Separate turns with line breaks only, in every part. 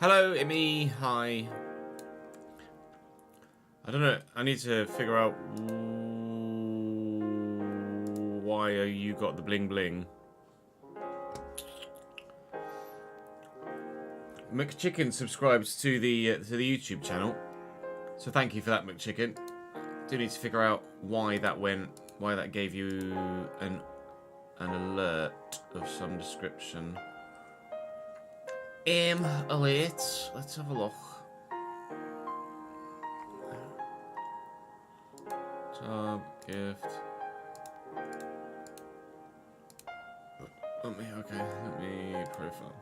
Hello, Imi. Hi. I don't know. I need to figure out why you got the bling bling. McChicken subscribes to the YouTube channel, so thank you for that, McChicken. Do need to figure out why that gave you an alert of some description. Alert. Let's have a look. Tab, gift. Okay, let me profile.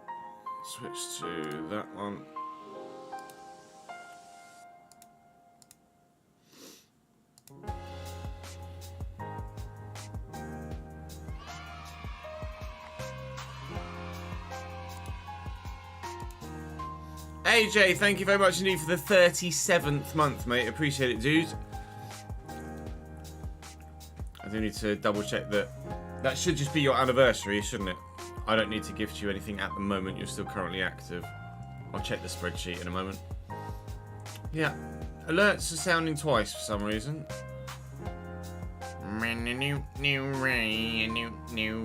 Switch to that one. AJ, thank you very much indeed for the 37th month, mate. Appreciate it, dude. I do need to double check that. That should just be your anniversary, shouldn't it? I don't need to gift you anything at the moment. You're still currently active. I'll check the spreadsheet in a moment. Yeah. Alerts are sounding twice for some reason. New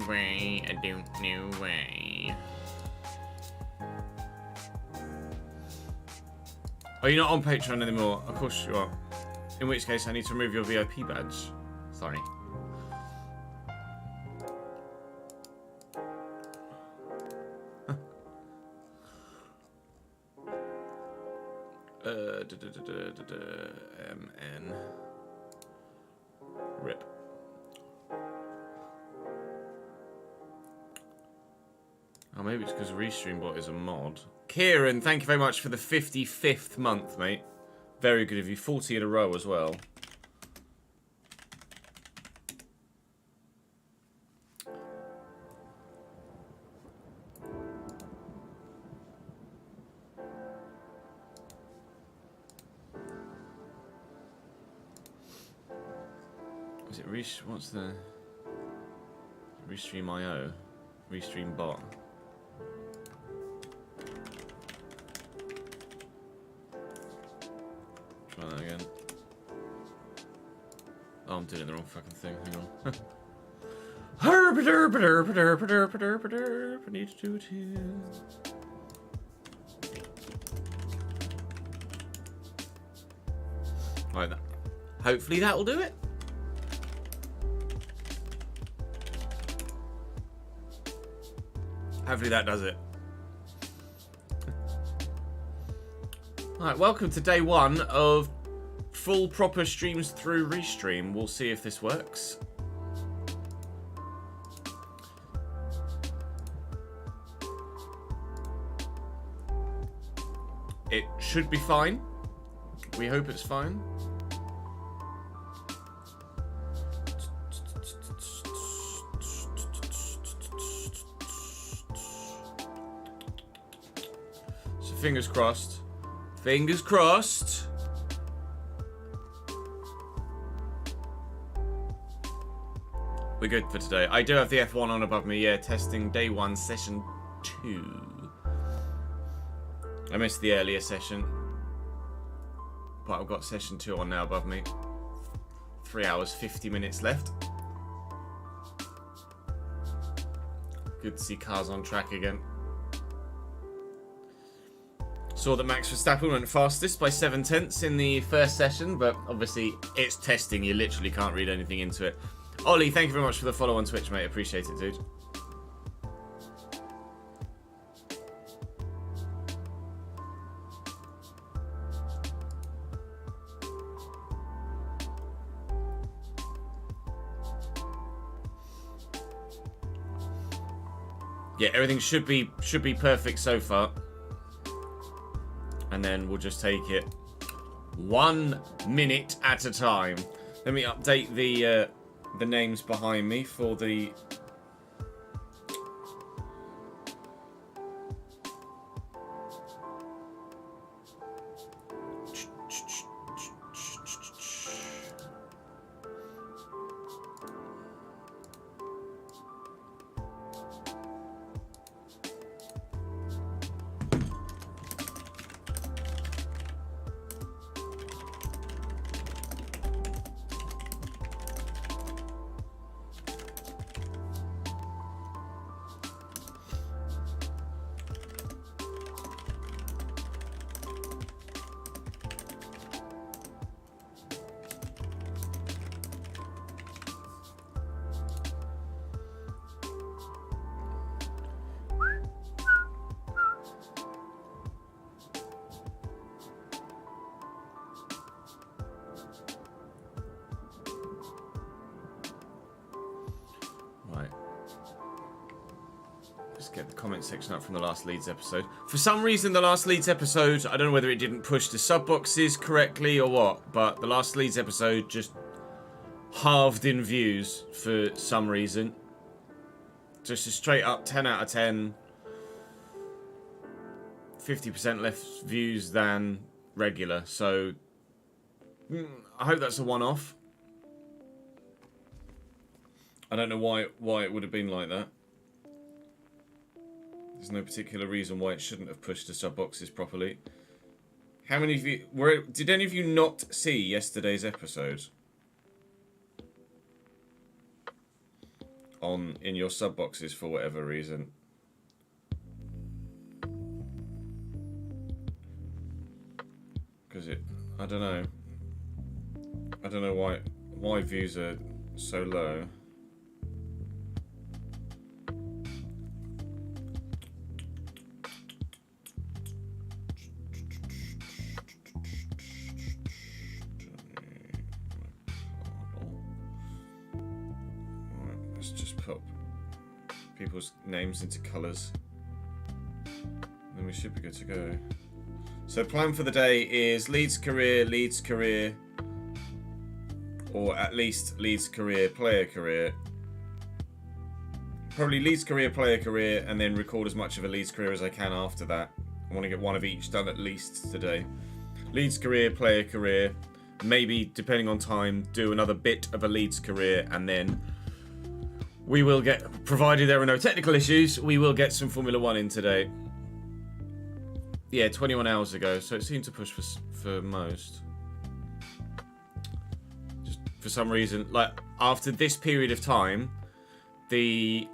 way. Oh, you're not on Patreon anymore? Of course you are. In which case, I need to remove your VIP badge. Sorry. MN. RIP. Oh, maybe it's because RestreamBot is a mod. Kieran, thank you very much for the 55th month, mate. Very good of you. 40 in a row as well. Is it what's the Restream.io? RestreamBot. Try that again. Oh, I'm doing the wrong fucking thing. Hang on. I need to do it here. Right, that. Hopefully that will do it. Hopefully that does it. Alright, welcome to day one of full proper streams through Restream. We'll see if this works. It should be fine. We hope it's fine. So fingers crossed. Fingers crossed. We're good for today. I do have the F1 on above me. Yeah, testing day one, session 2. I missed the earlier session, but I've got session 2 on now above me. 3 hours, 50 minutes left. Good to see cars on track again. Saw that Max Verstappen went fastest by 7/10 in the first session, but obviously it's testing. You literally can't read anything into it. Ollie, thank you very much for the follow on Twitch, mate. Appreciate it, dude. Yeah, everything should be perfect so far. And then we'll just take it 1 minute at a time. Let me update the names behind me for the... Let's get the comment section up from the last Leeds episode. For some reason, the last Leeds episode, I don't know whether it didn't push the sub boxes correctly or what, but the last Leeds episode just halved in views for some reason. Just a straight up 10 out of 10. 50% less views than regular, so I hope that's a one-off. I don't know why it would have been like that. There's no particular reason why it shouldn't have pushed the sub boxes properly. How many of you did any of you not see yesterday's episode in your sub boxes for whatever reason? Because I don't know why views are so low. Let's just put people's names into colours. Then we should be good to go. So plan for the day is Leeds career, or at least Leeds career, player career. Probably Leeds career, player career, and then record as much of a Leeds career as I can after that. I want to get one of each done at least today. Leeds career, player career. Maybe, depending on time, do another bit of a Leeds career, and then we will get, provided there are no technical issues, we will get some Formula 1 in today. Yeah, 21 hours ago, so it seemed to push for most. Just for some reason, like, after this period of time, the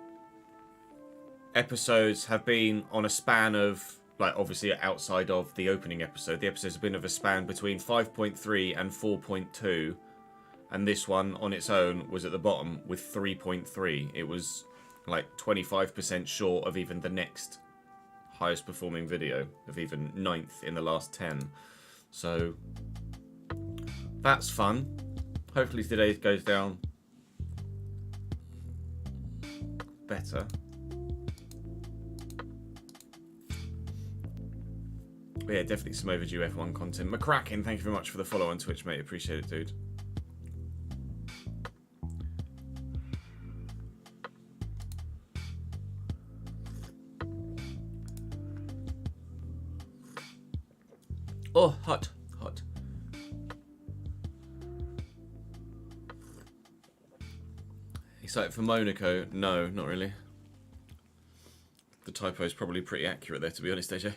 episodes have been on a span of, like, obviously outside of the opening episode, the episodes have been of a span between 5.3 and 4.2, and this one on its own was at the bottom with 3.3. It was, like, 25% short of even the next highest performing video, of even 9th in the last 10. So that's fun. Hopefully today goes down better. But yeah, definitely some overdue F1 content. McCracken, thank you very much for the follow on Twitch, mate. Appreciate it, dude. Oh, hot, hot. Excited for Monaco? No, not really. The typo is probably pretty accurate there, to be honest, AJ.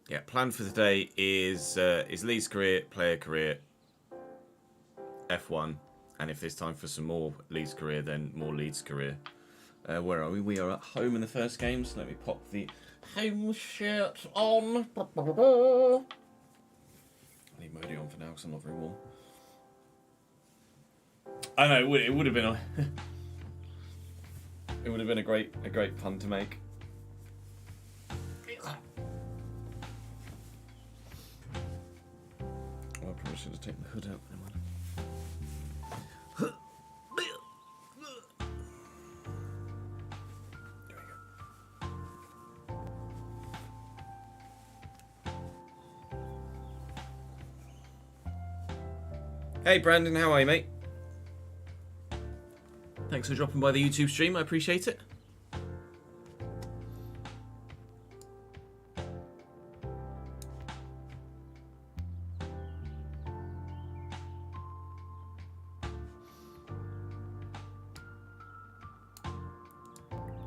Yeah, plan for today is Leeds career, player career, F1, and if there's time for some more Leeds career, then more Leeds career. Where are we? We are at home in the first game, so let me pop the home shirt on. I need Modi on for now because I'm not very warm. I know it would have been a great pun to make. Oh, I probably should have taken the hood out. Hey Brandon, how are you, mate? Thanks for dropping by the YouTube stream, I appreciate it.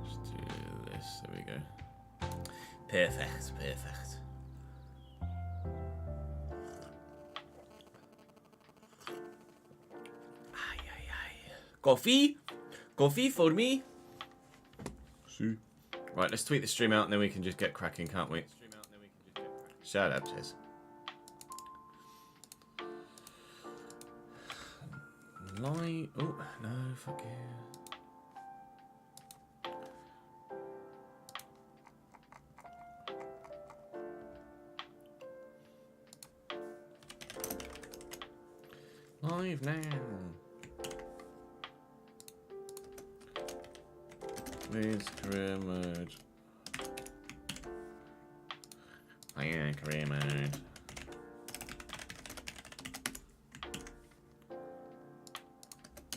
Let's do this, there we go. Perfect, perfect. Coffee? Coffee for me? See. Right, let's tweet the stream out and then we can just get cracking, can't we? Shut up, Ches. Lie. Oh, no, fuck you. Live now. Please, career mode. Oh yeah, career mode.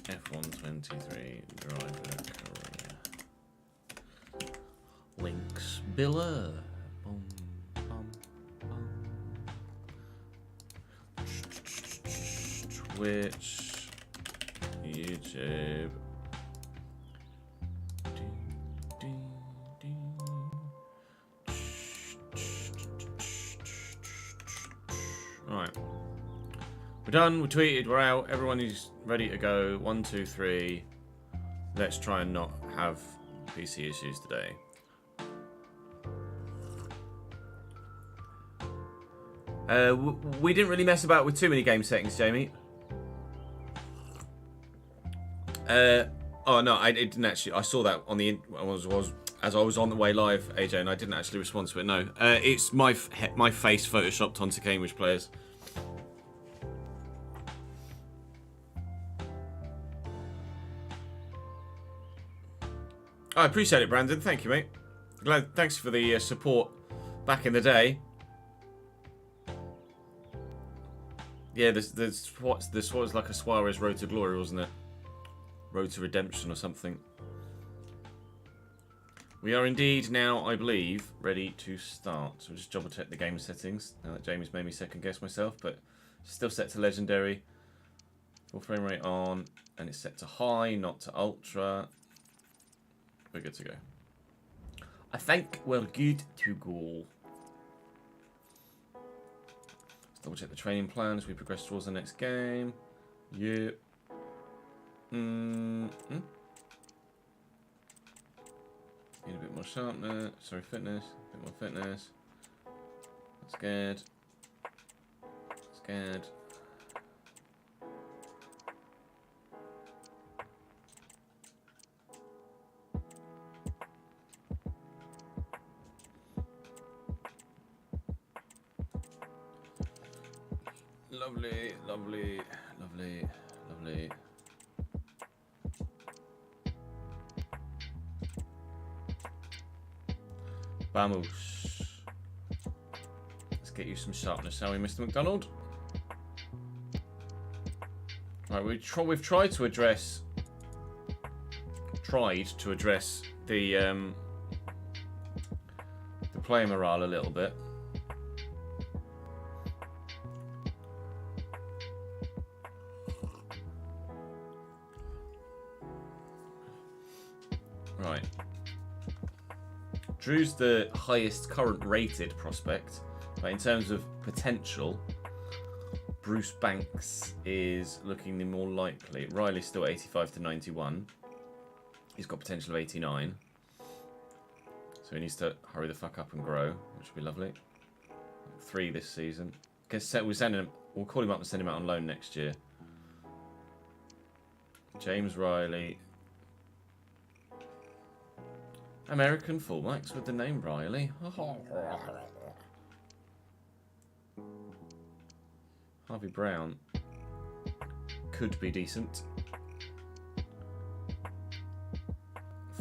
F123 driver career. Links below. Boom, bum, bum. Twitch, YouTube. Right. We're done, we tweeted, we're out, everyone is ready to go. 1, 2, 3. Let's try and not have PC issues today. We didn't really mess about with too many game settings, Jamie. Oh no, I didn't actually. I saw that on the as I was on the way live, AJ, and I didn't actually respond to it. No, it's my face photoshopped onto Cambridge players. I appreciate it, Brandon. Thank you, mate. Thanks for the support back in the day. Yeah, this was like a Suarez Road to Glory, wasn't it? Road to Redemption or something. We are indeed now, I believe, ready to start. So we'll just double check the game settings. Now that Jamie's made me second guess myself, but still set to legendary. Full frame rate on, and it's set to high, not to ultra. We're good to go. I think we're good to go. Let's double check the training plan as we progress towards the next game. Yep. Need a bit more sharpness. Sorry, fitness. A bit more fitness. Scared. Scared. Lovely, lovely, lovely, lovely. Vamos. Let's get you some sharpness, shall we, Mr. McDonald? Right, we've tried to address the player morale a little bit. Right. Drew's the highest current rated prospect, but in terms of potential, Bruce Banks is looking the more likely. Riley's still 85 to 91. He's got potential of 89. So he needs to hurry the fuck up and grow, which would be lovely. 3 this season. We'll call him up and send him out on loan next year. James Riley. American fullbacks with the name Riley. Harvey Brown could be decent.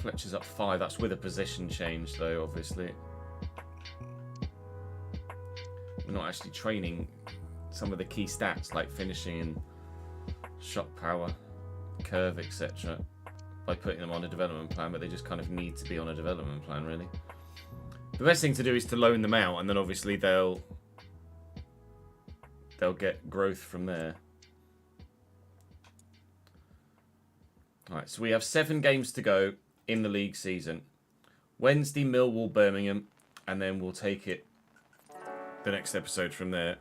Fletcher's up 5. That's with a position change, though, obviously. We're not actually training some of the key stats like finishing and shot power, curve, etc. by putting them on a development plan, but they just kind of need to be on a development plan, really. The best thing to do is to loan them out, and then obviously they'll get growth from there. Alright, so we have 7 games to go in the league season. Wednesday, Millwall, Birmingham, and then we'll take it the next episode from there.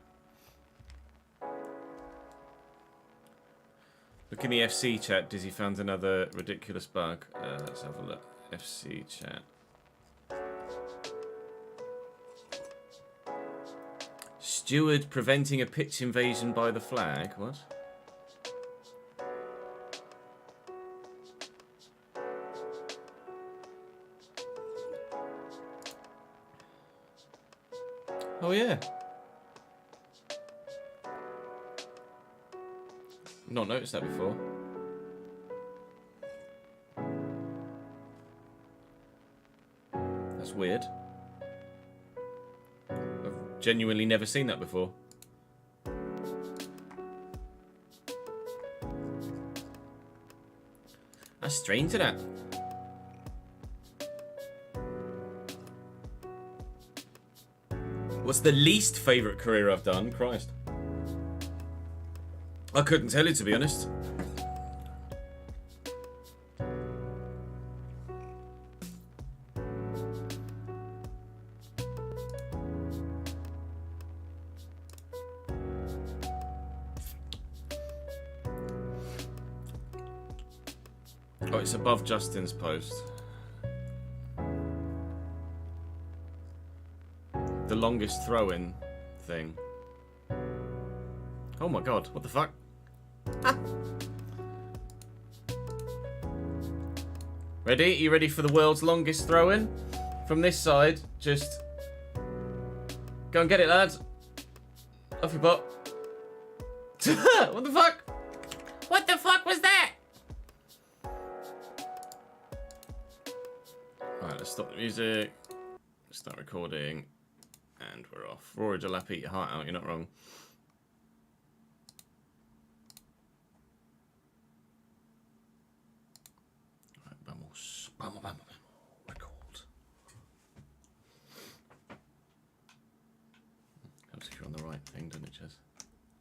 Look in the FC chat. Dizzy found another ridiculous bug. Let's have a look. FC chat. Steward preventing a pitch invasion by the flag. What? Oh yeah. Not noticed that before. That's weird. I've genuinely never seen that before. That's strange, isn't it? What's the least favourite career I've done? Christ. I couldn't tell you, to be honest. Oh, it's above Justin's post. The longest throw-in thing. Oh my god, what the fuck? Ah. Ready? You ready for the world's longest throw-in? From this side, just... Go and get it, lads. Off your butt. What the fuck? What the fuck was that? Alright, let's stop the music. Start recording. And we're off. Rory Delap, eat your heart out, you're not wrong. Right, vamos. Vamos, vamos, vamos. Record. Helps if you're on the right thing, doesn't it, Ches?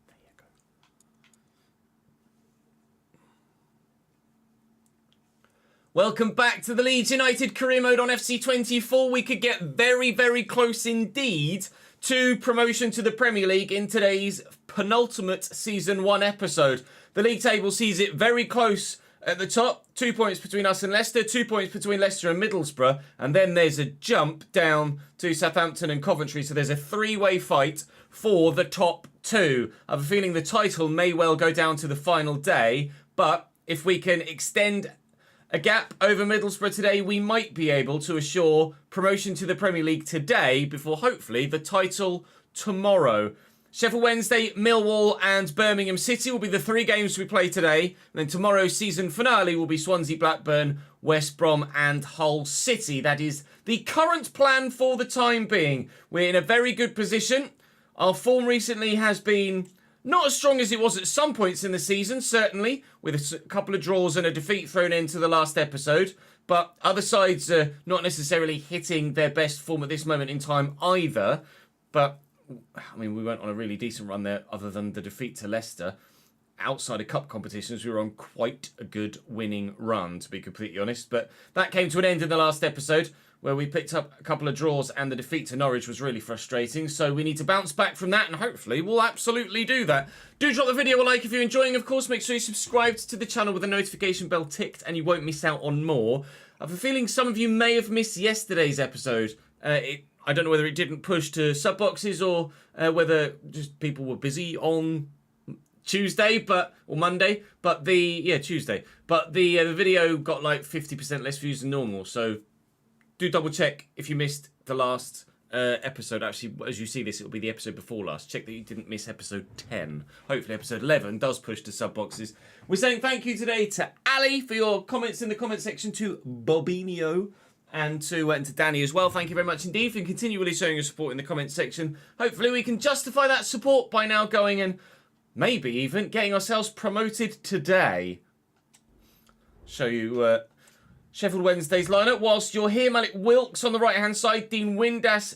There you go. Welcome back to the Leeds United career mode on FC24. We could get very, very close indeed to promotion to the Premier League in today's penultimate Season 1 episode. The league table sees it very close at the top. 2 points between us and Leicester, 2 points between Leicester and Middlesbrough, and then there's a jump down to Southampton and Coventry, so there's a three-way fight for the top two. I have a feeling the title may well go down to the final day, but if we can extend a gap over Middlesbrough today, we might be able to assure promotion to the Premier League today before hopefully the title tomorrow. Sheffield Wednesday, Millwall and Birmingham City will be the three games we play today. And then tomorrow's season finale will be Swansea, Blackburn, West Brom and Hull City. That is the current plan for the time being. We're in a very good position. Our form recently has been not as strong as it was at some points in the season, certainly, with a couple of draws and a defeat thrown into the last episode. But other sides are not necessarily hitting their best form at this moment in time either. But, I mean, we went on a really decent run there other than the defeat to Leicester. Outside of cup competitions, we were on quite a good winning run, to be completely honest. But that came to an end in the last episode, where we picked up a couple of draws and the defeat to Norwich was really frustrating. So we need to bounce back from that, and hopefully we'll absolutely do that. Do drop the video a like if you're enjoying, of course. Make sure you subscribed to the channel with the notification bell ticked and you won't miss out on more. I have a feeling some of you may have missed yesterday's episode. I don't know whether it didn't push to sub boxes or whether just people were busy on Tuesday, or Monday, but Tuesday. But the video got like 50% less views than normal, so do double check if you missed the last episode. Actually, as you see this, it'll be the episode before last. Check that you didn't miss episode 10. Hopefully episode 11 does push to sub boxes. We're saying thank you today to Ali for your comments in the comment section, to Bobinho, and to Danny as well. Thank you very much indeed for continually showing your support in the comment section. Hopefully we can justify that support by now going and maybe even getting ourselves promoted today. Show you Sheffield Wednesday's lineup. Whilst you're here, Malik Wilkes on the right-hand side, Josh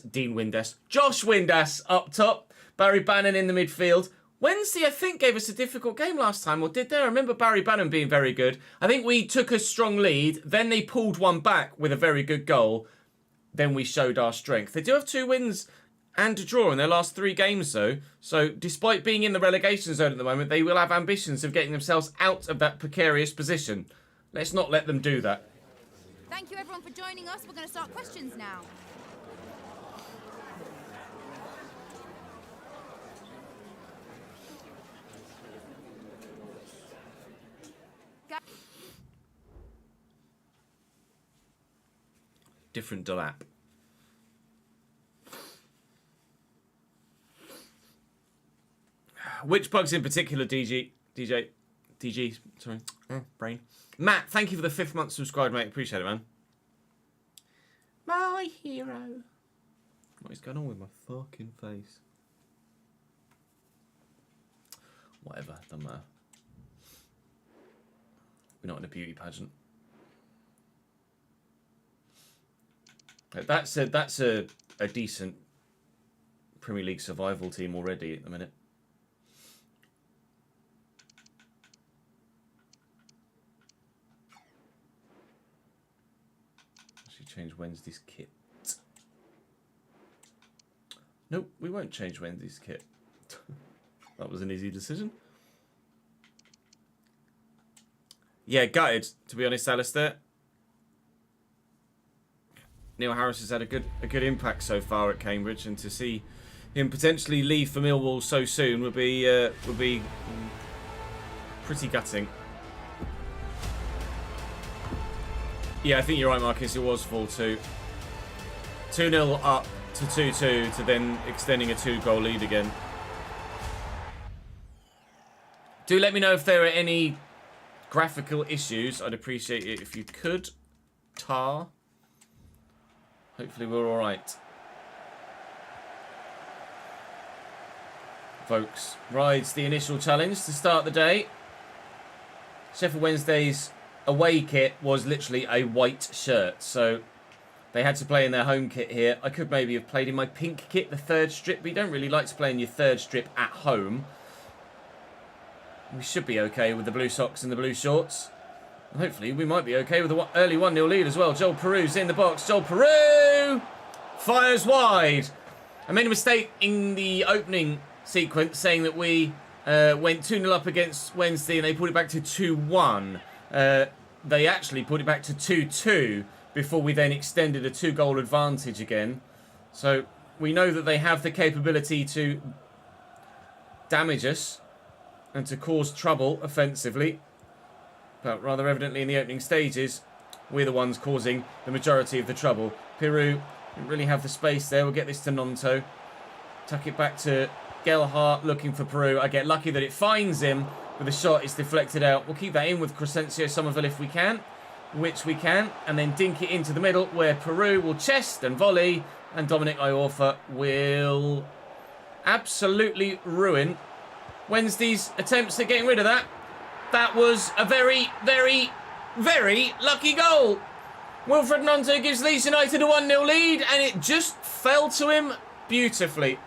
Windass up top, Barry Bannon in the midfield. Wednesday, I think, gave us a difficult game last time, or did they? I remember Barry Bannon being very good. I think we took a strong lead, then they pulled one back with a very good goal. Then we showed our strength. They do have 2 wins and a draw in their last 3 games, though. So despite being in the relegation zone at the moment, they will have ambitions of getting themselves out of that precarious position. Let's not let them do that.
Thank you everyone for joining us. We're going to start questions now.
Different Delap. Which bugs in particular, DG, sorry, brain. Matt, thank you for the 5th month subscribed, mate. Appreciate it, man. My hero. What is going on with my fucking face? Whatever, doesn't matter. We're not in a beauty pageant. That's a decent Premier League survival team already at the minute. Actually change Wednesday's kit. Nope, we won't change Wednesday's kit. That was an easy decision. Yeah, gutted, to be honest, Alistair. Neil Harris has had a good impact so far at Cambridge, and to see him potentially leave for Millwall so soon would be pretty gutting. Yeah, I think you're right, Marcus. It was 4-2. 2-0 up to 2-2 to then extending a 2-goal lead again. Do let me know if there are any graphical issues. I'd appreciate it if you could. Tar. Hopefully we're alright. Folks, rides the initial challenge to start the day. Sheffield Wednesday's away kit was literally a white shirt, so they had to play in their home kit here. I could maybe have played in my pink kit, the third strip, but you don't really like to play in your third strip at home. We should be okay with the blue socks and the blue shorts. And hopefully we might be okay with the early 1-0 lead as well. Joel Peru's in the box. Joel Peru fires wide. I made a mistake in the opening sequence saying that we went 2-0 up against Wednesday and they put it back to 2-1. They actually put it back to 2-2 before we then extended a 2-goal advantage again. So we know that they have the capability to damage us and to cause trouble offensively. But rather evidently in the opening stages, we're the ones causing the majority of the trouble. Peru didn't really have the space there. We'll get this to Nonto. Tuck it back to Gelhardt looking for Peru. I get lucky that it finds him, but the shot is deflected out. We'll keep that in with Crescencio Somerville if we can, which we can, and then dink it into the middle where Peru will chest and volley, and Dominic Iorfa will absolutely ruin Wednesday's attempts at getting rid of that. That was a very, very, very lucky goal. Wilfred Nonto gives Leeds United a 1-0 lead, and it just fell to him beautifully.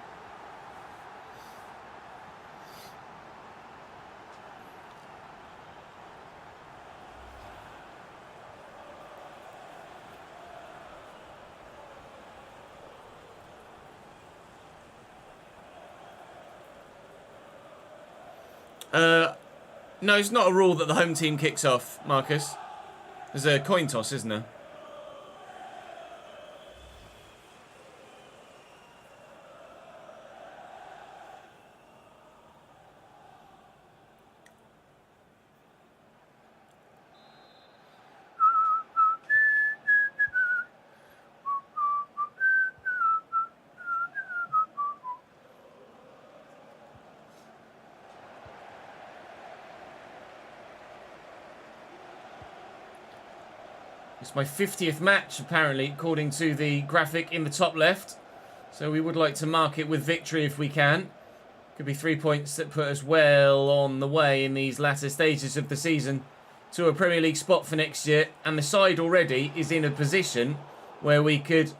No, it's not a rule that the home team kicks off, Marcus. There's a coin toss, isn't there? It's my 50th match, apparently, according to the graphic in the top left. So we would like to mark it with victory if we can. Could be 3 points that put us well on the way in these latter stages of the season to a Premier League spot for next year. And the side already is in a position where we could,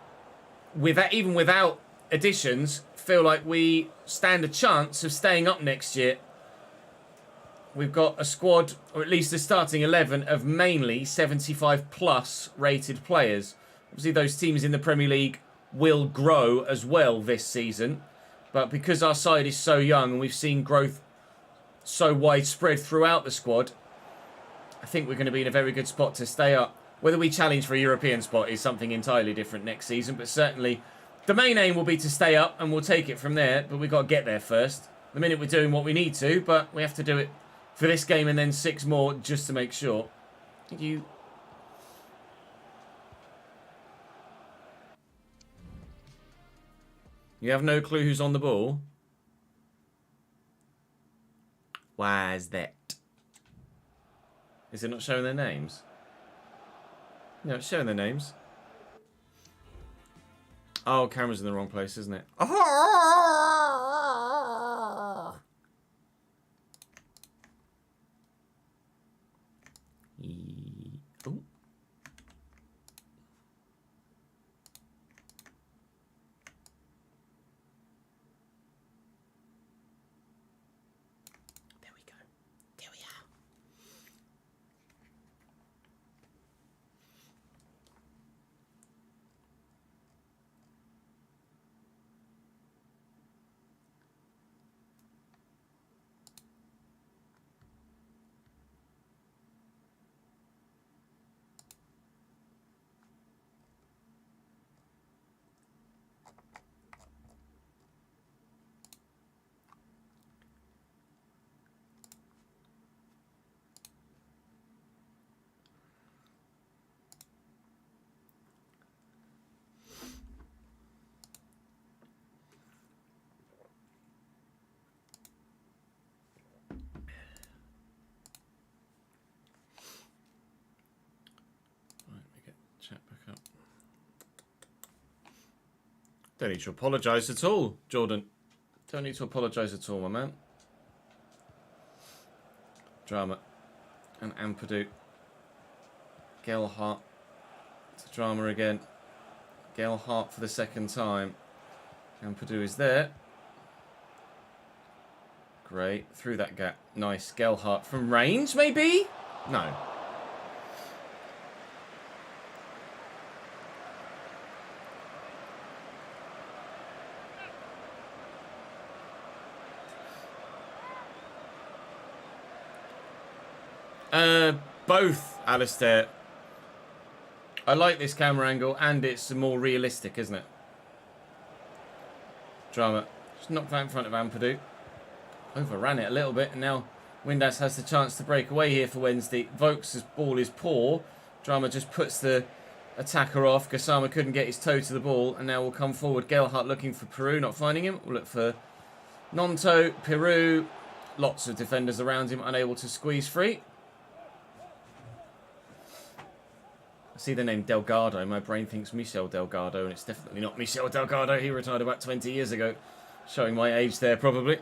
even without additions, feel like we stand a chance of staying up next year. We've got a squad, or at least a starting 11, of mainly 75-plus rated players. Obviously, those teams in the Premier League will grow as well this season. But because our side is so young and we've seen growth so widespread throughout the squad, I think we're going to be in a very good spot to stay up. Whether we challenge for a European spot is something entirely different next season. But certainly, the main aim will be to stay up, and we'll take it from there. But we've got to get there first. The minute we're doing what we need to, but we have to do it for this game and then 6 more just to make sure. You have no clue who's on the ball? Why is that? Is it not showing their names? No, it's showing their names. Oh, camera's in the wrong place, isn't it? Oh. There we go. There we are. Don't need to apologise at all, Jordan. Don't need to apologise at all, my man. Drama. And Ampadu. Gelhart. It's drama again. Gelhart for the second time. Ampadu is there. Great. Through that gap. Nice. Gelhart from range, maybe? No. Both, Alistair. I like this camera angle, and it's more realistic, isn't it? Drama. Just knocked that in front of Ampadu. Overran it a little bit, and now Windass has the chance to break away here for Wednesday. Vokes' ball is poor. Drama just puts the attacker off. Gassama couldn't get his toe to the ball, and now will come forward. Gelhart looking for Peru, not finding him. We'll look for Nonto, Peru. Lots of defenders around him, unable to squeeze free. See the name Delgado, my brain thinks Michel Delgado, and it's definitely not Michel Delgado. He retired about 20 years ago. Showing my age there, probably.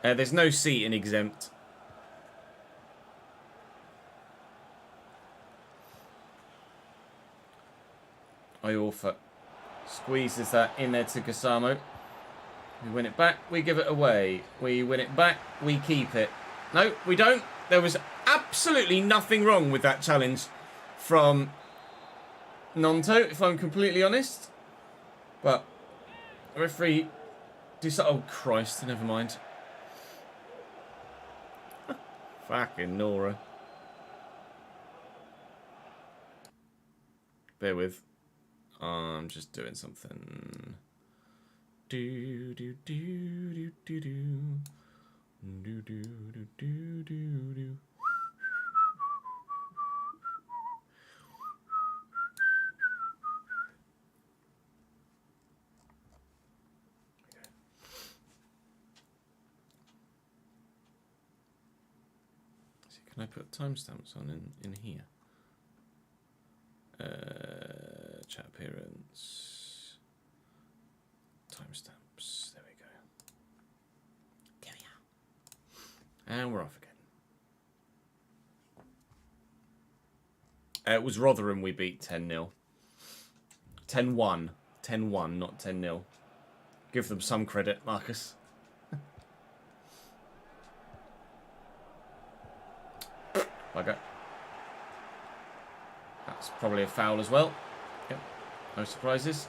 There's no seat in exempt. Iorfa squeezes that in there to Gassamo. We win it back, we give it away. We win it back, we keep it. No, we don't. There was absolutely nothing wrong with that challenge from Nonto, if I'm completely honest. But the referee oh Christ, never mind. Fucking Nora. Bear with. I'm just doing something. Do do do do do do. Do, do, do, do, do, do. So can I put timestamps on in here? Chat appearance. Timestamps. There we go. There we are. And we're off again. It was Rotherham we beat 10-0. 10-1. 10-1, not 10-0. Give them some credit, Marcus. Bugger. That's probably a foul as well. Yep. No surprises.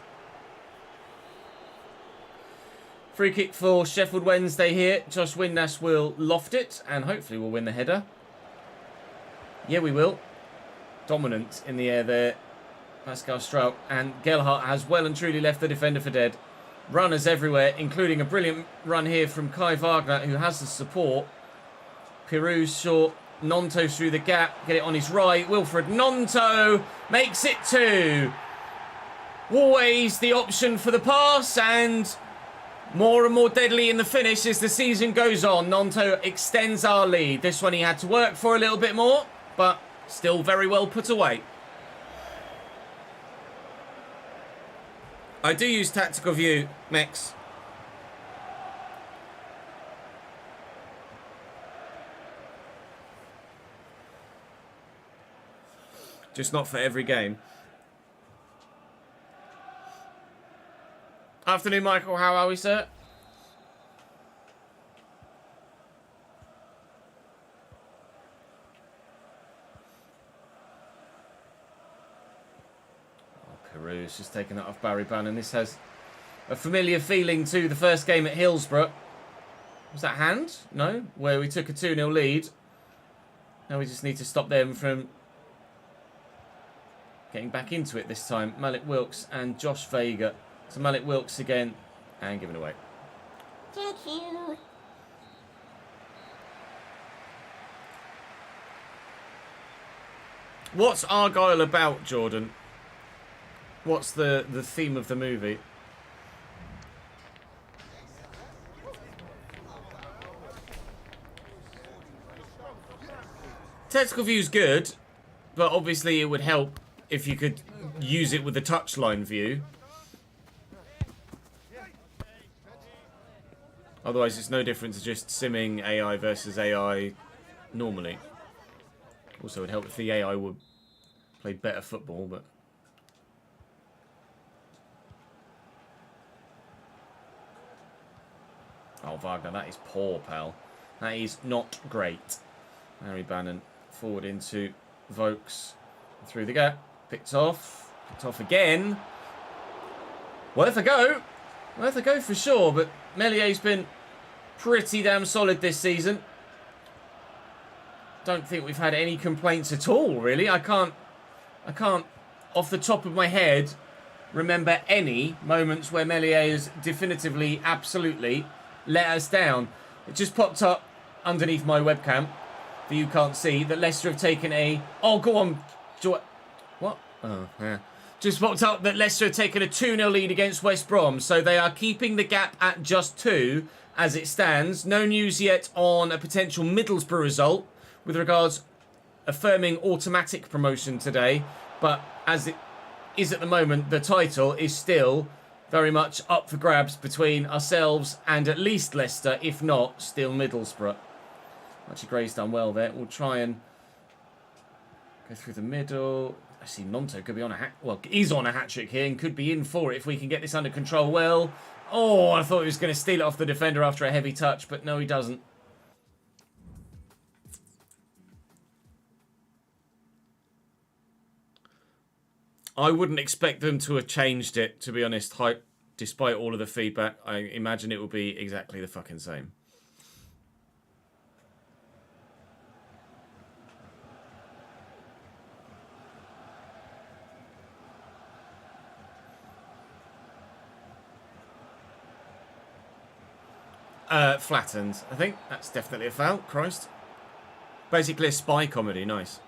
Free kick for Sheffield Wednesday here. Josh Windass will loft it and hopefully we'll win the header. Yeah, we will. Dominant in the air there. Pascal Strout. And Gelhart has well and truly left the defender for dead. Runners everywhere, including a brilliant run here from Kai Wagner, who has the support. Peru's short. Nonto through the gap. Get it on his right. Wilfred Nonto makes it 2. Always the option for the pass, and more deadly in the finish as the season goes on. Nonto extends our lead. This one he had to work for a little bit more, but still very well put away. I do use tactical view, Mex. Just not for every game. Afternoon, Michael. How are we, sir? Peru's just taken that off Barry Bannon. This has a familiar feeling to the first game at Hillsborough. Was that hand? No? Where we took a 2-0 lead. Now we just need to stop them from getting back into it this time. Malik Wilkes and Josh Vega. So Malik Wilkes again and given away.
Thank you.
What's Argyle about, Jordan? What's the theme of the movie? Tactical view's good, but obviously it would help if you could use it with the touchline view. Otherwise, it's no different to just simming AI versus AI normally. Also, it would help if the AI would play better football, but... Oh, Wagner, that is poor, pal. That is not great. Harry Bannon forward into Vokes. Through the gap. Picked off. Picked off again. Worth a go. Worth a go for sure, but Mellier's been pretty damn solid this season. Don't think we've had any complaints at all, really. I can't, off the top of my head, remember any moments where Meslier has definitively, absolutely let us down. It just popped up underneath my webcam that you can't see that Leicester have taken a... Oh, go on. What? Oh, yeah. Just popped up that Leicester have taken a 2-0 lead against West Brom. So they are keeping the gap at just 2 as it stands. No news yet on a potential Middlesbrough result with regards affirming automatic promotion today. But as it is at the moment, the title is still very much up for grabs between ourselves and at least Leicester, if not still Middlesbrough. Actually, Gray's done well there. We'll try and go through the middle. I see Nonto could be on a he's on a hat-trick here and could be in for it if we can get this under control well. Oh, I thought he was going to steal it off the defender after a heavy touch, but no, he doesn't. I wouldn't expect them to have changed it, to be honest, despite all of the feedback. I imagine it will be exactly the fucking same. Flattened. I think that's definitely a foul. Christ. Basically a spy comedy. Nice.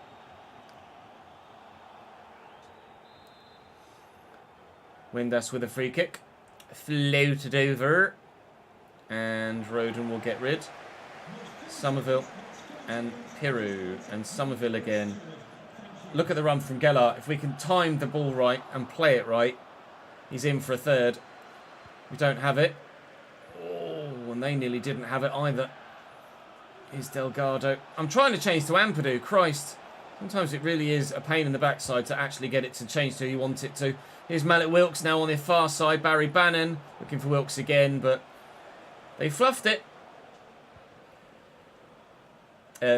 Windass with a free kick. Floated over. And Roden will get rid. Somerville and Piru. And Somerville again. Look at the run from Gellar. If we can time the ball right and play it right, he's in for a third. We don't have it. Oh, and they nearly didn't have it either. Here's Delgado. I'm trying to change to Ampadu. Christ. Sometimes it really is a pain in the backside to actually get it to change to who you want it to. Here's Malik Wilkes now on the far side. Barry Bannon looking for Wilkes again, but they fluffed it.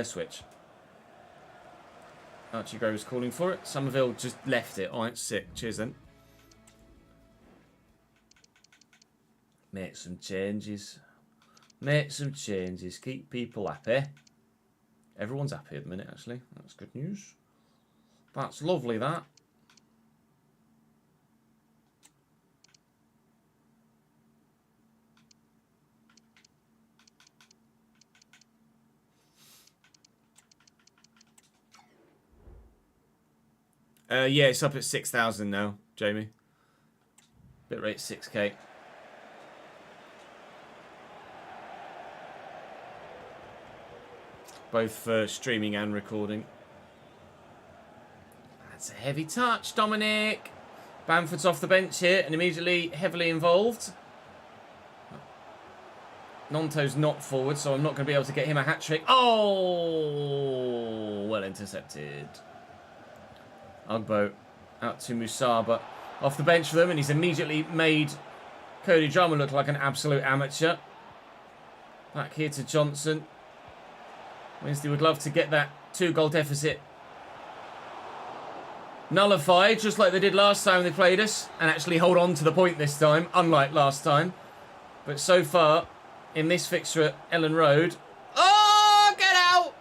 Switch. Archie Groves calling for it. Somerville just left it. All right, sick. Cheers then. Make some changes. Make some changes. Keep people happy. Everyone's happy at the minute, actually. That's good news. That's lovely, that. Yeah, it's up at 6,000 now, Jamie. Bitrate 6K. Both for streaming and recording. That's a heavy touch, Dominic. Bamford's off the bench here and immediately heavily involved. Nonto's not forward, so I'm not going to be able to get him a hat-trick. Oh! Well intercepted. Ugbo out to Musaba. Off the bench for them, and he's immediately made Cody Drummer look like an absolute amateur. Back here to Johnson. Wednesday would love to get that 2-goal deficit nullified, just like they did last time they played us, and actually hold on to the point this time, unlike last time. But so far, in this fixture at Ellen Road... Oh, get out!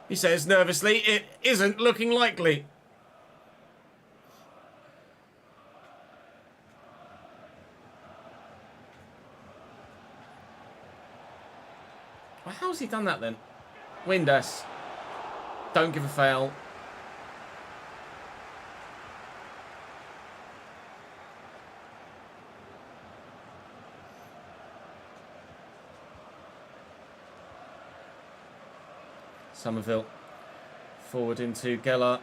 He says nervously, it isn't looking likely. Well, how's he done that then? Windass. Don't give a foul. Somerville forward into Geller.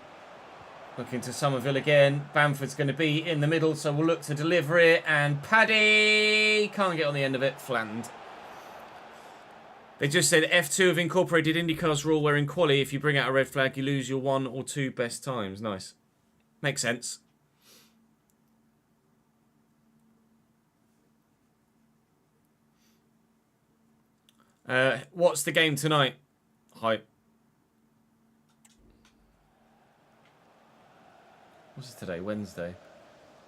Looking to Somerville again. Bamford's going to be in the middle, so we'll look to deliver it. And Paddy can't get on the end of it. Flattened. They just said F2 have incorporated IndyCar's rule where in quali, if you bring out a red flag, you lose your 1 or 2 best times. Nice. Makes sense. What's the game tonight? Hype. What's it today? Wednesday.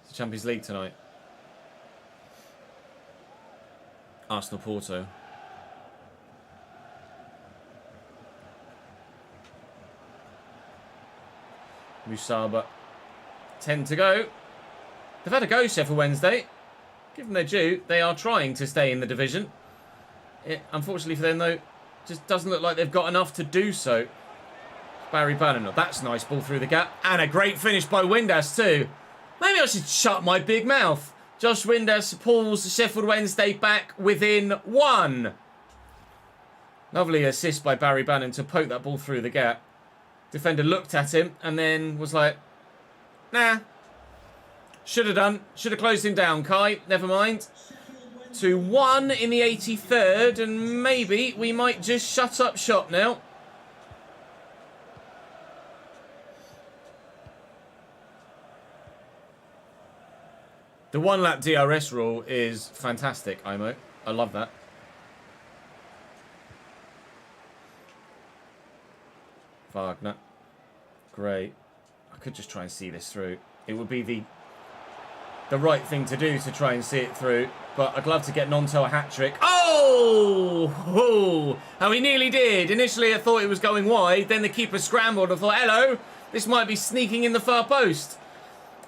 It's the Champions League tonight. Arsenal Porto. Musaba. 10 to go. They've had a go, Sheffield Wednesday. Give them their due. They are trying to stay in the division. Unfortunately for them, though, just doesn't look like they've got enough to do so. Barry Bannon. That's a nice ball through the gap. And a great finish by Windass too. Maybe I should shut my big mouth. Josh Windass pulls Sheffield Wednesday back within 1. Lovely assist by Barry Bannon to poke that ball through the gap. Defender looked at him and then was like, nah. Should have done. Should have closed him down, Kai. Never mind. 2-1 in the 83rd, and maybe we might just shut up shop now. The 1-lap DRS rule is fantastic, Imo. I love that. Wagner. Great. I could just try and see this through. It would be the right thing to do to try and see it through. But I'd love to get Nonto a hat-trick. Oh! How he nearly did. Initially, I thought it was going wide. Then the keeper scrambled. I thought, hello, this might be sneaking in the far post.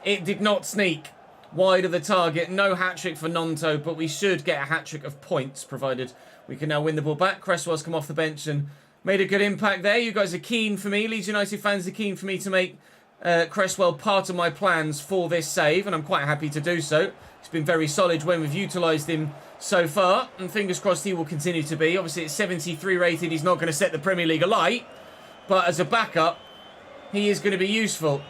It did not sneak. Wide of the target. No hat-trick for Nonto, but we should get a hat-trick of points, provided we can now win the ball back. Cresswell's come off the bench and made a good impact there. You guys are keen for me. Leeds United fans are keen for me to make Cresswell part of my plans for this save, and I'm quite happy to do so. He's been very solid when we've utilised him so far, and fingers crossed he will continue to be. Obviously, it's 73 rated. He's not going to set the Premier League alight, but as a backup, he is going to be useful.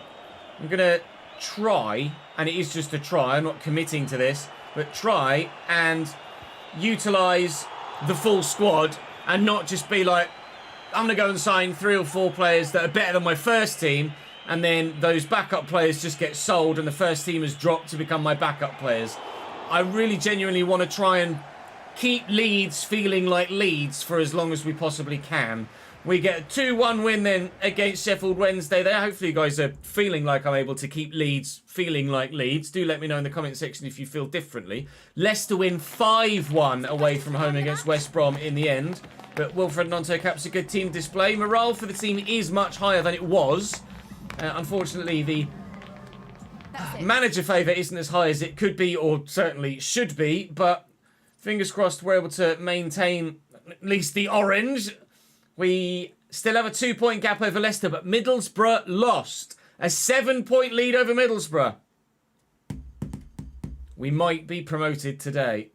I'm going to try, and it is just a try, I'm not committing to this, but try and utilise the full squad and not just be like, I'm going to go and sign 3 or 4 players that are better than my first team, and then those backup players just get sold and the first team has dropped to become my backup players. I really genuinely want to try and keep Leeds feeling like Leeds for as long as we possibly can. We get a 2-1 win then against Sheffield Wednesday there. Hopefully you guys are feeling like I'm able to keep Leeds feeling like Leeds. Do let me know in the comment section if you feel differently. Leicester win 5-1 away from home against West Brom in the end. But Wilfred Nonto caps a good team display. Morale for the team is much higher than it was. Unfortunately, the manager favour isn't as high as it could be or certainly should be. But fingers crossed we're able to maintain at least the orange. We still have a 2-point gap over Leicester, but Middlesbrough lost. A 7-point lead over Middlesbrough. We might be promoted today.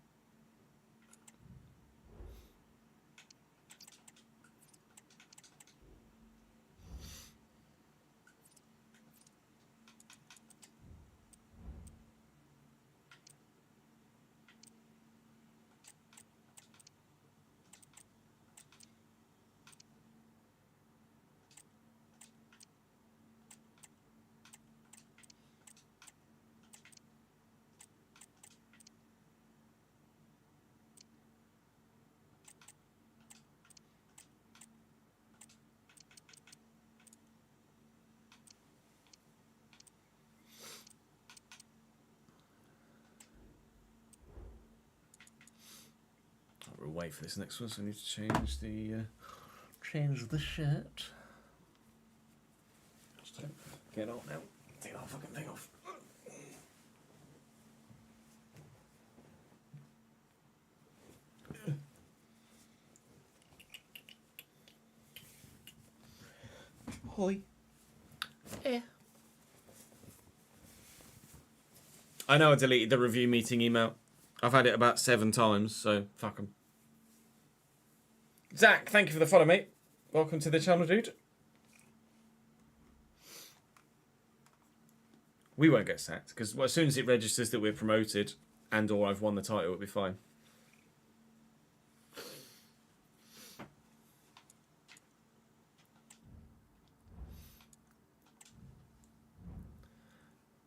wait for this next one, so I need to change the shirt. Just don't get off now. Take that fucking thing off. Hoi. Yeah. I know I deleted the review meeting email. I've had it about 7 times, so fuck them. Zach, thank you for the follow, mate. Welcome to the channel, dude. We won't get sacked, because as soon as it registers that we're promoted and or I've won the title, it'll be fine.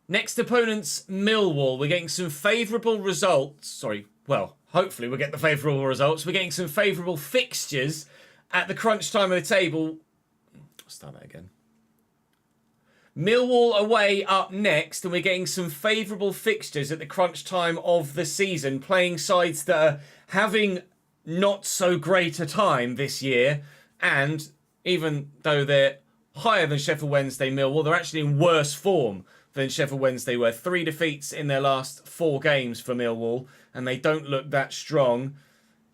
Next opponent's Millwall. We're getting some favourable results. Sorry, well, hopefully we'll get the favourable results. We're getting some favourable fixtures at the crunch time of the table. I'll start that again. Millwall away up next, and we're getting some favourable fixtures at the crunch time of the season, playing sides that are having not so great a time this year, and even though they're higher than Sheffield Wednesday Millwall, they're actually in worse form than Sheffield Wednesday were. 3 defeats in their last 4 games for Millwall, and they don't look that strong,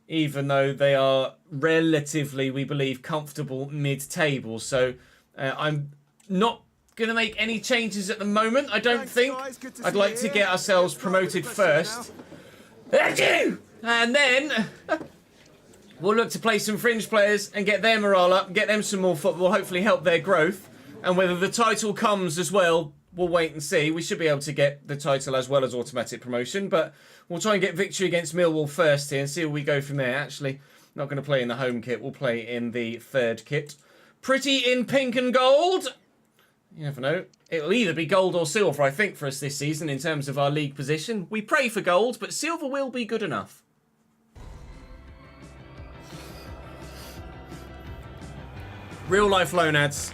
even though they are relatively, we believe, comfortable mid-table. So I'm not going to make any changes at the moment, I don't think. I'd like to get ourselves promoted first. And then we'll look to play some fringe players and get their morale up, get them some more football, hopefully help their growth. And whether the title comes as well, we'll wait and see. We should be able to get the title as well as automatic promotion, but we'll try and get victory against Millwall first here and see where we go from there. Actually, not going to play in the home kit. We'll play in the third kit. Pretty in pink and gold. You never know. It'll either be gold or silver, I think, for us this season in terms of our league position. We pray for gold, but silver will be good enough. Real life loan ads.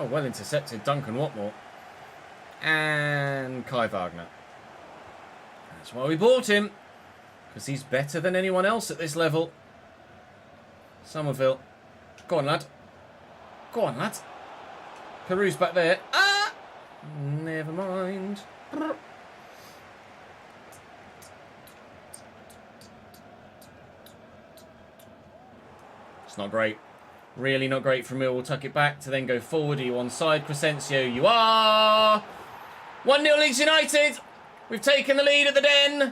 Oh, well intercepted, Duncan Watmore. And Kai Wagner. That's why we bought him. Because he's better than anyone else at this level. Somerville. Go on, lad. Go on, lad. Peru's back there. Ah! Never mind. It's not great. Really not great from Mill. We'll tuck it back to then go forward. Are you onside, Crescencio? You are! 1-0 Leeds United. We've taken the lead at the Den.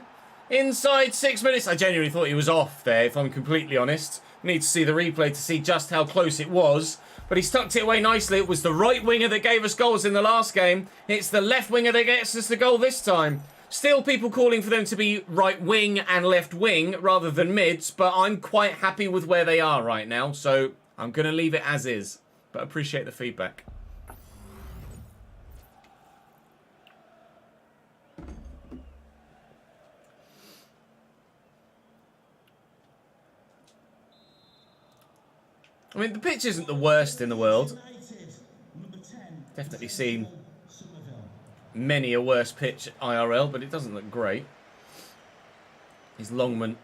Inside 6 minutes. I genuinely thought he was off there, if I'm completely honest. Need to see the replay to see just how close it was. But he's tucked it away nicely. It was the right winger that gave us goals in the last game. It's the left winger that gets us the goal this time. Still people calling for them to be right wing and left wing rather than mids. But I'm quite happy with where they are right now. So I'm going to leave it as is, but appreciate the feedback. I mean, the pitch isn't the worst in the world. Definitely seen many a worse pitch at IRL, but it doesn't look great. He's Longman.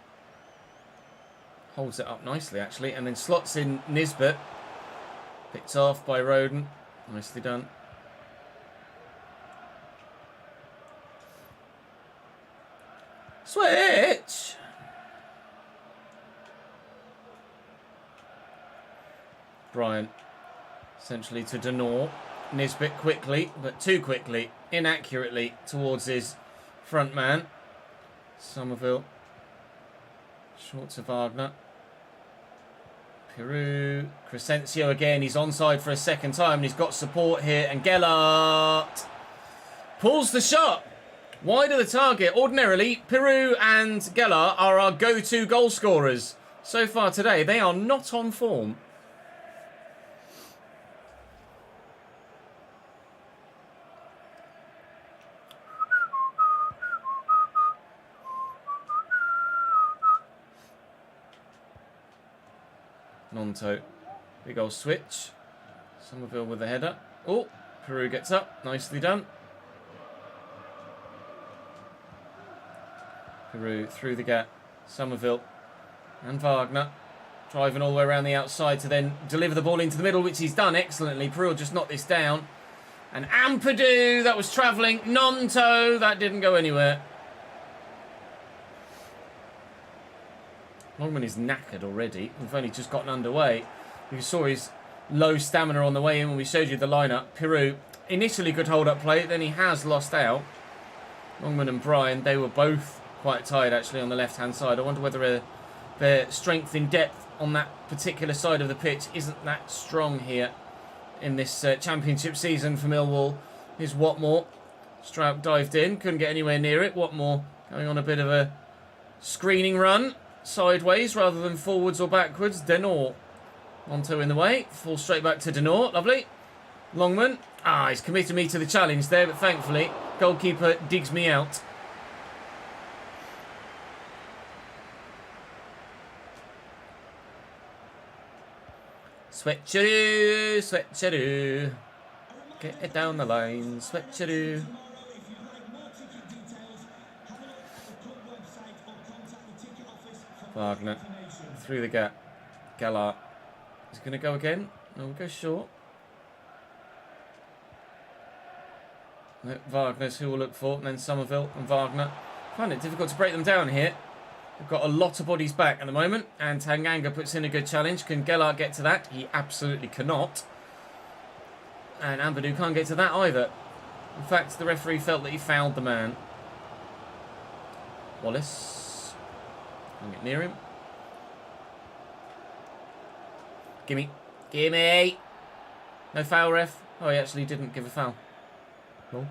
Holds it up nicely, actually, and then slots in Nisbet. Picked off by Roden. Nicely done. Switch! Bryant. Essentially to Denor. Nisbet quickly, but too quickly. Inaccurately towards his front man. Somerville. Short to Wagner. Peru. Crescencio again. He's onside for a second time. And he's got support here. And Gellert pulls the shot. Wide of the target. Ordinarily, Peru and Gellert are our go-to goal scorers So far today, they are not on form. Nonto. Big old switch. Somerville with the header. Oh, Peru gets up. Nicely done. Peru through the gap. Somerville and Wagner driving all the way around the outside to then deliver the ball into the middle, which he's done excellently. Peru will just knock this down. And Ampadu, that was travelling. Nonto, that didn't go anywhere. Longman is knackered already. We've only just gotten underway. You saw his low stamina on the way in when we showed you the lineup. Peru, initially good hold-up play, then he has lost out. Longman and Brian, they were both quite tired actually on the left-hand side. I wonder whether their strength in depth on that particular side of the pitch isn't that strong here in this championship season for Millwall. Here's Watmore. Strout dived in, couldn't get anywhere near it. Watmore going on a bit of a screening run, sideways rather than forwards or backwards. Denor. Monto in the way. Fall straight back to Denor. Lovely. Longman. Ah, he's committed me to the challenge there, but thankfully, goalkeeper digs me out. Switcheroo, switcheroo. Get it down the line, switcheroo. Wagner through the gap. Gallart is going to go again. No, we'll go short. No, Wagner's who we'll look for, and then Somerville and Wagner. I find it difficult to break them down here. We've got a lot of bodies back at the moment, and Tanganga puts in a good challenge. Can Gellart get to that? He absolutely cannot. And Ampadu can't get to that either. In fact, the referee felt that he fouled the man. Wallace. Can get near him. Gimme. Gimme. No foul, ref. Oh, he actually didn't give a foul. No.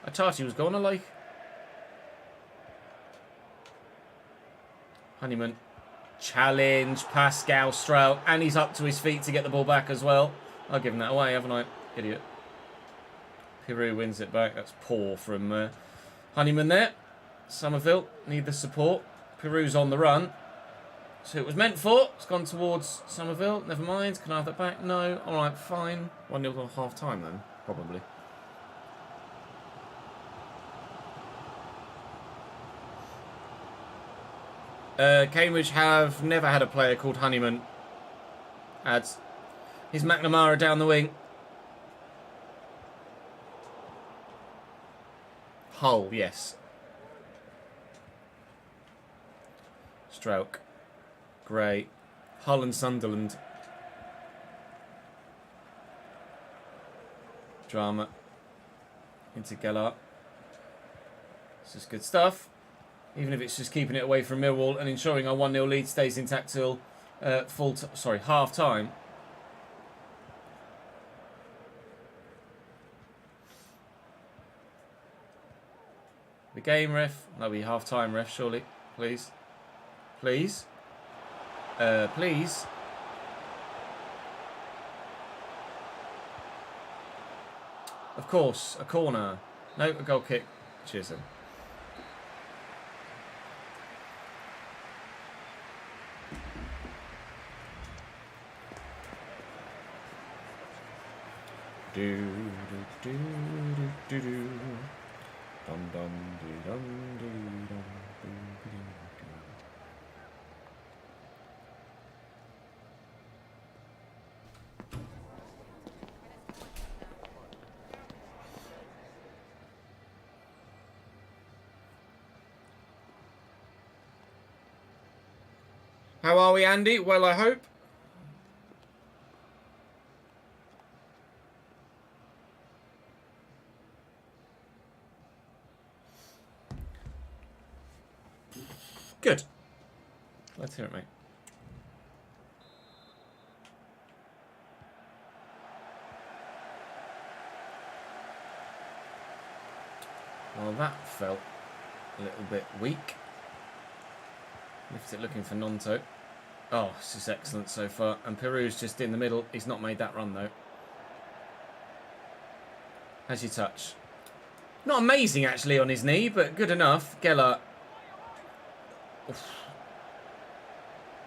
I thought he was going to like. Honeyman. Challenge Pascal Strout. And he's up to his feet to get the ball back as well. I'll give him that away, haven't I? Idiot. Peru wins it back. That's poor from Honeyman there. Somerville need the support. Peru's on the run. So it was meant for. It's gone towards Somerville. Never mind. Can I have that back? No. All right, fine.
1-0 on half-time then, probably.
Cambridge have never had a player called Honeyman. Adds. Here's McNamara down the wing. Hull, yes. Stroke. Gray. Hull and Sunderland. Drama. Into Gellart. This is good stuff. Even if it's just keeping it away from Millwall and ensuring our 1-0 lead stays intact till half time. The game, ref. That'll be half time, ref, surely. Please. Please. Please. Of course, a corner. No, a goal kick. Cheers then.
Do do do do do do. Dum dum dee dum dee dum dee dee dee.
How are we, Andy? Well, I hope. Good. Let's hear it, mate. Well, that felt a little bit weak. Lifts it looking for Nonto. Oh, this is excellent so far. And Peru's just in the middle. He's not made that run, though. Has your touch. Not amazing, actually, on his knee, but good enough. Geller. Oof.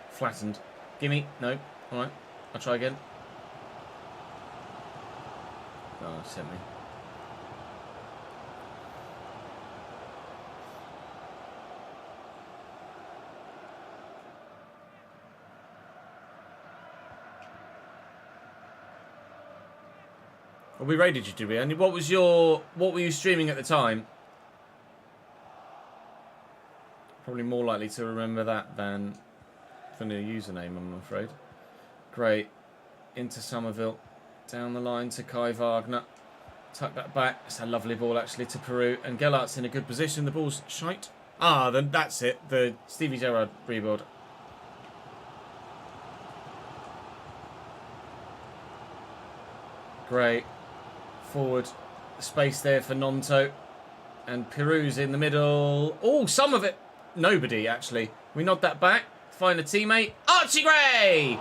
Flattened. Gimme. No. All right. I'll try again. Oh, sent me. Well, we raided you, did we? And what were you streaming at the time? Probably more likely to remember that than a username, I'm afraid. Great. Into Somerville. Down the line to Kai Wagner. Tuck that back. It's a lovely ball, actually, to Peru. And Gellart's in a good position. The ball's shite. Ah, then that's it. The Stevie Gerrard rebuild. Great. Forward. Space there for Nonto. And Peru's in the middle. Oh, some of it. Nobody, actually. We nod that back. Find a teammate. Archie Gray!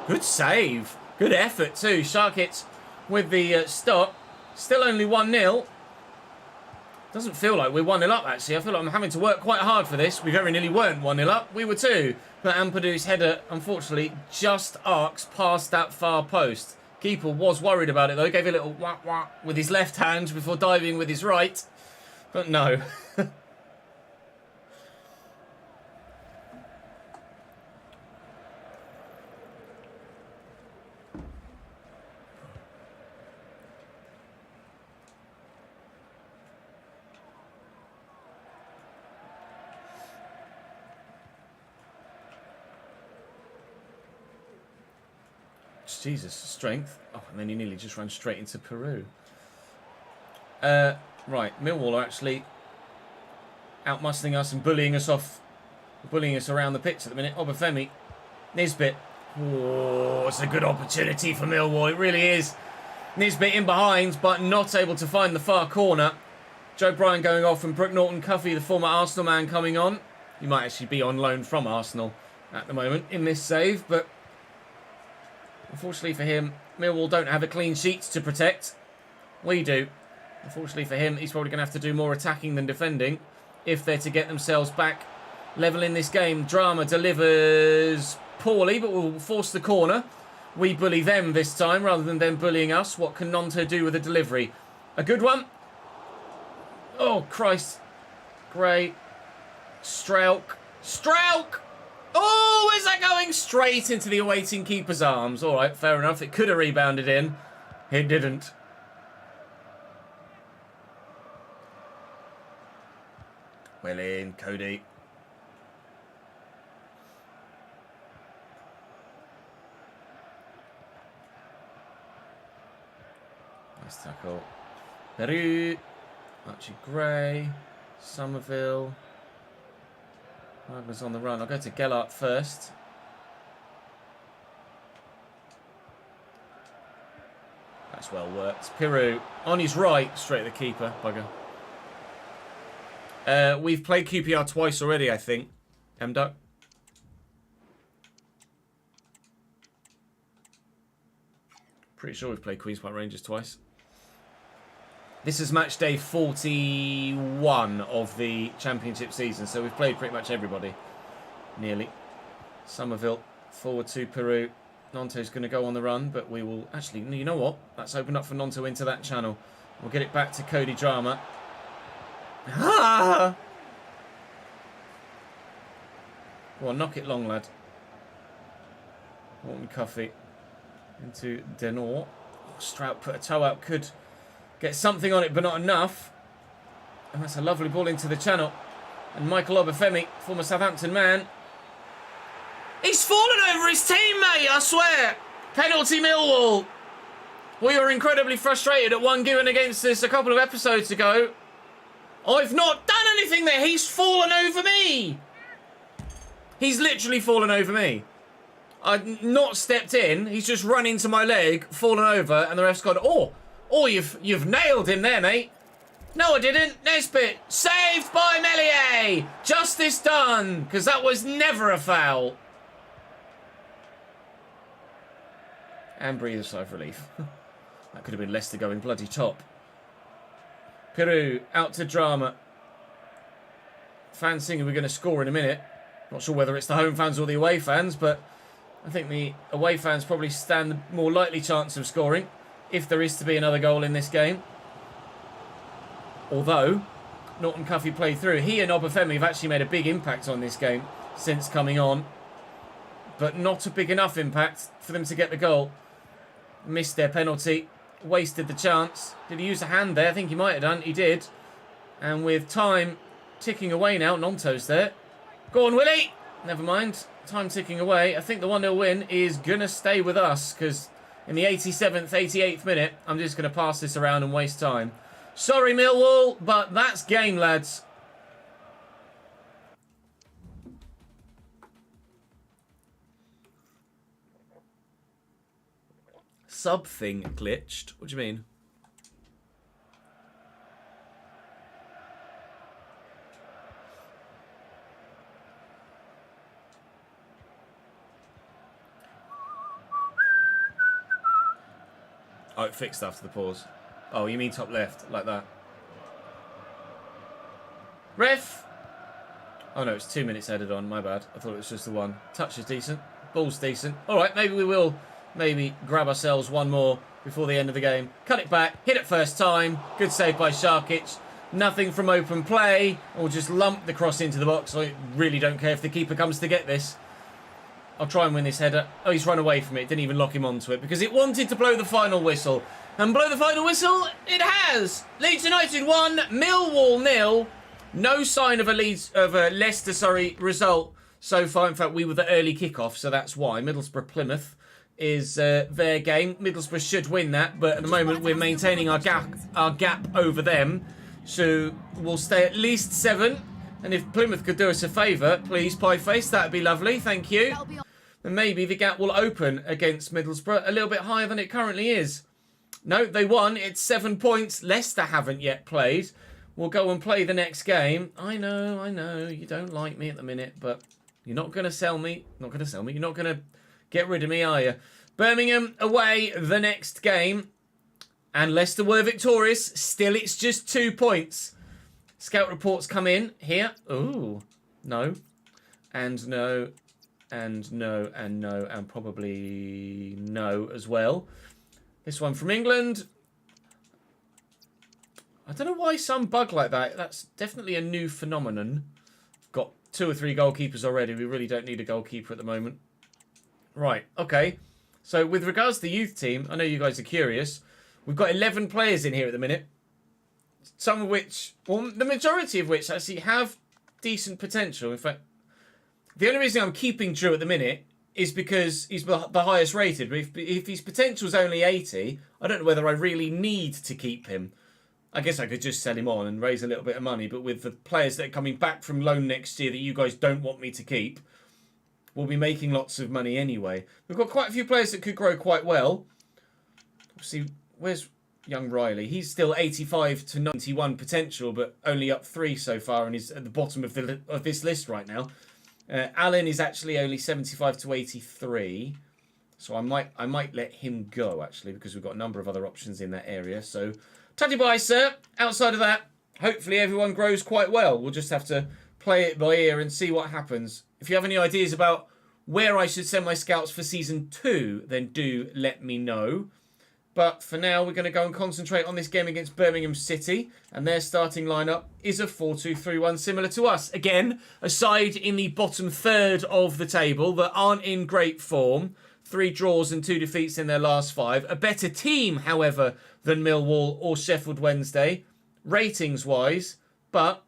Good save. Good effort, too. Shark hits with the stop. Still only 1-0. Doesn't feel like we're 1-0 up, actually. I feel like I'm having to work quite hard for this. We very nearly weren't 1-0 up. We were 2. But Ampadu's header, unfortunately, just arcs past that far post. Keeper was worried about it, though. Gave a little wah-wah with his left hand before diving with his right. But no. Jesus, strength. Oh, and then he nearly just ran straight into Peru. Right, Millwall are actually outmuscling us and bullying us around the pitch at the minute. Obafemi, Nisbet. Oh, it's a good opportunity for Millwall. It really is. Nisbet in behind, but not able to find the far corner. Joe Bryan going off and Brooke Norton-Cuffy, the former Arsenal man, coming on. He might actually be on loan from Arsenal at the moment in this save, but unfortunately for him, Millwall don't have a clean sheet to protect. We do. Unfortunately for him, he's probably going to have to do more attacking than defending if they're to get themselves back level in this game. Drama delivers poorly, but will force the corner. We bully them this time rather than them bullying us. What can Nonto do with a delivery? A good one. Oh, Christ. Gray. Strelk. Strelk! Oh, is that going straight into the awaiting keeper's arms? All right, fair enough. It could have rebounded in. It didn't. Well in, Cody. Nice tackle. Peru. Archie Gray. Somerville. Wagner's on the run. I'll go to Gellert first. That's well worked. Peru on his right, straight at the keeper. Bugger. We've played QPR twice already, I think. M-Duck. Pretty sure we've played Queen's Park Rangers twice. This is match day 41 of the championship season, so we've played pretty much everybody. Nearly. Somerville forward to Peru. Nonto's going to go on the run, but we will... Actually, you know what? That's opened up for Nonto into that channel. We'll get it back to Cody Drama. Ah! Go on, knock it long, lad. Morton Cuffy into Denor. Oh, Strout put a toe out. Could get something on it, but not enough. And that's a lovely ball into the channel. And Michael Obafemi, former Southampton man. He's fallen over his teammate, I swear. Penalty Millwall. We were incredibly frustrated at one given against us a couple of episodes ago. I've not done anything there. He's fallen over me. He's literally fallen over me. I've not stepped in. He's just run into my leg, fallen over, and the ref's gone, oh, you've nailed him there, mate. No, I didn't. Nesbitt. Saved by Meslier. Justice done. Because that was never a foul. And breathe a sigh of relief. That could have been Leicester going bloody top. Peru out to Drama. Fans thinking we're going to score in a minute. Not sure whether it's the home fans or the away fans, but I think the away fans probably stand the more likely chance of scoring if there is to be another goal in this game. Although Norton Cuffy played through. He and Obafemi have actually made a big impact on this game since coming on, but not a big enough impact for them to get the goal. Missed their penalty, wasted the chance. Did he use a hand there? I think he might have done. He did. And with time ticking away now, Nonto's there. Go on, Willie! Never mind. Time ticking away. I think the 1-0 win is going to stay with us, because in the 87th, 88th minute, I'm just going to pass this around and waste time. Sorry, Millwall, but that's game, lads. Sub thing glitched. What do you mean? Oh, it fixed after the pause. Oh, you mean top left, like that. Ref! Oh no, it's 2 minutes added on, my bad. I thought it was just the one. Touch is decent. Ball's decent. Alright, maybe we will grab ourselves one more before the end of the game. Cut it back, hit it first time. Good save by Sharkic. Nothing from open play. Or just lump the cross into the box. I really don't care if the keeper comes to get this. I'll try and win this header. Oh, he's run away from it. Didn't even lock him onto it because it wanted to blow the final whistle. And blow the final whistle, it has! Leeds United 1, Millwall 0. No sign of a Leicester result so far. In fact, we were the early kickoff, so that's why. Middlesbrough Plymouth is their game. Middlesbrough should win that, but at the moment we're maintaining our gap over them. So we'll stay at least 7. And if Plymouth could do us a favour, please, Pieface, that'd be lovely. Thank you. And maybe the gap will open against Middlesbrough a little bit higher than it currently is. No, they won. It's 7 points. Leicester haven't yet played. We'll go and play the next game. I know. You don't like me at the minute, but you're not going to sell me. Not going to sell me. You're not going to get rid of me, are you? Birmingham away the next game. And Leicester were victorious. Still, it's just 2 points. Scout reports come in here. Ooh, no. And no. And no. And no. And probably no as well. This one from England. I don't know why some bug like that. That's definitely a new phenomenon. Got 2 or 3 goalkeepers already. We really don't need a goalkeeper at the moment. Right, okay. So with regards to the youth team, I know you guys are curious. We've got 11 players in here at the minute. Some of which, well, the majority of which actually have decent potential. In fact, the only reason I'm keeping Drew at the minute is because he's the highest rated. But if his potential is only 80, I don't know whether I really need to keep him. I guess I could just sell him on and raise a little bit of money. But with the players that are coming back from loan next year that you guys don't want me to keep, we'll be making lots of money anyway. We've got quite a few players that could grow quite well. See, where's young Riley? He's still 85 to 91 potential, but only up 3 so far and is at the bottom of this list right now. Allen is actually only 75 to 83. So I might let him go, actually, because we've got a number of other options in that area. So, tutty bye, sir. Outside of that, hopefully everyone grows quite well. We'll just have to play it by ear and see what happens. If you have any ideas about where I should send my scouts for Season 2, then do let me know. But for now, we're going to go and concentrate on this game against Birmingham City. And their starting lineup is a 4-2-3-1, similar to us. Again, a side in the bottom third of the table that aren't in great form. 3 draws and 2 defeats in their last 5. A better team, however, than Millwall or Sheffield Wednesday, ratings-wise. But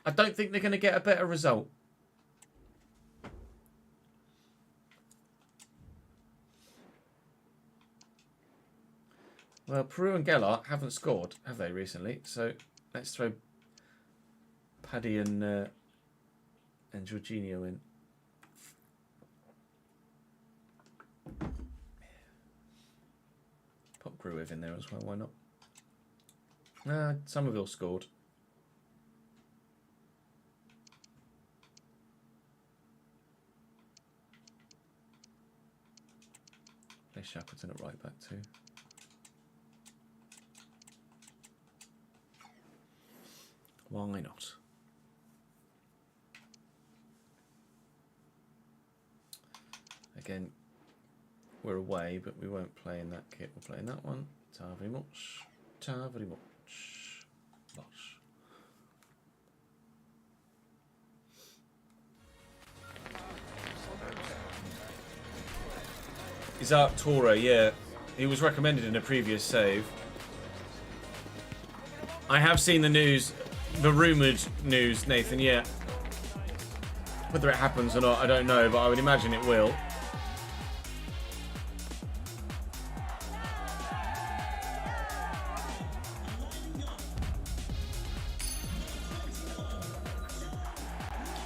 I don't think they're going to get a better result. Well, Peru and Gellart haven't scored, have they, recently? So let's throw Paddy and Jorginho in. Pop Gruev in there as well, why not? Somerville scored. Play Shackleton at right back too. Why not? Again, we're away, but we won't play in that kit. We'll play in that one. Ta very much. Ta very much. Bosh. Isaac Toro, yeah. He was recommended in a previous save. I have seen the news, the rumoured news, Nathan, yeah. Whether it happens or not, I don't know, but I would imagine it will.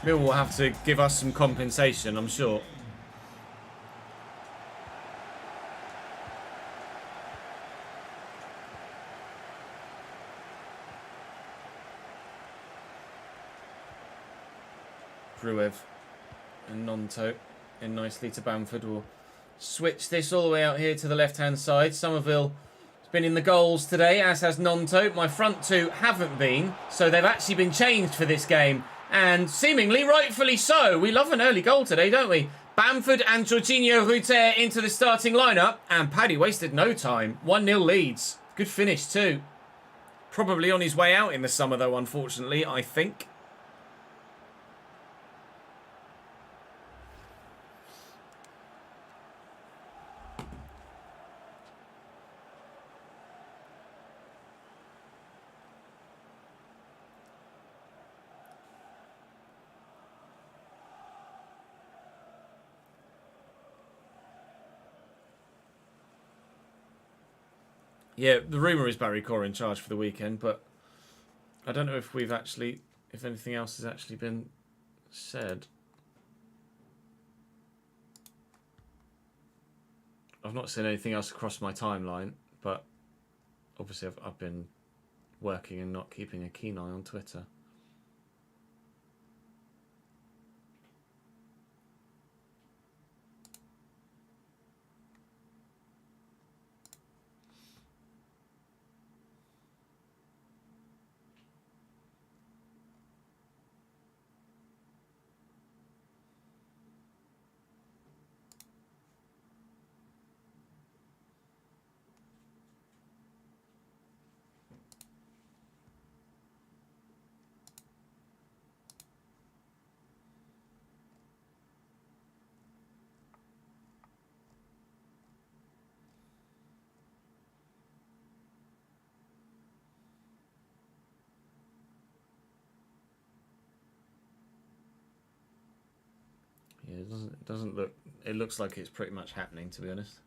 Mill will have to give us some compensation, I'm sure. Gruev and Nonto in nicely to Bamford. Will switch this all the way out here to the left-hand side. Somerville has been in the goals today, as has Nonto. My front two haven't been, so they've actually been changed for this game. And seemingly rightfully so. We love an early goal today, don't we? Bamford and Jorginho Ruter into the starting lineup. And Paddy wasted no time. 1-0 leads. Good finish too. Probably on his way out in the summer though, unfortunately, I think. Yeah, the rumour is Barry Corr in charge for the weekend, but I don't know if we've actually, if anything else has actually been said. I've not seen anything else across my timeline, but obviously I've been working and not keeping a keen eye on Twitter. Yeah, it doesn't look, it looks like it's pretty much happening, to be honest.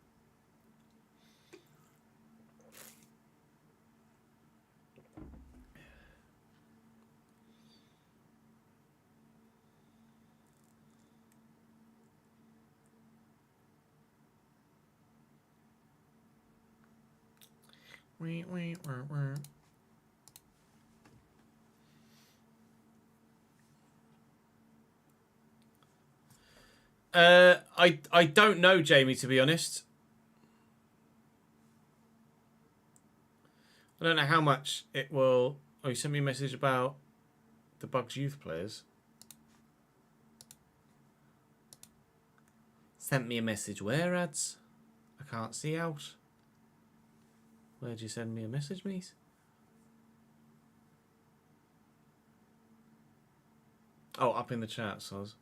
I don't know, Jamie, to be honest. I don't know how much it will... Oh, you sent me a message about the Bugs youth players. Sent me a message where, ads? I can't see out. Where'd you send me a message, Mies? Oh, up in the chat, Soz.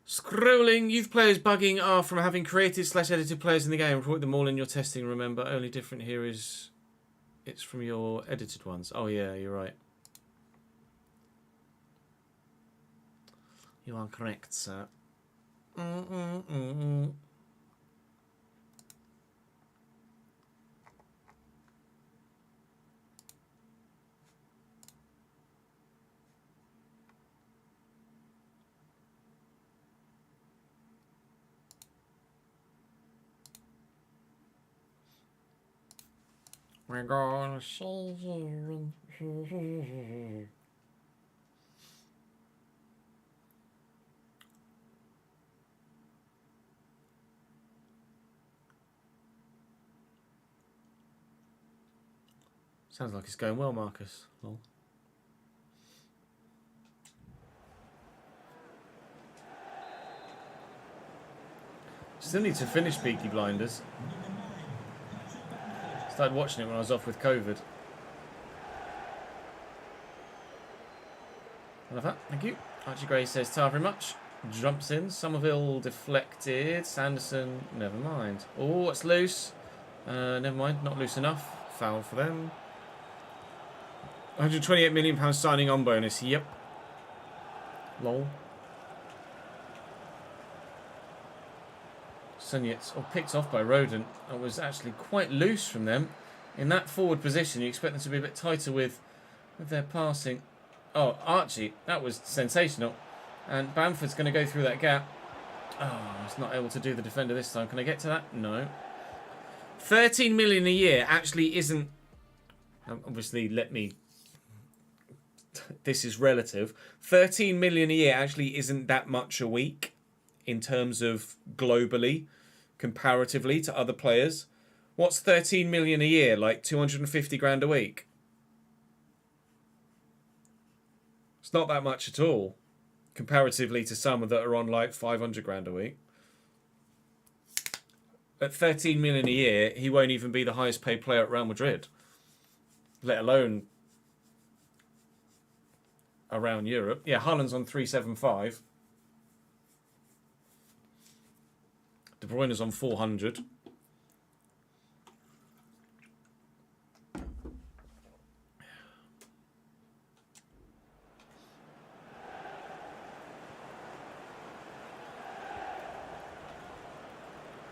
Scrolling. Youth players bugging are from having created/edited players in the game. Report them all in your testing, remember. Only different here is it's from your edited ones. Oh, yeah, you're right. You are correct, sir. We're gonna see you. Sounds like it's going well, Marcus. Lol. Still need to finish Peaky Blinders. Started watching it when I was off with COVID. I love that. Thank you. Archie Gray says, "Ta very much." Jumps in. Somerville deflected. Sanderson, never mind. Oh, it's loose. Never mind. Not loose enough. Foul for them. £128 million signing on bonus. Yep. Lol. Sunyets, picked off by Rodent. That was actually quite loose from them. In that forward position, you expect them to be a bit tighter with their passing. Oh, Archie, that was sensational. And Bamford's going to go through that gap. Oh, he's not able to do the defender this time. Can I get to that? No. 13 million a year actually isn't... Obviously, let me... This is relative. 13 million a year actually isn't that much a week in terms of globally, comparatively to other players. What's 13 million a year? Like 250 grand a week? It's not that much at all, comparatively to some that are on like 500 grand a week. At 13 million a year, he won't even be the highest paid player at Real Madrid, let alone around Europe. Yeah, Haaland's on 375. De Bruyne's on 400.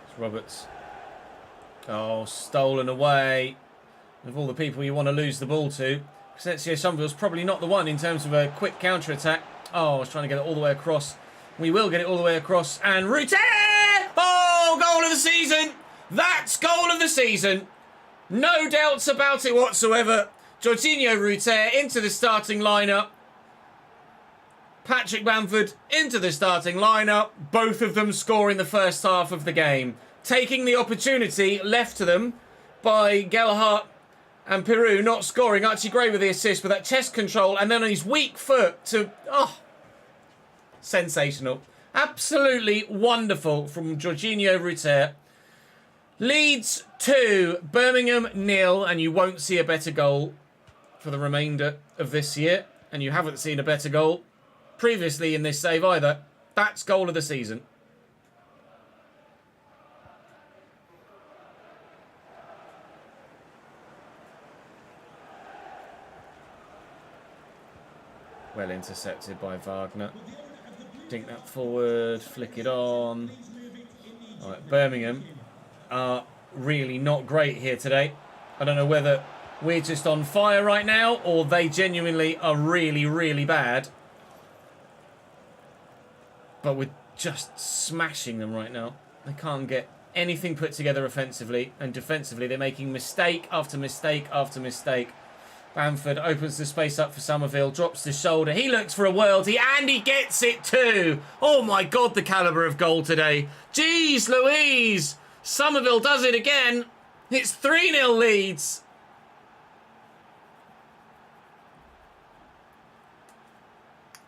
It's Roberts. Oh, stolen away. Of all the people you want to lose the ball to, Crescencio Somerville's probably not the one in terms of a quick counter-attack. Oh, I was trying to get it all the way across. We will get it all the way across. And Ruter! Oh, goal of the season! That's goal of the season! No doubts about it whatsoever. Jorginho Ruter into the starting lineup. Patrick Bamford into the starting lineup. Both of them score in the first half of the game. Taking the opportunity left to them by Gelhardt and Peru not scoring. Archie Gray with the assist with that chest control and then on his weak foot to... Oh, sensational. Absolutely wonderful from Jorginho Ruter. Leeds 2, Birmingham 0, and you won't see a better goal for the remainder of this year. And you haven't seen a better goal previously in this save either. That's goal of the season. Well intercepted by Wagner. Dink that forward, flick it on. All right, Birmingham are really not great here today. I don't know whether we're just on fire right now or they genuinely are really, really bad. But we're just smashing them right now. They can't get anything put together offensively, and defensively they're making mistake after mistake after mistake. Bamford opens the space up for Somerville, drops the shoulder. He looks for a worldie, and he gets it too. Oh my God, the calibre of goal today. Jeez Louise. Somerville does it again. It's 3-0 Leeds.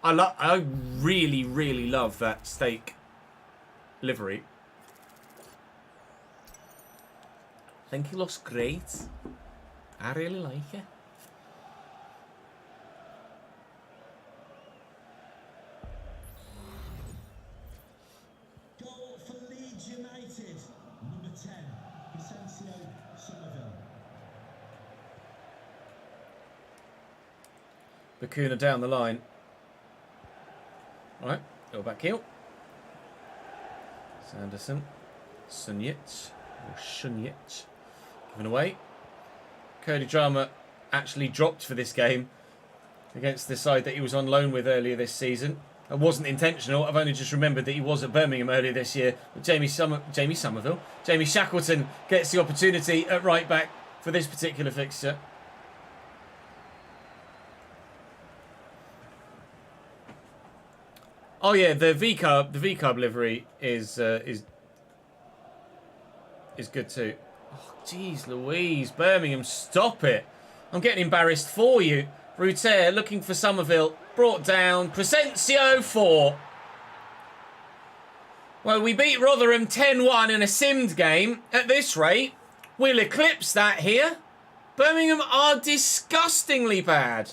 I really, really love that steak livery. I think it looks great. I really like it.
Goal for Leeds United, number 10, Crescencio Somerville.
Bacuna down the line. All right, go back heel. Sanderson, Sunyets, or Shunyets, given away. Cody Drama actually dropped for this game against the side that he was on loan with earlier this season. It wasn't intentional. I've only just remembered that he was at Birmingham earlier this year. But Jamie Shackleton gets the opportunity at right back for this particular fixture. Oh yeah, the V-carb livery is good too. Oh, jeez Louise, Birmingham, stop it. I'm getting embarrassed for you. Ruter looking for Somerville, brought down. Crescencio 4. Well, we beat Rotherham 10-1 in a simmed game. At this rate, we'll eclipse that here. Birmingham are disgustingly bad.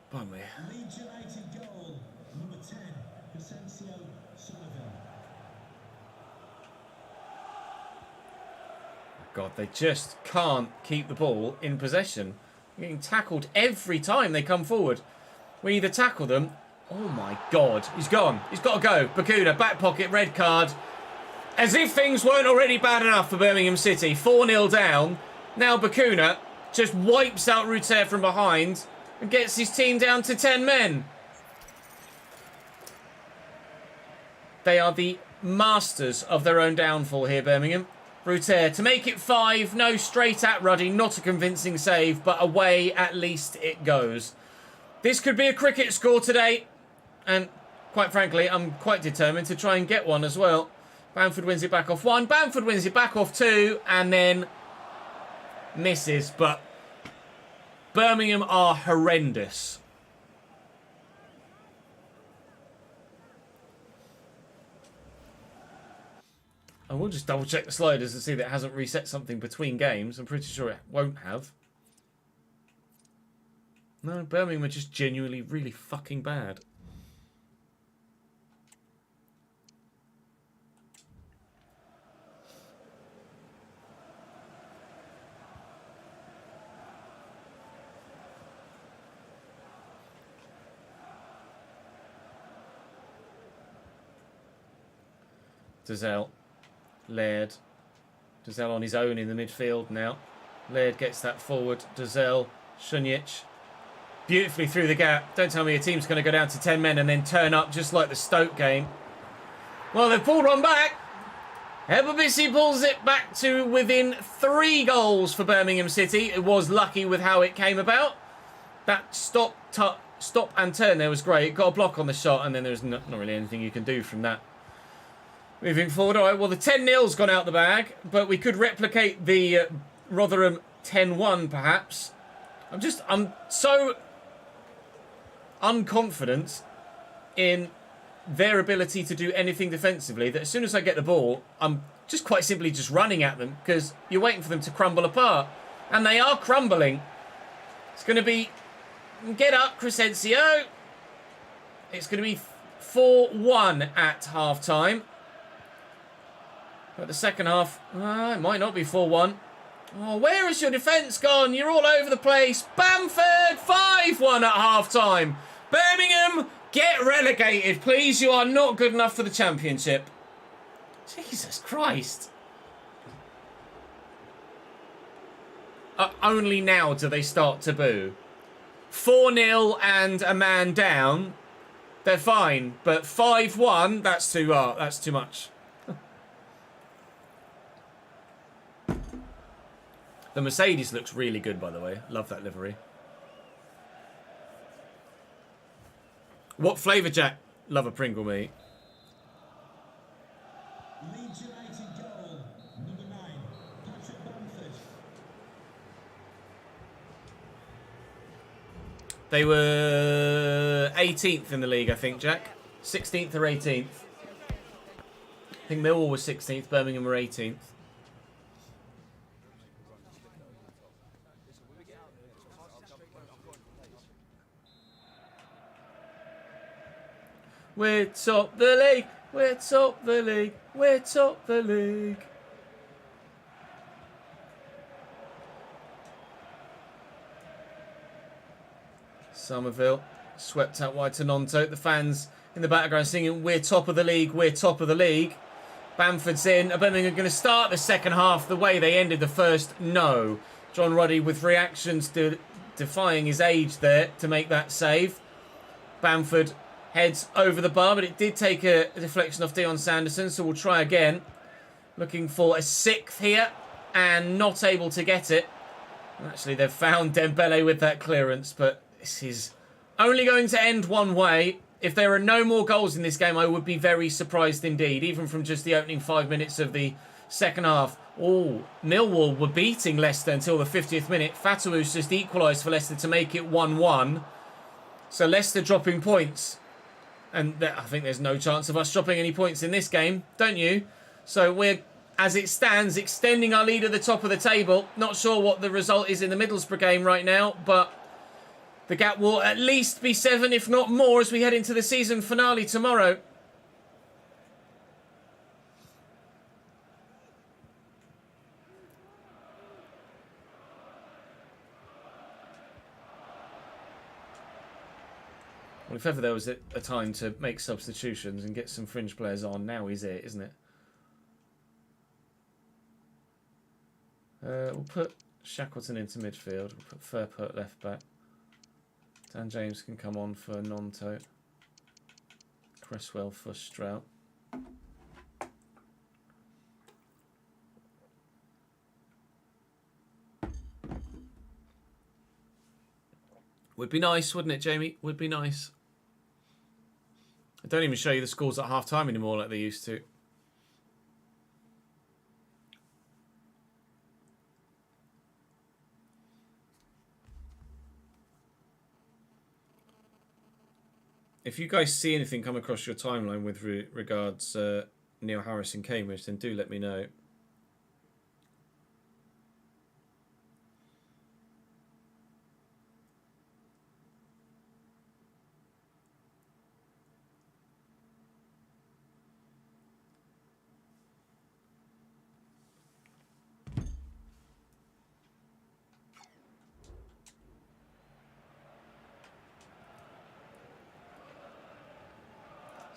Blimey.
Leeds United goal, number 10, Crescencio Somerville.
God, they just can't keep the ball in possession. They're getting tackled every time they come forward. We either tackle them. Oh my God, he's gone. He's got to go. Bakuna, back pocket, red card. As if things weren't already bad enough for Birmingham City. 4-0 down. Now Bakuna just wipes out Ruter from behind and gets his team down to 10 men. They are the masters of their own downfall here, Birmingham. Ruter to make it 5. No, straight at Ruddy. Not a convincing save, but away at least it goes. This could be a cricket score today. And quite frankly, I'm quite determined to try and get one as well. Bamford wins it back off 1. Bamford wins it back off 2. And then misses. But Birmingham are horrendous. I will just double check the sliders to see that it hasn't reset something between games. I'm pretty sure it won't have. No, Birmingham are just genuinely really fucking bad. Dazelle, Laird. Dazelle on his own in the midfield now. Laird gets that forward. Dazelle, Shunjic. Beautifully through the gap. Don't tell me your team's going to go down to 10 men and then turn up just like the Stoke game. Well, they've pulled one back. Ebobisi pulls it back to within 3 goals for Birmingham City. It was lucky with how it came about. That stop and turn there was great. Got a block on the shot and then there's not really anything you can do from that. Moving forward, all right, well, the 10-0's gone out the bag, but we could replicate the Rotherham 10-1, perhaps. I'm so unconfident in their ability to do anything defensively that as soon as I get the ball, I'm just quite simply just running at them because you're waiting for them to crumble apart. And they are crumbling. It's going to be... Get up, Crescencio. It's going to be 4-1 at half-time. But the second half, it might not be 4-1. Oh, where has your defence gone? You're all over the place. Bamford, 5-1 at half-time. Birmingham, get relegated, please. You are not good enough for the Championship. Jesus Christ. Only now do they start to boo. 4-0 and a man down. They're fine. But 5-1, that's too much. The Mercedes looks really good, by the way. Love that livery. What flavour, Jack? Love a Pringle, mate.
Leeds United goal, number 9, Patrick Bamford.
They were 18th in the league, I think, Jack. 16th or 18th. I think Millwall was 16th, Birmingham were 18th. We're top the league, we're top the league, we're top the league. Somerville swept out wide to Nonto. The fans in the background singing, we're top of the league, we're top of the league. Bamford's in. Are Birmingham going to start the second half the way they ended the first? No. John Ruddy with reactions to defying his age there to make that save. Bamford heads over the bar, but it did take a deflection off Dion Sanderson, so we'll try again. Looking for a sixth here and not able to get it. Actually, they've found Dembele with that clearance, but this is only going to end one way. If there are no more goals in this game, I would be very surprised indeed, even from just the opening 5 minutes of the second half. Oh, Millwall were beating Leicester until the 50th minute. Fatou's just equalised for Leicester to make it 1-1. So Leicester dropping points. And I think there's no chance of us dropping any points in this game, don't you? So we're, as it stands, extending our lead at the top of the table. Not sure what the result is in the Middlesbrough game right now, but the gap will at least be 7, if not more, as we head into the season finale tomorrow. Well, if ever there was a time to make substitutions and get some fringe players on, now is it, isn't it? We'll put Shackleton into midfield. We'll put Firpo at left back. Dan James can come on for Nonto. Cresswell for Strout. Would be nice, wouldn't it, Jamie? Would be nice. I don't even show you the scores at half-time anymore like they used to. If you guys see anything come across your timeline with regards Neil Harris and Cambridge, then do let me know.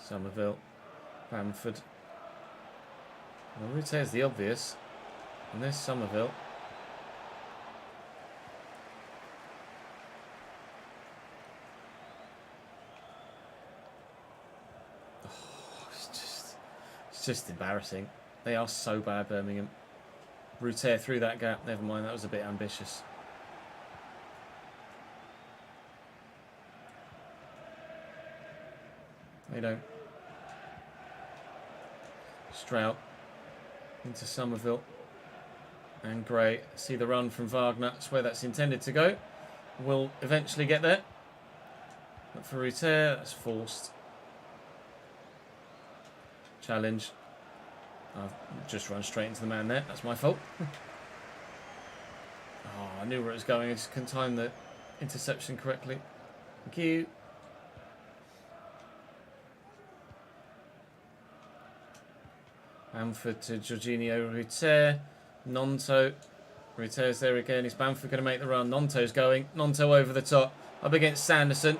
Somerville, Bamford. Well, Rute's the obvious. And there's Somerville. Oh, it's just embarrassing. They are so bad, Birmingham. Rute through that gap. Never mind, that was a bit ambitious. They don't. Strout into Somerville and Gray. See the run from Wagner. That's where that's intended to go. We'll eventually get there. But for Ruter, that's forced. Challenge. I've just run straight into the man there. That's my fault. Oh, I knew where it was going. I just couldn't time the interception correctly. Thank you. Bamford to Jorginho Ruter. Nonto. Ruter's there again. Is Bamford going to make the run? Nonto's going. Nonto over the top. Up against Sanderson.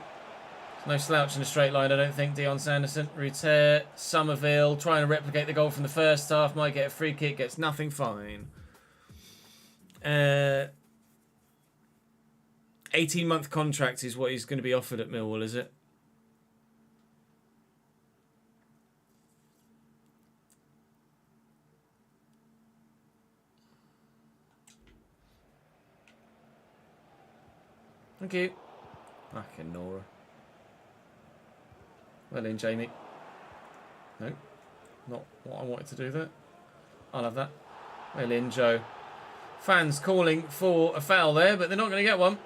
No slouch in a straight line, I don't think, Dion Sanderson. Ruter. Somerville. Trying to replicate the goal from the first half. Might get a free kick. Gets nothing. Fine. 18-month contract is what he's going to be offered at Millwall, is it? Thank you. Fucking Nora. Well in, Jamie. No. Not what I wanted to do there. I'll have that. Well in, Joe. Fans calling for a foul there, but they're not going to get one.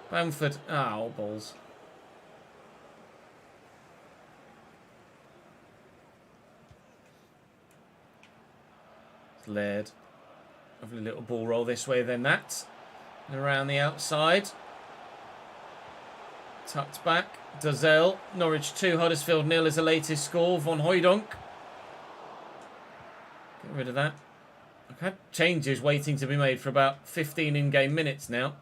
Bamford. Oh, balls. Laird. Lovely little ball roll this way, then that. And around the outside. Tucked back. Dozel. Norwich 2, Huddersfield 0 is the latest score. Von Hooijdonk. Get rid of that. I've had changes waiting to be made for about 15 in-game minutes now.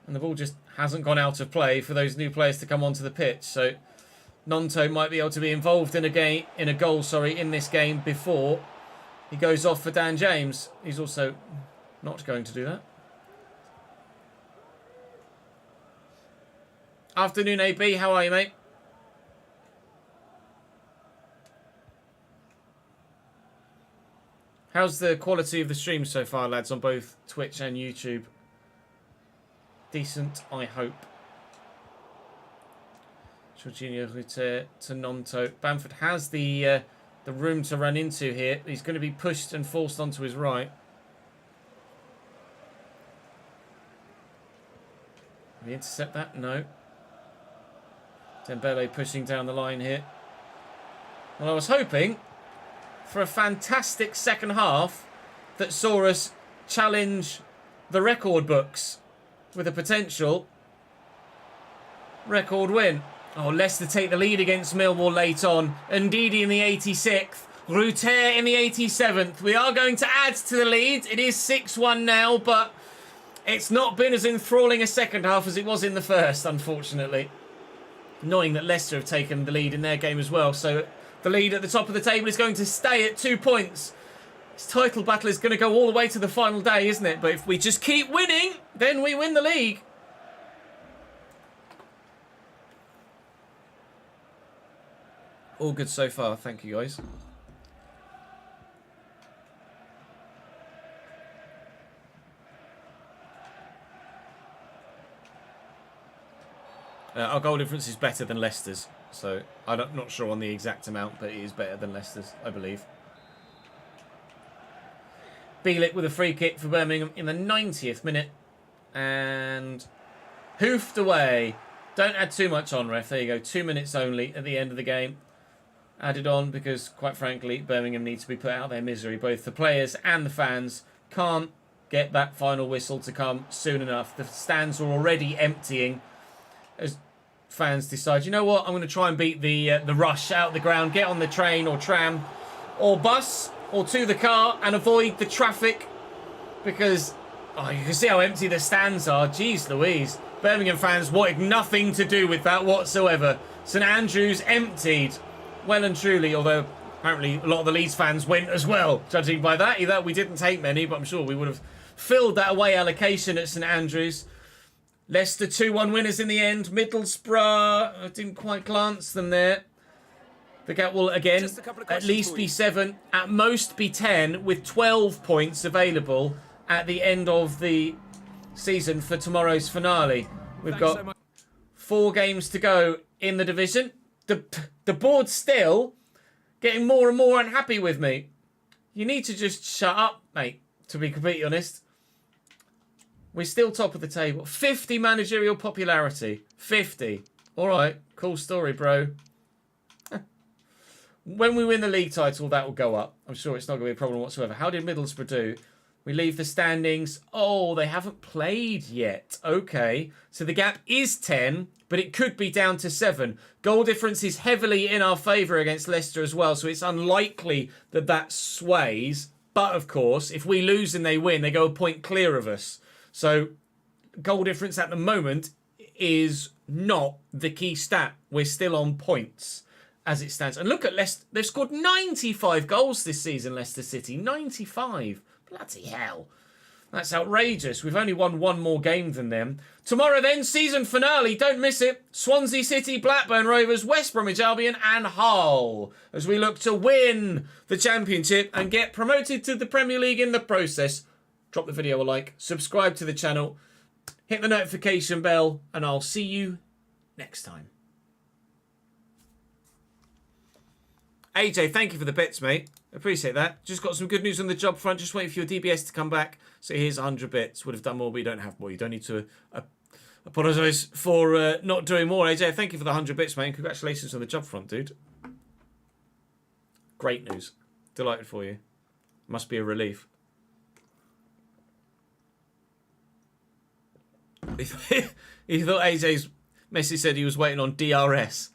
And the ball just hasn't gone out of play for those new players to come onto the pitch. So Nonto might be able to be involved in a goal, in this game before he goes off for Dan James. He's also not going to do that. Afternoon, AB. How are you, mate? How's the quality of the stream so far, lads, on both Twitch and YouTube? Decent, I hope. Jorginho Rutte to Nonto. Bamford has the room to run into here. He's going to be pushed and forced onto his right. Can he intercept that? No. Dembele pushing down the line here. Well, I was hoping for a fantastic second half that saw us challenge the record books with a potential record win. Oh, Leicester take the lead against Millwall late on. Ndidi in the 86th. Rutter in the 87th. We are going to add to the lead. It is 6-1 now, but it's not been as enthralling a second half as it was in the first, unfortunately. Annoying that Leicester have taken the lead in their game as well. So the lead at the top of the table is going to stay at 2 points. This title battle is going to go all the way to the final day, isn't it? But if we just keep winning, then we win the league. All good so far. Thank you, guys. Our goal difference is better than Leicester's. So I'm not sure on the exact amount, but it is better than Leicester's, I believe. Bielik with a free kick for Birmingham in the 90th minute. And hoofed away. Don't add too much on, ref. There you go. 2 minutes only at the end of the game. Added on because, quite frankly, Birmingham needs to be put out of their misery. Both the players and the fans can't get that final whistle to come soon enough. The stands are already emptying as fans decide, you know what, I'm going to try and beat the rush out of the ground, get on the train or tram or bus or to the car and avoid the traffic because, oh, you can see how empty the stands are. Jeez Louise. Birmingham fans wanted nothing to do with that whatsoever. St Andrews emptied well and truly, although apparently a lot of the Leeds fans went as well, judging by that. Either we didn't take many, but I'm sure we would have filled that away allocation at St Andrews. Leicester 2-1 winners in the end. Middlesbrough, I didn't quite glance them there. The gap will, again, at least be 7, at most be 10, with 12 points available at the end of the season for tomorrow's finale. We've got 4 games to go in the division. The board's still getting more and more unhappy with me. You need to just shut up, mate, to be completely honest. We're still top of the table. 50 managerial popularity. 50. All right. Cool story, bro. When we win the league title, that will go up. I'm sure it's not going to be a problem whatsoever. How did Middlesbrough do? We leave the standings. Oh, they haven't played yet. Okay. So the gap is 10, but it could be down to 7. Goal difference is heavily in our favour against Leicester as well, so it's unlikely that that sways. But, of course, if we lose and they win, they go a point clear of us. So, goal difference at the moment is not the key stat. We're still on points as it stands. And look at Leicester. They've scored 95 goals this season, Leicester City. 95. Bloody hell. That's outrageous. We've only won 1 more game than them. Tomorrow then, season finale. Don't miss it. Swansea City, Blackburn Rovers, West Bromwich Albion and Hull. As we look to win the championship and get promoted to the Premier League in the process. Drop the video a like, subscribe to the channel, hit the notification bell, and I'll see you next time. AJ, thank you for the bits, mate. Appreciate that. Just got some good news on the job front. Just waiting for your DBS to come back. So here's 100 bits. Would have done more, but you don't have more. You don't need to apologise for not doing more. AJ, thank you for the 100 bits, mate. And congratulations on the job front, dude. Great news. Delighted for you. Must be a relief. He thought AJ's message said he was waiting on DRS.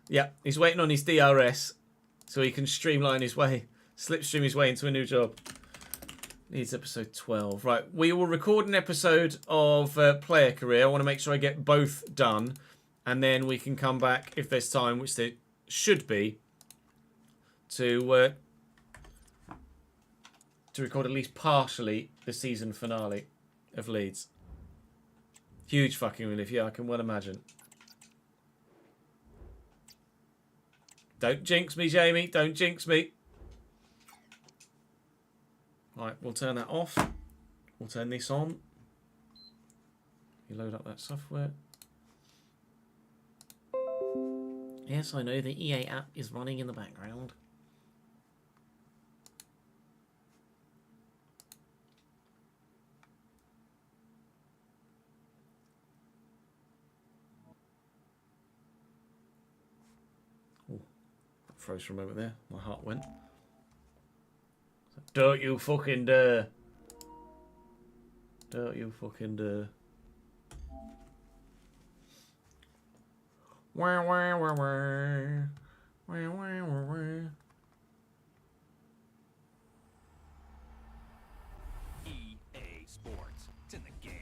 Yeah, he's waiting on his DRS so he can streamline his way, slipstream his way into a new job. Needs episode 12. Right, we will record an episode of Player Career. I want to make sure I get both done. And then we can come back, if there's time, which there should be, to record at least partially the season finale of Leeds. Huge fucking relief. Yeah, I can well imagine. Don't jinx me, Jamie. Don't jinx me. Right, we'll turn that off. We'll turn this on. You load up that software. Yes, I know the EA app is running in the background. Oh, that froze for a moment there. My heart went. Don't you fucking dare. Don't you fucking dare. Wah, wah, wah, wah. Wah, wah, wah, wah.
EA Sports. It's in the game.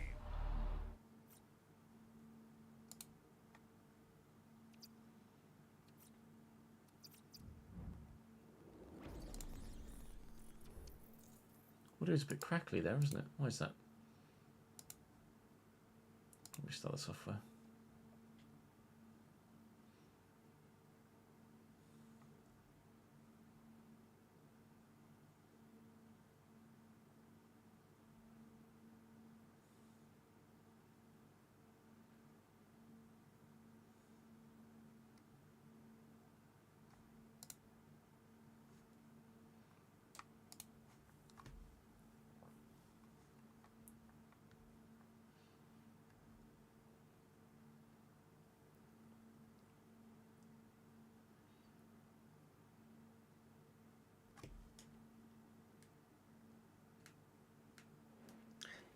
Well, it is a bit crackly there, isn't it? Why is that? Let me start the software.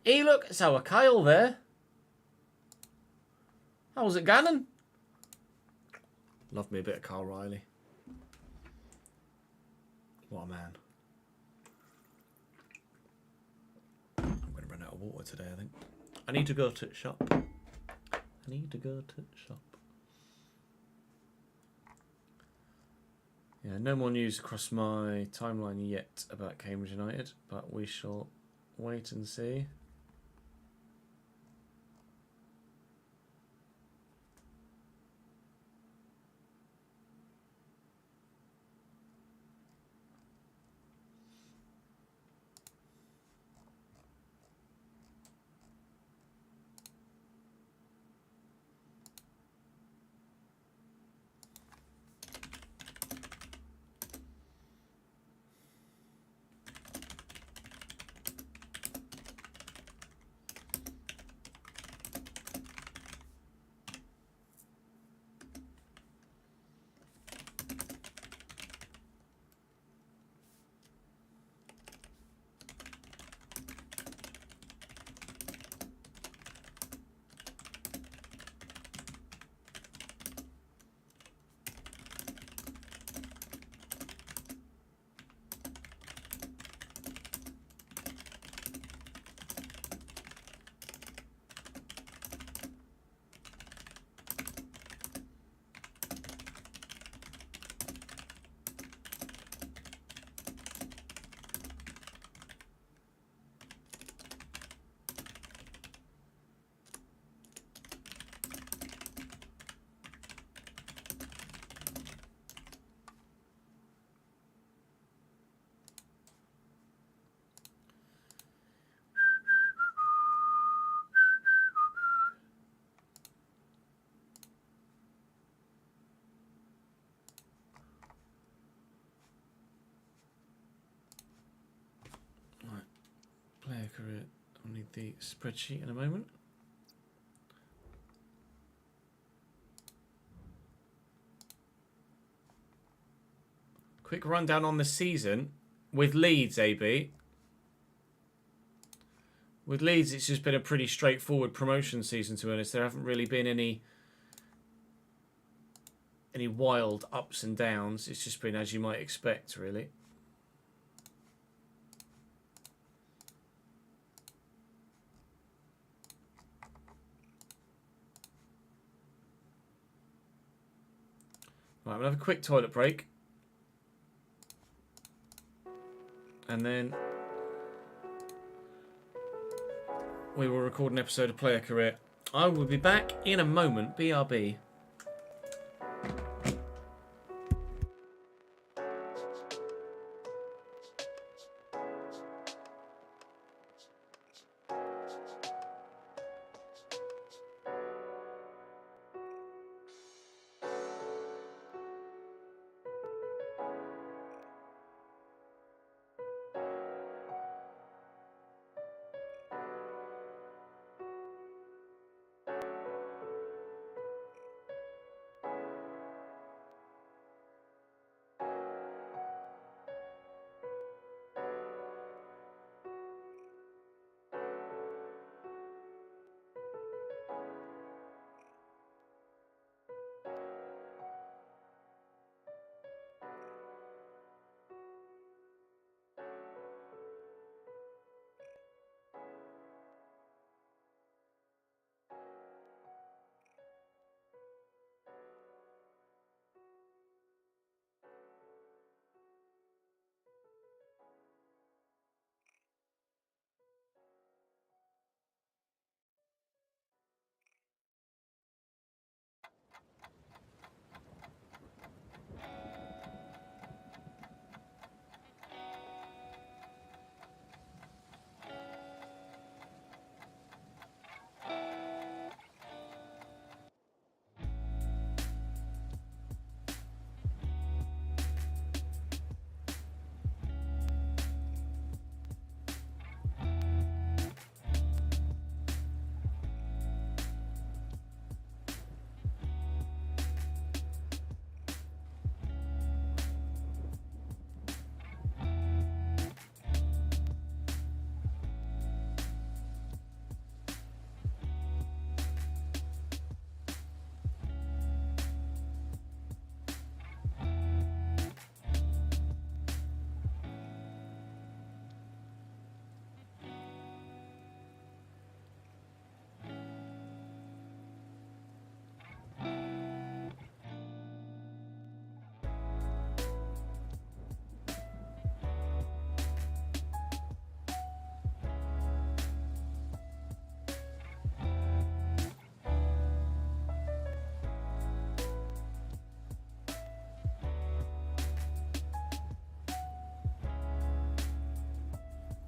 Hey, look, it's our Kyle there. How's it going? Love me a bit of Kyle Riley. What a man. I'm going to run out of water today, I think. I need to go to the shop. I need to go to the shop. Yeah, no more news across my timeline yet about Cambridge United, but we shall wait and see. Player career. I'll need the spreadsheet in a moment. Quick rundown on the season with Leeds, AB. With Leeds, it's just been a pretty straightforward promotion season, to be honest. There haven't really been any wild ups and downs. It's just been as you might expect, really. Right, we'll have a quick toilet break. And then we will record an episode of Player Career. I will be back in a moment. BRB.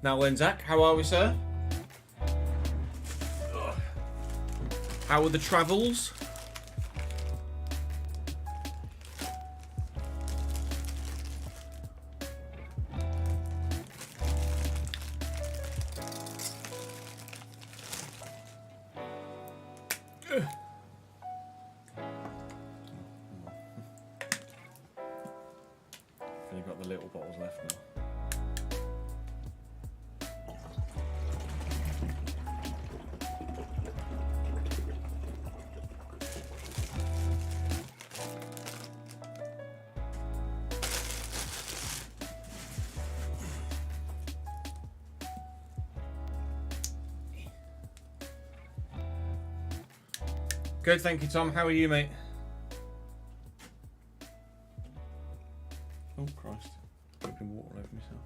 Now then, Zach, how are we, sir? How are the travels? You've got the little bottles left now. Good, thank you, Tom. How are you, mate? Oh, Christ. Dripping water over myself.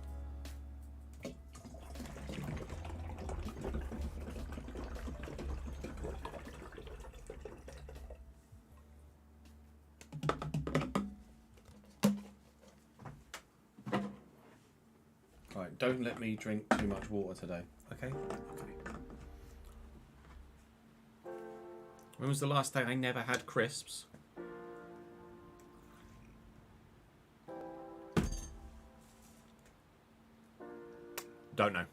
Right, don't let me drink too much water today, okay? Okay. When was the last day I never had crisps? Don't know.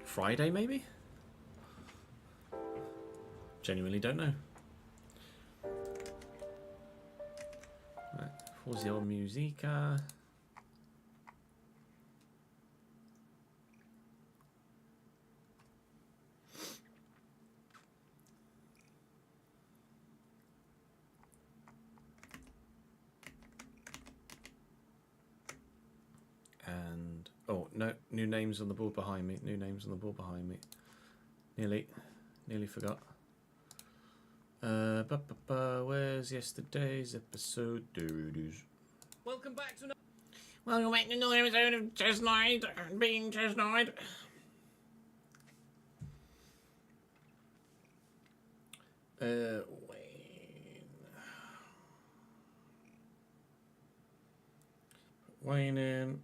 Friday, maybe? Genuinely don't know. Right, Fuzio Musica. And oh no, new names on the board behind me. New names on the board behind me. Nearly forgot. Where's yesterday's episode? There it is.
Welcome back to
Welcome back to another episode of Chesnoid, being Chesnoid. Wayne in.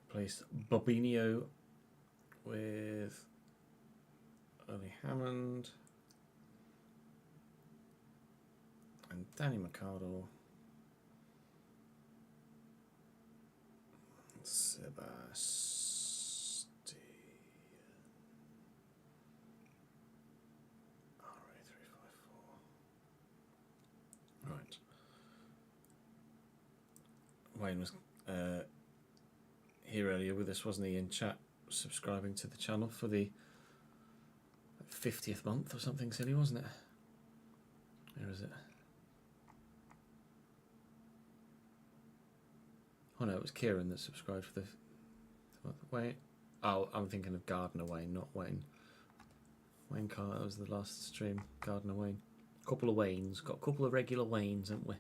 Replace Bobinho with Early Hammond and Danny McArdle. Sebastian. RA354. Right. Wayne was here earlier with us, wasn't he, in chat, subscribing to the channel for the 50th month or something silly, wasn't it? Where is it? Oh no, it was Kieran that subscribed for the... Wait. Oh, I'm thinking of Gardner Wayne, not Wayne. Wayne Carter was the last stream. Gardner Wayne. Couple of Waynes. Got a couple of regular Waynes, haven't we?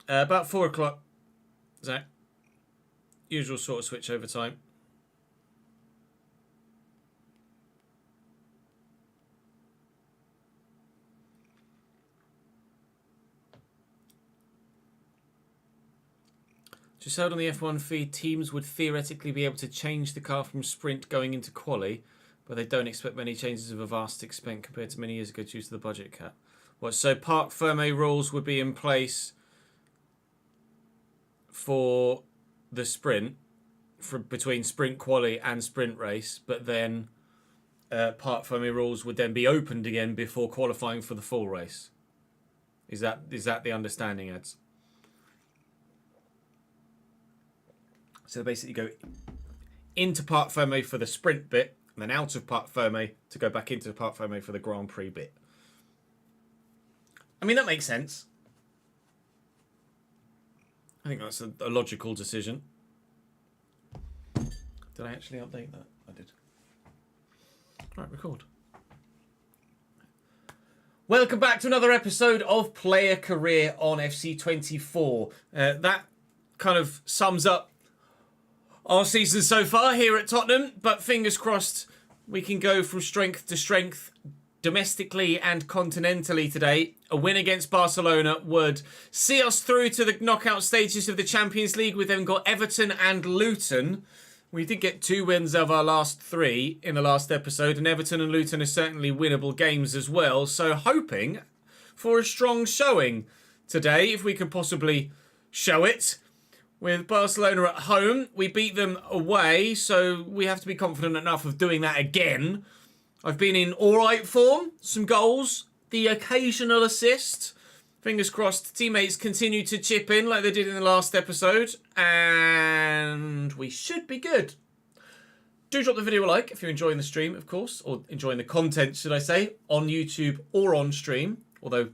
About 4 o'clock, Zach. Usual sort of switch over time. Just heard on the F1 feed, teams would theoretically be able to change the car from sprint going into quali, but they don't expect many changes of a vast extent compared to many years ago due to the budget cap. What? So Parc Fermé rules would be in place for the sprint, between sprint quali and sprint race, but then Parc Fermé rules would then be opened again before qualifying for the full race. Is that the understanding, Eds? So basically go into Parc Fermé for the sprint bit, and then out of Parc Fermé to go back into Parc Fermé for the Grand Prix bit. I mean, that makes sense. I think that's a logical decision. Did I actually update that? I did. Right, record. Welcome back to another episode of Player Career on FC24. That kind of sums up our season so far here at Tottenham, but fingers crossed we can go from strength to strength domestically and continentally today. A win against Barcelona would see us through to the knockout stages of the Champions League. We've then got Everton and Luton. We did get 2 wins of our last 3 in the last episode, and Everton and Luton are certainly winnable games as well. So hoping for a strong showing today, if we could possibly show it. With Barcelona at home, we beat them away, so we have to be confident enough of doing that again. I've been in alright form, some goals, the occasional assist. Fingers crossed teammates continue to chip in like they did in the last episode, and we should be good. Do drop the video a like if you're enjoying the stream, of course, or enjoying the content, should I say, on YouTube or on stream, although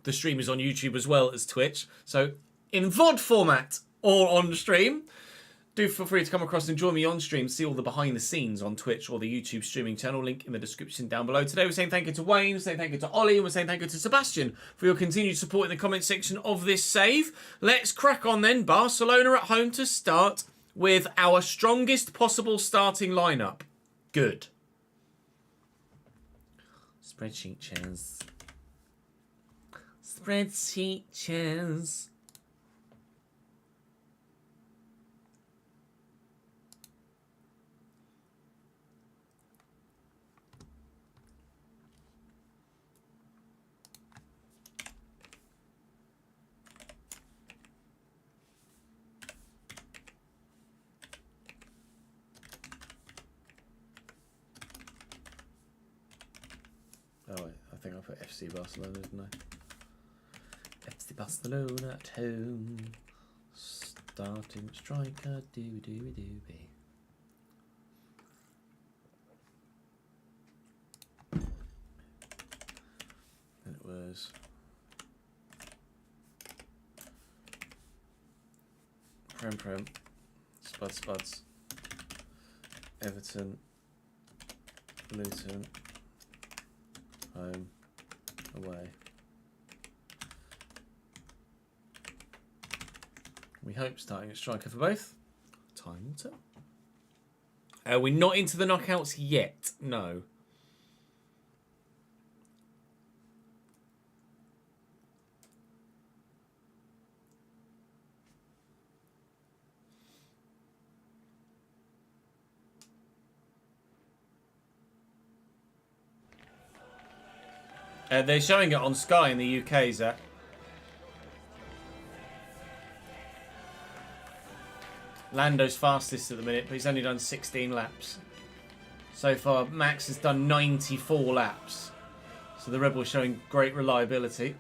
the stream is on YouTube as well as Twitch, so in VOD format or on stream. Do feel free to come across and join me on stream, see all the behind the scenes on Twitch or the YouTube streaming channel, link in the description down below. Today we're saying thank you to Wayne, we're saying thank you to Ollie, and we're saying thank you to Sebastian for your continued support in the comment section of this save. Let's crack on then. Barcelona at home to start with our strongest possible starting lineup. Good. Spreadsheet chairs. Spreadsheet chairs. Oh, wait, I think I put FC Barcelona, didn't I? FC Barcelona at home. Starting striker, doo-doo-doo-bee. And it was Prem, Spuds,
Everton, Luton, home, away. We hope starting at striker for both. Time will tell. We're not into the knockouts yet. No. They're showing it on Sky in the UK, Zach. Lando's fastest at the minute, but he's only done 16 laps. So far, Max has done 94 laps. So the Rebel's showing great reliability.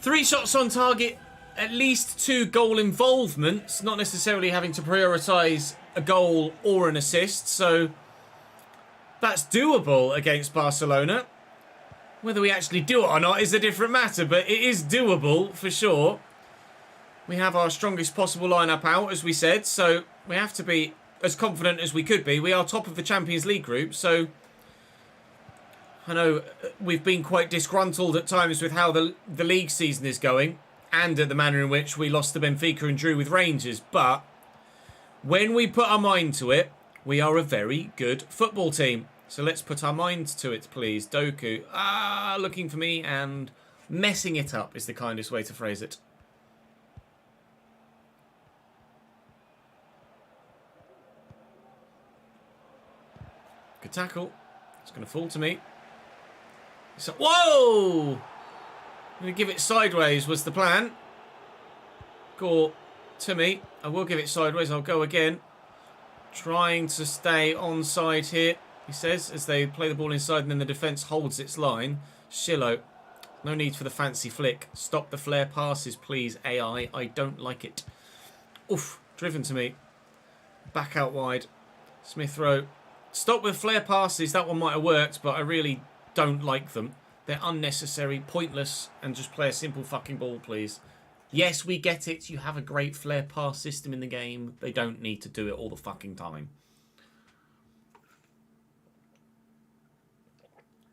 3 shots on target, at least 2 goal involvements, not necessarily having to prioritise a goal or an assist. So that's doable against Barcelona. Whether we actually do it or not is a different matter, but it is doable for sure. We have our strongest possible lineup out, as we said, so we have to be as confident as we could be. We are top of the Champions League group, so I know we've been quite disgruntled at times with how the league season is going and at the manner in which we lost to Benfica and drew with Rangers, but when we put our mind to it, we are a very good football team. So let's put our minds to it, please. Doku, looking for me and messing it up is the kindest way to phrase it. Good tackle. It's going to fall to me. So, whoa! I'm going to give it sideways was the plan. Go to me. I will give it sideways. I'll go again. Trying to stay onside here, he says, as they play the ball inside and then the defence holds its line. Shillo. No need for the fancy flick. Stop the flare passes, please, AI. I don't like it. Oof. Driven to me. Back out wide. Smith Rowe. Stop with flare passes. That one might have worked, but I really don't like them. They're unnecessary, pointless, and just play a simple fucking ball, please. Yes, we get it. You have a great flare pass system in the game. They don't need to do it all the fucking time.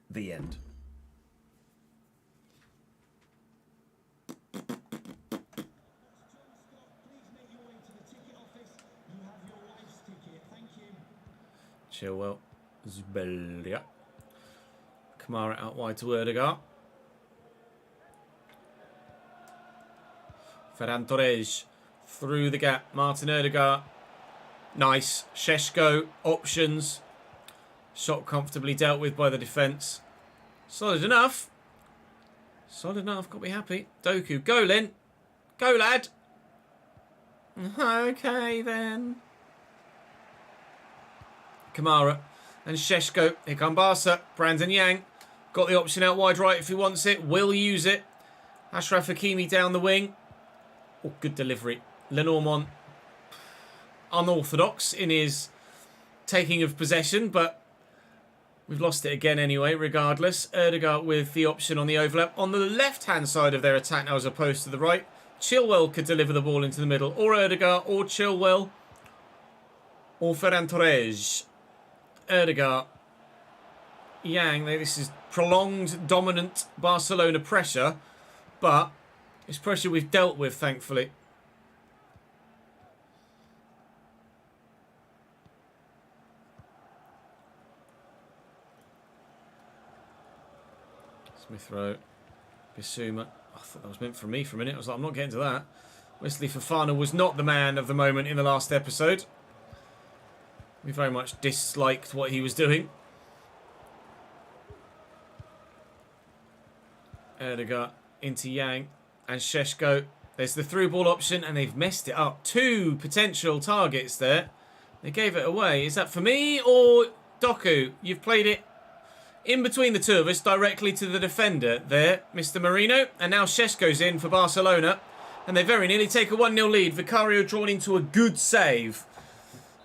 The end. Chilwell. Zubelia. Kamara out wide to Erdegaard. Ferran Torres through the gap. Martin Erdegaard. Nice. Šeško. Options. Shot comfortably dealt with by the defence. Solid enough. Solid enough. Got to be happy. Doku. Go, Lin. Go, lad. Okay, then. Kamara and Šeško. Here come Barca. Brandon Yang. Got the option out wide right if he wants it. Will use it. Achraf Hakimi down the wing. Oh, good delivery. Lenormand. Unorthodox in his taking of possession, but we've lost it again anyway, regardless. Erdegaard with the option on the overlap. On the left-hand side of their attack now as opposed to the right. Chilwell could deliver the ball into the middle. Or Erdegaard, or Chilwell. Or Ferran Torres. Erdegaard. Yang. This is prolonged, dominant Barcelona pressure. But it's pressure we've dealt with, thankfully. Smith Rowe. Bissouma. I thought that was meant for me for a minute. I was like, I'm not getting to that. Wesley Fofana was not the man of the moment in the last episode. We very much disliked what he was doing. Erdegaard into Yang and Šeško. There's the through ball option and they've messed it up. 2 potential targets there. They gave it away. Is that for me or Doku? You've played it in between the two of us directly to the defender there, Mr. Marino. And now Šeško's in for Barcelona. And they very nearly take a 1-0 lead. Vicario drawn into a good save.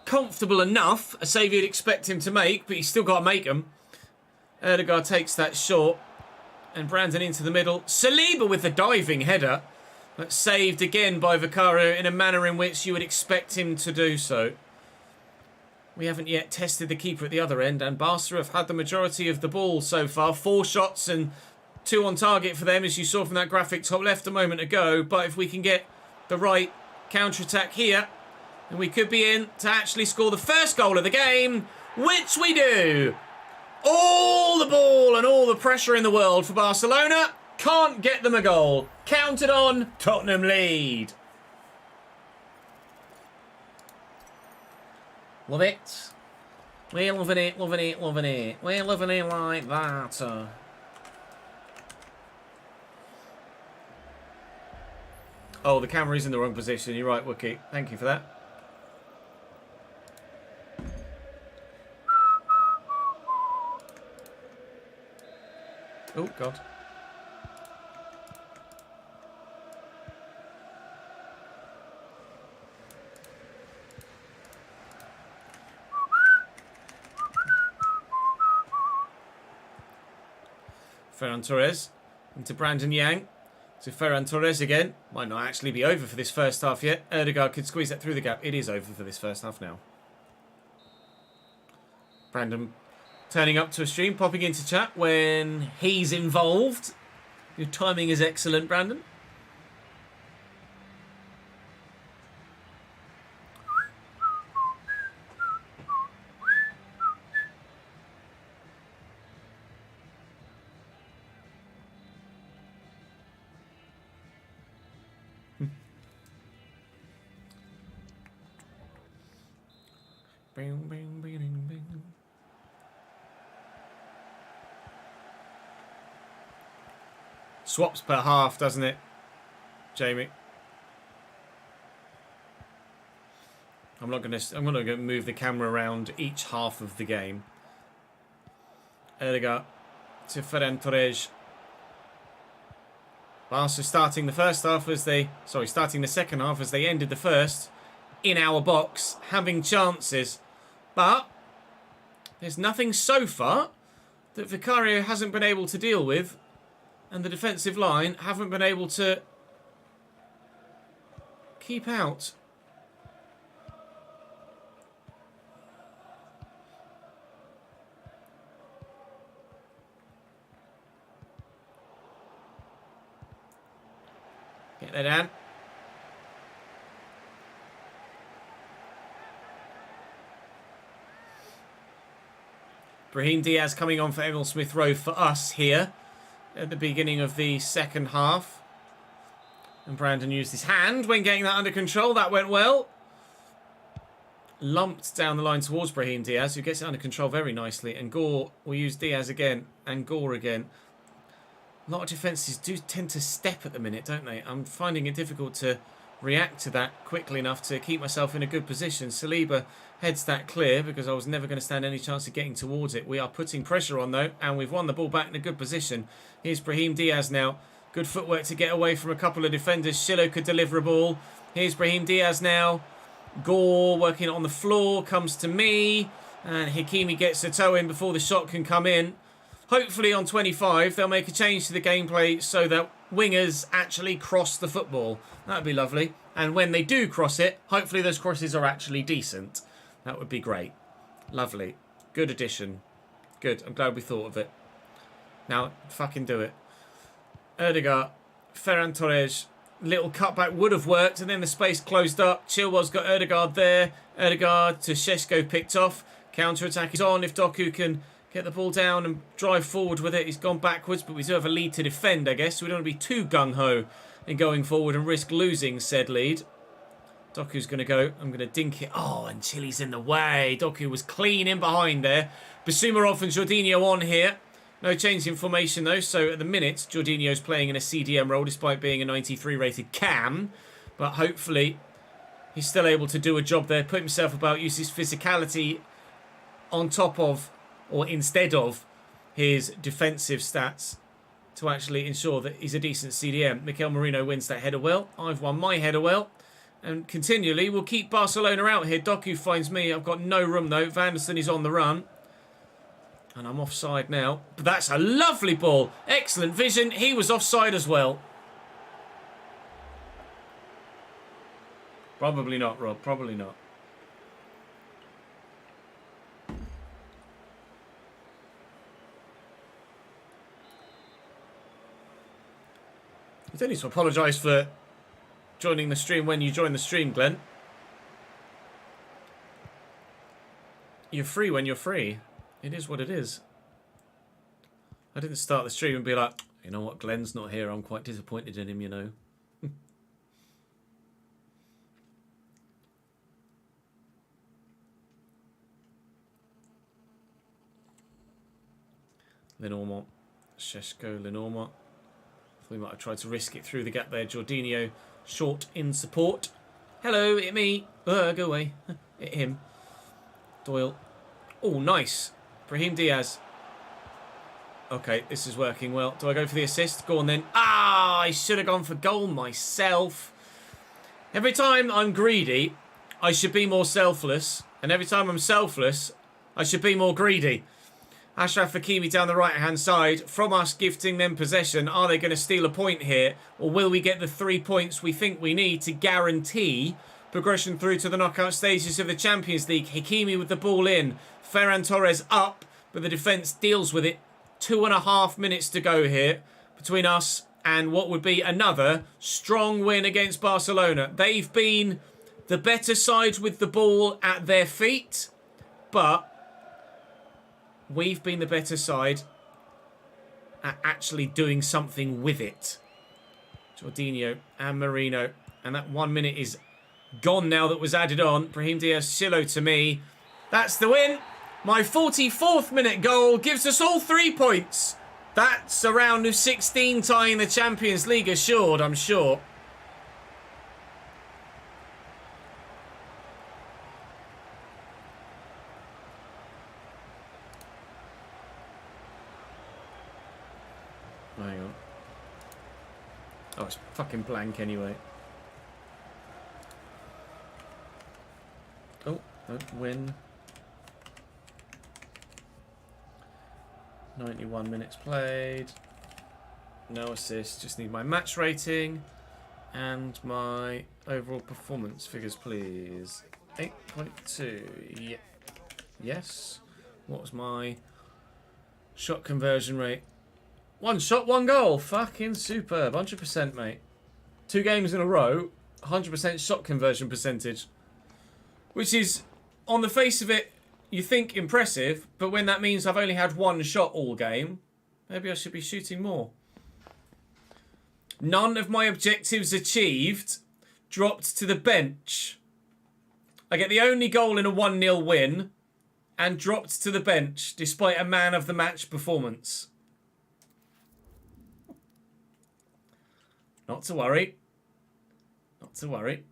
Comfortable enough. A save you'd expect him to make, but he's still got to make them. Erdegaard takes that short. And Brandon into the middle. Saliba with the diving header. But saved again by Vicario in a manner in which you would expect him to do so. We haven't yet tested the keeper at the other end, and Barca have had the majority of the ball so far. 4 shots and 2 on target for them, as you saw from that graphic top left a moment ago. But if we can get the right counter-attack here, then we could be in to actually score the first goal of the game, which we do. All the ball and all the pressure in the world for Barcelona. Can't get them a goal. Counted on. Tottenham lead. Love it. We're loving it, loving it, loving it. We're loving it like that. Oh, the camera's in the wrong position. You're right, Wookie. Thank you for that. Oh, God. Ferran Torres into Brandon Yang. To Ferran Torres again. Might not actually be over for this first half yet. Erdegaard could squeeze that through the gap. It is over for this first half now. Brandon turning up to a stream, popping into chat when he's involved. Your timing is excellent, Brandon. Swaps per half, doesn't it, Jamie? I'm not gonna move the camera around each half of the game. Erdegaard to Ferran Torres. Barca starting the second half as they ended the first in our box, having chances, but there's nothing so far that Vicario hasn't been able to deal with, and the defensive line haven't been able to keep out. Get that down. Brahim Diaz coming on for Emil Smith-Rowe for us here at the beginning of the second half. And Brandon used his hand when getting that under control. That went well. Lumped down the line towards Brahim Diaz, who gets it under control very nicely. And Gore will use Diaz again and Gore again. A lot of defences do tend to step at the minute, don't they? I'm finding it difficult to react to that quickly enough to keep myself in a good position. Saliba heads that clear because I was never going to stand any chance of getting towards it. We are putting pressure on though, and we've won the ball back in a good position. Here's Brahim Diaz now. Good footwork to get away from a couple of defenders. Shillo could deliver a ball. Here's Brahim Diaz now. Gore working on the floor, comes to me, and Hakimi gets a toe in before the shot can come in. Hopefully on 25 they'll make a change to the gameplay so that wingers actually cross the football. That would be lovely. And when they do cross it, hopefully those crosses are actually decent. That would be great. Lovely. Good addition. Good. I'm glad we thought of it. Now, fucking do it. Erdegaard. Ferran Torres. Little cutback would have worked, and then the space closed up. Chilwell's got Erdegaard there. Erdegaard to Šeško picked off. Counter-attack is on if Doku can get the ball down and drive forward with it. He's gone backwards, but we do have a lead to defend, I guess. So we don't want to be too gung-ho in going forward and risk losing said lead. Doku's going to go. I'm going to dink it. Oh, and Chile's in the way. Doku was clean in behind there. Basumarov and Jorginho on here. No change in formation, though. So at the minute, Jorginho's playing in a CDM role despite being a 93 rated cam. But hopefully, he's still able to do a job there. Put himself about, use his physicality on top of, or instead of, his defensive stats to actually ensure that he's a decent CDM. Mikel Merino wins that header well. I've won my header well. And continually, we'll keep Barcelona out here. Doku finds me. I've got no room, though. Vanderson is on the run. And I'm offside now. But that's a lovely ball. Excellent vision. He was offside as well. Probably not, Rob. Probably not. You don't need to apologise for joining the stream when you join the stream, Glenn. You're free when you're free. It is what it is. I didn't start the stream and be like, you know what, Glenn's not here. I'm quite disappointed in him, you know. Lenormand. Sheshko, Lenormand. We might have tried to risk it through the gap there. Jorginho short in support. Hello, it me. Go away. It him. Doyle. Oh, nice. Brahim Diaz. Okay, this is working well. Do I go for the assist? Go on then. Ah, I should have gone for goal myself. Every time I'm greedy, I should be more selfless. And every time I'm selfless, I should be more greedy. Ashraf Hakimi down the right-hand side. From us gifting them possession, are they going to steal a point here? Or will we get the 3 points we think we need to guarantee progression through to the knockout stages of the Champions League? Hakimi with the ball in. Ferran Torres up, but the defence deals with it. 2.5 minutes to go here between us and what would be another strong win against Barcelona. They've been the better side with the ball at their feet, but we've been the better side at actually doing something with it. Jorginho and Marino. And that 1 minute is gone now that was added on. Brahim Diaz-Silo to me. That's the win. My 44th minute goal gives us all 3 points. That's a round of 16 tying the Champions League assured, I'm sure. Hang on. Oh, it's fucking blank anyway. Oh, don't win. 91 minutes played. No assists. Just need my match rating and my overall performance figures, please. 8.2. Yeah. Yes. What was my shot conversion rate? 1 shot, 1 goal. Fucking superb. 100%, mate. 2 games in a row. 100% shot conversion percentage. Which is, on the face of it, you think impressive, but when that means I've only had 1 shot all game, maybe I should be shooting more. None of my objectives achieved. Dropped to the bench. I get the only goal in a 1-0 win and dropped to the bench despite a man of the match performance. Not to worry. Not to worry.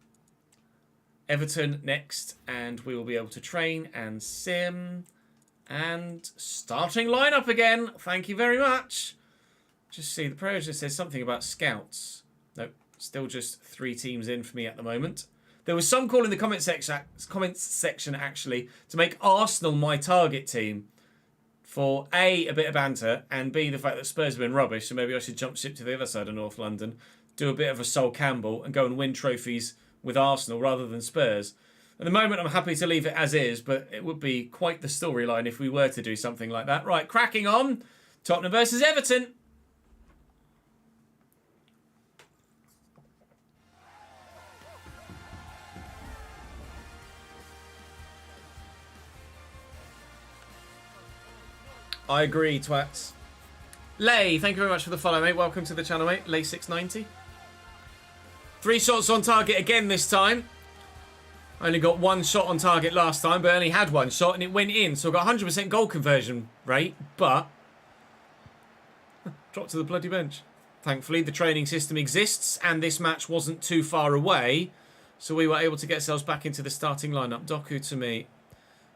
Everton next, and we will be able to train and sim. And starting lineup again. Thank you very much. Just see, the prayer just says something about scouts. Nope, still just 3 teams in for me at the moment. There was some call in the comments section actually to make Arsenal my target team for A, a bit of banter, and B, the fact that Spurs have been rubbish, so maybe I should jump ship to the other side of North London, do a bit of a Sol Campbell and go and win trophies with Arsenal rather than Spurs. At the moment, I'm happy to leave it as is, but it would be quite the storyline if we were to do something like that. Right, cracking on. Tottenham versus Everton. I agree, twats. Lay, thank you very much for the follow, mate. Welcome to the channel, mate. Lay690. 3 shots on target again this time. I only got 1 shot on target last time, but I only had 1 shot and it went in. So I got 100% goal conversion rate, but dropped to the bloody bench. Thankfully, the training system exists and this match wasn't too far away. So we were able to get ourselves back into the starting lineup. Doku to me.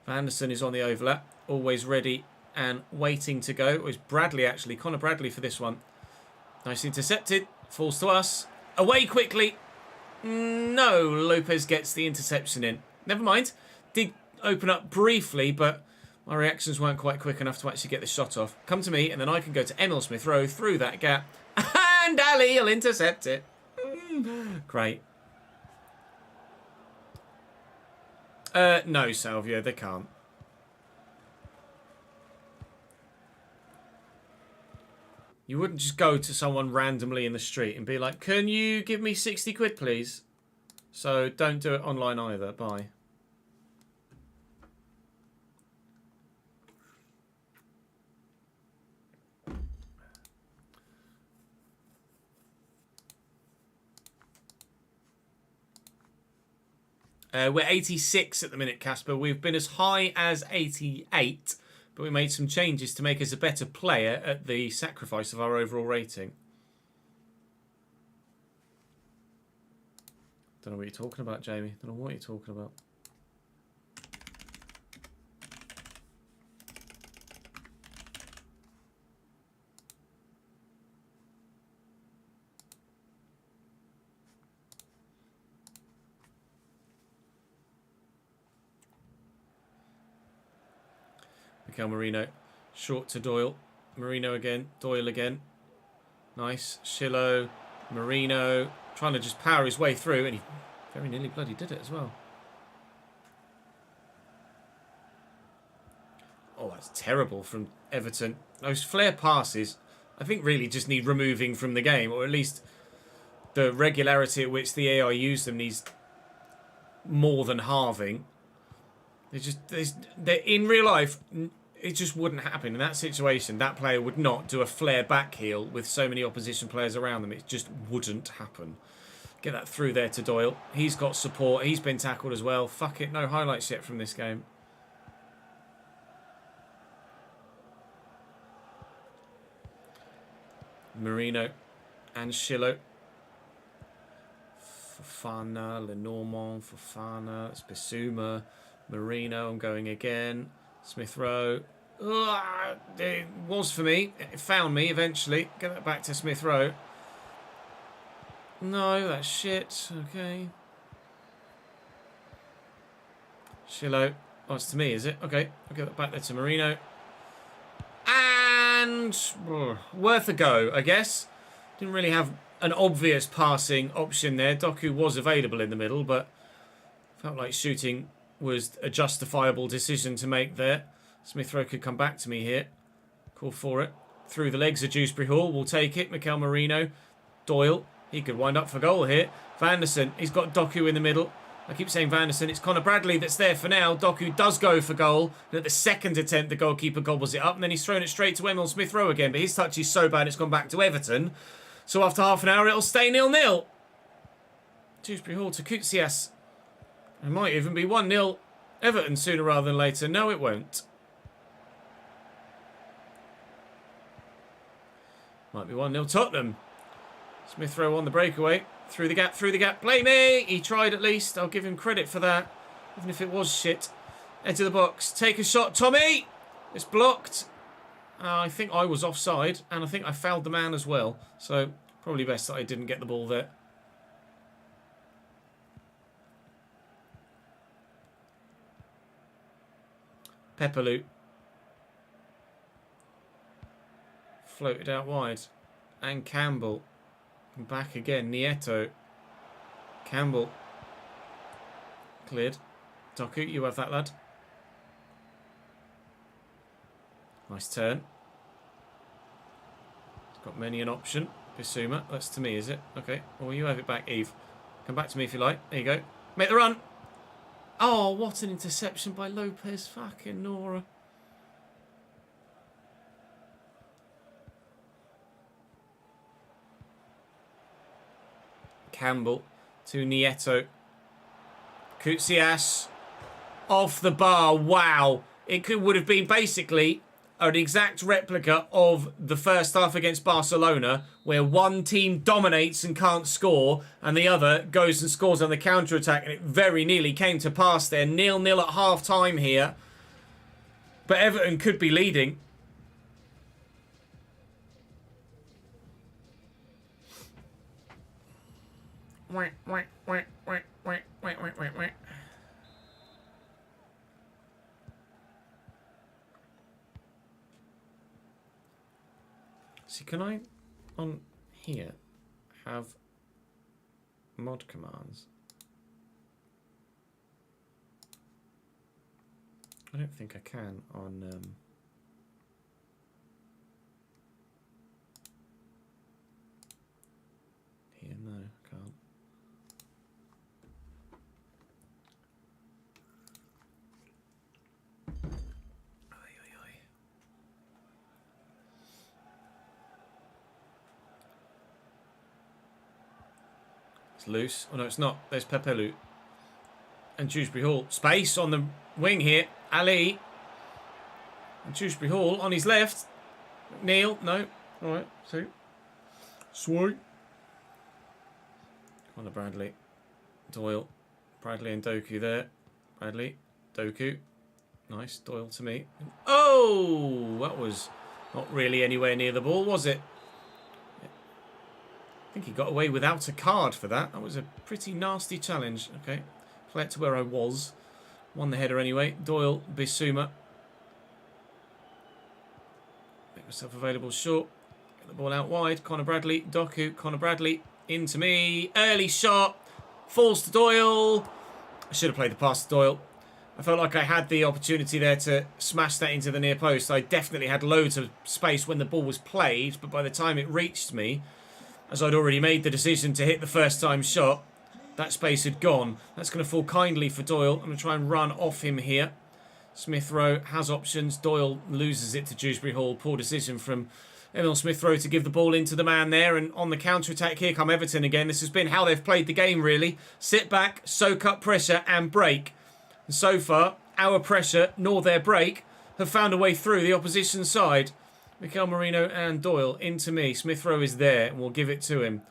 Anderson is on the overlap. Always ready and waiting to go. It was Bradley, actually. Connor Bradley for this one. Nice intercepted. Falls to us. Away quickly. No, Lopez gets the interception in. Never mind. Did open up briefly, but my reactions weren't quite quick enough to actually get the shot off. Come to me, and then I can go to Emil Smith Rowe through that gap. And Ali will intercept it. Great. No, Salvia, they can't. You wouldn't just go to someone randomly in the street and be like, can you give me 60 quid, please? So don't do it online either. Bye. We're 86 at the minute, Casper. We've been as high as 88, but we made some changes to make us a better player at the sacrifice of our overall rating. Don't know what you're talking about, Jamie. Don't know what you're talking about. Mikel Marino. Short to Doyle. Marino again. Doyle again. Nice. Shillo. Marino. Trying to just power his way through, and he very nearly bloody did it as well. Oh, that's terrible from Everton. Those flare passes, I think, really just need removing from the game, or at least the regularity at which the AI use them needs more than halving. They're in real life, it just wouldn't happen. In that situation, that player would not do a flare back heel with so many opposition players around them. It just wouldn't happen. Get that through there to Doyle. He's got support. He's been tackled as well. Fuck it, no highlights yet from this game. Marino and Shillo. Fofana, Lenormand, Fofana, it's Bissouma, Marino, I'm going again. Smith Rowe. It was for me. It found me eventually. Get that back to Smith Rowe. No, that's shit. Okay. Shillo. Oh, it's to me, is it? Okay. I'll get that back there to Marino. And worth a go, I guess. Didn't really have an obvious passing option there. Doku was available in the middle, but felt like shooting was a justifiable decision to make there. Smith Rowe could come back to me here. Call for it. Through the legs of Dewsbury Hall. We'll take it. Mikel Marino. Doyle. He could wind up for goal here. Vanderson. He's got Doku in the middle. I keep saying Vanderson. It's Connor Bradley that's there for now. Doku does go for goal. And at the second attempt, the goalkeeper gobbles it up. And then he's thrown it straight to Emil Smith Rowe again. But his touch is so bad it's gone back to Everton. So after half an hour, it'll stay 0-0. Dewsbury Hall to Koutsias. It might even be 1-0 Everton sooner rather than later. No, it won't. Might be 1-0 Tottenham. Smith Rowe on the breakaway. Through the gap, through the gap. Play me! He tried at least. I'll give him credit for that. Even if it was shit. Enter the box. Take a shot. Tommy! It's blocked. I think I was offside. And I think I fouled the man as well. So probably best that I didn't get the ball there. Pepperloo. Floated out wide. And Campbell. Back again. Nieto. Campbell. Cleared. Doku, you have that, lad. Nice turn. It's got many an option. Bissouma. That's to me, is it? Okay. Well, you have it back, Eve. Come back to me if you like. There you go. Make the run. Oh, what an interception by Lopez. Fucking Nora. Campbell to Nieto. Koutsias. Off the bar. Wow. It would have been basically an exact replica of the first half against Barcelona, where one team dominates and can't score, and the other goes and scores on the counter-attack, and it very nearly came to pass there. 0-0 at half-time here. But Everton could be leading. See, can I, on here, have mod commands? I don't think I can on... Here, no, I can't. It's loose. Oh no, it's not. There's Pepelu. And Dewsbury Hall. Space on the wing here. Ali. And Dewsbury Hall on his left. McNeil. No. Alright. So. Sweet. Connor Bradley. Doyle. Bradley and Doku there. Bradley. Doku. Nice. Doyle to me. Oh! That was not really anywhere near the ball, was it? I think he got away without a card for that. That was a pretty nasty challenge. Okay. Play it to where I was. Won the header anyway. Doyle, Bissouma. Make myself available short. Get the ball out wide. Connor Bradley. Doku. Connor Bradley. Into me. Early shot. Falls to Doyle. I should have played the pass to Doyle. I felt like I had the opportunity there to smash that into the near post. I definitely had loads of space when the ball was played, but by the time it reached me, as I'd already made the decision to hit the first time shot, that space had gone. That's going to fall kindly for Doyle. I'm going to try and run off him here. Smith Rowe has options. Doyle loses it to Dewsbury Hall. Poor decision from Emil Smith Rowe to give the ball into the man there. And on the counter-attack, here come Everton again. This has been how they've played the game, really. Sit back, soak up pressure and break. And so far, our pressure nor their break have found a way through the opposition side. Mikel Merino and Doyle into me. Smith Rowe is there and we'll give it to him.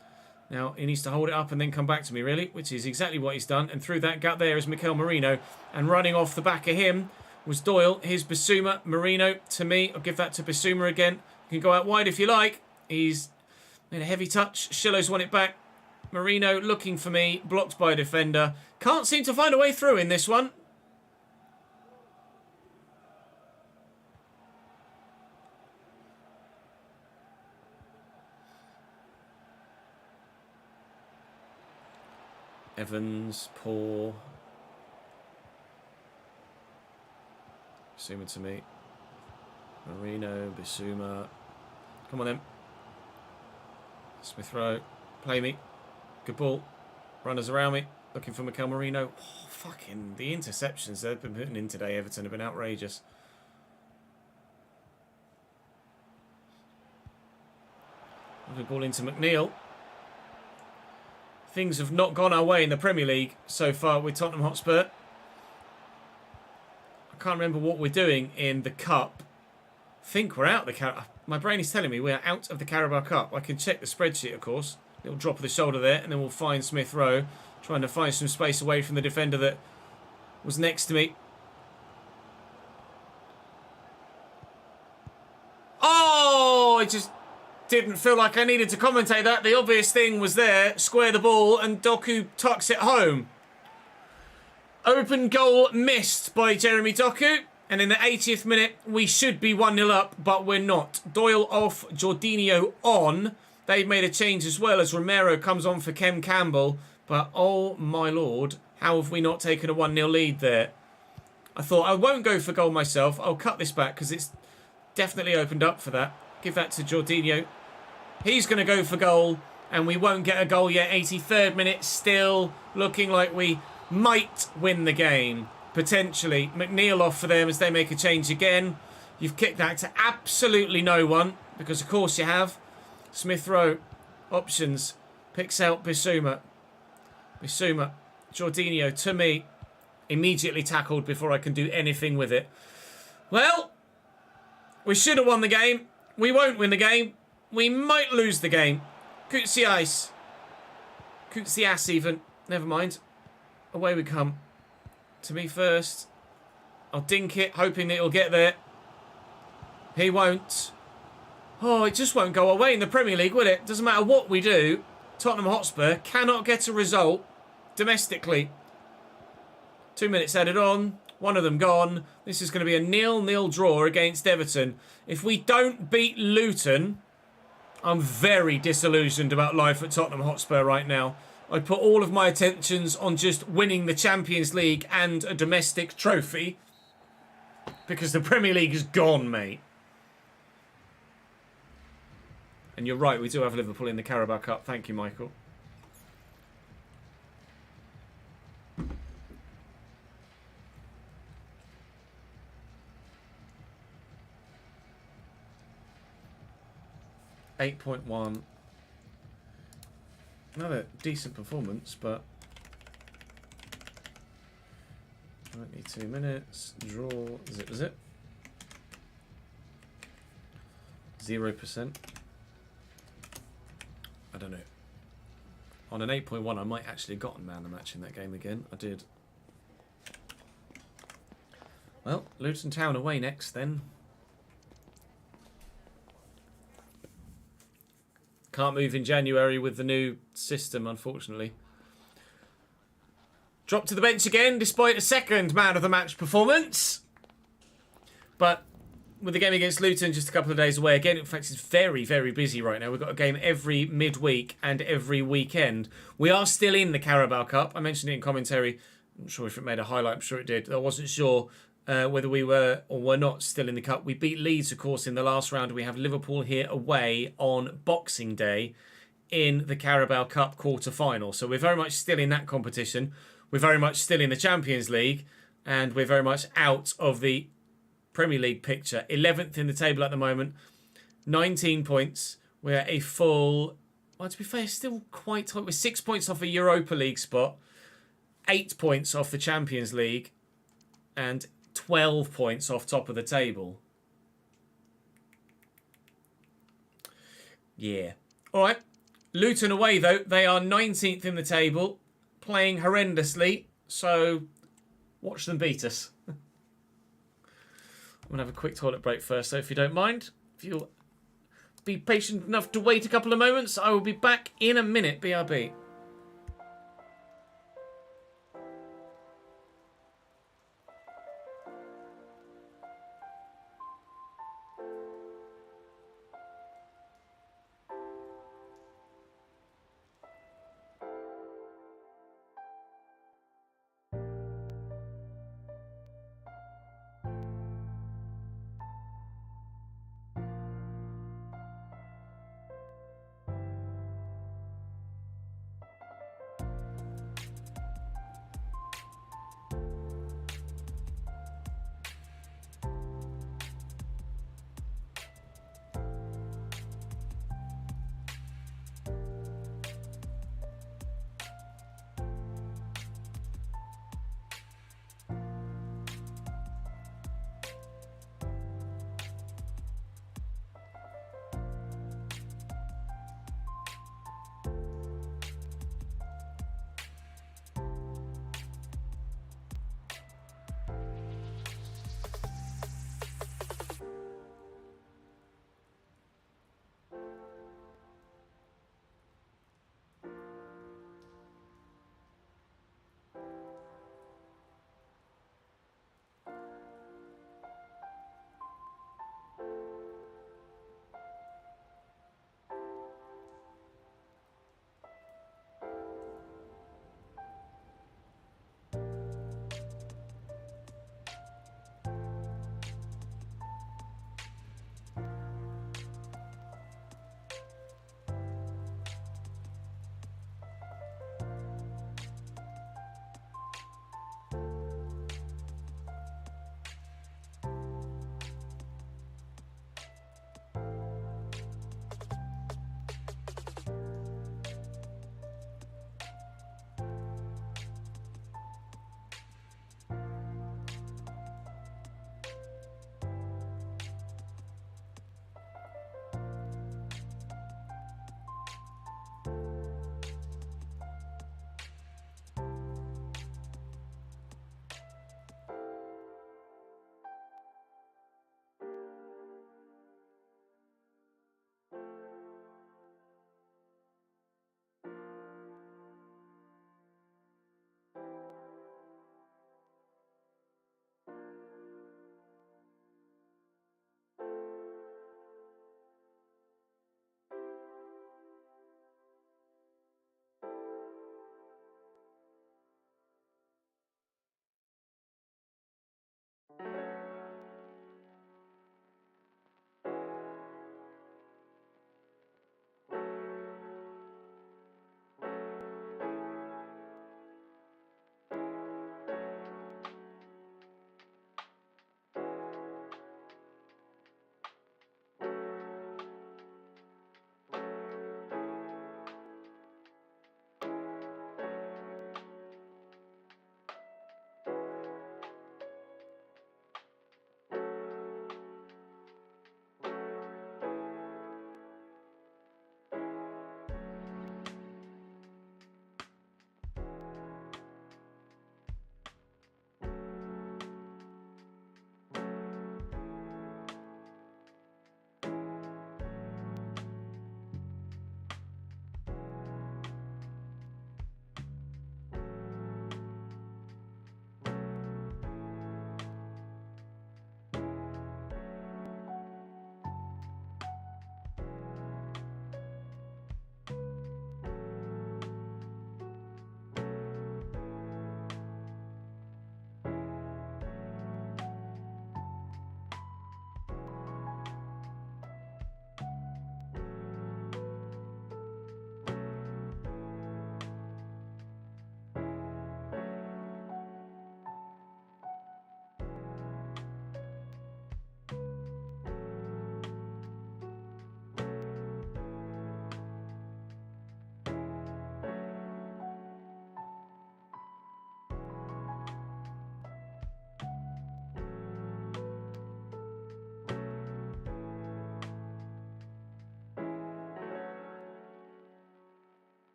Now, he needs to hold it up and then come back to me, really, which is exactly what he's done. And through that gap there is Mikel Merino. And running off the back of him was Doyle. Here's Bissouma. Merino to me. I'll give that to Bissouma again. You can go out wide if you like. He's made a heavy touch. Shillow's won it back. Merino looking for me. Blocked by a defender. Can't seem to find a way through in this one. Evans, poor. Bissouma to me. Marino, Bissouma. Come on then. Smith Rowe. Play me. Good ball. Runners around me. Looking for Mikel Merino. Oh, fucking the interceptions they've been putting in today, Everton, have been outrageous. Lovely ball into McNeil. Things have not gone our way in the Premier League so far with Tottenham Hotspur. I can't remember what we're doing in the Cup. I think we're out of the Carabao. My brain is telling me we're out of the Carabao Cup. I can check the spreadsheet, of course. Little drop of the shoulder there, and then we'll find Smith Rowe trying to find some space away from the defender that was next to me. Oh, I just didn't feel like I needed to commentate that. The obvious thing was there. Square the ball and Doku tucks it home. Open goal missed by Jeremy Doku. And in the 80th minute, we should be 1-0 up, but we're not. Doyle off, Jorginho on. They've made a change as well as Romero comes on for Kem Campbell. But oh my lord, how have we not taken a 1-0 lead there? I thought I won't go for goal myself. I'll cut this back because it's definitely opened up for that. Give that to Jorginho. He's going to go for goal, and we won't get a goal yet. 83rd minute, still looking like we might win the game, potentially. McNeil off for them as they make a change again. You've kicked that to absolutely no one, because of course you have. Smith Rowe, options, picks out Bissouma. Bissouma, Jorginho to me. Immediately tackled before I can do anything with it. Well, we should have won the game. We won't win the game. We might lose the game. Kutsias. Kutsias even. Never mind. Away we come. To me first. I'll dink it, hoping that it'll get there. He won't. Oh, it just won't go away in the Premier League, will it? Doesn't matter what we do. Tottenham Hotspur cannot get a result domestically. 2 minutes added on. One of them gone. This is going to be a 0-0 draw against Everton. If we don't beat Luton, I'm very disillusioned about life at Tottenham Hotspur right now. I put all of my attentions on just winning the Champions League and a domestic trophy. because the Premier League is gone, mate. And you're right, we do have Liverpool in the Carabao Cup. Thank you, Michael. .1. Another decent performance, but 92 minutes. Draw. Zip, zip. 0%. I don't know. On an 8.1, I might actually have gotten man of the match in that game again. I did. Well, Luton Town away next then. Can't move in January with the new system, unfortunately. Dropped to the bench again, despite a second man of the match performance. But with the game against Luton just a couple of days away, again, in fact, it's very, very busy right now. We've got a game every midweek and every weekend. We are still in the Carabao Cup. I mentioned it in commentary. I'm not sure if it made a highlight. I'm sure it did. I wasn't sure whether we were or were not still in the Cup. We beat Leeds, of course, in the last round. We have Liverpool here away on Boxing Day in the Carabao Cup quarter-final. So we're very much still in that competition. We're very much still in the Champions League. And we're very much out of the Premier League picture. 11th in the table at the moment. 19 points. We're a full... Well, to be fair, still quite tight. We're 6 points off a Europa League spot. 8 points off the Champions League. And 12 points off top of the table. Yeah. All right. Luton away, though. They are 19th in the table. Playing horrendously. So, watch them beat us. I'm going to have a quick toilet break first, so if you don't mind. If you'll be patient enough to wait a couple of moments, I will be back in a minute. BRB.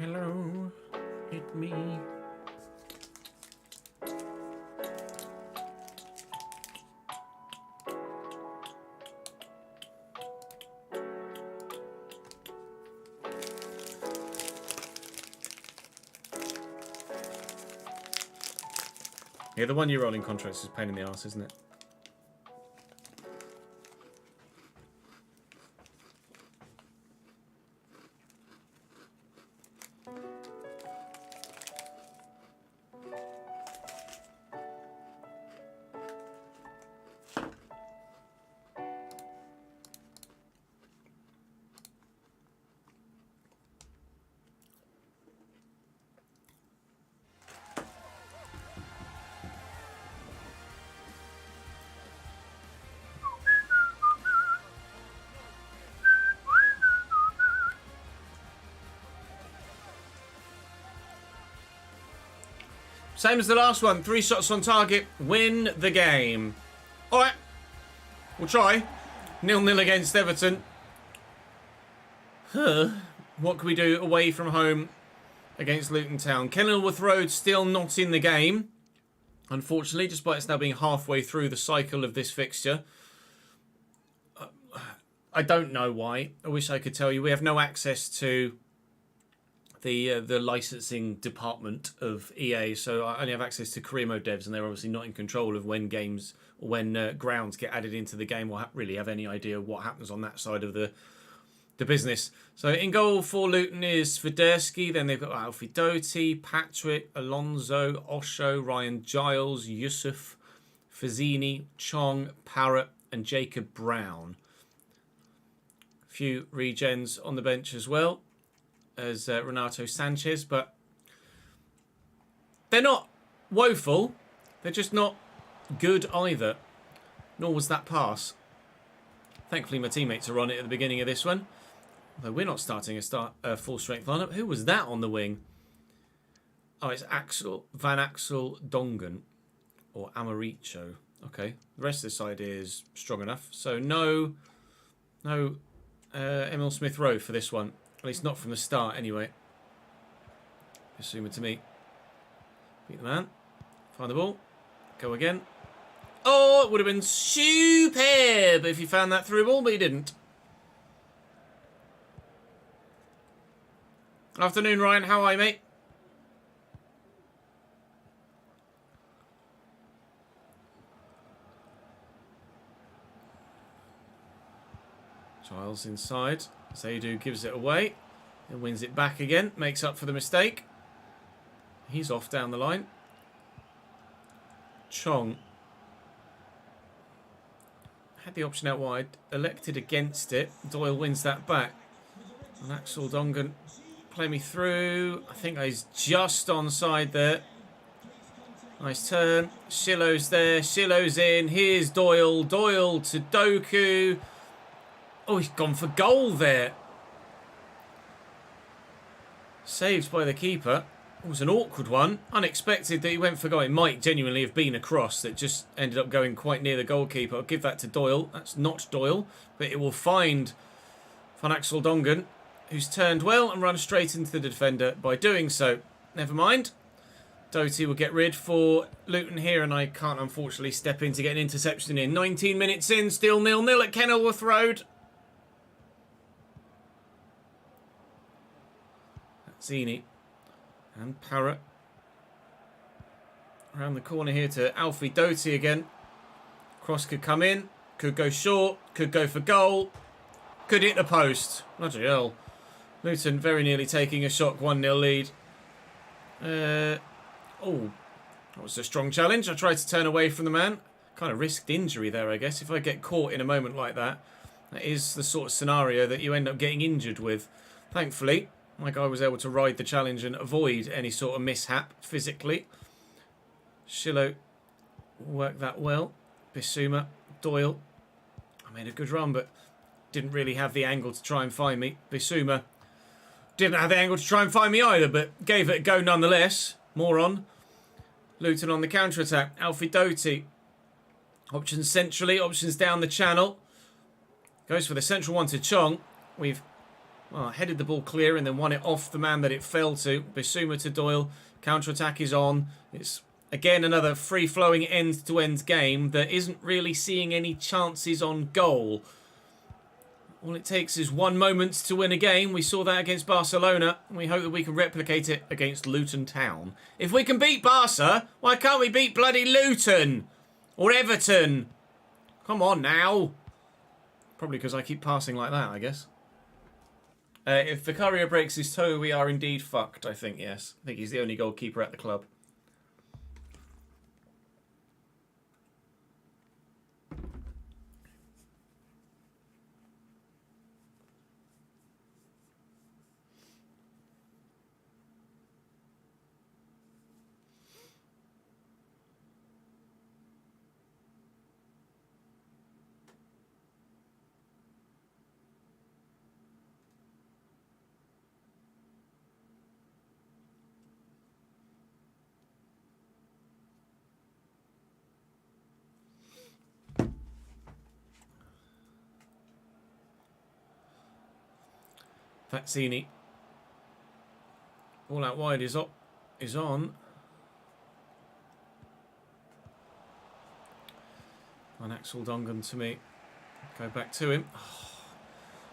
Hello, it's me. Yeah, the 1 year rolling contracts is a pain in the arse, isn't it? Same as the last one. 3 shots on target. Win the game. Alright. We'll try. 0-0 against Everton. What can we do away from home against Luton Town? Kenilworth Road still not in the game. Unfortunately, despite us now being halfway through the cycle of this fixture. I don't know why. I wish I could tell you. We have no access to the licensing department of EA, so I only have access to career mode devs, and they're obviously not in control of when games or when grounds get added into the game, or really have any idea what happens on that side of the business. So in goal for Luton is Swiderski, then they've got Alfie Doty, Patrick, Alonso, Osho, Ryan Giles, Yusuf, Fazzini, Chong, Parrott, and Jacob Brown. A few regens on the bench as well as Renato Sanchez, but they're not woeful. They're just not good either. Nor was that pass. Thankfully, my teammates are on it at the beginning of this one. Although we're not starting a full-strength lineup. Who was that on the wing? Oh, it's Van Axel Dongen. Or Amaricho. Okay. The rest of the side is strong enough. So no Emil Smith-Rowe for this one. At least not from the start, anyway. Assume it to me. Beat the man. Find the ball. Go again. Oh, it would have been superb if he found that through ball, but he didn't. Afternoon, Ryan. How are you, mate? Giles inside. Zaidu gives it away and wins it back again. Makes up for the mistake. He's off down the line. Chong had the option out wide. Elected against it. Doyle wins that back. And Axel Dongen play me through. I think he's just onside there. Nice turn. Shiloh's there. Shiloh's in. Here's Doyle. Doyle to Doku. Oh, he's gone for goal there. Saved by the keeper. It was an awkward one. Unexpected that he went for goal. It might genuinely have been a cross that just ended up going quite near the goalkeeper. I'll give that to Doyle. That's not Doyle. But it will find Van Axel Dongen, who's turned well and run straight into the defender by doing so. Never mind. Doty will get rid for Luton here, and I can't unfortunately step in to get an interception in. 19 minutes in, still 0-0 at Kenilworth Road. Zini and Parrott around the corner here to Alfie Doty again. Cross could come in, could go short, could go for goal, could hit the post. Bloody hell. Luton very nearly taking a shock 1-0 lead. Oh, that was a strong challenge. I tried to turn away from the man. Kind of risked injury there, I guess. If I get caught in a moment like that, that is the sort of scenario that you end up getting injured with. Thankfully, my guy was able to ride the challenge and avoid any sort of mishap physically. Shiloh worked that well. Bissouma, Doyle. I made a good run, but didn't really have the angle to try and find me. Bissouma didn't have the angle to try and find me either, but gave it a go nonetheless. Moron. Luton on the counter-attack. Alfie Doty. Options centrally, options down the channel. Goes for the central one to Chong. We've Well, headed the ball clear and then won it off the man that it fell to. Bissouma to Doyle. Counter-attack is on. It's, again, another free-flowing end-to-end game that isn't really seeing any chances on goal. All it takes is one moment to win a game. We saw that against Barcelona. And we hope that we can replicate it against Luton Town. If we can beat Barca, why can't we beat bloody Luton? Or Everton? Come on now. Probably because I keep passing like that, I guess. If Vicario breaks his toe, we are indeed fucked, I think, yes. I think he's the only goalkeeper at the club. Fazzini. All out wide is on. And Axel Dongan to me. Go back to him. Oh,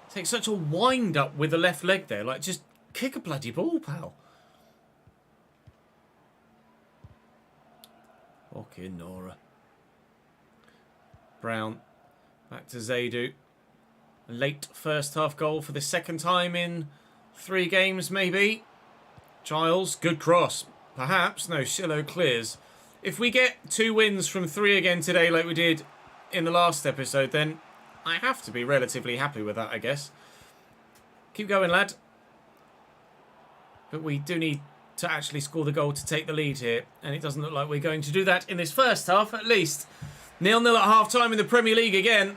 takes such a wind up with the left leg there. Like, just kick a bloody ball, pal. Okay, Nora. Brown. Back to Zaidu. A late first half goal for the second time in 3 games, maybe. Giles, good cross. Perhaps. No, Shillo clears. If we get 2 wins from 3 again today like we did in the last episode, then I have to be relatively happy with that, I guess. Keep going, lad. But we do need to actually score the goal to take the lead here. And it doesn't look like we're going to do that in this first half, at least. 0-0 at half-time in the Premier League again.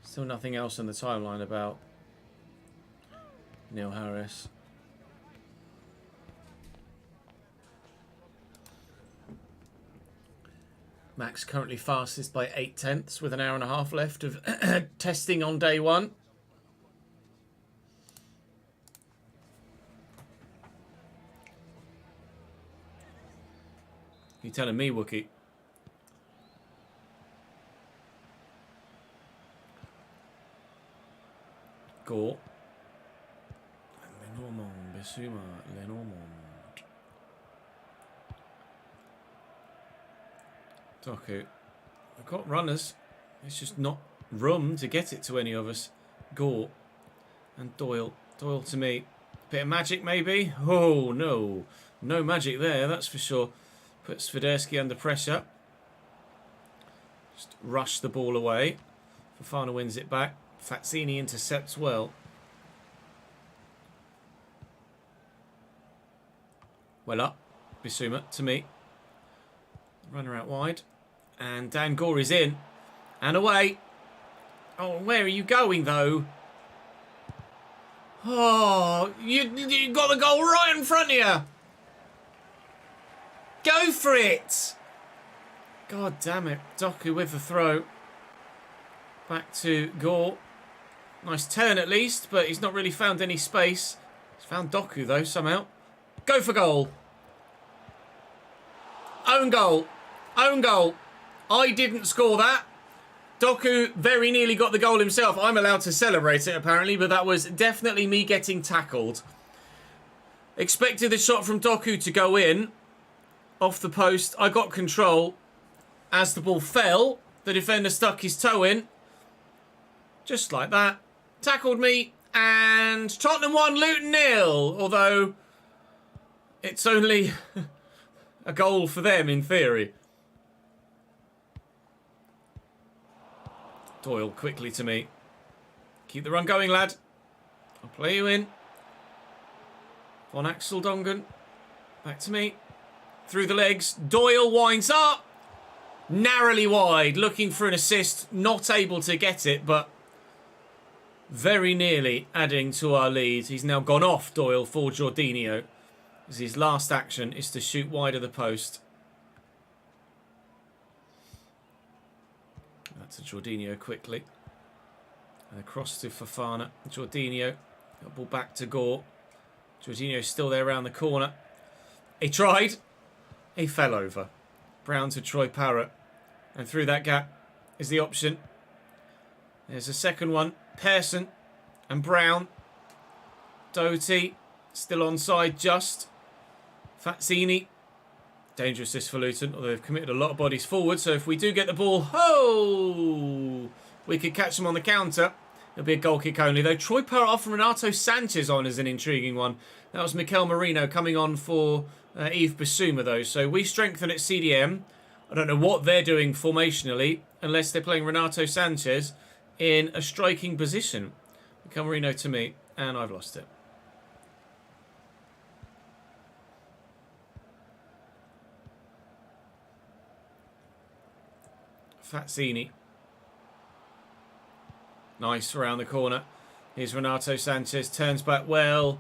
Still nothing else in the timeline about Neil Harris. Max currently fastest by 0.8 with an hour and a half left of testing on day 1. You telling me, Wookie? Go. Lenormand, Bissouma, Lenormand. Doku. We've got runners. It's just not room to get it to any of us. Gore. And Doyle. Doyle to me. Bit of magic maybe? Oh no. No magic there, that's for sure. Puts Swiderski under pressure. Just rush the ball away. Fofana wins it back. Fazzini intercepts well. Well up. Bissouma to me. Runner out wide. And Dan Gore is in. And away. Oh, where are you going though? Oh, you got the goal right in front of you. Go for it. God damn it. Doku with the throw. Back to Gore. Nice turn at least, but he's not really found any space. He's found Doku though somehow. Go for goal. Own goal. Own goal. I didn't score that. Doku very nearly got the goal himself. I'm allowed to celebrate it apparently, but that was definitely me getting tackled. Expected the shot from Doku to go in. Off the post. I got control. As the ball fell, the defender stuck his toe in. Just like that. Tackled me. And Tottenham 1, Luton 0. Although, it's only a goal for them in theory. Doyle quickly to me. Keep the run going, lad. I'll play you in. Von Axel Dongen. Back to me. Through the legs. Doyle winds up. Narrowly wide. Looking for an assist. Not able to get it, but very nearly adding to our lead. He's now gone off, Doyle, for Jorginho. His last action is to shoot wide of the post. That's a Jorginho quickly. And across to Fofana. Jorginho. Got ball back to Gore. Jorginho still there around the corner. He tried. He fell over. Brown to Troy Parrott. And through that gap is the option. There's a second one. Pearson and Brown. Doty. Still onside just. Fazzini. Dangerous this for Luton, although they've committed a lot of bodies forward. So if we do get the ball, we could catch them on the counter. It'll be a goal kick only, though. Troy Parrott off from Renato Sanchez on is an intriguing one. That was Mikel Merino coming on for Yves Bissouma, though. So we strengthen at CDM. I don't know what they're doing formationally, unless they're playing Renato Sanchez in a striking position. Mikel Merino to me, and I've lost it. Fazzini. Nice around the corner. Here's Renato Sanchez. Turns back well.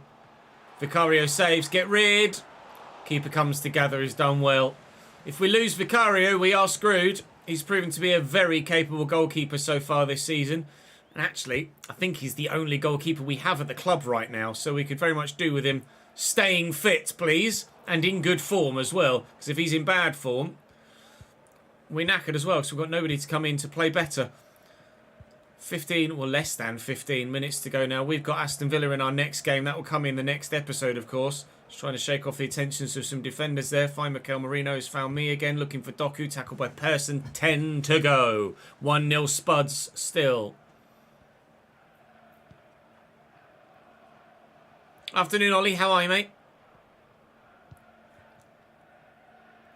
Vicario saves. Get rid. Keeper comes to gather. He's done well. If we lose Vicario, we are screwed. He's proven to be a very capable goalkeeper so far this season. And actually, I think he's the only goalkeeper we have at the club right now. So we could very much do with him staying fit, please. And in good form as well. Because if he's in bad form, we're knackered as well, because we've got nobody to come in to play better. 15, or less than 15 minutes to go now. We've got Aston Villa in our next game. That will come in the next episode, of course. Just trying to shake off the attentions of some defenders there. Find Mikel Merino has found me again, looking for Doku. Tackled by Pearson. 10 to go. 1-0 Spuds still. Afternoon, Ollie. How are you, mate?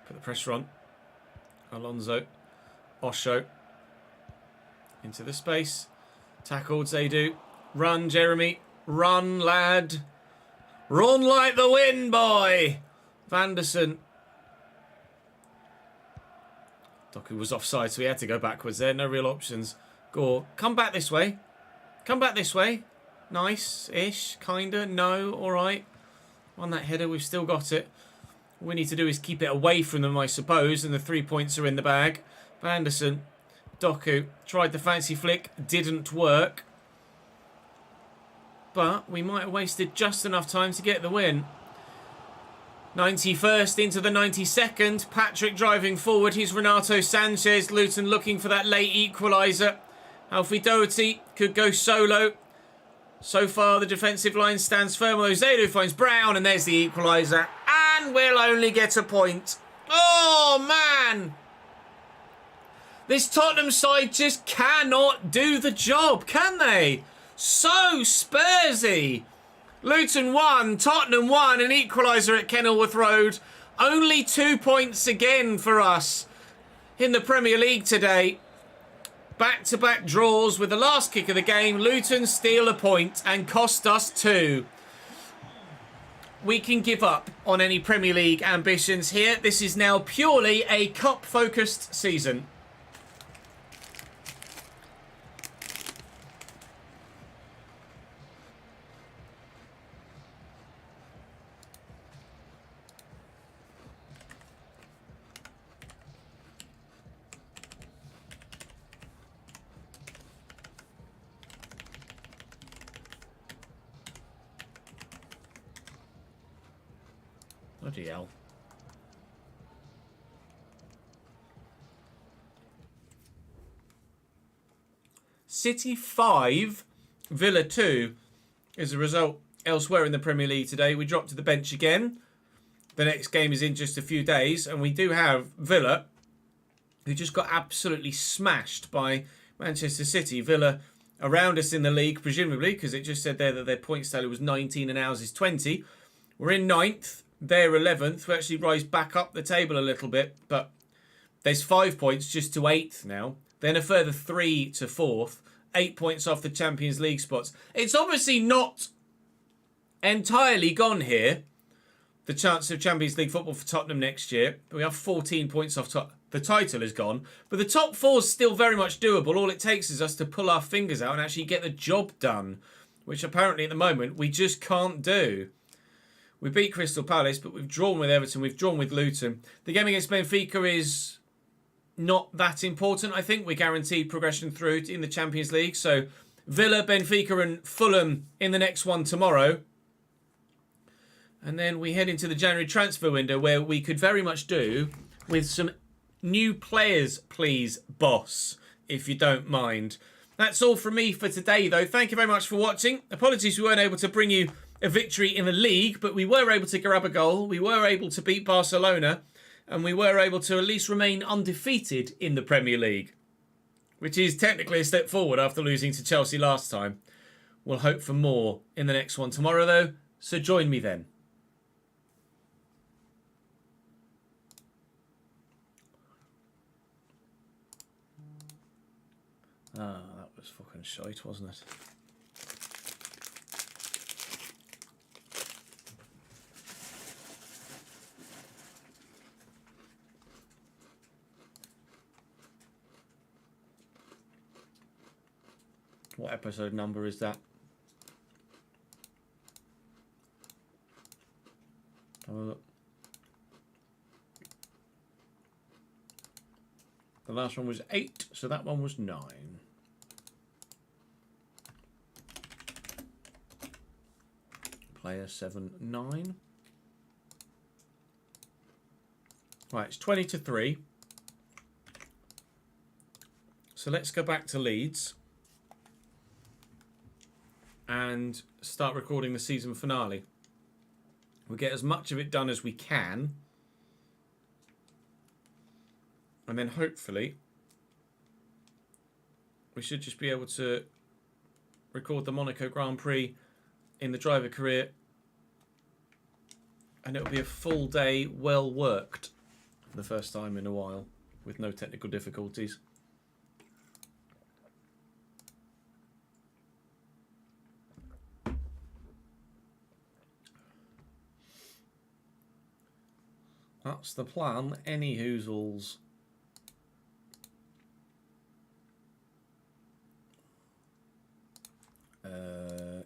Put the pressure on. Alonso, Osho, into the space, tackled Zaidu, run Jeremy, run lad, run like the wind boy, Vanderson. Doku was offside so he had to go backwards there, no real options. Gore, come back this way, nice-ish, kinda, no, alright. On that header we've still got it. All we need to do is keep it away from them, I suppose, and the 3 points are in the bag. Vanderson, Doku, tried the fancy flick, didn't work. But we might have wasted just enough time to get the win. 91st into the 92nd. Patrick driving forward. He's Renato Sanchez. Luton looking for that late equaliser. Alfie Doherty could go solo. So far, the defensive line stands firm. Although Zaidu finds Brown, and there's the equaliser. And we'll only get a point. Oh, man! This Tottenham side just cannot do the job, can they? So Spursy. Luton 1, Tottenham 1, an equaliser at Kenilworth Road. Only 2 points again for us in the Premier League today. Back-to-back draws with the last kick of the game. Luton steal a point and cost us 2. We can give up on any Premier League ambitions here. This is now purely a cup-focused season. Bloody hell. City 5, Villa 2 is the result elsewhere in the Premier League today. We dropped to the bench again. The next game is in just a few days, and we do have Villa, who just got absolutely smashed by Manchester City. Villa around us in the league, presumably, because it just said there that their point tally was 19 and ours is 20. We're in 9th, they're 11th. We actually rise back up the table a little bit, but there's 5 points just to 8th now. Then a further 3 to 4th. 8 points off the Champions League spots. It's obviously not entirely gone here, the chance of Champions League football for Tottenham next year. We have 14 points off top. The title is gone, but the top 4 is still very much doable. All it takes is us to pull our fingers out and actually get the job done, which apparently at the moment we just can't do. We beat Crystal Palace, but we've drawn with Everton, we've drawn with Luton. The game against Benfica is not that important, I think. We guaranteed progression through in the Champions League. So Villa, Benfica and Fulham in the next one tomorrow. And then we head into the January transfer window, where we could very much do with some new players, please, boss, if you don't mind. That's all from me for today, though. Thank you very much for watching. Apologies we weren't able to bring you a victory in the league, but we were able to grab a goal. We were able to beat Barcelona, and we were able to at least remain undefeated in the Premier League, which is technically a step forward after losing to Chelsea last time. We'll hope for more in the next one tomorrow, though, so join me then. Ah, that was fucking shite, wasn't it? What episode number is that? Have a look. The last one was 8, so that one was 9. Player 7-9. Right, it's 20-3. So let's go back to Leeds and start recording the season finale. We'll get as much of it done as we can. And then hopefully we should just be able to record the Monaco Grand Prix in the driver career, and it'll be a full day well worked for the first time in a while with no technical difficulties. That's the plan, any hoozles.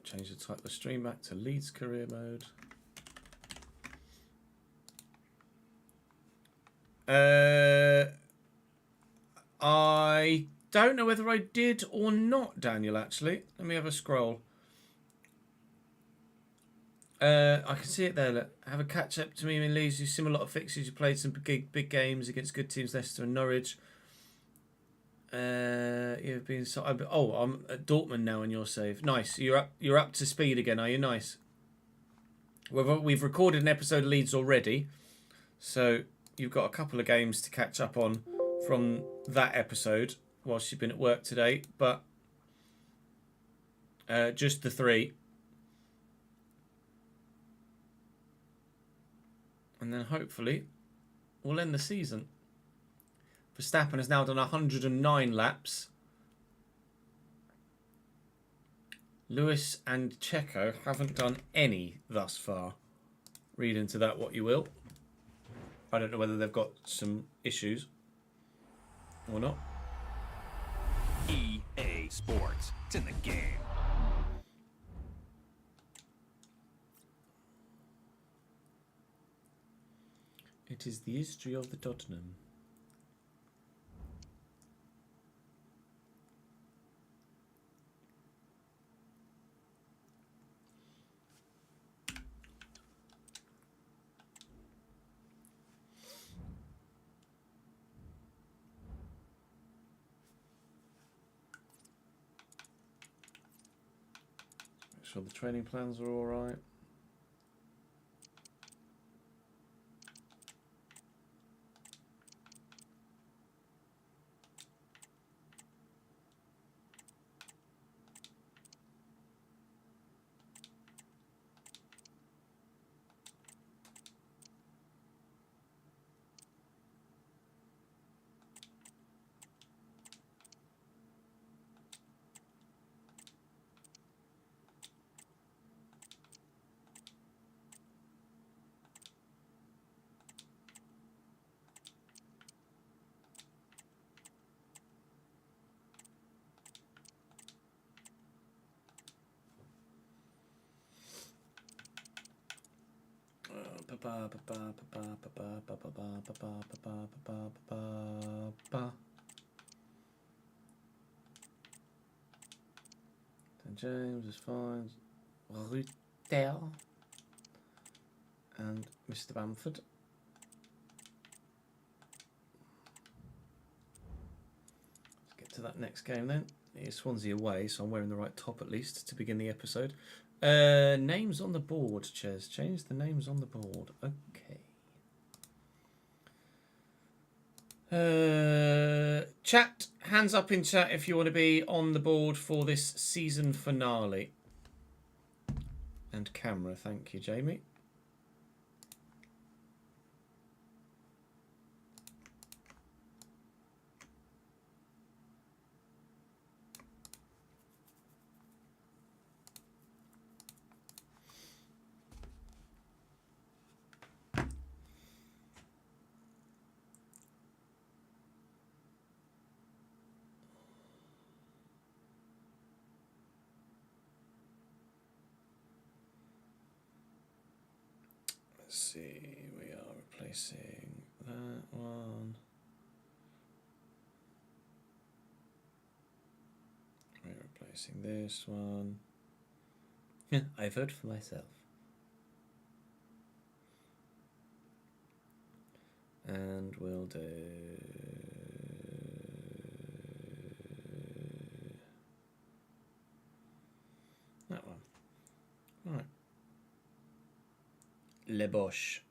Change the type of stream back to Leeds career mode. I don't know whether I did or not, Daniel, actually. Let me have a scroll. I can see it there. Look. Have a catch up to me in Leeds. You've seen a lot of fixtures. You played some big games against good teams, Leicester and Norwich. You've been so. I'm at Dortmund now, and you're safe. Nice. You're up to speed again. Are you? Nice. We've recorded an episode of Leeds already, so you've got a couple of games to catch up on from that episode whilst you've been at work today. But just the 3. And then hopefully we'll end the season. Verstappen has now done 109 laps. Lewis and Checo haven't done any thus far. Read into that what you will. I don't know whether they've got some issues or not.
EA Sports. It's in the game.
It is the history of the Tottenham.
sure the training plans are all right. James is fine. Rudel and Mr. Bamford. Let's get to that next game then. It's Swansea away, so I'm wearing the right top at least to begin the episode. Names on the board, Ches. Change the names on the board. Okay. Chat, hands up in chat if you want to be on the board for this season finale. And camera, thank you, Jamie. Let's see, we are replacing that one. We're replacing this one. I vote for myself. And we'll do that one. Right. Le Bosch.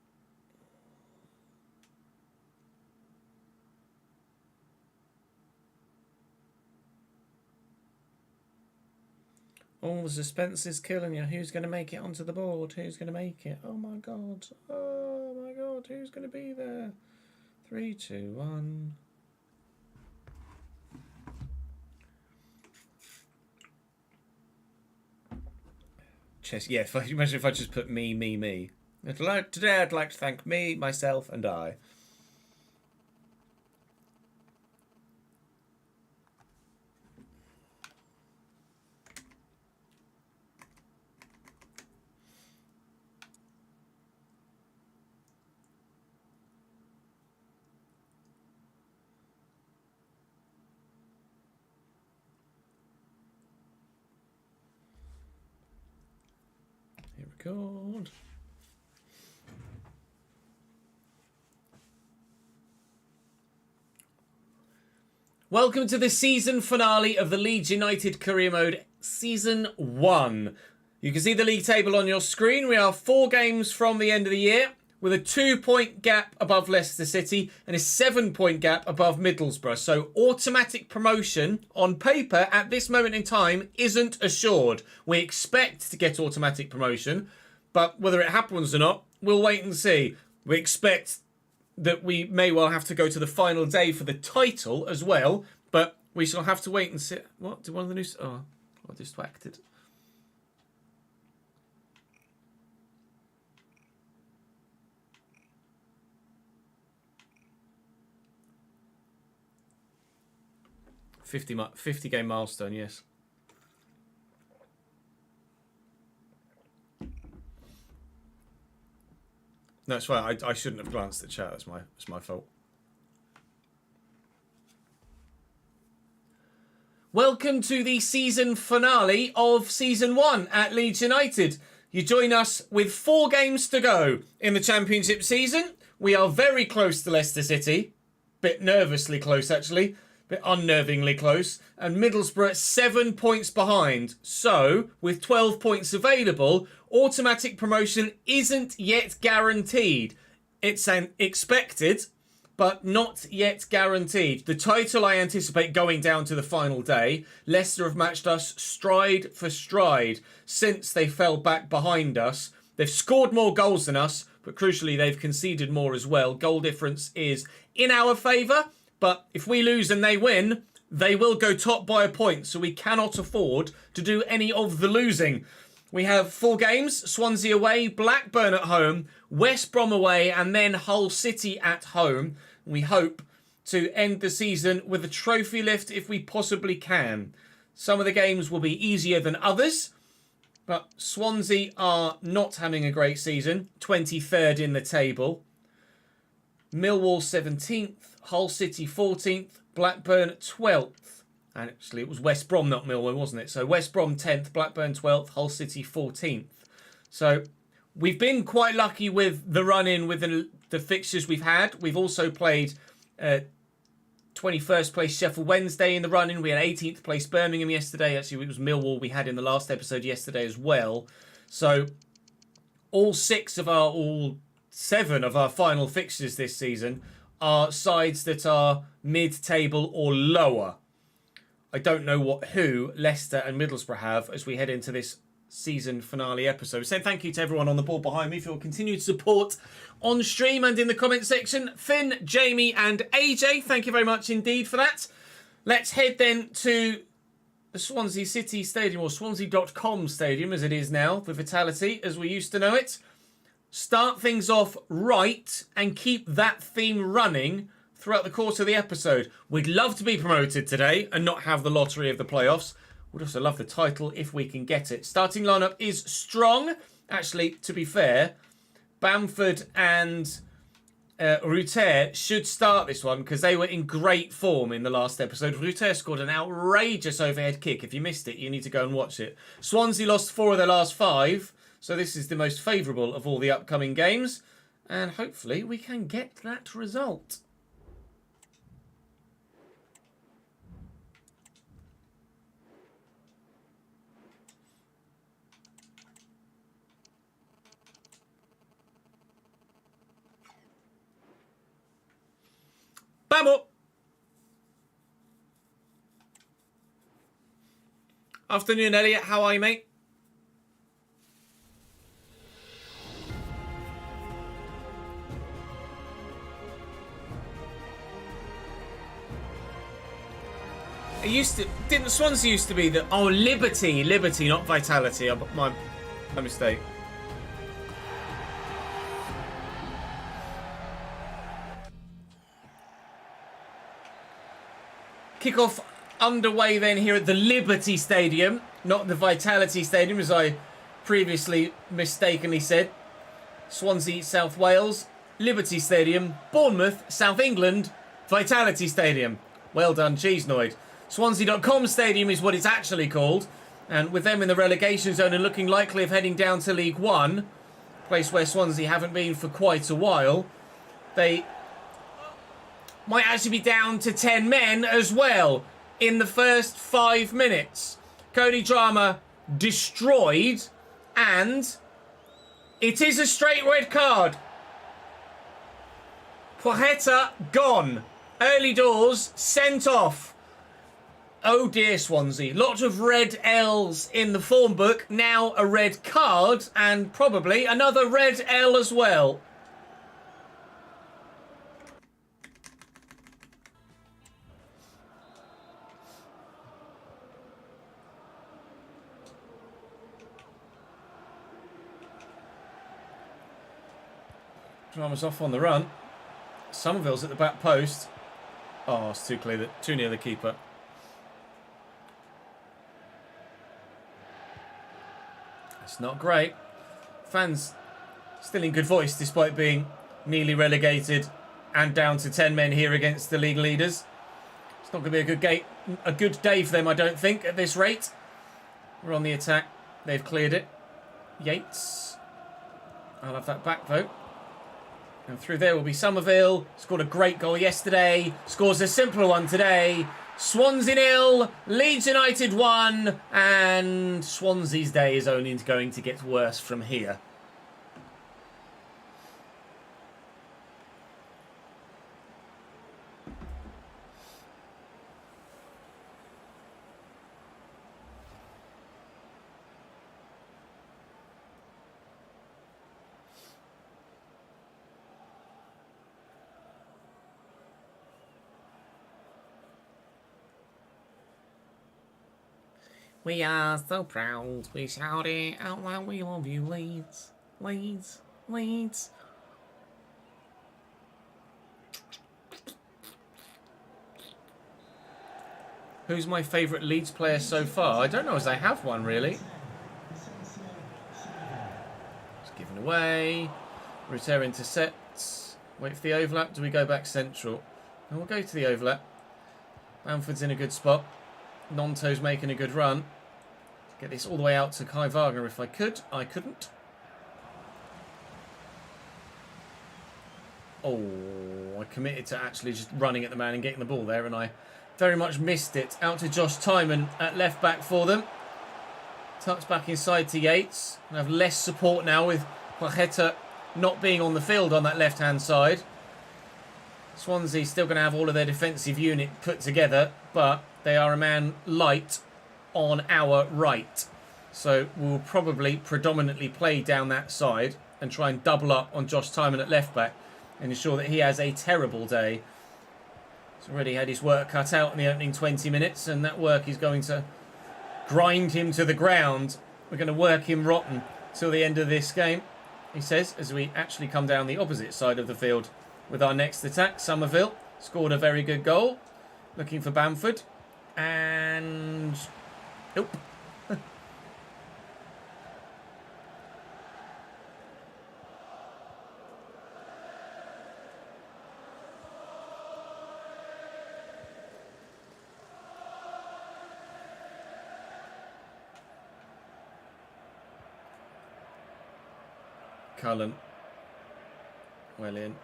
Oh, the suspense is killing you. Who's going to make it onto the board? Who's going to make it? Oh my god. Oh my god. Who's going to be there? 3, 2, 1. Chess. Yeah, imagine if I just put me. Today I'd like to thank me, myself, and I. Here we go. Welcome to the season finale of the Leeds United Career Mode Season 1. You can see the league table on your screen. We are 4 games from the end of the year, with a 2-point gap above Leicester City and a 7-point gap above Middlesbrough. So automatic promotion on paper at this moment in time isn't assured. We expect to get automatic promotion, but whether it happens or not, we'll wait and see. We expect that we may well have to go to the final day for the title as well, but we shall have to wait and see. What? Did one of the new... Oh, I distracted. $50 game milestone, yes. No, it's fine. I shouldn't have glanced at chat. It's my fault. Welcome to the season finale of Season 1 at Leeds United. You join us with 4 games to go in the Championship season. We are very close to Leicester City. Bit nervously close, actually.
bit unnervingly close. And Middlesbrough 7 points behind. So, with 12 points available, automatic promotion isn't yet guaranteed. It's an expected, but not yet guaranteed. The title I anticipate going down to the final day. Leicester have matched us stride for stride since they fell back behind us. They've scored more goals than us, but crucially they've conceded more as well. Goal difference is in our favour, but if we lose and they win, they will go top by a point, so we cannot afford to do any of the losing. We have 4 games: Swansea away, Blackburn at home, West Brom away, and then Hull City at home. We hope to end the season with a trophy lift if we possibly can. Some of the games will be easier than others, but Swansea are not having a great season. 23rd in the table. Millwall 17th, Hull City 14th, Blackburn 12th. And actually, it was West Brom, not Millwall, wasn't it? So West Brom 10th, Blackburn 12th, Hull City 14th. So we've been quite lucky with the run-in with the fixtures we've had. We've also played 21st place Sheffield Wednesday in the run-in. We had 18th place Birmingham yesterday. Actually, it was Millwall we had in the last episode yesterday as well. So all 7 of our final fixtures this season are sides that are mid-table or lower. I don't know who Leicester and Middlesbrough have as we head into this season finale episode. So thank you to everyone on the board behind me for your continued support on stream and in the comment section. Finn, Jamie and AJ, thank you very much indeed for that. Let's head then to the Swansea City Stadium, or Swansea.com Stadium as it is now, for Vitality as we used to know it. Start things off right and keep that theme running throughout the course of the episode. We'd love to be promoted today and not have the lottery of the playoffs. We'd also love the title if we can get it. Starting lineup is strong. Actually, to be fair, Bamford and Ruter should start this one because they were in great form in the last episode. Ruter scored an outrageous overhead kick. If you missed it, you need to go and watch it. Swansea lost 4 of their last 5, so this is the most favourable of all the upcoming games. And hopefully we can get that result. Bam up! Afternoon, Elliot. How are you, mate? It used to... Didn't Swansea used to be the... Oh, Liberty, not Vitality. My mistake. Kickoff underway then here at the Liberty Stadium, not the Vitality Stadium as I previously mistakenly said. Swansea, South Wales, Liberty Stadium, Bournemouth, South England, Vitality Stadium. Well done, Chesnoid. Swansea.com Stadium is what it's actually called, and with them in the relegation zone and looking likely of heading down to League One, place where Swansea haven't been for quite a while, they might actually be down to 10 men as well in the first 5 minutes. Cody Drama destroyed, and it is a straight red card. Pochetta gone. Early doors sent off. Oh dear, Swansea. Lots of red L's in the form book. Now a red card and probably another red L as well. Drama's off on the run. Somerville's at the back post. Oh, it's too clear, too near the keeper. It's not great. Fans still in good voice despite being nearly relegated and down to 10 men here against the league leaders. It's not going to be a good day for them, I don't think, at this rate. We're on the attack. They've cleared it. Yates. I'll have that back, though. And through there will be Somerville. Scored a great goal yesterday. Scores a simpler one today. Swansea 0, Leeds United 1, and Swansea's day is only going to get worse from here. We are so proud, we shout it out loud, we love you, Leeds, Leeds, Leeds. Who's my favourite Leeds player so far? I don't know as I have one, really. It's given away. Routero intercepts. Wait for the overlap. Do we go back central? And we'll go to the overlap. Bamford's in a good spot. Nonto's making a good run. Get this all the way out to Kai Wagner if I could. I couldn't. Oh, I committed to actually just running at the man and getting the ball there, and I very much missed it. Out to Josh Timon at left back for them. Tucks back inside to Yates. I have less support now with Pajeta not being on the field on that left-hand side. Swansea still going to have all of their defensive unit put together, but they are a man light on our right. So we'll probably predominantly play down that side and try and double up on Josh Timon at left back and ensure that he has a terrible day. He's already had his work cut out in the opening 20 minutes, and that work is going to grind him to the ground. We're going to work him rotten till the end of this game, he says, as we actually come down the opposite side of the field with our next attack. Somerville scored a very good goal. Looking for Bamford. And... nope. Cullen. Well in.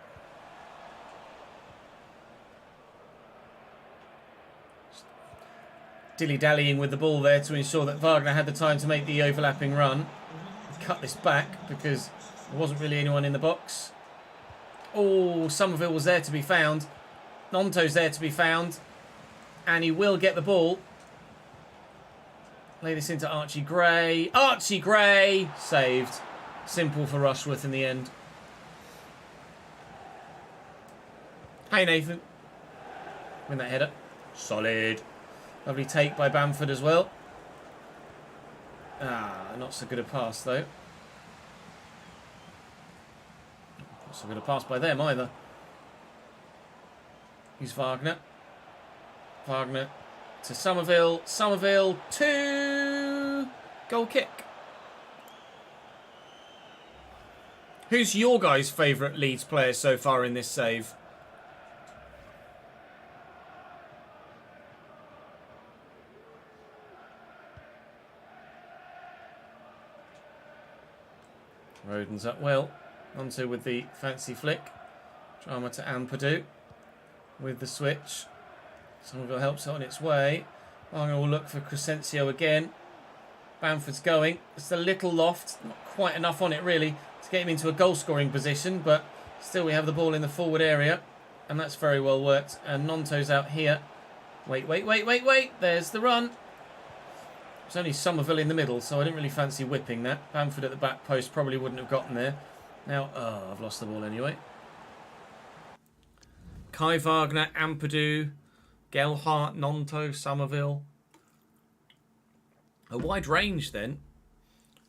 Dilly-dallying with the ball there to ensure that Wagner had the time to make the overlapping run. Cut this back because there wasn't really anyone in the box. Oh, Somerville was there to be found. Nonto's there to be found. And he will get the ball. Lay this into Archie Gray. Archie Gray! Saved. Simple for Rushworth in the end. Hey, Nathan. Win that header. Solid. Lovely take by Bamford as well. Ah, not so good a pass, though. Not so good a pass by them, either. Here's Wagner. Wagner to Somerville. Somerville to... goal kick. Who's your guys' favourite Leeds player so far in this save? Roden's up well. Onto with the fancy flick. Drama to Ampadu with the switch. Somerville helps it on its way. Wagner will look for Crescencio again. Bamford's going. It's a little loft. Not quite enough on it, really, to get him into a goal-scoring position, but still we have the ball in the forward area, and that's very well worked. And Nonto's out here. Wait. There's the run. There's only Somerville in the middle, so I didn't really fancy whipping that. Bamford at the back post probably wouldn't have gotten there. Now, I've lost the ball anyway. Kai Wagner, Ampadu, Gelhardt, Nonto, Somerville. A wide range then.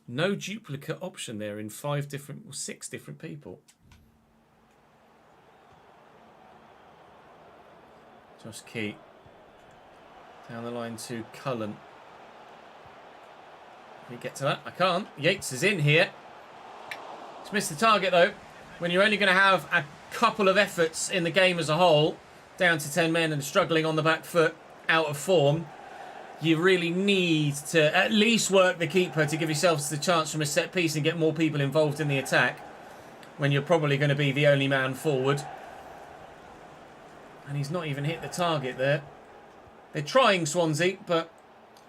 No duplicate option there in 6 different people. Josh Key. Down the line to Cullen. Can you get to that? I can't. Yates is in here. He's missed the target though. When you're only going to have a couple of efforts in the game as a whole, down to 10 men and struggling on the back foot, out of form, you really need to at least work the keeper to give yourselves the chance from a set piece and get more people involved in the attack. when you're probably going to be the only man forward. And he's not even hit the target there. They're trying, Swansea, but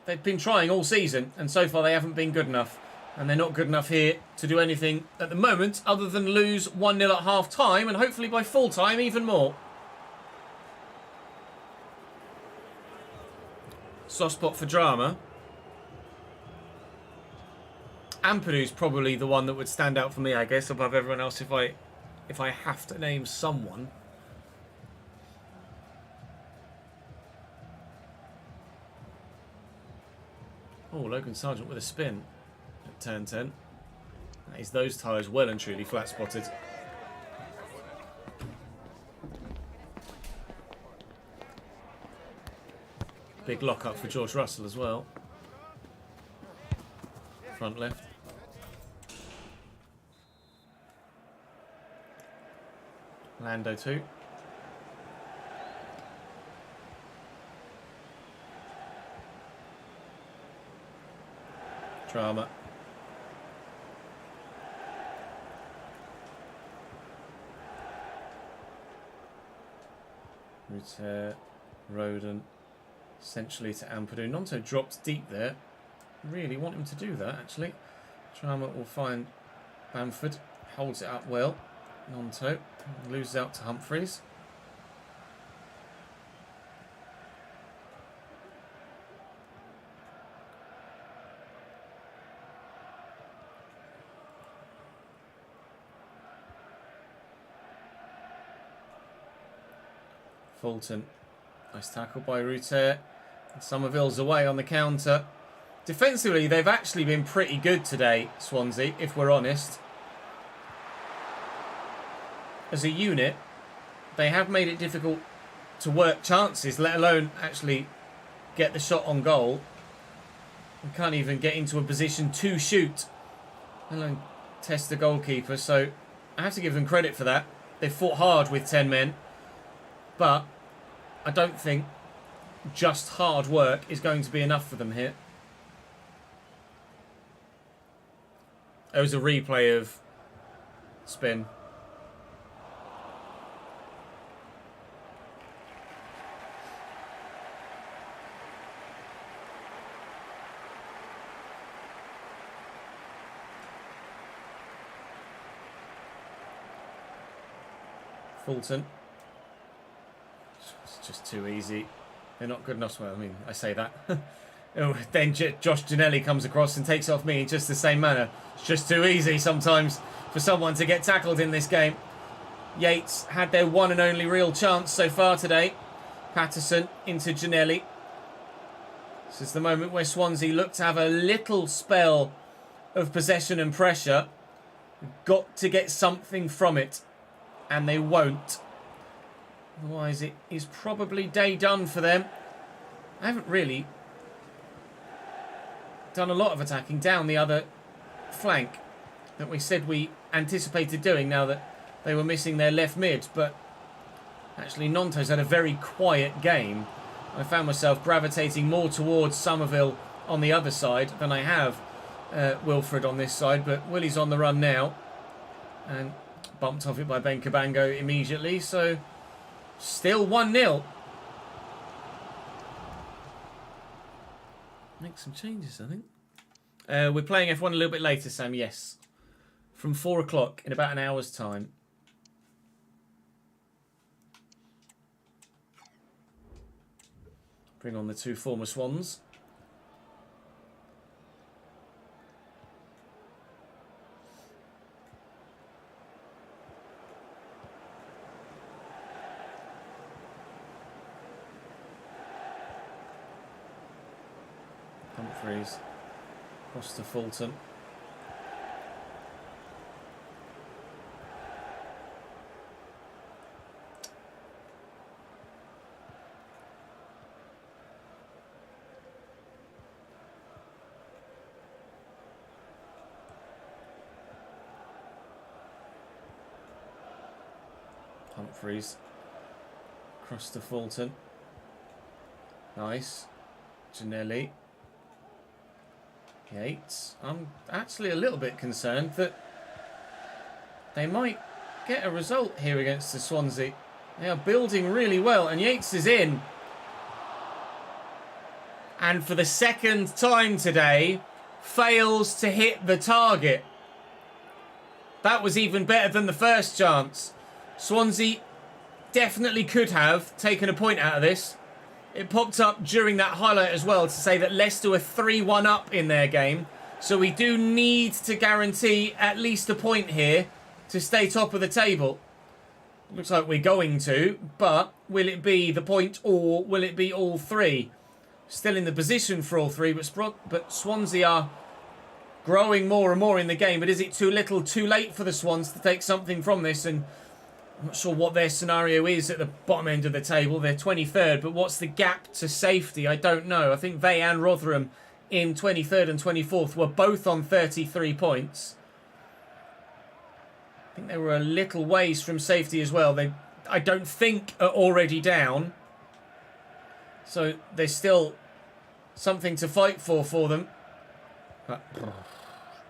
they've been trying all season, and so far they haven't been good enough. And they're not good enough here to do anything at the moment other than lose 1-0 at half-time, and hopefully by full-time even more. Soft spot for drama. Ampadu's probably the one that would stand out for me, I guess, above everyone else if I have to name someone. Oh, Logan Sargent with a spin at turn 10. That is those tyres well and truly flat spotted. Big lock up for George Russell as well. Front left. Lando too. Drama. Ruter, Roden, essentially to Ampadu. Nonto dropped deep there. Really want him to do that, actually. Drama will find Bamford. Holds it up well. Nonto loses out to Humphreys. Fulton. Nice tackle by Ruter. Somerville's away on the counter. Defensively, they've actually been pretty good today, Swansea, if we're honest. As a unit, they have made it difficult to work chances, let alone actually get the shot on goal. We can't even get into a position to shoot, let alone test the goalkeeper. So I have to give them credit for that. They fought hard with 10 men, but I don't think just hard work is going to be enough for them here. There was a replay of spin. Fulton. It's just too easy. They're not good enough. Well, I mean, I say that. Oh, then Josh Ginnelly comes across and takes off me in just the same manner. It's just too easy sometimes for someone to get tackled in this game. Yates had their one and only real chance so far today. Patterson into Ginnelly. This is the moment where Swansea look to have a little spell of possession and pressure. Got to get something from it, and they won't. Otherwise, it is probably day done for them. I haven't really done a lot of attacking down the other flank that we said we anticipated doing now that they were missing their left mid. But actually, Nonto's had a very quiet game. I found myself gravitating more towards Somerville on the other side than I have Wilfred on this side. But Willie's on the run now and bumped off it by Ben Cabango immediately. So still 1-0. Make some changes, I think. We're playing F1 a little bit later, Sam. Yes. From 4 o'clock in about an hour's time. Bring on the two former Swans. Humphreys. Across to Fulton. Humphreys. Across to Fulton. Nice. Ginnelly. Yates. I'm actually a little bit concerned that they might get a result here against the Swansea. They are building really well, and Yates is in. And for the second time today, fails to hit the target. That was even better than the first chance. Swansea definitely could have taken a point out of this. It popped up during that highlight as well to say that Leicester are 3-1 up in their game. So we do need to guarantee at least a point here to stay top of the table. Looks like we're going to, but will it be the point or will it be all three? Still in the position for all three, but Swansea are growing more and more in the game. But is it too little, too late for the Swans to take something from this? And I'm not sure what their scenario is at the bottom end of the table. They're 23rd, but what's the gap to safety? I don't know. I think they and Rotherham in 23rd and 24th were both on 33 points. I think they were a little ways from safety as well. They, I don't think, are already down. So there's still something to fight for them. But,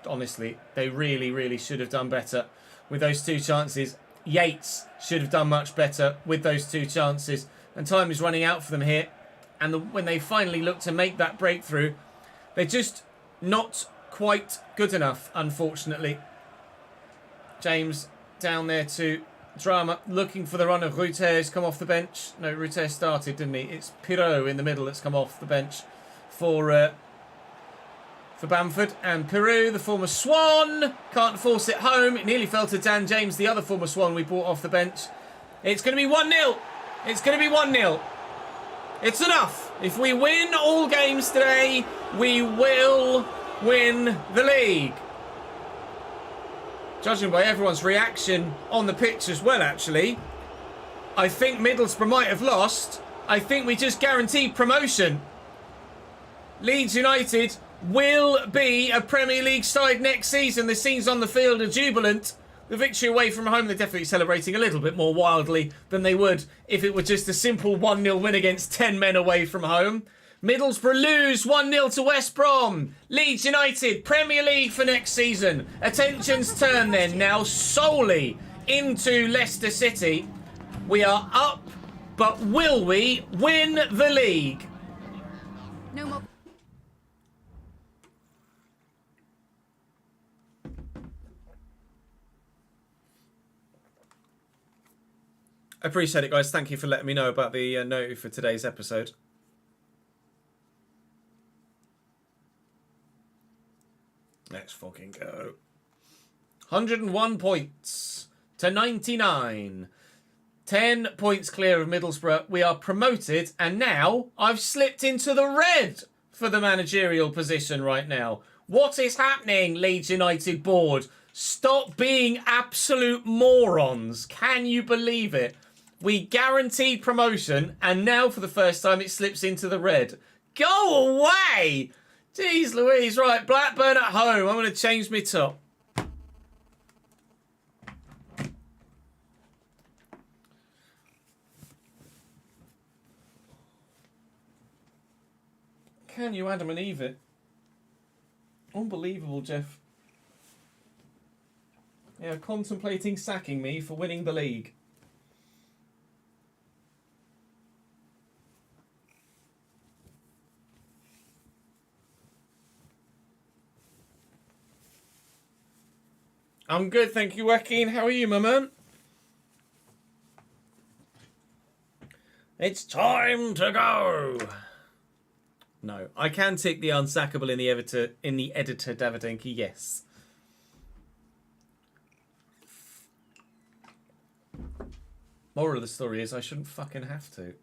honestly, they really, really should have done better with those two chances. Yates should have done much better with those two chances. And time is running out for them here. And when they finally look to make that breakthrough, they're just not quite good enough, unfortunately. James down there to Drama, looking for the run of Ruter's come off the bench. No, Ruter started, didn't he? It's Pirot in the middle that's come off the bench for Bamford. And Pirot, the former Swan, can't force it home. It nearly fell to Dan James, the other former Swan we brought off the bench. It's going to be 1-0. It's going to be 1-0. It's enough. If we win all games today, we will win the league. Judging by everyone's reaction on the pitch as well, actually, I think Middlesbrough might have lost. I think we just guaranteed promotion. Leeds United will be a Premier League side next season. The scenes on the field are jubilant. The victory away from home, they're definitely celebrating a little bit more wildly than they would if it were just a simple 1-0 win against 10 men away from home. Middlesbrough lose 1-0 to West Brom. Leeds United, Premier League for next season. Attention's turned then now solely into Leicester City. We are up, but will we win the league?
No more.
I appreciate it, guys. Thank you for letting me know about the note for today's episode. Let's fucking go. 101 points to 99. 10 points clear of Middlesbrough. We are promoted, and now I've slipped into the red for the managerial position right now. What is happening, Leeds United board? Stop being absolute morons. Can you believe it? We guaranteed promotion, and now for the first time it slips into the red. Go away! Jeez Louise. Right, Blackburn at home. I'm going to change my top. Can you Adam and Eve it? Unbelievable, Jeff. Yeah, contemplating sacking me for winning the league. I'm good, thank you, Joaquin. How are you, my man? It's time to go. No, I can tick the unsackable in the editor, Davidenki, yes. Moral of the story is I shouldn't fucking have to.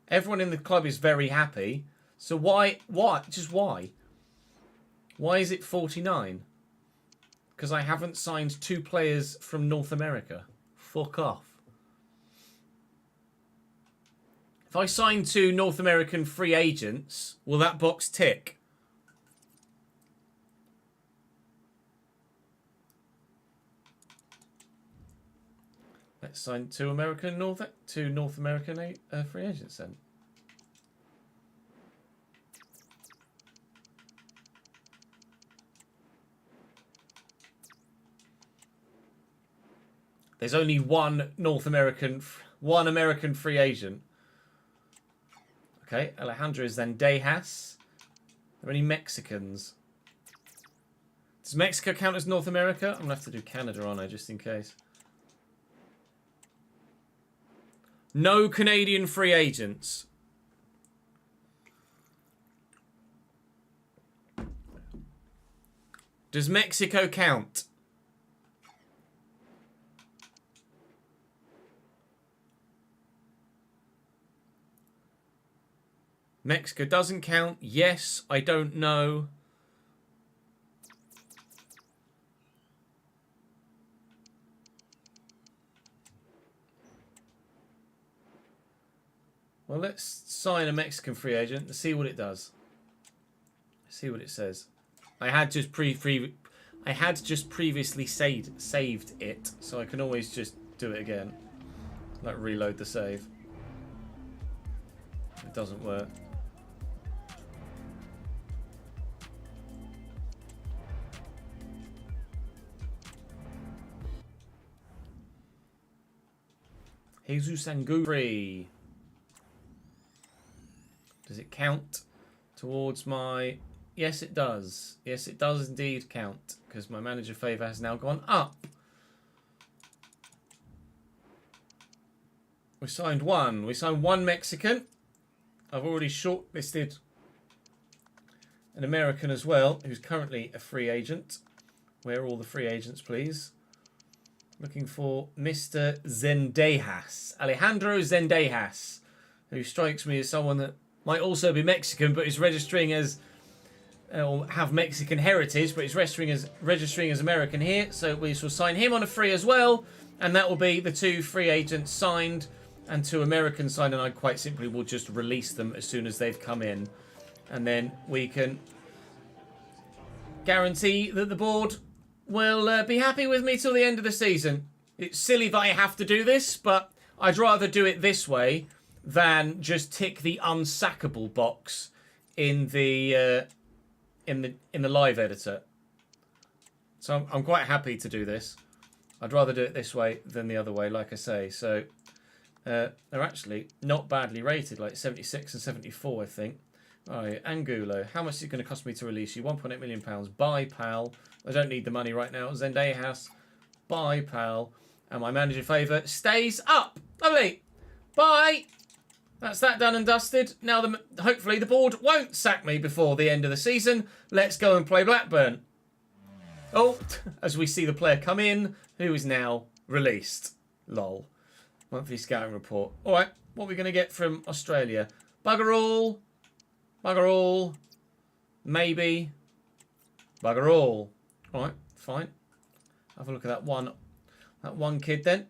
Everyone in the club is very happy. So why? Just why? Why is it 49? Because I haven't signed 2 players from North America. Fuck off. If I sign 2 North American free agents, will that box tick? Let's sign 2 North American free agents then. There's only one American free agent. Okay, Alejandro Zendejas. Are there any Mexicans? Does Mexico count as North America? I'm going to have to do Canada, aren't I, just in case. No Canadian free agents. Does Mexico count? Mexico doesn't count. Yes, I don't know. Well, let's sign a Mexican free agent and see what it does. See what it says. I had just previously saved it, so I can always just do it again. Like reload the save. It doesn't work. Jesus Anguri. Does it count towards my... Yes, it does. Yes, it does indeed count, because my manager favour has now gone up. We signed one. We signed one Mexican. I've already shortlisted an American as well, who's currently a free agent. Where are all the free agents, please? Looking for Mr. Zendejas. Alejandro Zendejas, who strikes me as someone that might also be Mexican, but is registering as... or have Mexican heritage, but is registering as American here. So we shall sign him on a free as well. And that will be the two free agents signed and two Americans signed. And I quite simply will just release them as soon as they've come in. And then we can guarantee that the board will be happy with me till the end of the season. It's silly that I have to do this, but I'd rather do it this way than just tick the unsackable box in the live editor. So I'm quite happy to do this. I'd rather do it this way than the other way, like I say. So they're actually not badly rated, like 76 and 74, I think. All right, Angulo. How much is it going to cost me to release you? £1.8 million. Bye, pal. I don't need the money right now. Zendejas. Bye, pal. And my manager favour stays up. Lovely. Bye. That's that done and dusted. Now, hopefully, the board won't sack me before the end of the season. Let's go and play Blackburn. Oh, as we see the player come in, who is now released. Lol. Monthly scouting report. All right, what are we going to get from Australia? Bugger all. Bugger all. Maybe. Bugger all. All right, fine. Have a look at that one kid then.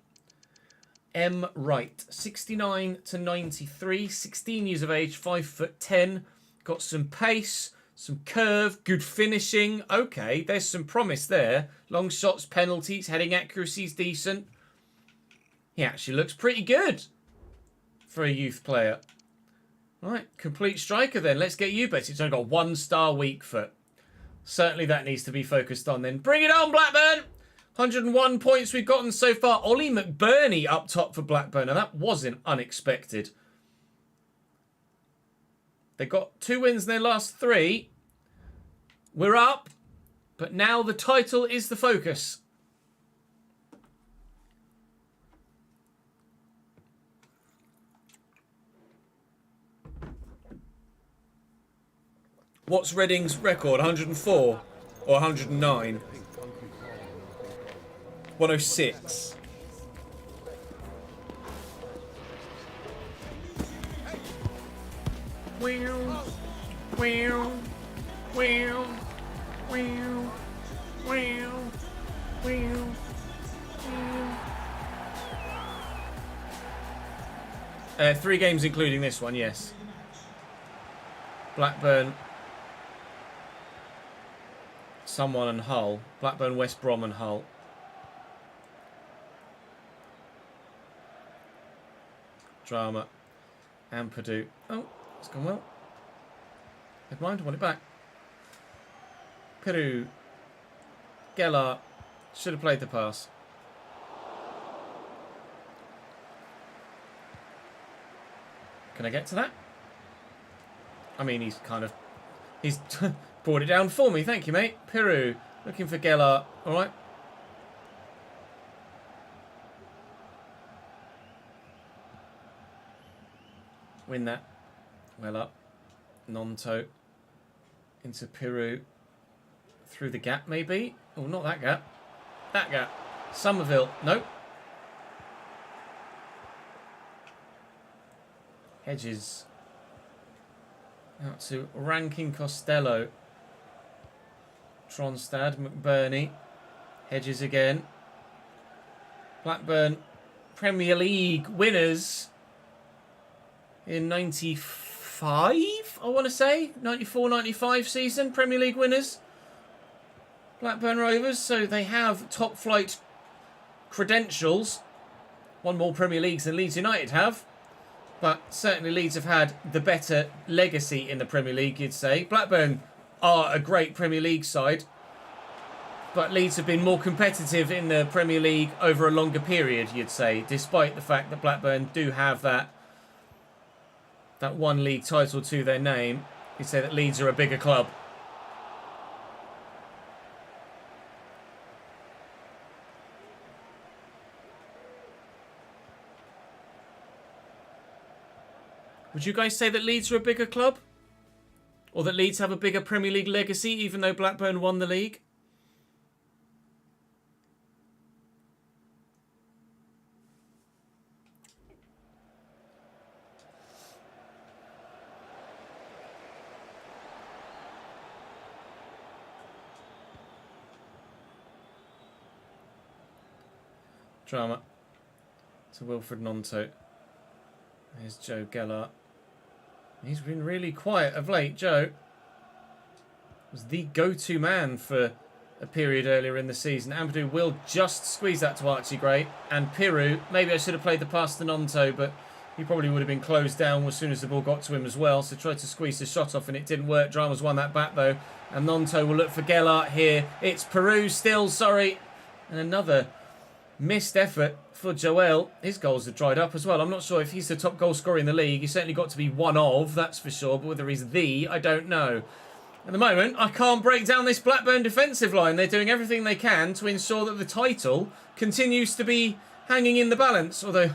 M. Wright, 69 to 93, 16 years of age, 5'10", got some pace, some curve, good finishing. Okay, there's some promise there. Long shots, penalties, heading accuracy is decent. He actually looks pretty good for a youth player. Right, complete striker then. Let's get you better. It's only got 1-star weak foot. Certainly that needs to be focused on then. Bring it on, Blackburn! 101 points we've gotten so far. Ollie McBurney up top for Blackburn. And that wasn't unexpected. They got 2 wins in their last 3. We're up. But now the title is the focus. What's Reading's record? 104 or 109? 106. Wow. Wow. Wow. Wow. Wow. Wow. 3 games including this one, yes. Blackburn, someone and Hull. Blackburn, West Brom and Hull. Drama. And Purdue. Oh, it's gone well. Never mind, I want it back. Purdue. Gellar. Should have played the pass. Can I get to that? I mean, he's brought it down for me. Thank you, mate. Peru looking for Gelart. All right. Win that. Well up. Nonto. Into Peru. Through the gap, maybe. Oh, not that gap. That gap. Somerville. Nope. Hedges. Out to Rankin Costello. Tronstad. McBurney. Hedges again. Blackburn Premier League winners in 95, I want to say. 94-95 season, Premier League winners. Blackburn Rovers, so they have top flight credentials. Won more Premier Leagues than Leeds United have. But certainly Leeds have had the better legacy in the Premier League, you'd say. Blackburn are a great Premier League side. But Leeds have been more competitive in the Premier League over a longer period, you'd say. Despite the fact that Blackburn do have that one league title to their name. You'd say that Leeds are a bigger club. Would you guys say that Leeds are a bigger club? Or that Leeds have a bigger Premier League legacy, even though Blackburn won the league? Drama. To Wilfred Nonto. There's Joe Gelart. He's been really quiet of late. Joe was the go-to man for a period earlier in the season. Ampadu will just squeeze that to Archie Gray. And Piru, maybe I should have played the pass to Nonto, but he probably would have been closed down as soon as the ball got to him as well. So tried to squeeze the shot off and it didn't work. Drama's won that back though. And Nonto will look for Gelart here. It's Peru still, sorry. And another missed effort for Joel. His goals have dried up as well. I'm not sure if he's the top goal scorer in the league. He's certainly got to be one of, that's for sure. But whether he's the, I don't know. At the moment, I can't break down this Blackburn defensive line. They're doing everything they can to ensure that the title continues to be hanging in the balance. Although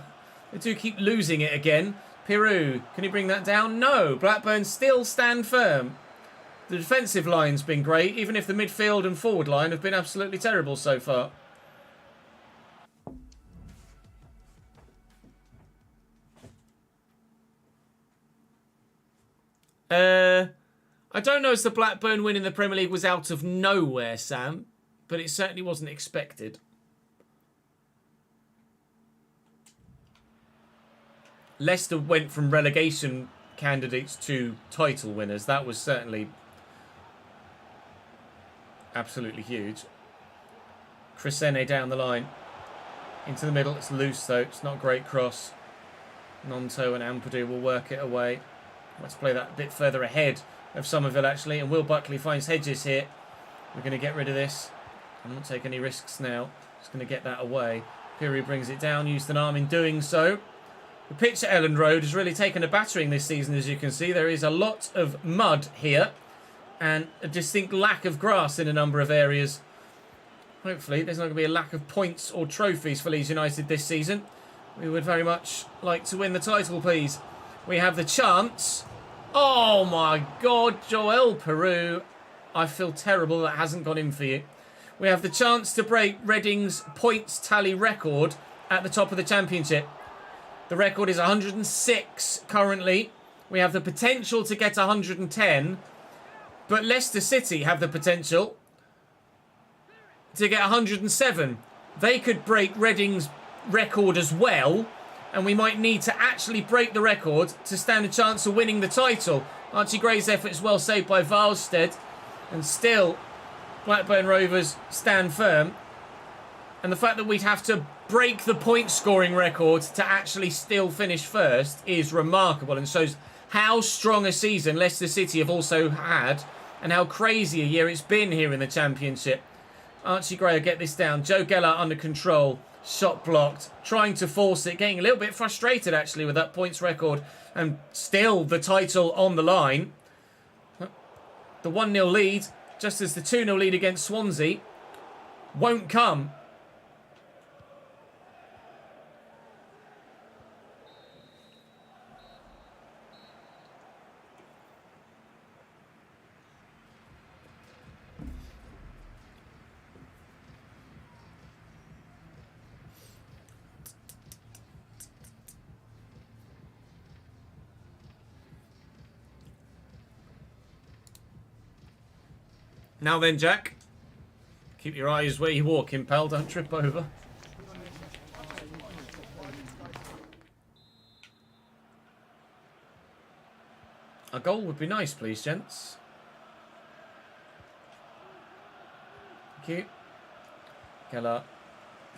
they do keep losing it again. Peru, can he bring that down? No. Blackburn still stand firm. The defensive line's been great, even if the midfield and forward line have been absolutely terrible so far. I don't know if the Blackburn win in the Premier League was out of nowhere, Sam, but it certainly wasn't expected. Leicester went from relegation candidates to title winners. That was certainly absolutely huge. Crescene down the line. Into the middle. It's loose, though. It's not a great cross. Nonto and Ampadu will work it away. Let's play that a bit further ahead of Somerville, actually. And Will Buckley finds Hedges here. We're going to get rid of this. I'm not taking any risks now. Just going to get that away. Piri brings it down. Used an arm in doing so. The pitch at Elland Road has really taken a battering this season, as you can see. There is a lot of mud here. And a distinct lack of grass in a number of areas. Hopefully, there's not going to be a lack of points or trophies for Leeds United this season. We would very much like to win the title, please. We have the chance. Oh my God, Joel Peru. I feel terrible that hasn't gone in for you. We have the chance to break Reading's points tally record at the top of the Championship. The record is 106 currently. We have the potential to get 110. But Leicester City have the potential to get 107. They could break Reading's record as well. And we might need to actually break the record to stand a chance of winning the title. Archie Gray's effort is well saved by Valstead. And still, Blackburn Rovers stand firm. And the fact that we'd have to break the point scoring record to actually still finish first is remarkable. And shows how strong a season Leicester City have also had. And how crazy a year it's been here in the Championship. Archie Gray will get this down. Joe Geller under control. Shot blocked. Trying to force it. Getting a little bit frustrated, actually, with that points record. And still the title on the line. The 1-0 lead, just as the 2-0 lead against Swansea, won't come. Now then, Jack. Keep your eyes where you walk, Impel. Don't trip over. A goal would be nice, please, gents. Thank you. Geller.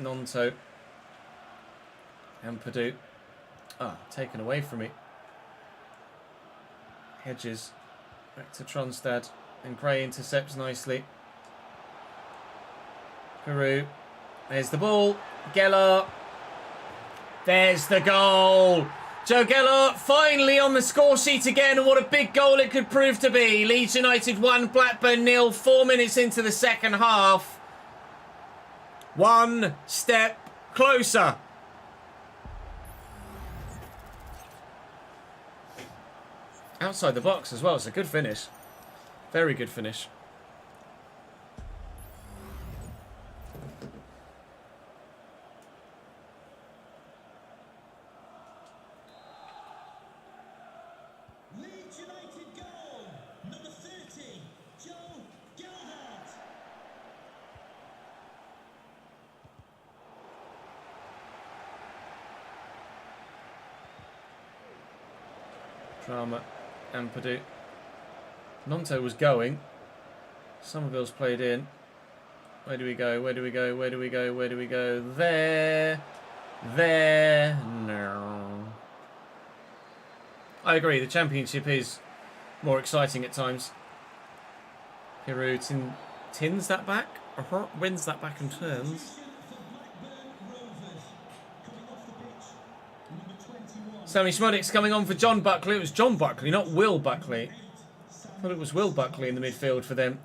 Nonto. And Purdue. Ah, taken away from me. Hedges. Back to Tronstad. And Gray intercepts nicely. Peru. There's the ball. Geller. There's the goal. Joe Geller finally on the score sheet again. And what a big goal it could prove to be. Leeds United 1, Blackburn 0. 4 minutes into the second half. One step closer. Outside the box as well. It's a good finish. Very good finish.
Leeds United goal, number 30, Joe Gelhardt.
Drama and Purdue. Nonto was going. Somerville's played in. Where do we go? Where do we go? Where do we go? Where do we go? There. There. No. I agree. The Championship is more exciting at times. Peru tins that back. Wins that back and turns. Sammy Schmuddick's coming on for John Buckley. It was John Buckley, not Will Buckley. I thought it was Will Buckley in the midfield for them.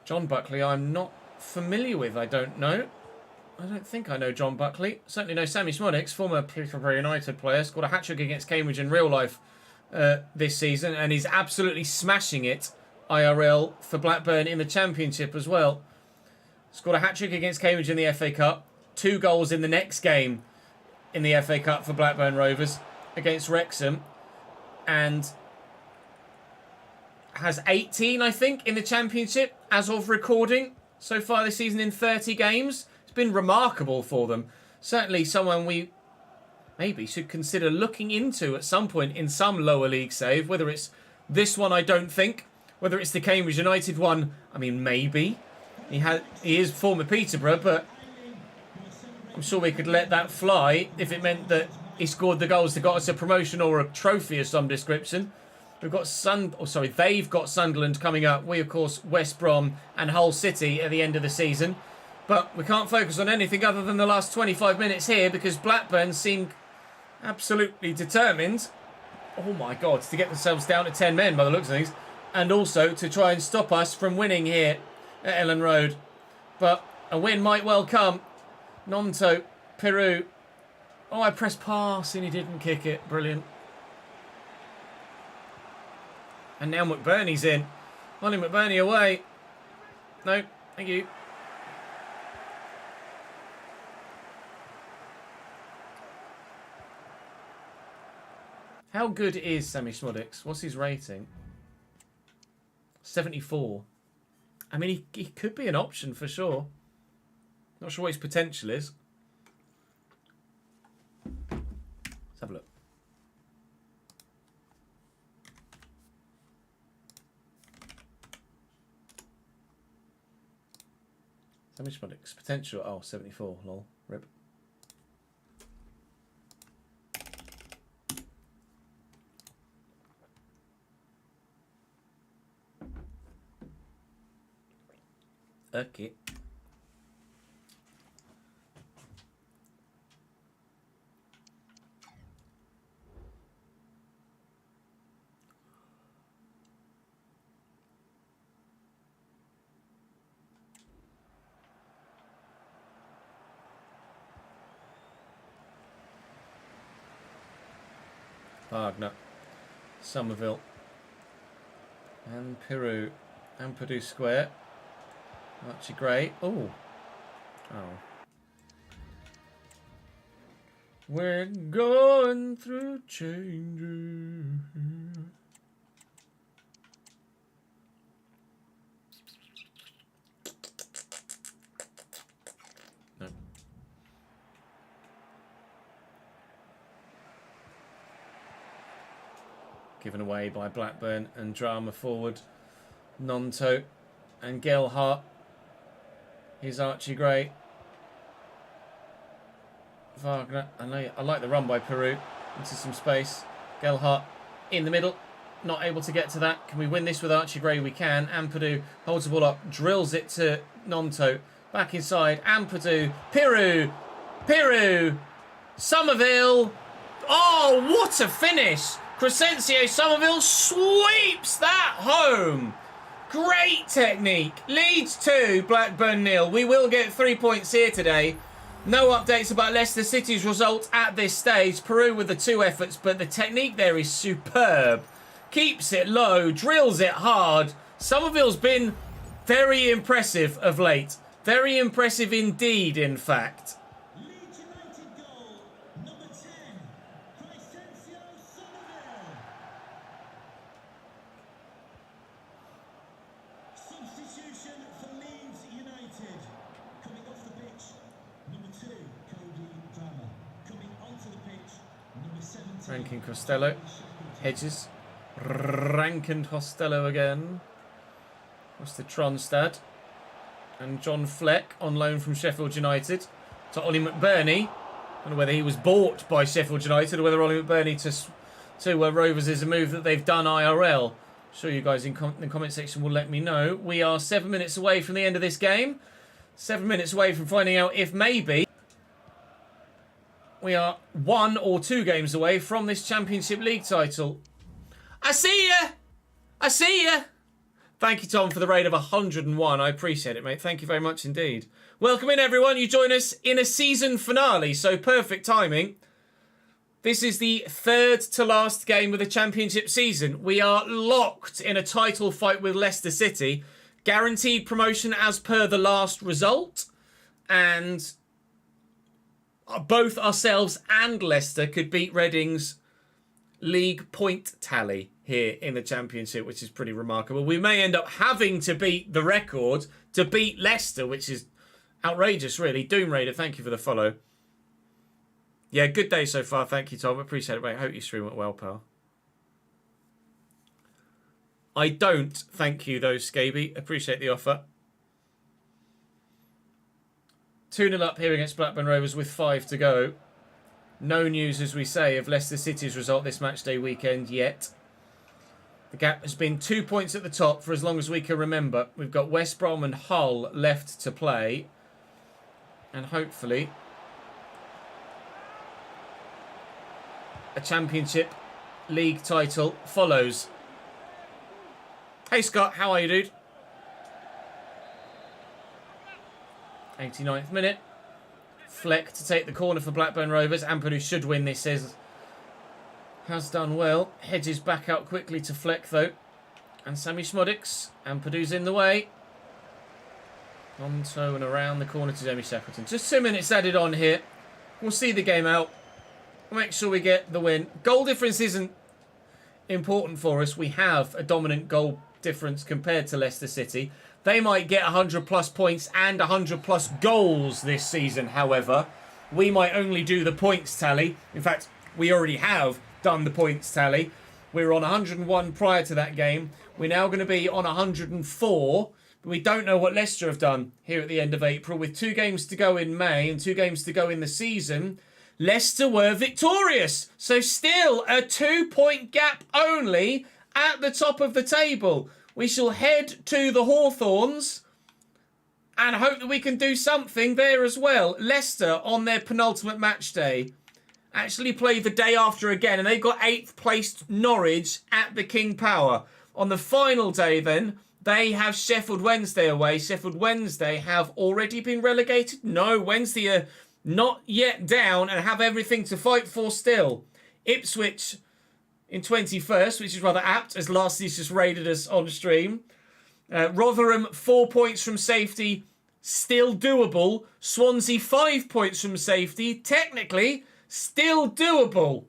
John Buckley I'm not familiar with, I don't know. I don't think I know John Buckley. Certainly know Sammy Schmuddick, former Peterborough United player. Scored a hat-trick against Cambridge in real life this season. And he's absolutely smashing it, IRL, for Blackburn in the Championship as well. Scored a hat-trick against Cambridge in the FA Cup. 2 goals in the next game in the FA Cup for Blackburn Rovers against Wrexham. And has 18, I think, in the Championship as of recording so far this season in 30 games. It's been remarkable for them. Certainly someone we maybe should consider looking into at some point in some lower league save. Whether it's this one, I don't think. Whether it's the Cambridge United one, I mean, maybe. He is former Peterborough, but I'm sure we could let that fly if it meant that he scored the goals that got us a promotion or a trophy of some description. We've got they've got Sunderland coming up. We, of course, West Brom and Hull City at the end of the season. But we can't focus on anything other than the last 25 minutes here because Blackburn seemed absolutely determined, oh my God, to get themselves down to 10 men by the looks of things, and also to try and stop us from winning here at Ellen Road. But a win might well come. Nonto, Peru. Oh, I pressed pass and he didn't kick it. Brilliant. And now McBurney's in. Ollie McBurney away. No, thank you. How good is Sammy Schmuddick? What's his rating? 74. I mean, he could be an option for sure. Not sure what his potential is. Let's have a look. Sammy Schmuddick's potential. Oh, 74. Lol. Rip. Okay. Wagner, Somerville, and Peru, and Purdue Square. Archie Gray. Oh. We're going through changes. No. Given away by Blackburn and drama forward Nonto and Gelhart. Here's Archie Gray. Wagner. I like the run by Peru into some space. Gelhart in the middle. Not able to get to that. Can we win this with Archie Gray? We can. Ampadu holds the ball up. Drills it to Nonto. Back inside. Ampadu. Peru. Somerville. Oh, what a finish. Crescencio Somerville sweeps that home. Great technique. Leeds 2, Blackburn 0. We will get 3 points here today. No updates about Leicester City's result at this stage. Peru with the 2 efforts, but the technique there is superb. Keeps it low, drills it hard. Somerville's been very impressive of late. Very impressive indeed, in fact.
Leeds United goal, number 10, Crescencio Somerville. Substitution for Leeds United. Coming off the pitch, number 2, Cody Drama. Coming onto the pitch, number 17.
Rankin Costello. Hedges. Rankin Costello again. What's the Tronstad? And John Fleck on loan from Sheffield United to Ollie McBurney. I don't know whether he was bought by Sheffield United or whether Ollie McBurney to Rovers is a move that they've done IRL. Sure, you guys in the comment section will let me know. We are 7 minutes away from the end of this game. 7 minutes away from finding out if maybe we are 1 or 2 games away from this Championship League title. I see ya! Thank you, Tom, for the raid of 101. I appreciate it, mate. Thank you very much indeed. Welcome in, everyone. You join us in a season finale, so perfect timing. This is the 3rd to last game of the Championship season. We are locked in a title fight with Leicester City. Guaranteed promotion as per the last result. And both ourselves and Leicester could beat Reading's league point tally here in the Championship, which is pretty remarkable. We may end up having to beat the record to beat Leicester, which is outrageous, really. Doom Raider, thank you for the follow. Yeah, good day so far. Thank you, Tom. Appreciate it, mate. Hope your stream went well, pal. I don't thank you, though, Scaby. Appreciate the offer. 2-0 up here against Blackburn Rovers with 5 to go. No news, as we say, of Leicester City's result this matchday weekend yet. The gap has been 2 points at the top for as long as we can remember. We've got West Brom and Hull left to play. And hopefully a Championship League title follows. Hey Scott, how are you, dude? 89th minute. Fleck to take the corner for Blackburn Rovers. Ampadu should win this, has done well. Hedges back out quickly to Fleck, though. And Sammy Schmodix. Ampadu's in the way. Onto and around the corner to Demi Shackleton. Just 2 minutes added on here. We'll see the game out. We'll make sure we get the win. Goal difference isn't important for us. We have a dominant goal difference compared to Leicester City. They might get 100 plus points and 100 plus goals this season, however. We might only do the points tally. In fact, we already have done the points tally. We were on 101 prior to that game. We're now going to be on 104. But we don't know what Leicester have done here at the end of April. With 2 games to go in May and 2 games to go in the season, Leicester were victorious. So still a 2-point gap only at the top of the table. We shall head to the Hawthorns and hope that we can do something there as well. Leicester, on their penultimate match day, actually play the day after again, and they've got 8th placed Norwich at the King Power. On the final day then, they have Sheffield Wednesday away. Sheffield Wednesday have already been relegated. No, Wednesday are not yet down and have everything to fight for still. Ipswich in 21st, which is rather apt, as Larsie's just raided us on stream. Rotherham, 4 points from safety, still doable. Swansea, 5 points from safety, technically, still doable.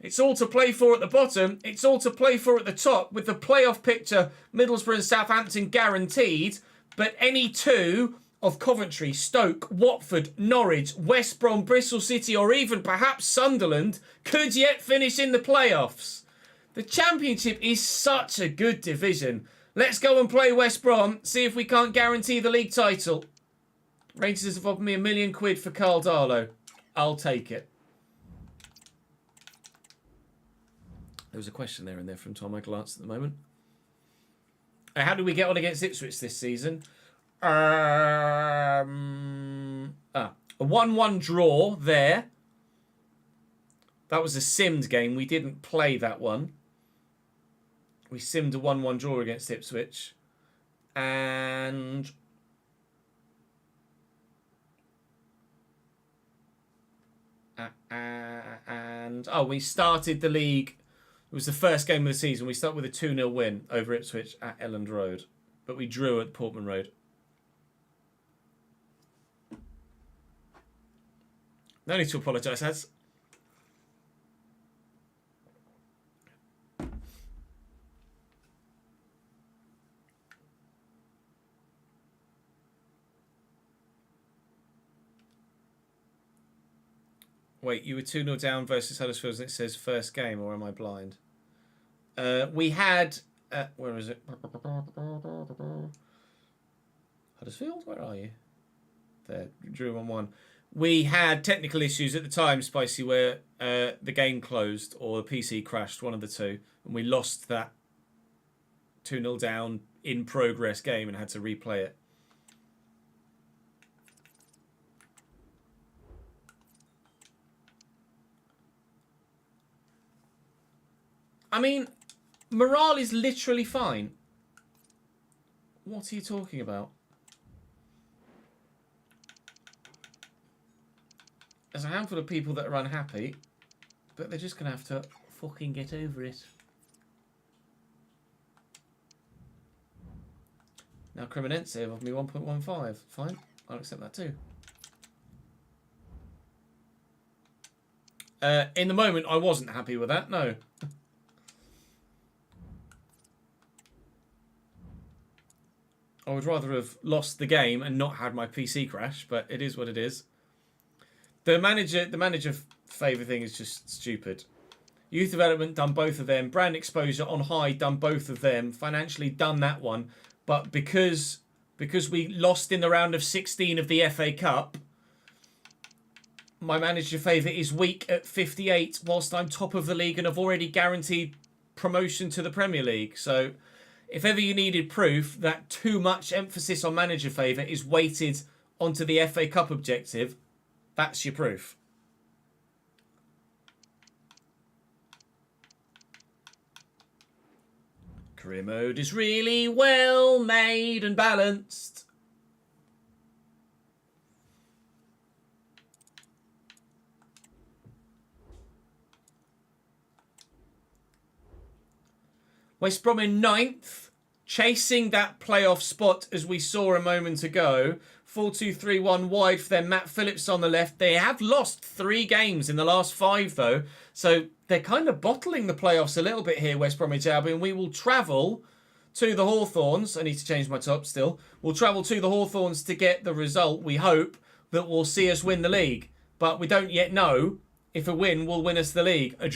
It's all to play for at the bottom. It's all to play for at the top, with the playoff picture, Middlesbrough and Southampton guaranteed. But any two of Coventry, Stoke, Watford, Norwich, West Brom, Bristol City, or even perhaps Sunderland could yet finish in the playoffs. The Championship is such a good division. Let's go and play West Brom, see if we can't guarantee the league title. Rangers have offered me £1 million for Carl Darlow. I'll take it. There was a question there and there from Tom. I glanced at the moment. How did we get on against Ipswich this season? A 1-1 draw there. That was a simmed game. We didn't play that one. We simmed a 1-1 draw against Ipswich. And we started the league. It was the first game of the season. We started with a 2-0 win over Ipswich at Elland Road. But we drew at Portman Road. No need to apologise, lads. Wait, you were 2-0 down versus Huddersfield and it says first game, or am I blind? We had... where is it? Huddersfield? Where are you? There, drew 1-1. We had technical issues at the time, Spicy, where the game closed or the PC crashed, one of the two, and we lost that 2-0 down in progress game and had to replay it. I mean, morale is literally fine. What are you talking about? There's a handful of people that are unhappy, but they're just going to have to fucking get over it. Now, Cremonense have offered me 1.15. Fine, I'll accept that too. In the moment, I wasn't happy with that, no. I would rather have lost the game and not had my PC crash, but it is what it is. The manager favour thing is just stupid. Youth development, done both of them. Brand exposure on high, done both of them. Financially, done that one. But because we lost in the round of 16 of the FA Cup, my manager favour is weak at 58, whilst I'm top of the league and have already guaranteed promotion to the Premier League. So if ever you needed proof that too much emphasis on manager favour is weighted onto the FA Cup objective, that's your proof. Career mode is really well made and balanced. West Brom in 9th, chasing that playoff spot as we saw a moment ago. 4-2-3-1 wide for them. Matt Phillips on the left. They have lost 3 games in the last 5, though. So they're kind of bottling the playoffs a little bit here, West Bromwich Albion. We will travel to the Hawthorns. I need to change my top still. We'll travel to the Hawthorns to get the result, we hope, that will see us win the league. But we don't yet know if a win will win us the league. A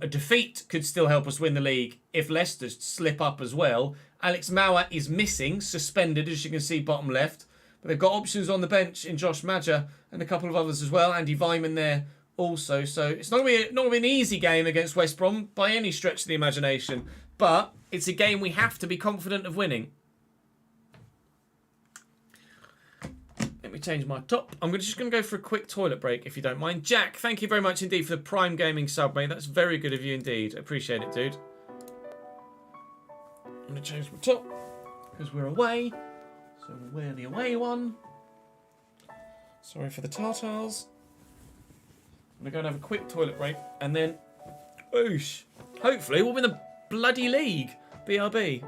defeat could still help us win the league if Leicester slip up as well. Alex Mauer is missing, suspended, as you can see, bottom left. But they've got options on the bench in Josh Madger and a couple of others as well. Andy Vyman there also. So it's not going to be an easy game against West Brom by any stretch of the imagination. But it's a game we have to be confident of winning. Let me change my top. I'm just going to go for a quick toilet break, if you don't mind. Jack, thank you very much indeed for the Prime Gaming sub, mate. That's very good of you indeed. Appreciate it, dude. I'm going to change my top because we're away. So we'll wear the away one. Sorry for the tartars. I'm going to go and have a quick toilet break and then Oosh. Hopefully we'll win the bloody league. BRB.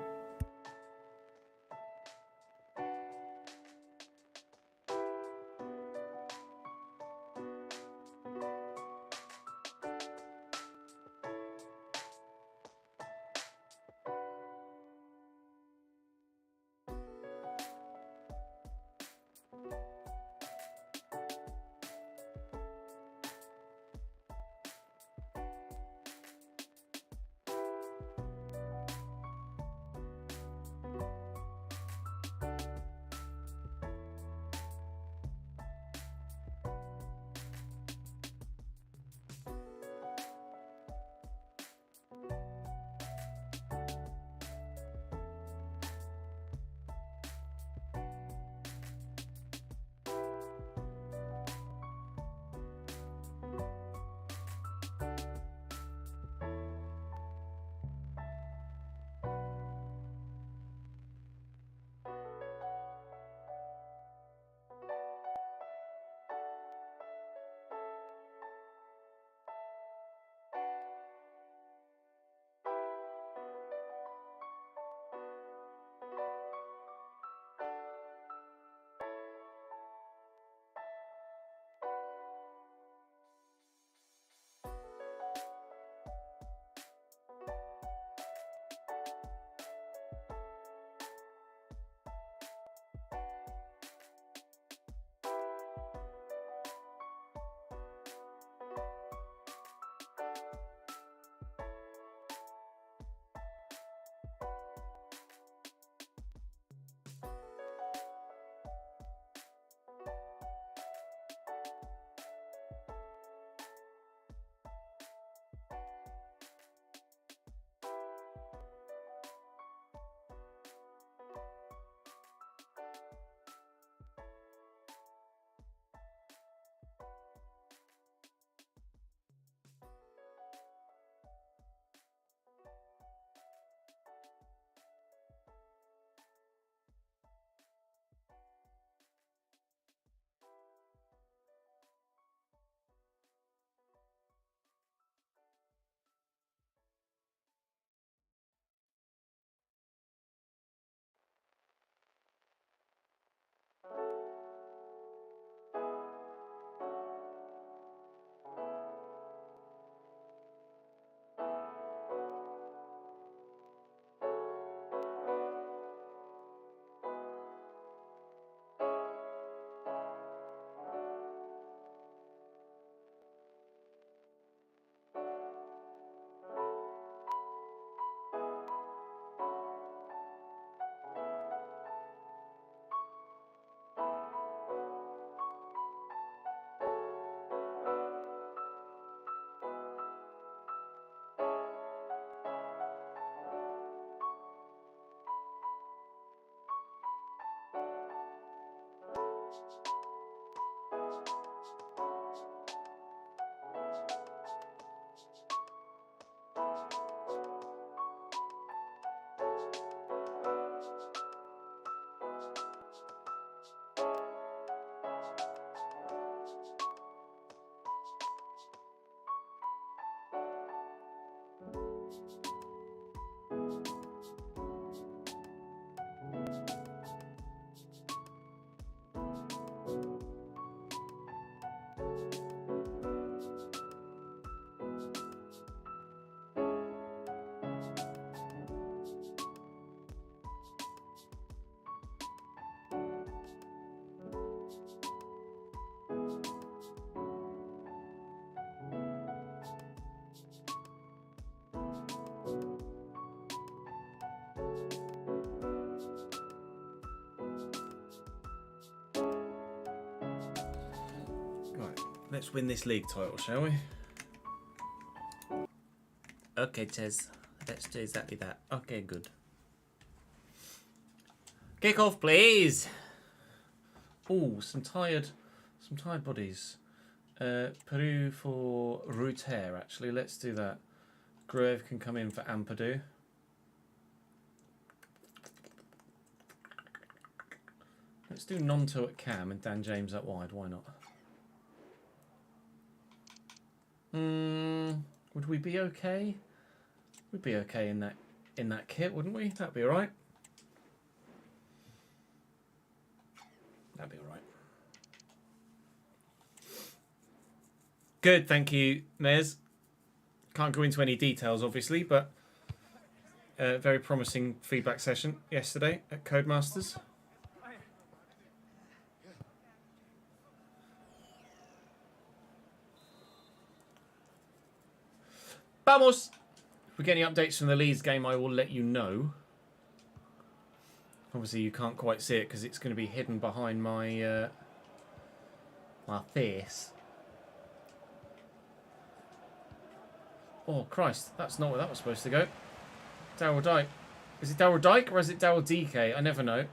Let's win this league title, shall we? Okay, Ches. Let's do exactly that. Okay, good. Kick off, please. Oh, some tired bodies. Peru for Ruter, actually. Let's do that. Gruev can come in for Ampadu. Let's do Nonto at Cam and Dan James at wide. Why not? Would we be okay? We'd be okay in that kit, wouldn't we? That'd be alright. That'd be alright. Good, thank you, Nez. Can't go into any details, obviously, but very promising feedback session yesterday at Codemasters. Vamos! If we get any updates from the Leeds game, I will let you know. Obviously, you can't quite see it because it's going to be hidden behind my my face. Oh, Christ. That's not where that was supposed to go. Daryl Dyke. Is it Daryl Dyke or is it Daryl DK? I never know.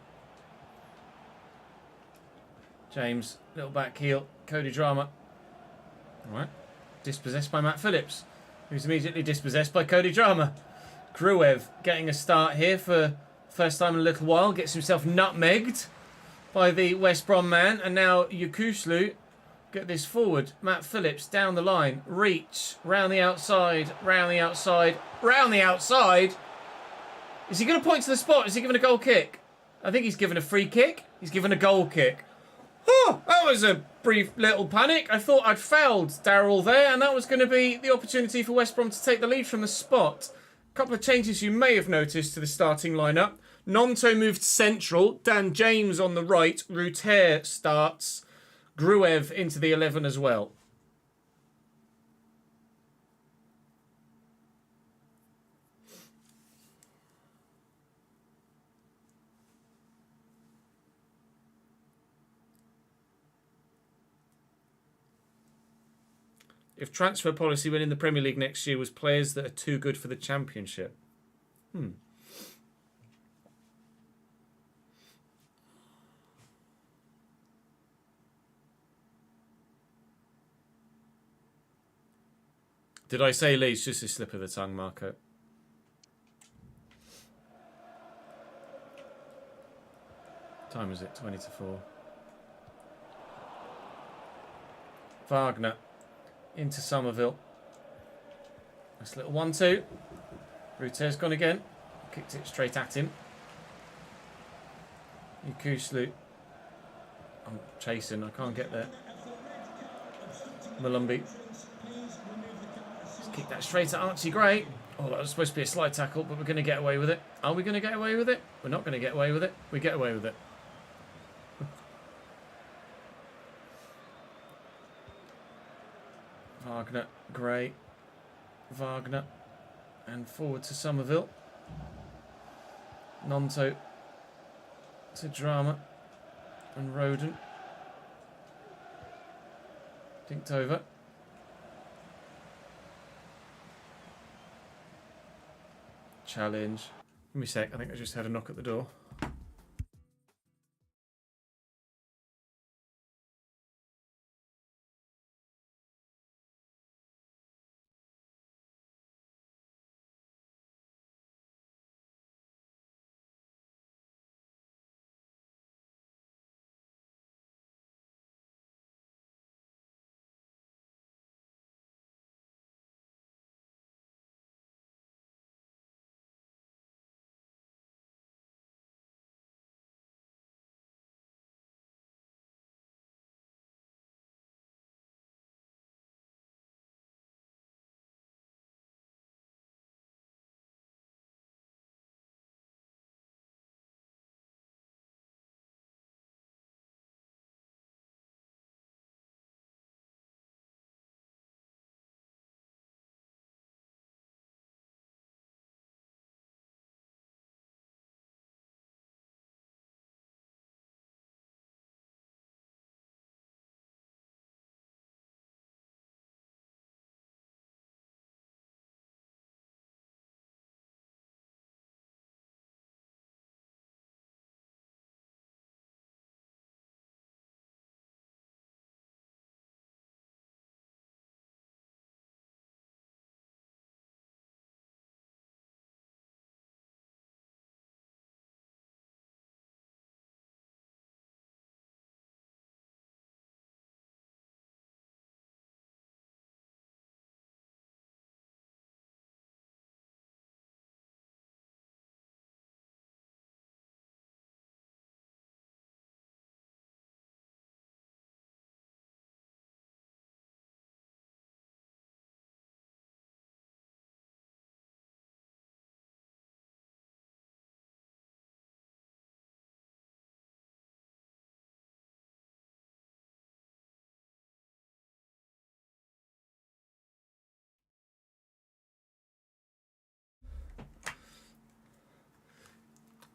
James, little back heel. Cody Drama. Alright. Dispossessed by Matt Phillips, who's immediately dispossessed by Cody Drama. Gruev getting a start here for first time in a little while. Gets himself nutmegged by the West Brom man. And now Yakuslu. Get this forward. Matt Phillips down the line. Reach. Round the outside. Round the outside. Round the outside. Is he going to point to the spot? Is he giving a goal kick? I think he's given a free kick. He's given a goal kick. Oh, that was a brief little panic. I thought I'd fouled Daryl there, and that was going to be the opportunity for West Brom to take the lead from the spot. A couple of changes you may have noticed to the starting lineup. Nonto moved central. Dan James on the right. Ruter starts. Gruev into the 11 as well. If transfer policy winning the Premier League next year was players that are too good for the Championship. Did I say Lee? It's just a slip of the tongue, Marco. Time is it? 20 to 4. Wagner into Somerville. Nice little 1-2. Ruter's gone again. Kicked it straight at him. Yakuslu. I'm chasing. I can't get there. Malumbi. Kick that straight at Archie Gray. Oh, that was supposed to be a slide tackle, but we're going to get away with it. Are we going to get away with it? We're not going to get away with it. We get away with it. Wagner, Gray, Wagner, and forward to Somerville. Nonto to Drama and Roden. Dinked over. Challenge. Give me a sec. I think I just had a knock at the door.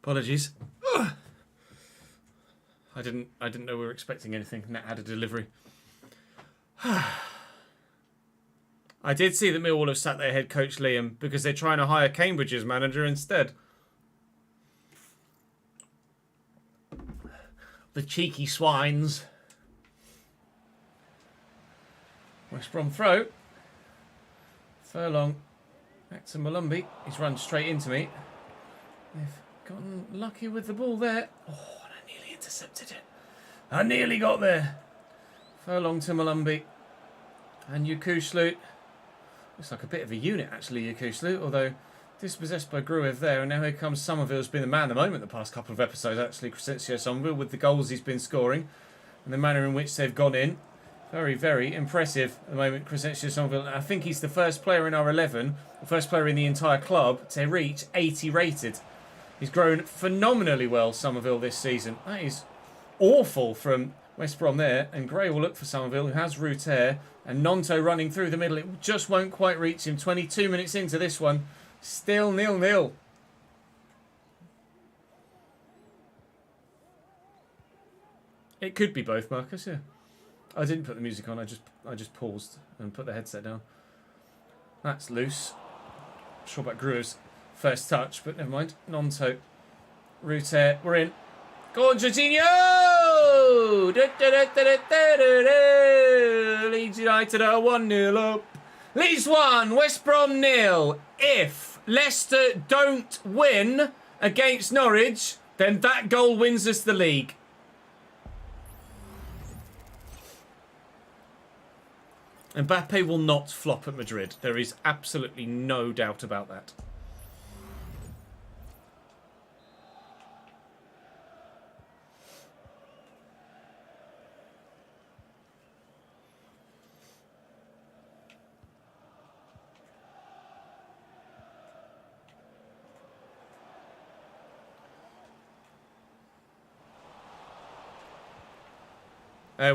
Apologies. Ugh. I didn't know we were expecting anything. Nat had a delivery. I did see that Millwall have sat their head coach Liam because they're trying to hire Cambridge's manager instead. The cheeky swines. West Brom throw. Furlong. Back to Malumbi. He's run straight into me. They've gotten lucky with the ball there. Oh, and I nearly intercepted it. I nearly got there. Furlong to Malumbi. And Yukuslu. Looks like a bit of a unit, actually, Yukuslu. Although dispossessed by Gruev there. And now here comes Somerville, who's been the man of the moment the past couple of episodes, actually. Crescencio Somerville with the goals he's been scoring. And the manner in which they've gone in. Very, very impressive at the moment, Crescencio Somerville. I think he's the first player in our 11, the first player in the entire club to reach 80 rated. He's grown phenomenally well, Somerville, this season. That is awful from West Brom there. And Gray will look for Somerville, who has Ruter. And Nonto running through the middle. It just won't quite reach him. 22 minutes into this one. Still 0-0. It could be both, Marcus, yeah. I didn't put the music on, I just paused and put the headset down. That's loose. Not sure about Gruer's first touch, but never mind. Nonto. Ruter, we're in. Go on, Jorginho! Leeds United are 1-0 up. Leeds 1, West Brom 0. If Leicester don't win against Norwich, then that goal wins us the league. Mbappe will not flop at Madrid. There is absolutely no doubt about that.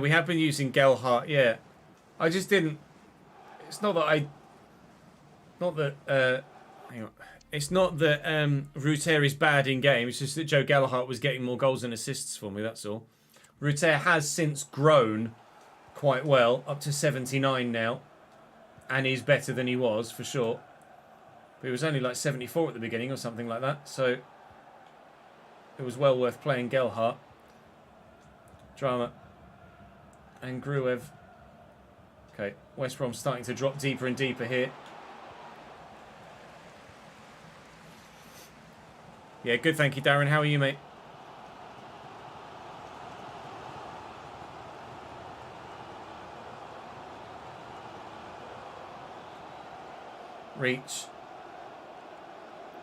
We have been using Gelhardt, yeah. I just didn't. It's not that I. Not that. Hang on. It's not that Ruter is bad in game. It's just that Joe Gelhardt was getting more goals and assists for me. That's all. Ruter has since grown quite well, up to 79 now, and is better than he was for sure. But he was only like 74 at the beginning or something like that. So it was well worth playing Gelhardt. Drama. And Gruev. Okay, West Brom starting to drop deeper and deeper here. Yeah, good, thank you, Darren. How are you, mate? Reach.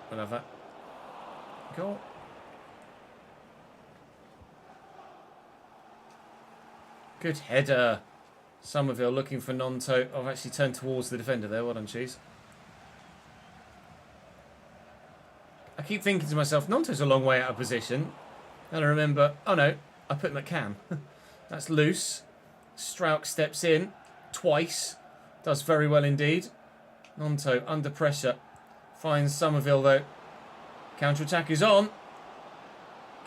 We'll have that. Goal. Good header. Somerville looking for Nonto. I've actually turned towards the defender there. Well done, Cheese. I keep thinking to myself, Nonto's a long way out of position. And I remember, oh no, I put him at cam. That's loose. Strauch steps in twice. Does very well indeed. Nonto under pressure. Finds Somerville though. Counter-attack is on.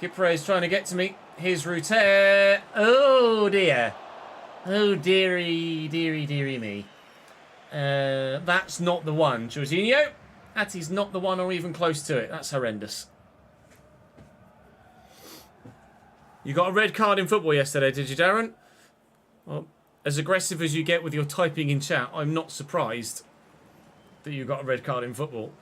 Kipre is trying to get to me. Here's Ruter. Oh dear. Oh dearie, dearie, dearie me. That's not the one, Jorginho. That is not the one or even close to it. That's horrendous. You got a red card in football yesterday, did you, Darren? Well, as aggressive as you get with your typing in chat, I'm not surprised that you got a red card in football.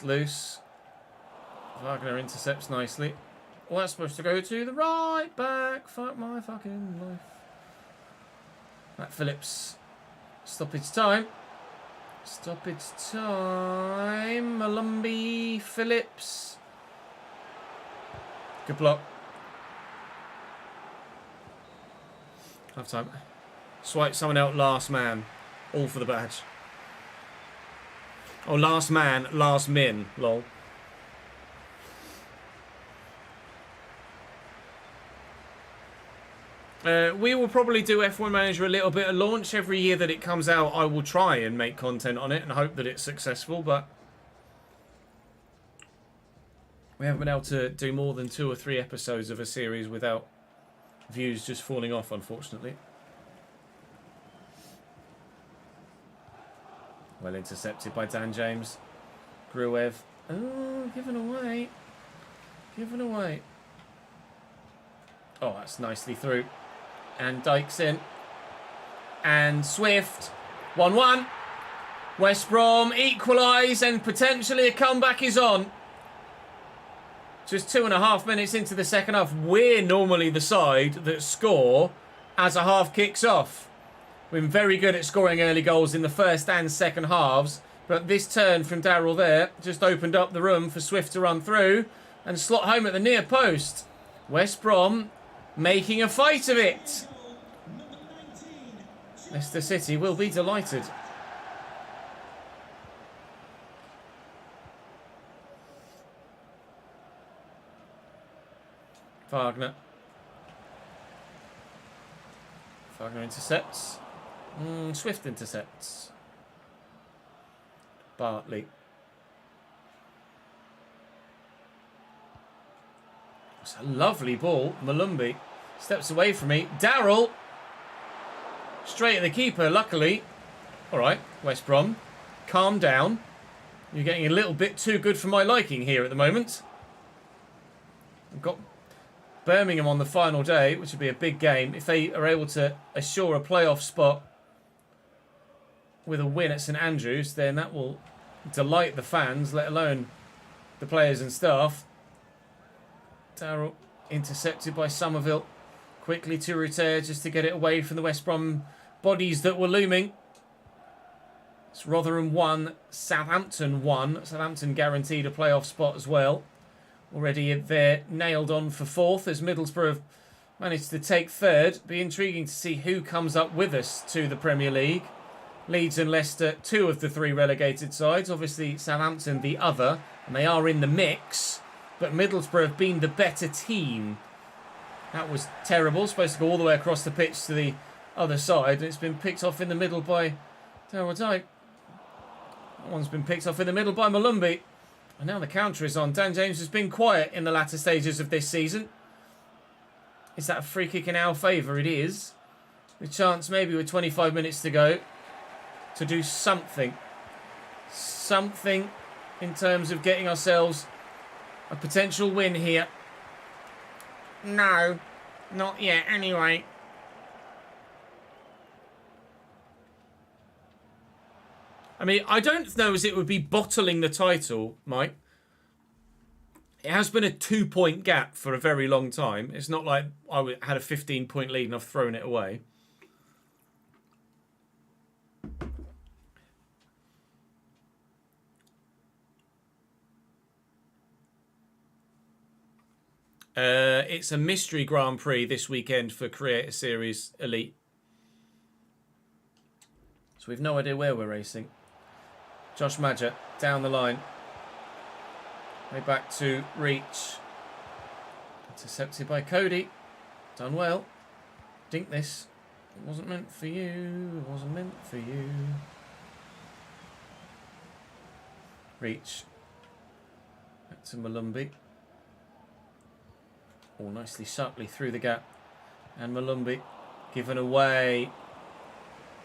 Loose. Wagner intercepts nicely. Well, that's supposed to go to the right back. Fuck my fucking life. Matt Phillips. Stoppage time. Stoppage time. Malumbi Phillips. Good block. Half time. Swipe someone out, last man. All for the badge. Oh, last man, last min, lol. We will probably do F1 Manager a little bit at launch. Every year that it comes out, I will try and make content on it and hope that it's successful, but we haven't been able to do more than 2 or 3 episodes of a series without views just falling off, unfortunately. Well intercepted by Dan James. Gruev. Oh, given away. Given away. Oh, that's nicely through. And Dykes in. And Swift. 1-1. West Brom equalise and potentially a comeback is on. Just 2.5 minutes into the second half. We're normally the side that score as a half kicks off. We've been very good at scoring early goals in the first and second halves. But this turn from Darrell there just opened up the room for Swift to run through and slot home at the near post. West Brom making a fight of it. Leicester City will be delighted. Wagner. Wagner intercepts. Swift intercepts. Bartley. It's a lovely ball. Malumbi steps away from me. Darrell. Straight at the keeper, luckily. All right, West Brom. Calm down. You're getting a little bit too good for my liking here at the moment. We've got Birmingham on the final day, which would be a big game. If they are able to assure a playoff spot with a win at St Andrews, then that will delight the fans, let alone the players and staff. Darrell intercepted by Somerville. Quickly to Rutter just to get it away from the West Brom bodies that were looming. It's Rotherham 1, Southampton 1. Southampton guaranteed a playoff spot as well. Already they're nailed on for 4th as Middlesbrough have managed to take 3rd. Be intriguing to see who comes up with us to the Premier League. Leeds and Leicester, 2 of the 3 relegated sides. Obviously Southampton the other, and they are in the mix. But Middlesbrough have been the better team. That was terrible. Supposed to go all the way across the pitch to the other side. And it's been picked off in the middle by Darrell Dike. That one's been picked off in the middle by Malumbi. And now the counter is on. Dan James has been quiet in the latter stages of this season. Is that a free kick in our favour? It is. The chance maybe with 25 minutes to go to do something. Something in terms of getting ourselves a potential win here. No, not yet anyway. I mean, I don't know as it would be bottling the title, Mike. It has been a 2-point gap for a very long time. It's not like I had a 15-point lead and I've thrown it away. It's a mystery Grand Prix this weekend for Creator Series Elite. So we've no idea where we're racing. Josh Madger down the line. Way back to Reach. Intercepted by Cody. Done well. Dink this. It wasn't meant for you. It wasn't meant for you. Reach. Back to Malumbi. Oh, nicely subtly through the gap. And Malumbi given away.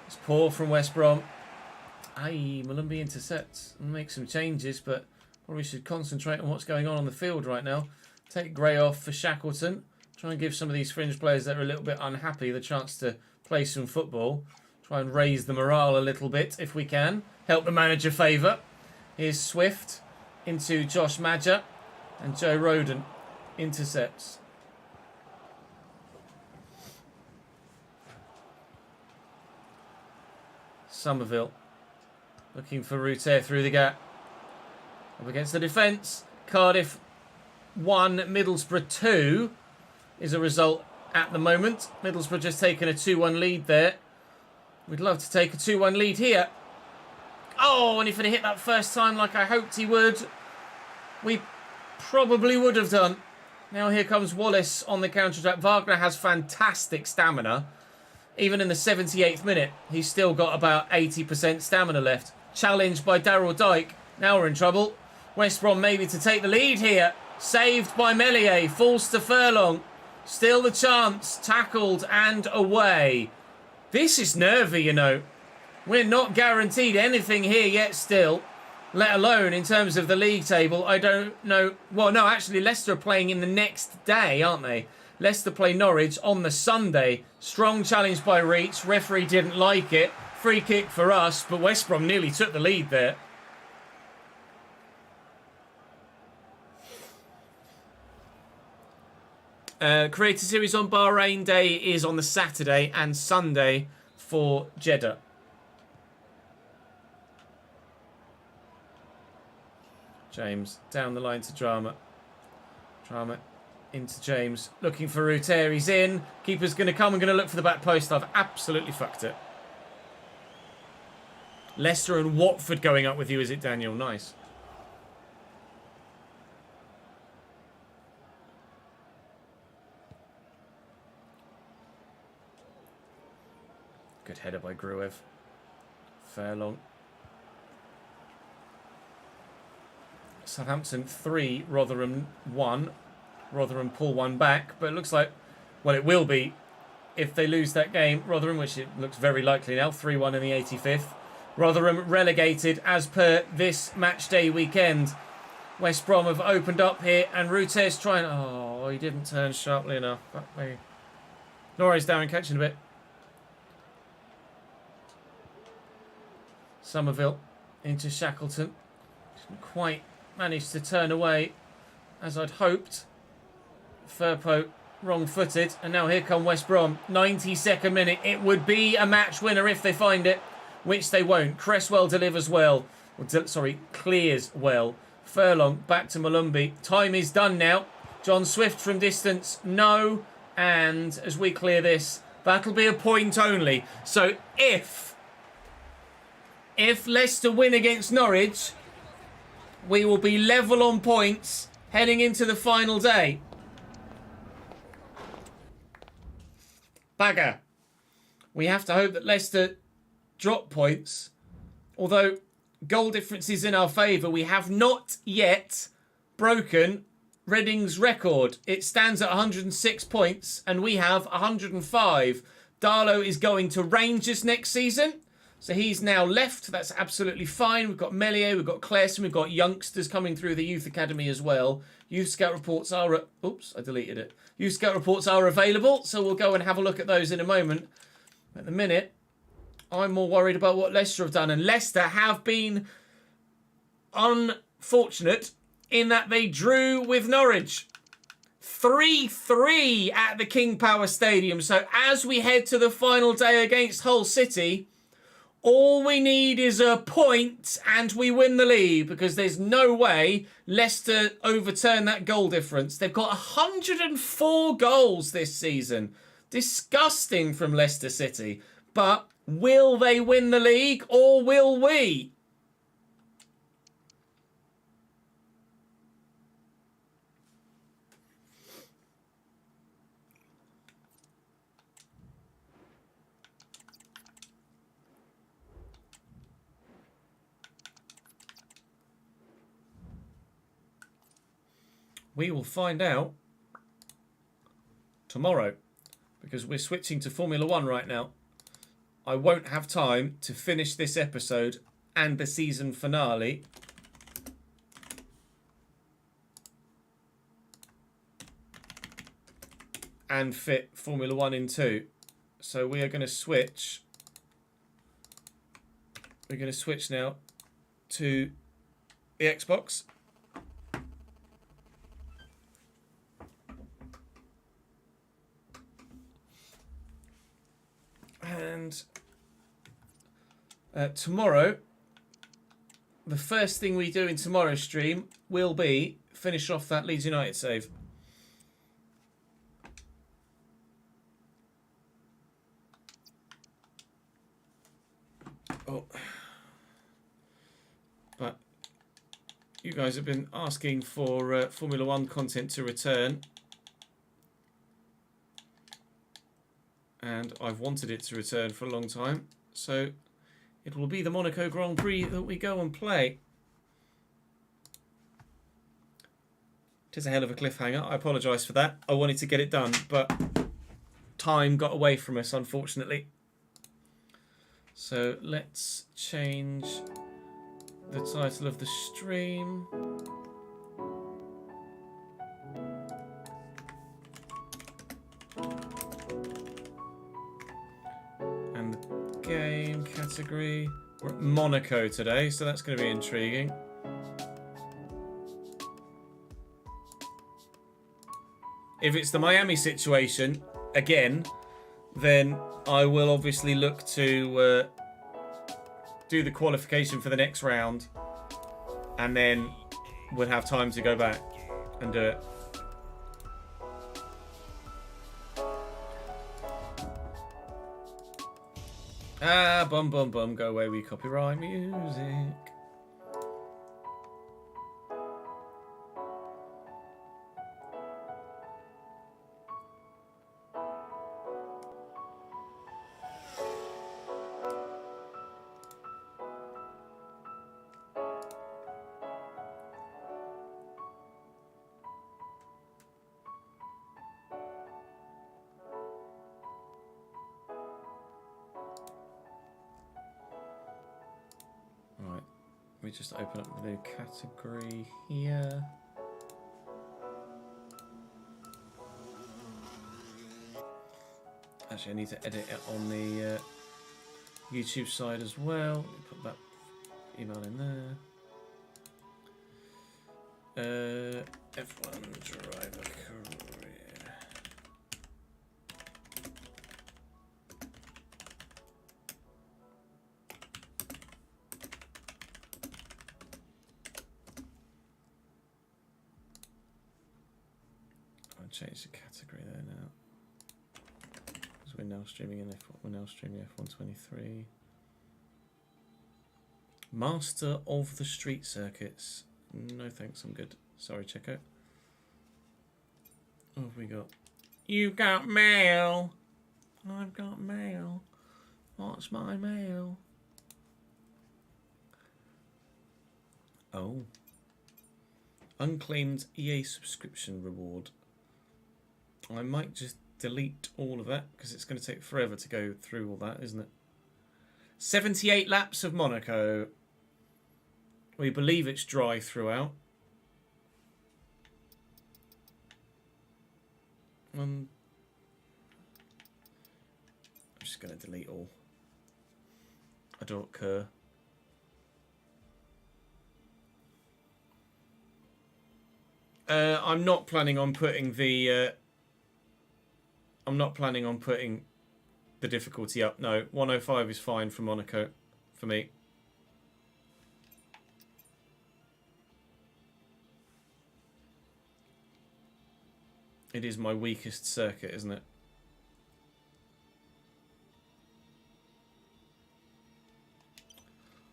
It's poor from West Brom. Aye, Malumbi intercepts and makes some changes, but probably should concentrate on what's going on the field right now. Take Gray off for Shackleton. Try and give some of these fringe players that are a little bit unhappy the chance to play some football. Try and raise the morale a little bit if we can. Help the manager favour. Here's Swift into Josh Madger. And Joe Roden intercepts. Somerville looking for Rutter through the gap. Up against the defence. Cardiff 1, Middlesbrough 2 is a result at the moment. Middlesbrough just taken a 2-1 lead there. We'd love to take a 2-1 lead here. Oh, and if it had hit that first time like I hoped he would, we probably would have done. Now here comes Wallace on the counter-attack. Wagner has fantastic stamina. Even in the 78th minute, he's still got about 80% stamina left. Challenged by Daryl Dike. Now we're in trouble. West Brom maybe to take the lead here. Saved by Meslier. Falls to Furlong. Still the chance. Tackled and away. This is nervy, you know. We're not guaranteed anything here yet still. Let alone in terms of the league table. I don't know. Well, no, actually, Leicester are playing in the next day, aren't they? Leicester play Norwich on the Sunday. Strong challenge by Reach. Referee didn't like it. Free kick for us, but West Brom nearly took the lead there. Creator Series on Bahrain Day is on the Saturday and Sunday for Jeddah. James down the line to Drama. Drama into James. Looking for Ruter. He's in. Keeper's going to come and going to look for the back post. I've absolutely fucked it. Leicester and Watford going up with you, is it, Daniel? Nice. Good header by Gruev. Furlong. Southampton 3, Rotherham 1. Rotherham pull one back, but it looks like, well, it will be if they lose that game. Rotherham, which it looks very likely now, 3-1 in the 85th. Rotherham relegated as per this match day weekend. West Brom have opened up here, and Ruter's trying. Oh, he didn't turn sharply enough. Fuck me. Norris down and catching a bit. Somerville into Shackleton. Didn't quite manage to turn away as I'd hoped. Firpo wrong-footed, and now here come West Brom. 92nd minute. It would be a match winner if they find it, which they won't. Cresswell delivers well. Clears well. Furlong back to Malumbi. Time is done now. John Swift from distance. No. And as we clear this, that'll be a point only. So if Leicester win against Norwich, we will be level on points heading into the final day. Bagger. We have to hope that Leicester drop points. Although goal difference is in our favour, we have not yet broken Reading's record. It stands at 106 points and we have 105. Darlow is going to Rangers next season. So he's now left. That's absolutely fine. We've got Meslier, we've got Claesson, we've got youngsters coming through the youth academy as well. Youth scout reports are... Oops, I deleted it. Youth scout reports are available, so we'll go and have a look at those in a moment. At the minute, I'm more worried about what Leicester have done. And Leicester have been unfortunate in that they drew with Norwich. 3-3 at the King Power Stadium. So as we head to the final day against Hull City, all we need is a point and we win the league, because there's no way Leicester overturn that goal difference. They've got 104 goals this season. Disgusting from Leicester City. But will they win the league or will we? We will find out tomorrow, because we're switching to Formula 1 right now. I won't have time to finish this episode and the season finale and fit Formula 1 in 2. So we are going to switch. We're going to switch now to the Xbox. And tomorrow, the first thing we do in tomorrow's stream will be finish off that Leeds United save. Oh. But you guys have been asking for Formula 1 content to return. and I've wanted it to return for a long time, so it will be the Monaco Grand Prix that we go and play. It is a hell of a cliffhanger. I apologise for that. I wanted to get it done, but time got away from us, unfortunately. So let's change the title of the stream. And the game category. We're at Monaco today, so that's going to be intriguing. If it's the Miami situation, again, then I will obviously look to do the qualification for the next round, and then we'll have time to go back and do it. Ah, bum bum bum, go away with copyright music. Let me just open up the new category here. Actually, I need to edit it on the YouTube side as well. Let me put that email in there. F1 driver career. Change the category there now, because we're now streaming in F1. We're now streaming F123. Master of the Street Circuits. No thanks, I'm good. Sorry, Checo. What have we got? You got mail. I've got mail. What's my mail? Oh. Unclaimed EA subscription reward. I might just delete all of that because it's going to take forever to go through all that, isn't it? 78 laps of Monaco. We believe it's dry throughout. I'm just going to delete all. I don't care. I'm not planning on putting the difficulty up. No, 105 is fine for Monaco, for me. It is my weakest circuit, isn't it?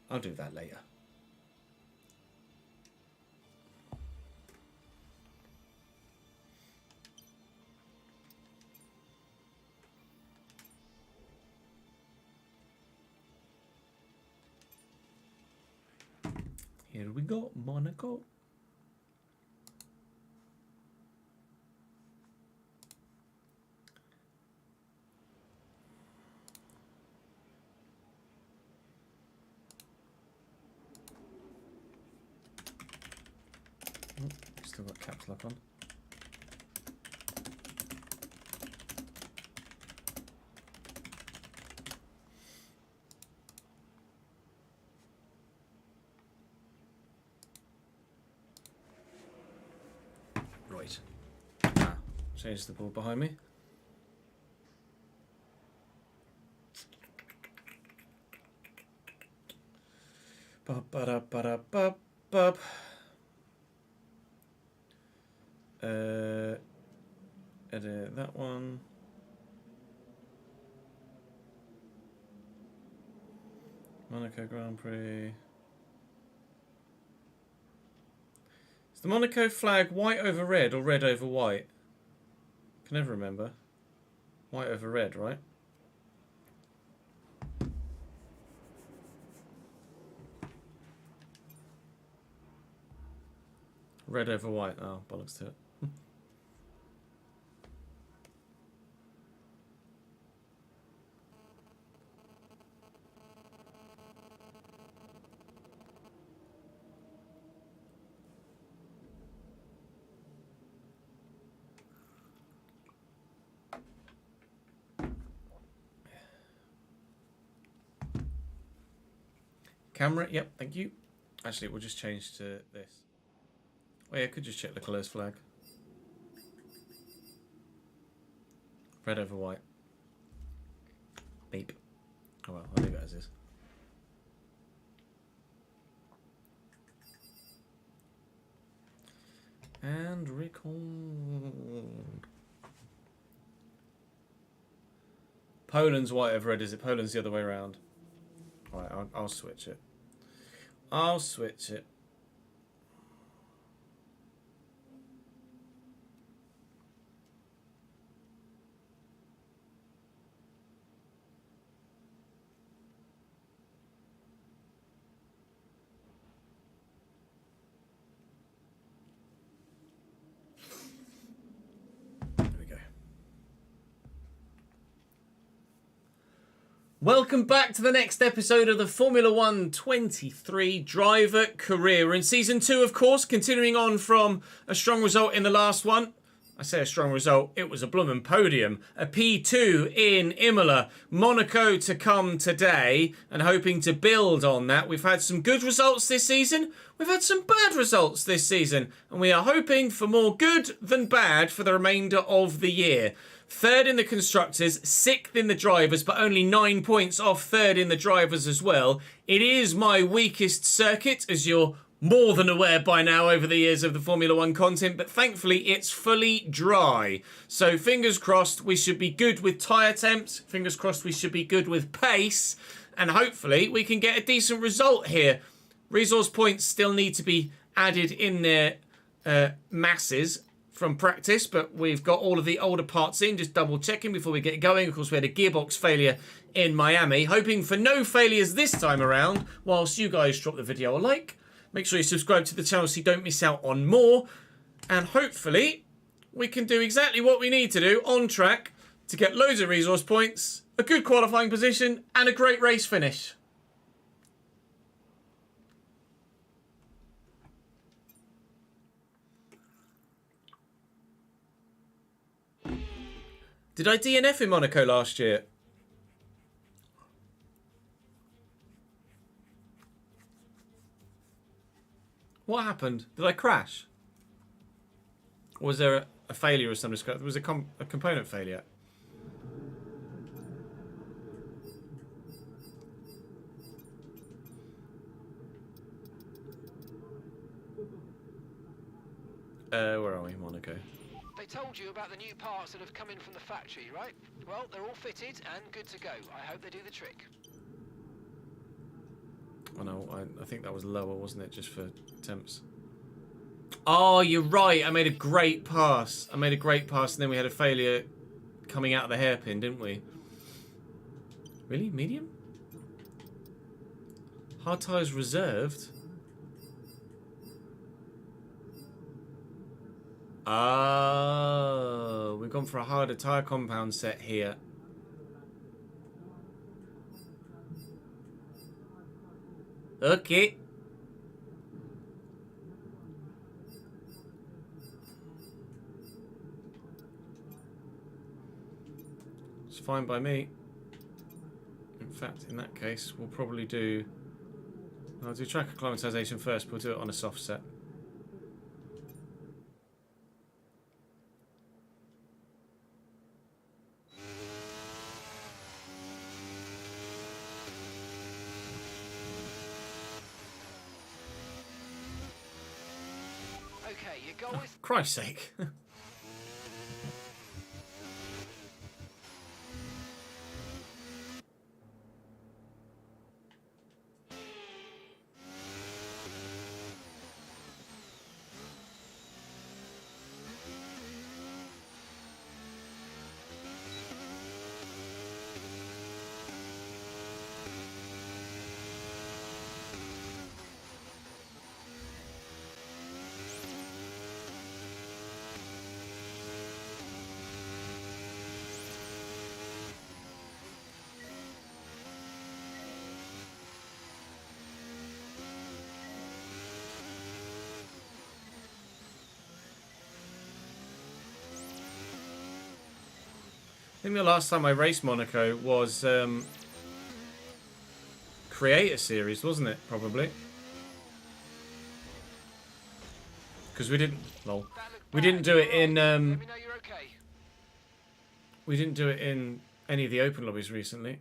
I'll do that later. Here we go, Monaco. Oh, still got caps lock on. Change the board behind me. Ba-ba-da-ba-da-ba-ba. Edit that one. Monaco Grand Prix. Is the Monaco flag white over red or red over white? I can never remember. White over red, right? Red over white. Oh, bollocks to it. Camera, yep, thank you. Actually, we'll just change to this. Oh yeah, I could just check the colours flag. Red over white. Beep. Oh well, I'll leave it as is. And record. Poland's white over red, is it? Poland's the other way around. Alright, I'll switch it. I'll switch it. There we go. Welcome back to the next episode of the Formula 1 23 driver career. We're in season 2, of course, continuing on from a strong result in the last one. I say a strong result, it was a bloomin' podium. A P2 in Imola, Monaco to come today, and hoping to build on that. We've had some good results this season, we've had some bad results this season, and we are hoping for more good than bad for the remainder of the year. 3rd in the Constructors, 6th in the Drivers, but only 9 points off 3rd in the Drivers as well. It is my weakest circuit, as you're more than aware by now over the years of the Formula 1 content, but thankfully it's fully dry. So fingers crossed we should be good with tyre temps, fingers crossed we should be good with pace, and hopefully we can get a decent result here. Resource points still need to be added in their masses from practice, but we've got all of the older parts in, just double checking before we get going. Of course, we had a gearbox failure in Miami, hoping for no failures this time around, whilst you guys drop the video a like. Make sure you subscribe to the channel so you don't miss out on more, and hopefully we can do exactly what we need to do on track to get loads of resource points, a good qualifying position, and a great race finish. Did I DNF in Monaco last year? What happened? Did I crash? Or was there a failure of some description? Was a component failure? Where are we? Monaco.
They told you about the new parts that have come in from the factory, right? Well, they're all fitted and good to go. I hope they do the trick.
Oh no, I think that was lower, wasn't it? Just for temps. Oh, you're right. I made a great pass. And then we had a failure coming out of the hairpin, didn't we? Really? Medium? Hard tyres reserved? Oh, we've gone for a harder tyre compound set here. Okay. It's fine by me. In fact, in that case, we'll probably do... I'll do track acclimatization first, but we'll do it on a soft set.
Okay, your goal is...
Christ's sake. think the last time I raced Monaco was Creator Series, wasn't it? Probably. Because we didn't... Lol. We didn't do it in...
Let me know you're okay.
We didn't do it in any of the open lobbies recently.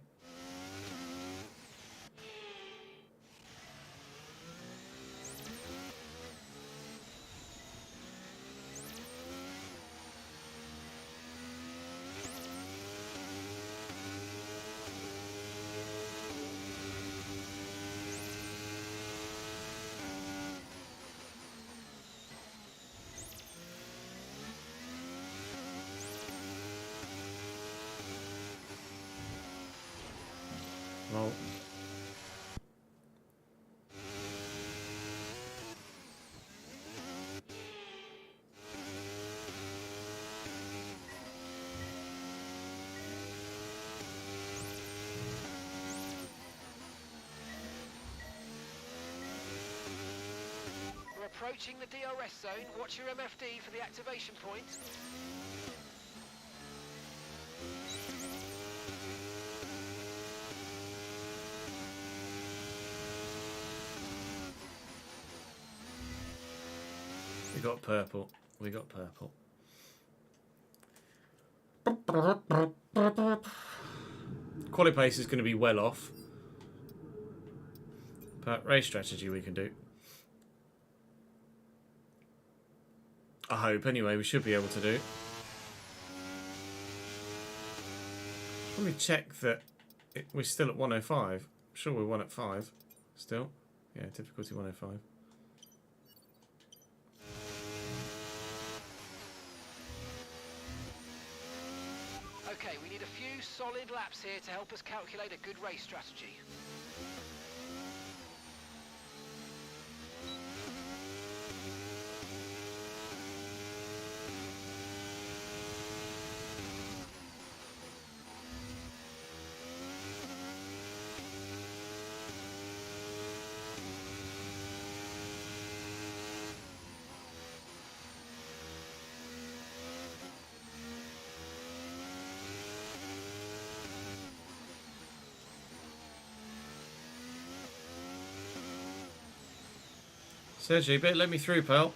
Lol.
We're approaching the DRS zone. Watch your MFD for the activation point.
We got purple. We got purple. Quali pace is going to be well off. But race strategy we can do. I hope, anyway, we should be able to do. Let me check that we're still at 105. I'm sure we're 1 at 5 still. Yeah, difficulty 105.
Okay, we need a few solid laps here to help us calculate a good race strategy.
Sergey, let me through, pal.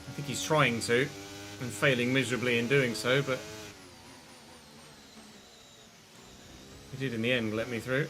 I think he's trying to, and failing miserably in doing so, but he did in the end let me through.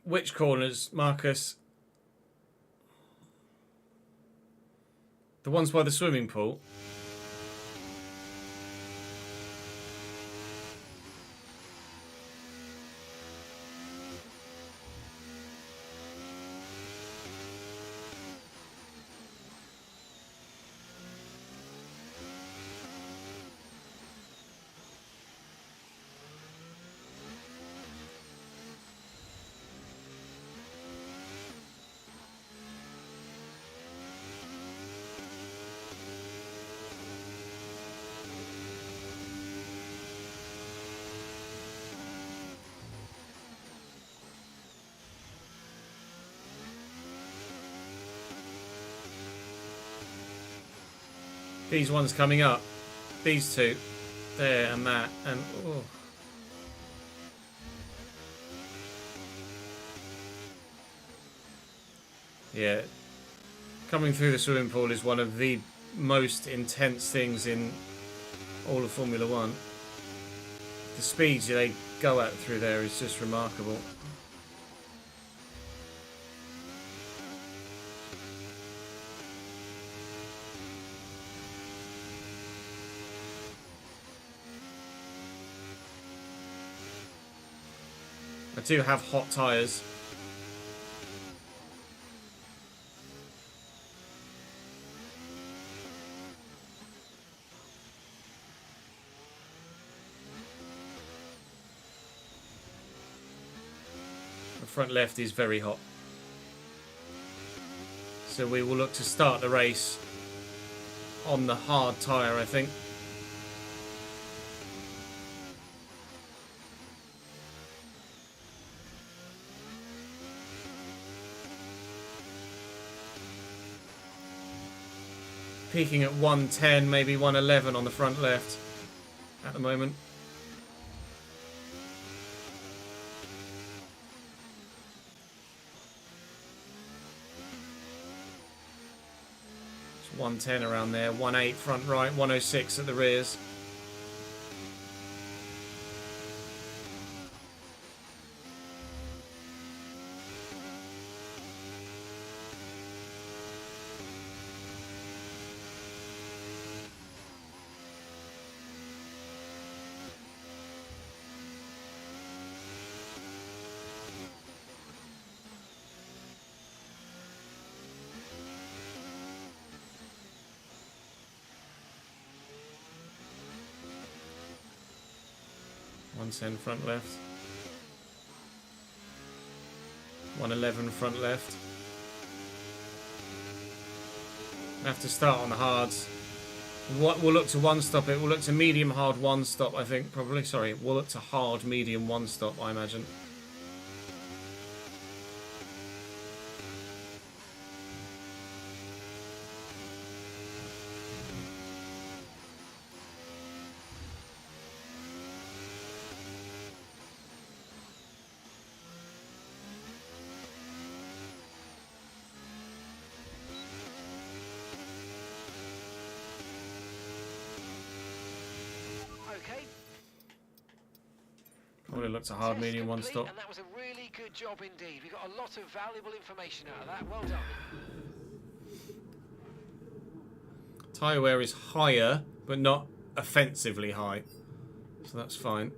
Which corners, Marcus? The ones by the swimming pool? These ones coming up. These two. There and that. And oh. Yeah. Coming through the swimming pool is one of the most intense things in all of Formula One. The speeds they go at through there is just remarkable. I do have hot tyres. The front left is very hot. So we will look to start the race on the hard tyre, I think. Peaking at 110, maybe 111 on the front left at the moment. It's 110 around there, 1.8 front right, 106 at the rears. Send front left. 111 front left. I have to start on the hards. What we'll look to one stop it. We'll look to medium hard one stop, I think, probably. Sorry, we'll look to hard medium one stop, I imagine. Probably looks a hard medium one stop.
And that was a really good job indeed. We got a lot of valuable information out of that. Well done.
Tyre wear is higher, but not offensively high. So that's fine.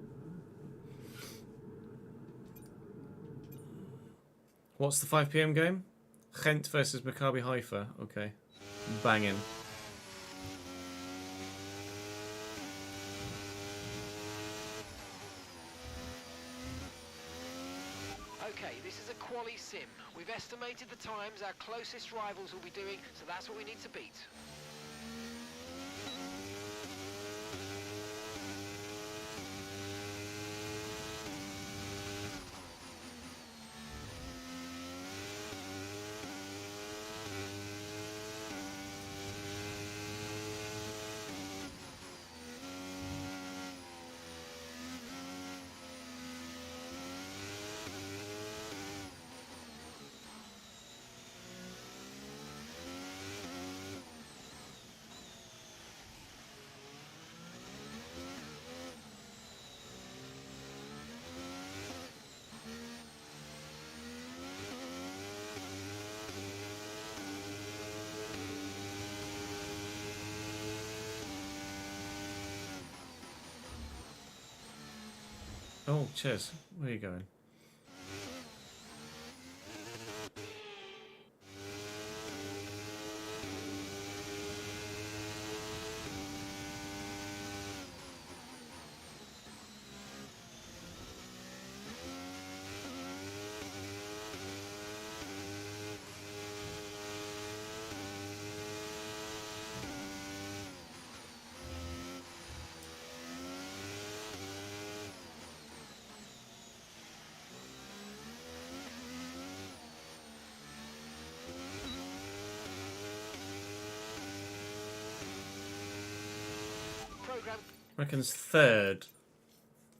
What's the 5 PM game? Ghent versus Maccabi Haifa. Okay. Banging.
Okay, this is a quali sim. We've estimated the times our closest rivals will be doing, so that's what we need to beat.
Oh, Ches, where are you going?
program
Reckons third.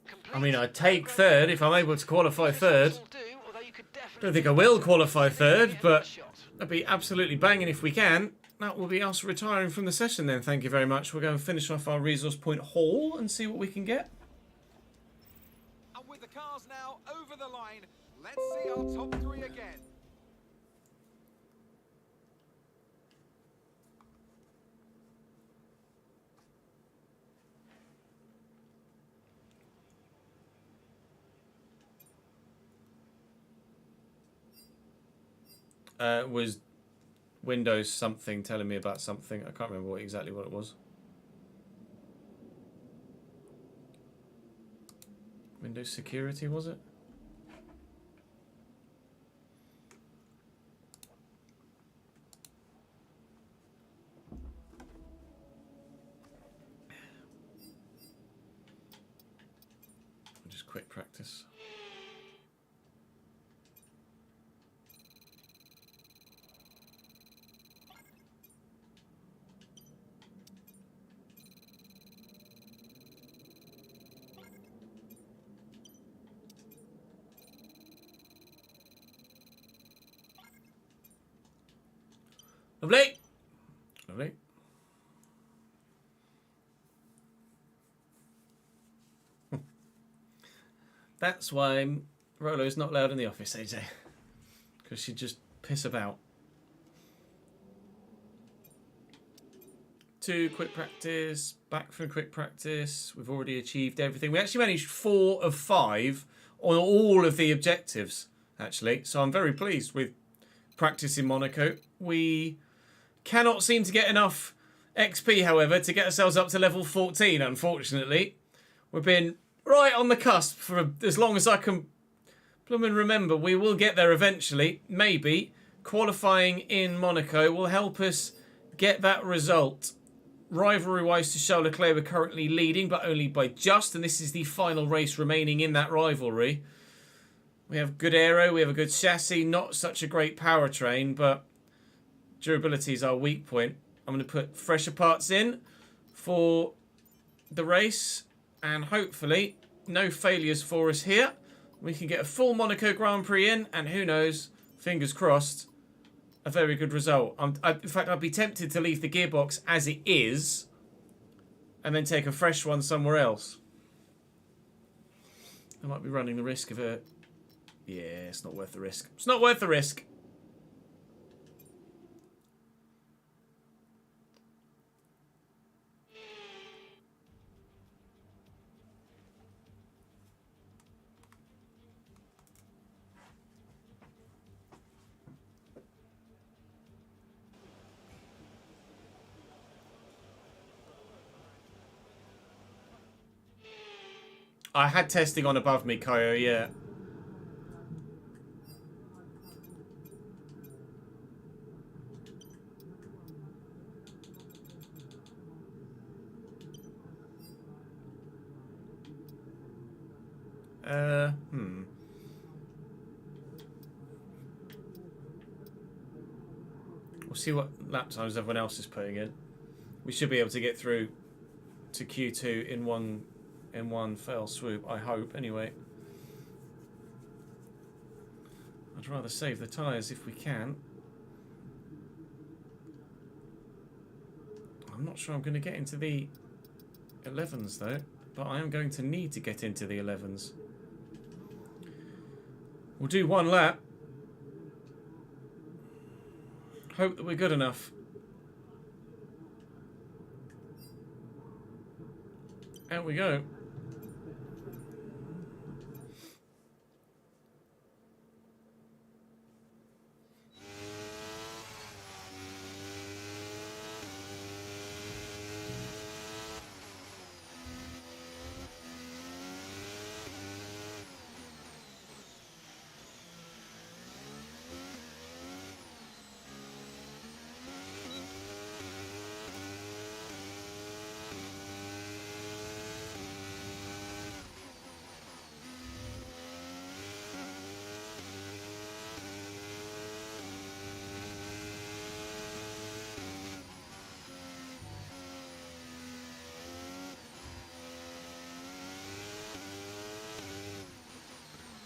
complete.
I mean, I'd take third if I'm able to qualify third.
Will do, although you could definitely
Don't think I will qualify third,
get
but
another shot.
that'd be absolutely banging if we can. That will be us retiring from the session then. Thank you very much. We'll go and finish off our resource point haul and see what we can get.
And with the cars now over the line, let's see our top three again.
Was Windows something telling me about something. I can't remember exactly what it was. Windows security, was it? Just quick practice. Lovely. Lovely. That's why Rolo's not allowed in the office, AJ. Because she'd just piss about. 2 quick practice, back from quick practice. We've already achieved everything. We actually managed 4 of 5 on all of the objectives, actually. So I'm very pleased with practice in Monaco. We cannot seem to get enough XP, however, to get ourselves up to level 14, unfortunately. We've been right on the cusp for as long as I can blooming remember. We will get there eventually. Maybe qualifying in Monaco will help us get that result. Rivalry-wise to Charles Leclerc, we're currently leading, but only by just, and this is the final race remaining in that rivalry. We have good aero, we have a good chassis, not such a great powertrain, but durability is our weak point. I'm going to put fresher parts in for the race, and hopefully no failures for us here. We can get a full Monaco Grand Prix in, and who knows, fingers crossed, a very good result. In fact, I'd be tempted to leave the gearbox as it is and then take a fresh one somewhere else. I might be running the risk of a... Yeah, it's not worth the risk. It's not worth the risk. I had testing on above me, Kyo, yeah. We'll see what lap times everyone else is putting in. We should be able to get through to Q2 in one fell swoop, I hope, anyway. I'd rather save the tyres if we can. I'm not sure I'm going to get into the 11s though, but I am going to need to get into the 11s. We'll do one lap. Hope that we're good enough. Out we go.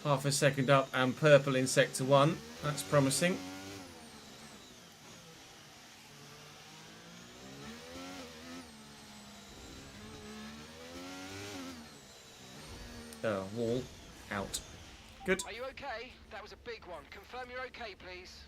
Half a second up and purple in sector 1. That's promising. Wall out. Good.
Are you okay? That was a big one. Confirm you're okay, please.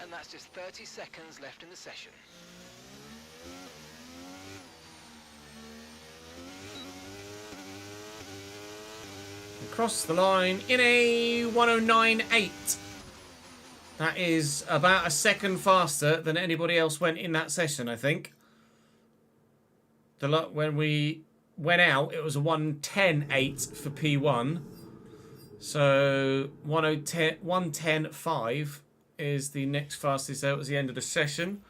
And that's just 30 seconds left in the session.
Across the line in a 109.8. That is about a second faster than anybody else went in that session, I think. When we went out, it was a 110.8 for P1. So 110.5 is the next fastest out. It was the end of the session.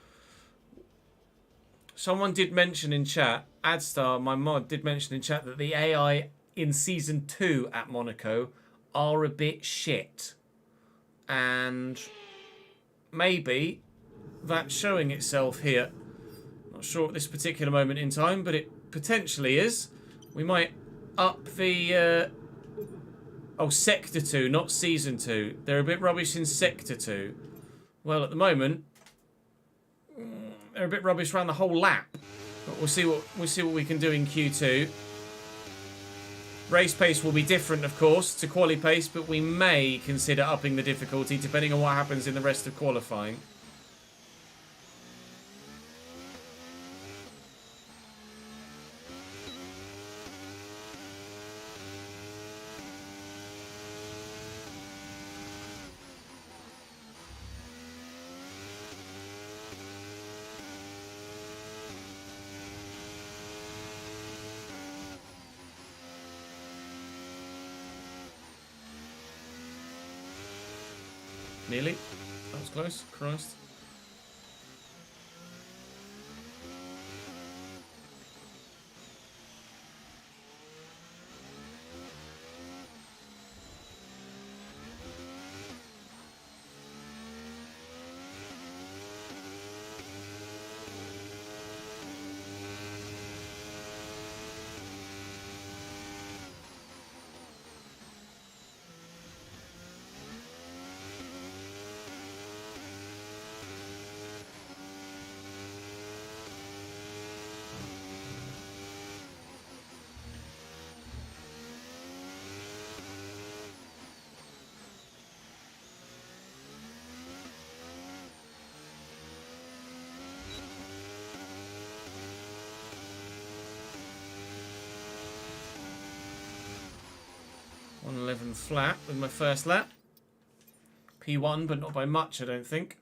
Someone did mention in chat, Adstar, my mod, did mention in chat that the AI in Season 2 at Monaco are a bit shit. And maybe that's showing itself here. Not sure at this particular moment in time, but it potentially is. We might up the... Oh, Sector 2, not Season 2. They're a bit rubbish in Sector 2. Well, at the moment, they're a bit rubbish around the whole lap. But we'll see what we can do in Q2. Race pace will be different, of course, to quali pace, but we may consider upping the difficulty depending on what happens in the rest of qualifying. Nearly. That was close. Christ. .111 flat with my first lap. P1, but not by much, I don't think.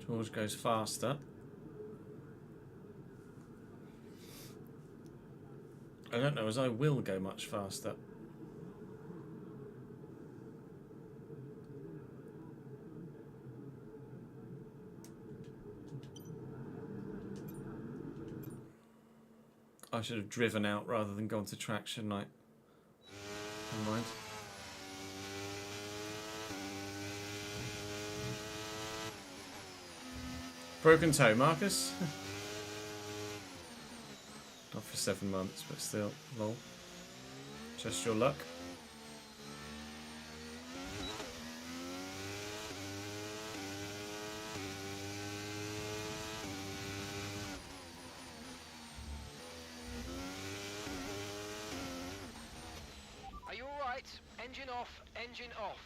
George goes faster. I don't know as I will go much faster. I should have driven out rather than gone to track, shouldn't I? Never mind. Broken toe, Marcus. Not for 7 months, but still, lol. Just your luck.
Are you alright? Engine off, engine off.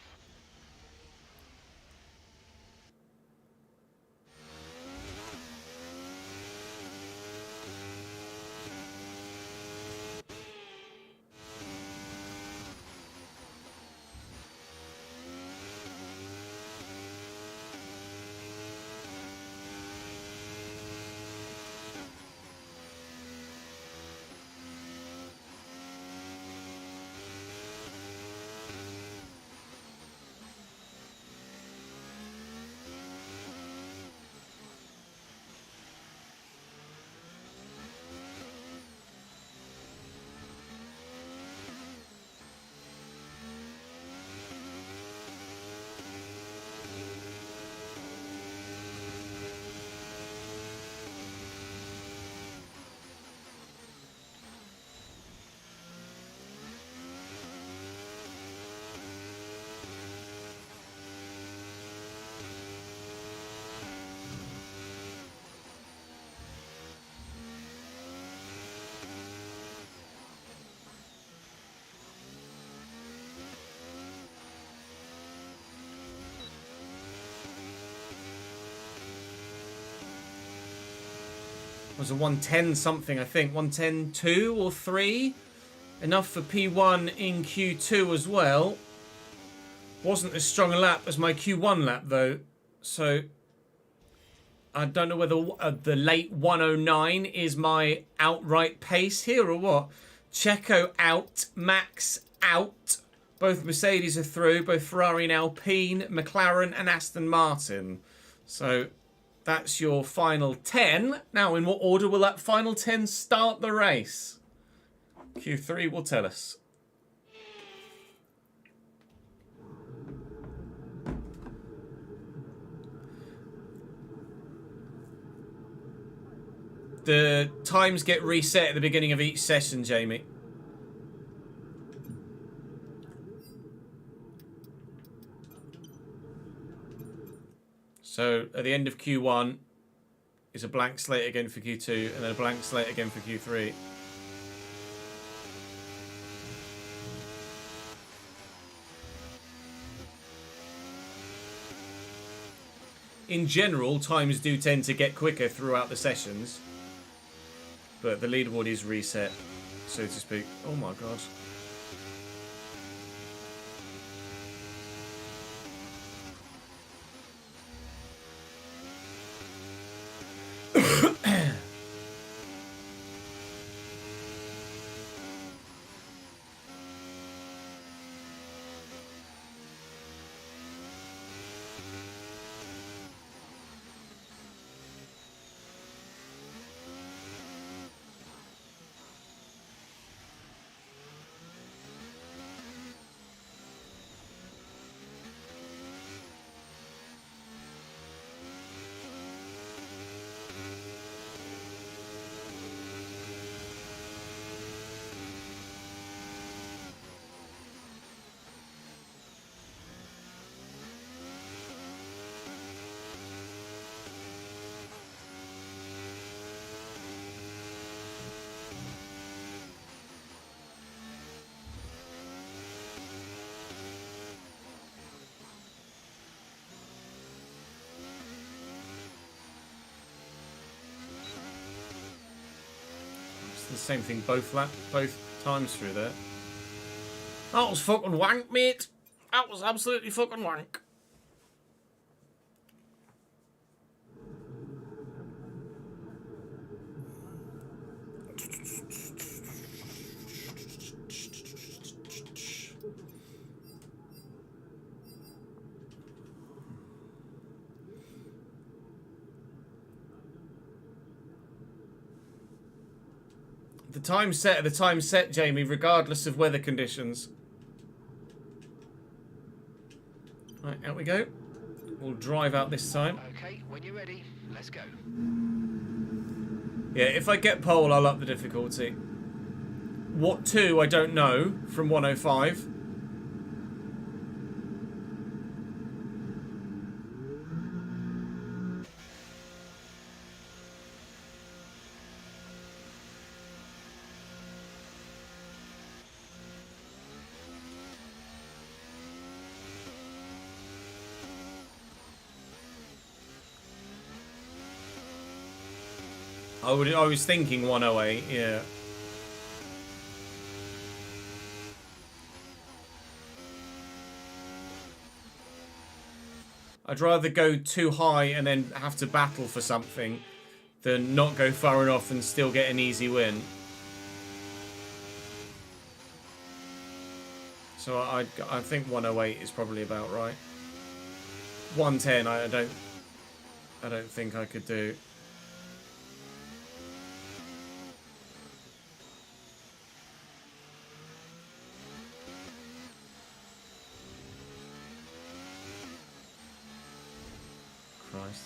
was a 110 something, I think. 110.2 or 3. Enough for P1 in Q2 as well. Wasn't as strong a lap as my Q1 lap, though. So, I don't know whether the late 109 is my outright pace here or what. Checo out. Max out. Both Mercedes are through. Both Ferrari and Alpine, McLaren and Aston Martin. So, that's your final 10. Now, in what order will that final 10 start the race? Q3 will tell us. The times get reset at the beginning of each session, Jamie. So, at the end of Q1 is a blank slate again for Q2, and then a blank slate again for Q3. In general, times do tend to get quicker throughout the sessions. But the leaderboard is reset, so to speak. Oh my god. The same thing both times through there. That was fucking wank, mate. That was absolutely fucking wank. The time set at the time set, Jamie, regardless of weather conditions. Right, out we go. We'll drive out this time.
Okay, when you're ready, let's go.
Yeah, if I get pole, I'll up the difficulty. What to, I don't know, from 105. I was thinking 108, yeah. I'd rather go too high and then have to battle for something than not go far enough and still get an easy win. So I think 108 is probably about right. 110 I don't think I could do. Christ.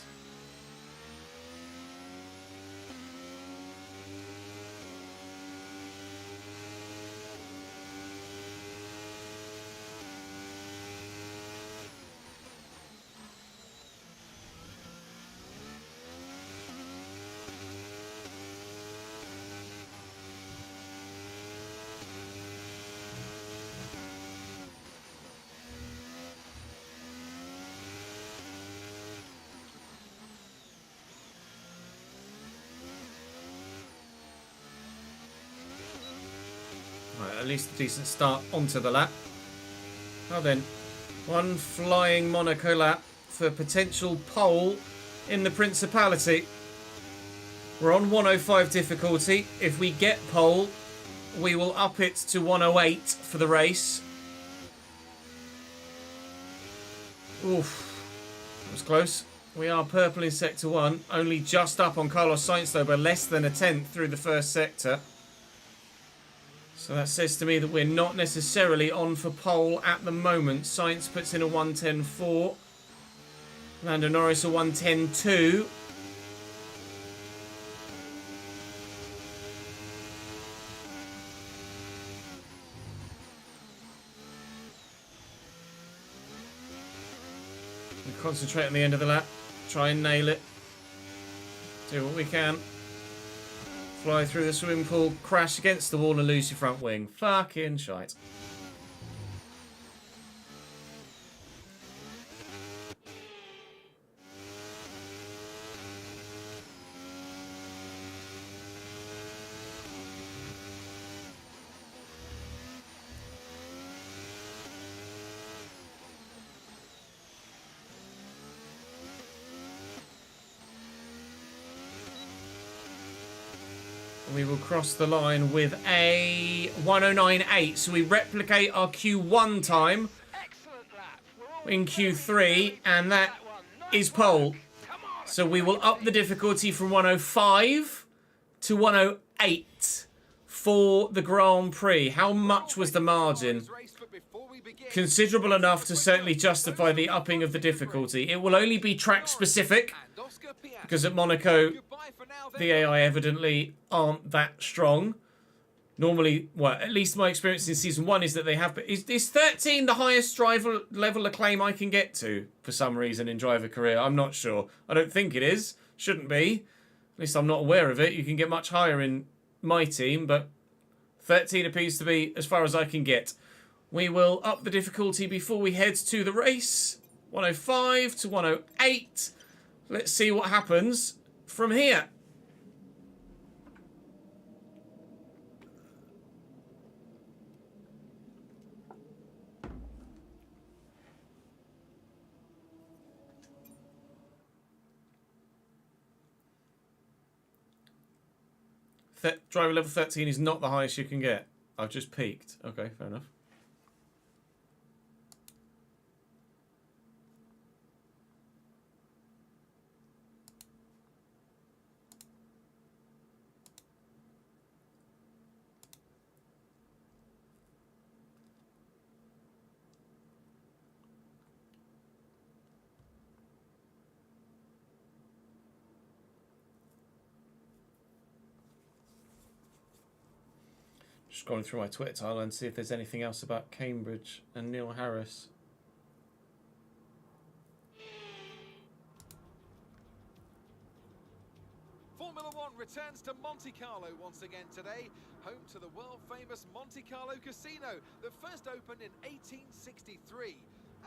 Right, at least a decent start onto the lap. Now then, one flying Monaco lap for potential pole in the Principality. We're on 105 difficulty. If we get pole, we will up it to 108 for the race. Oof. That was close. We are purple in Sector 1. Only just up on Carlos Sainz, though, by less than a tenth through the first sector. So that says to me that we're not necessarily on for pole at the moment. Sainz puts in a 1:10.4. Lando Norris a 1:10.2. We concentrate on the end of the lap. Try and nail it. Do what we can. Fly through the swimming pool, crash against the wall and lose your front wing. Fucking shite. We will cross the line with a 1:09.8. So we replicate our Q1 time in Q3, and that is pole. So we will up the difficulty from 105 to 108 for the Grand Prix. How much was the margin? Considerable enough to certainly justify the upping of the difficulty. It will only be track specific, because at Monaco the AI evidently aren't that strong. Normally, well, at least my experience in Season 1 is that they have... But is 13 the highest driver level acclaim I can get to, for some reason, in driver career? I'm not sure. I don't think it is. Shouldn't be. At least I'm not aware of it. You can get much higher in my team, but 13 appears to be as far as I can get. We will up the difficulty before we head to the race. 105 to 108. Let's see what happens from here. Driver level 13 is not the highest you can get. I've just peaked. Okay, fair enough. Just going through my Twitter timeline and see if there's anything else about Cambridge and Neil Harris.
Formula One returns to Monte Carlo once again today, home to the world-famous Monte Carlo Casino that first opened in 1863.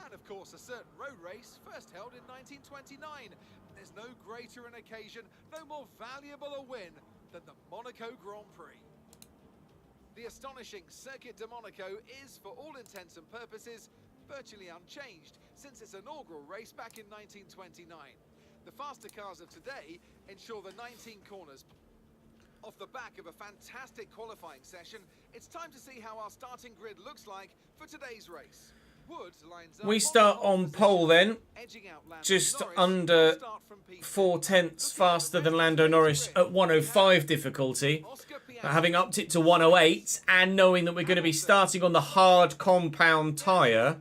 And of course a certain road race first held in 1929. There's no greater an occasion, no more valuable a win than the Monaco Grand Prix. The astonishing Circuit de Monaco is, for all intents and purposes, virtually unchanged since its inaugural race back in 1929. The faster cars of today ensure the 19 corners. Off the back of a fantastic qualifying session, it's time to see how our starting grid looks like for today's race.
We start on pole then, just under 4 tenths faster than Lando Norris at 105 difficulty. Having upped it to 108 and knowing that we're going to be starting on the hard compound tyre,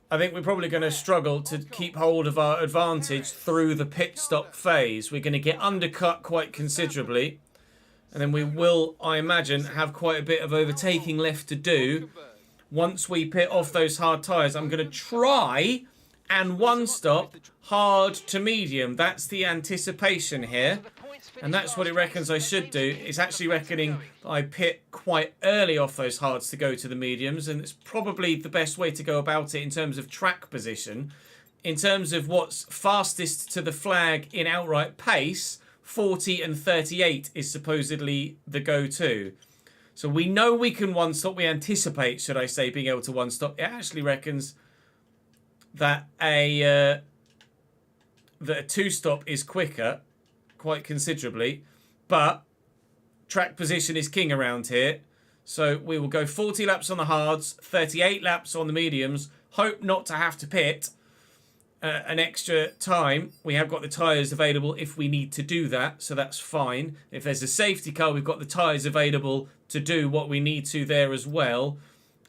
I think we're probably going to struggle to keep hold of our advantage through the pit stop phase. We're going to get undercut quite considerably, and then we will, I imagine, have quite a bit of overtaking left to do. Once we pit off those hard tyres, I'm going to try and one stop hard to medium. That's the anticipation here. And that's what it reckons I should do. It's actually reckoning that I pit quite early off those hards to go to the mediums. And it's probably the best way to go about it in terms of track position. In terms of what's fastest to the flag in outright pace, 40 and 38 is supposedly the go-to. So we know we can one-stop. We anticipate, should I say, being able to one-stop. It actually reckons that a two-stop is quicker, quite considerably. But track position is king around here. So we will go 40 laps on the hards, 38 laps on the mediums. Hope not to have to pit an extra time. We have got the tyres available if we need to do that, so that's fine. If there's a safety car, we've got the tyres available to do what we need to there as well.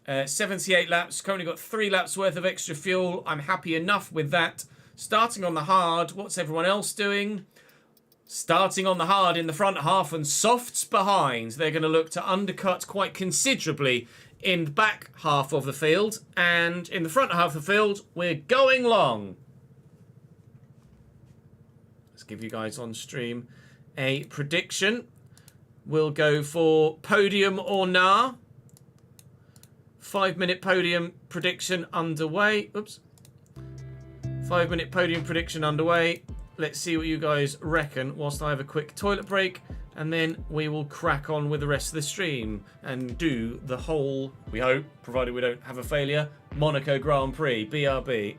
78 laps, currently got 3 laps worth of extra fuel. I'm happy enough with that. Starting on the hard, what's everyone else doing? Starting on the hard in the front half and softs behind. They're going to look to undercut quite considerably in the back half of the field. And in the front half of the field, we're going long. Let's give you guys on stream a prediction. We'll go for podium or nah. 5-minute podium prediction underway. Oops. 5-minute podium prediction underway. Let's see what you guys reckon whilst I have a quick toilet break, and then we will crack on with the rest of the stream and do the whole, we hope, provided we don't have a failure, Monaco Grand Prix, BRB.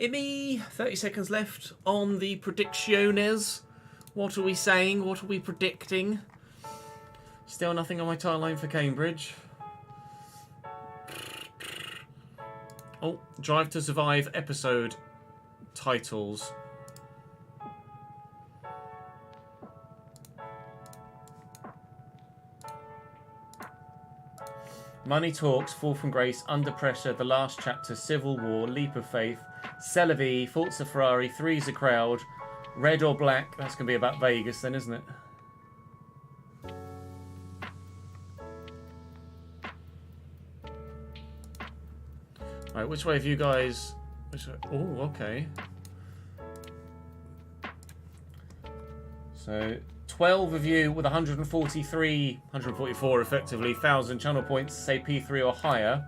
Imi, 30 seconds left on the predicciones. What are we saying? What are we predicting? Still nothing on my timeline for Cambridge. Oh, Drive to Survive episode titles. Money Talks, Fall from Grace, Under Pressure, The Last Chapter, Civil War, Leap of Faith, Celavi, Forza Ferrari, Three's a Crowd, Red or Black. That's going to be about Vegas then, isn't it? Right, which way have you guys... Oh, okay. So, 12 of you with 144 effectively, 1,000 channel points say P3 or higher.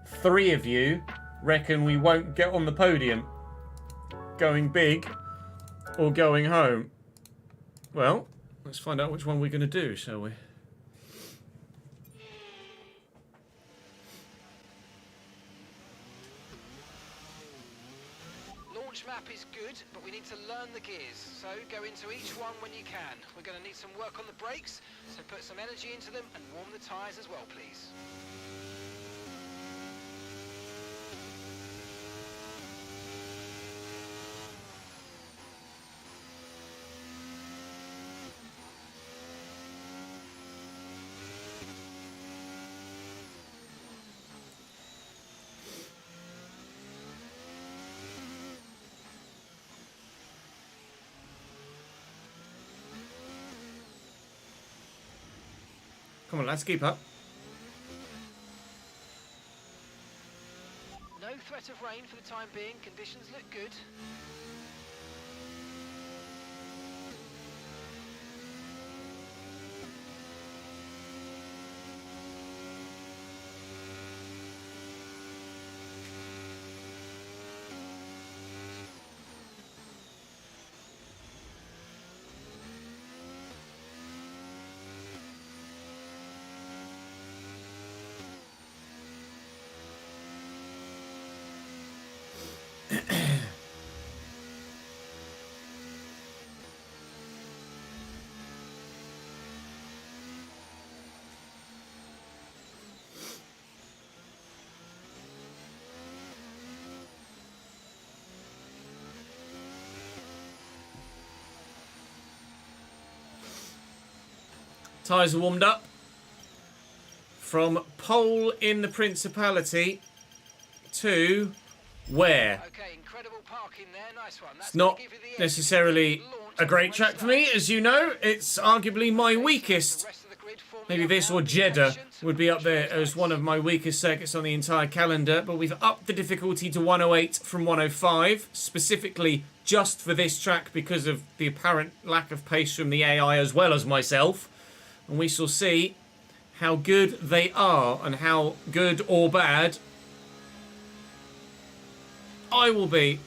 3 of you reckon we won't get on the podium. Going big or going home. Well, let's find out which one we're going to do, shall we?
Launch map is good, but we need to learn the gears. So go into each one when you can. We're going to need some work on the brakes, so put some energy into them and warm the tyres as well, please.
Come on, let's keep up.
No threat of rain for the time being. Conditions look good.
Tyres are warmed up. From pole in the Principality to where?
Okay, incredible parking there. Nice one.
It's not necessarily a great track for me, as you know. It's arguably my weakest. Maybe this or Jeddah would be up there as one of my weakest circuits on the entire calendar, but we've upped the difficulty to 108 from 105, specifically just for this track because of the apparent lack of pace from the AI as well as myself. And we shall see how good they are and how good or bad I will be.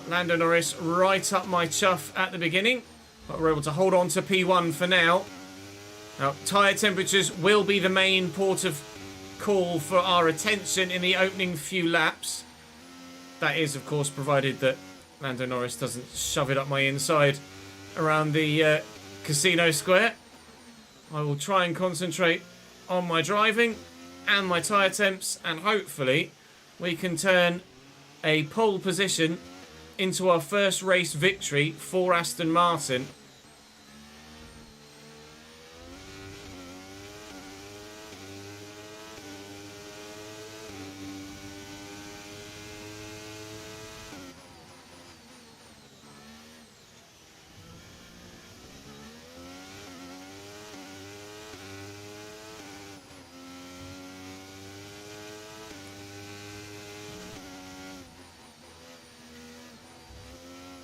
Lando Norris right up my chuff at the beginning, but we're able to hold on to P1 for now. Now, tyre temperatures will be the main port of call for our attention in the opening few laps. That is, of course, provided that Lando Norris doesn't shove it up my inside around the casino square. I will try and concentrate on my driving and my tyre temps, and hopefully we can turn a pole position into our first race victory for Aston Martin.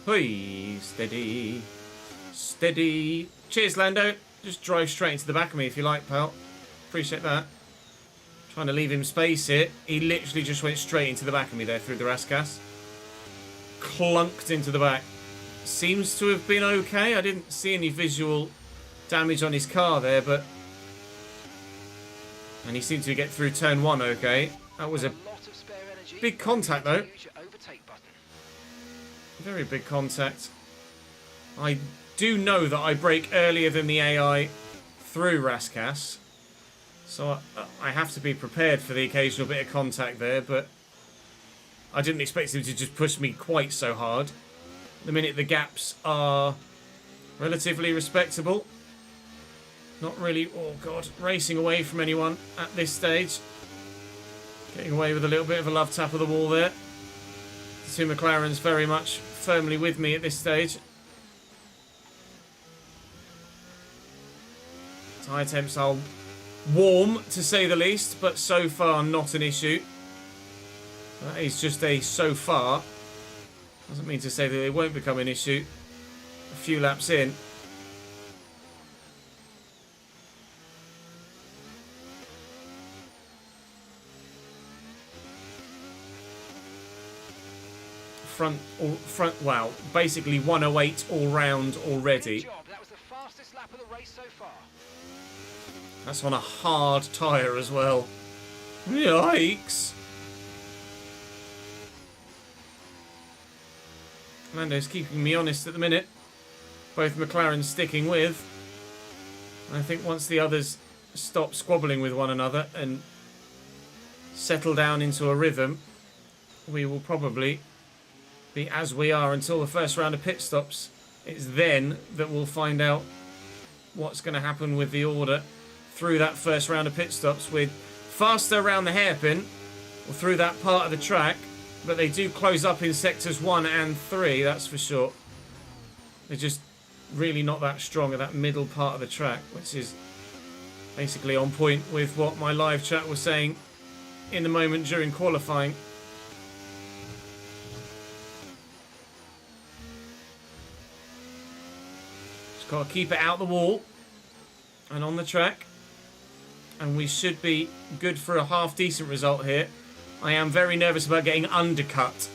Hey, steady. Steady. Cheers, Lando. Just drive straight into the back of me if you like, pal. Appreciate that. Trying to leave him space here. He literally just went straight into the back of me there through the Rascas. Clunked into the back. Seems to have been okay. I didn't see any visual damage on his car there, but... And he seemed to get through turn 1 okay. That was a big contact though.
Use your overtake button.
Very big contact. I do know that I brake earlier than the AI through Raskas, so I have to be prepared for the occasional bit of contact there, but I didn't expect him to just push me quite so hard. The minute the gaps are relatively respectable. Not really, oh god, racing away from anyone at this stage. Getting away with a little bit of a love tap of the wall there. The two McLarens very much firmly with me at this stage. Tyre temps are warm, to say the least, but so far not an issue. That is just a so far. Doesn't mean to say that it won't become an issue a few laps in. Wow, basically 108 all round already.
Good job. That was the fastest lap of the race so far.
That's on a hard tyre as well. Yikes. Lando's keeping me honest at the minute. Both McLarens sticking with. I think once the others stop squabbling with one another and settle down into a rhythm, we will probably be as we are until the first round of pit stops. It's then that we'll find out what's going to happen with the order through that first round of pit stops. We're faster around the hairpin or through that part of the track, but they do close up in sectors 1 and 3, that's for sure. They're just really not that strong at that middle part of the track, which is basically on point with what my live chat was saying in the moment during qualifying. Just got to keep it out the wall and on the track, and we should be good for a half decent result here. I am very nervous about getting undercut.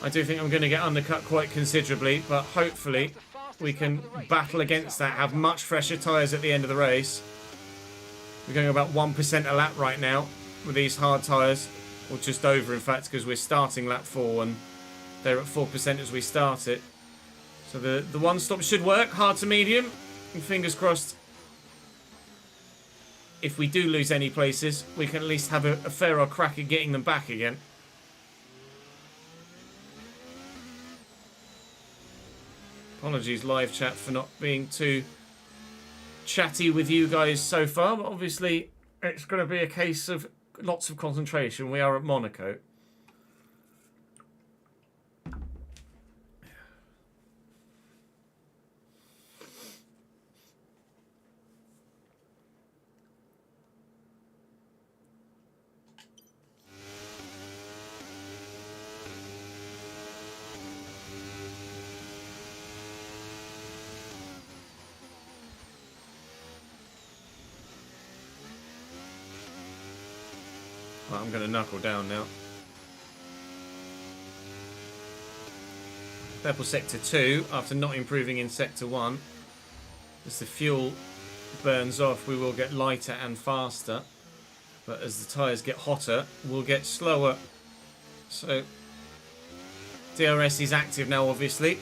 I do think I'm going to get undercut quite considerably, but hopefully we can battle against that, have much fresher tyres at the end of the race. We're going about 1% a lap right now with these hard tyres, or just over in fact, because we're starting lap 4 and they're at 4% as we start it. So the one stop should work, hard to medium, and fingers crossed. If we do lose any places, we can at least have a fair old crack at getting them back again. Apologies, live chat, for not being too chatty with you guys so far, but obviously it's going to be a case of lots of concentration. We are at Monaco. I'm going to knuckle down now. Purple sector 2, after not improving in sector 1. As the fuel burns off, we will get lighter and faster. But as the tyres get hotter, we'll get slower. So, DRS is active now, obviously.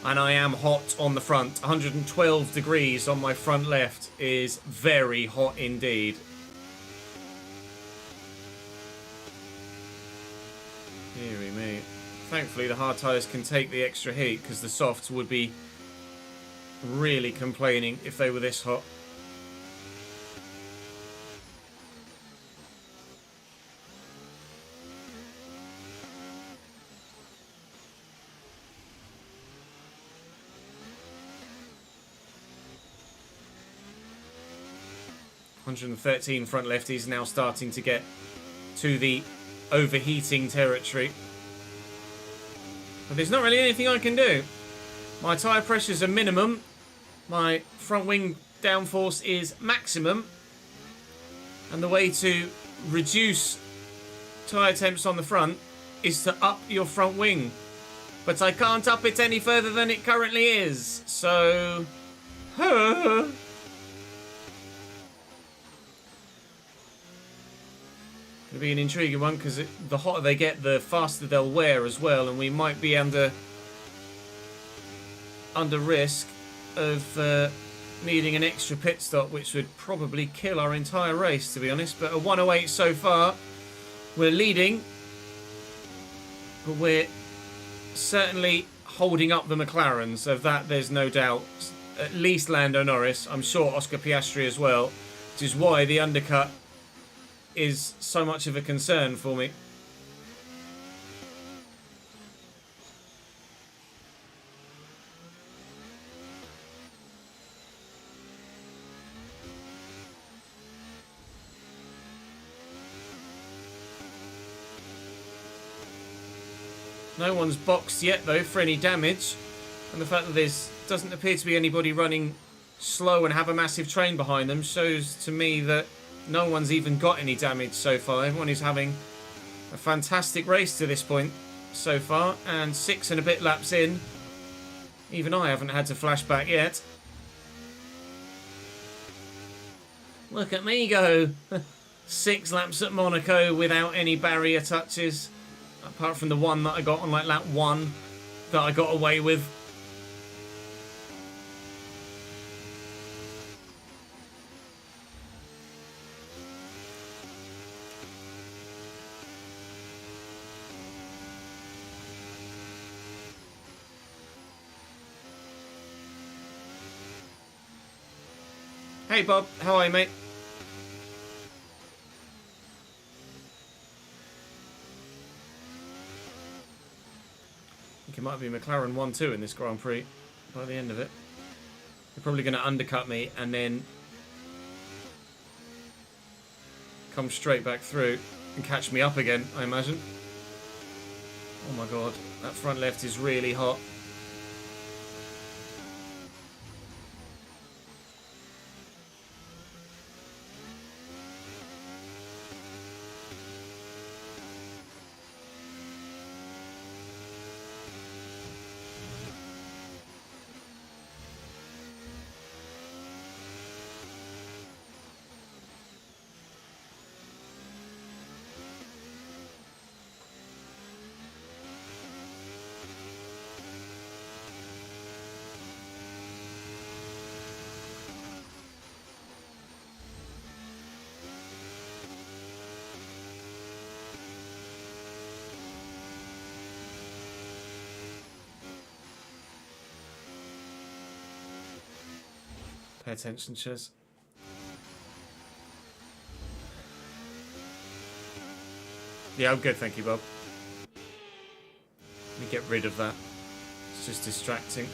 And I am hot on the front. 112 degrees on my front left is very hot indeed. Deary me. Thankfully the hard tyres can take the extra heat, because the softs would be really complaining if they were this hot. .113 front left is now starting to get to the overheating territory. But there's not really anything I can do. My tyre pressures are minimum. My front wing downforce is maximum. And the way to reduce tyre temps on the front is to up your front wing. But I can't up it any further than it currently is. So... It'll be an intriguing one because the hotter they get, the faster they'll wear as well, and we might be under risk of needing an extra pit stop, which would probably kill our entire race, to be honest. But a 108 so far. We're leading, but we're certainly holding up the McLarens. Of that, there's no doubt. At least Lando Norris. I'm sure Oscar Piastri as well, which is why the undercut is so much of a concern for me. No one's boxed yet though for any damage, and the fact that there doesn't appear to be anybody running slow and have a massive train behind them shows to me that no one's even got any damage so far. Everyone is having a fantastic race to this point so far, and 6 and a bit laps in, even I haven't had to flash back yet. Look at me go. 6 laps at Monaco without any barrier touches, apart from the one that I got on like lap 1 that I got away with. Hey Bob, how are you, mate? I think it might be McLaren 1-2 in this Grand Prix by the end of it. They're probably going to undercut me and then come straight back through and catch me up again, I imagine. Oh my god, that front left is really hot. Pay attention, Ches. Yeah, I'm good, thank you, Bob. Let me get rid of that. It's just distracting.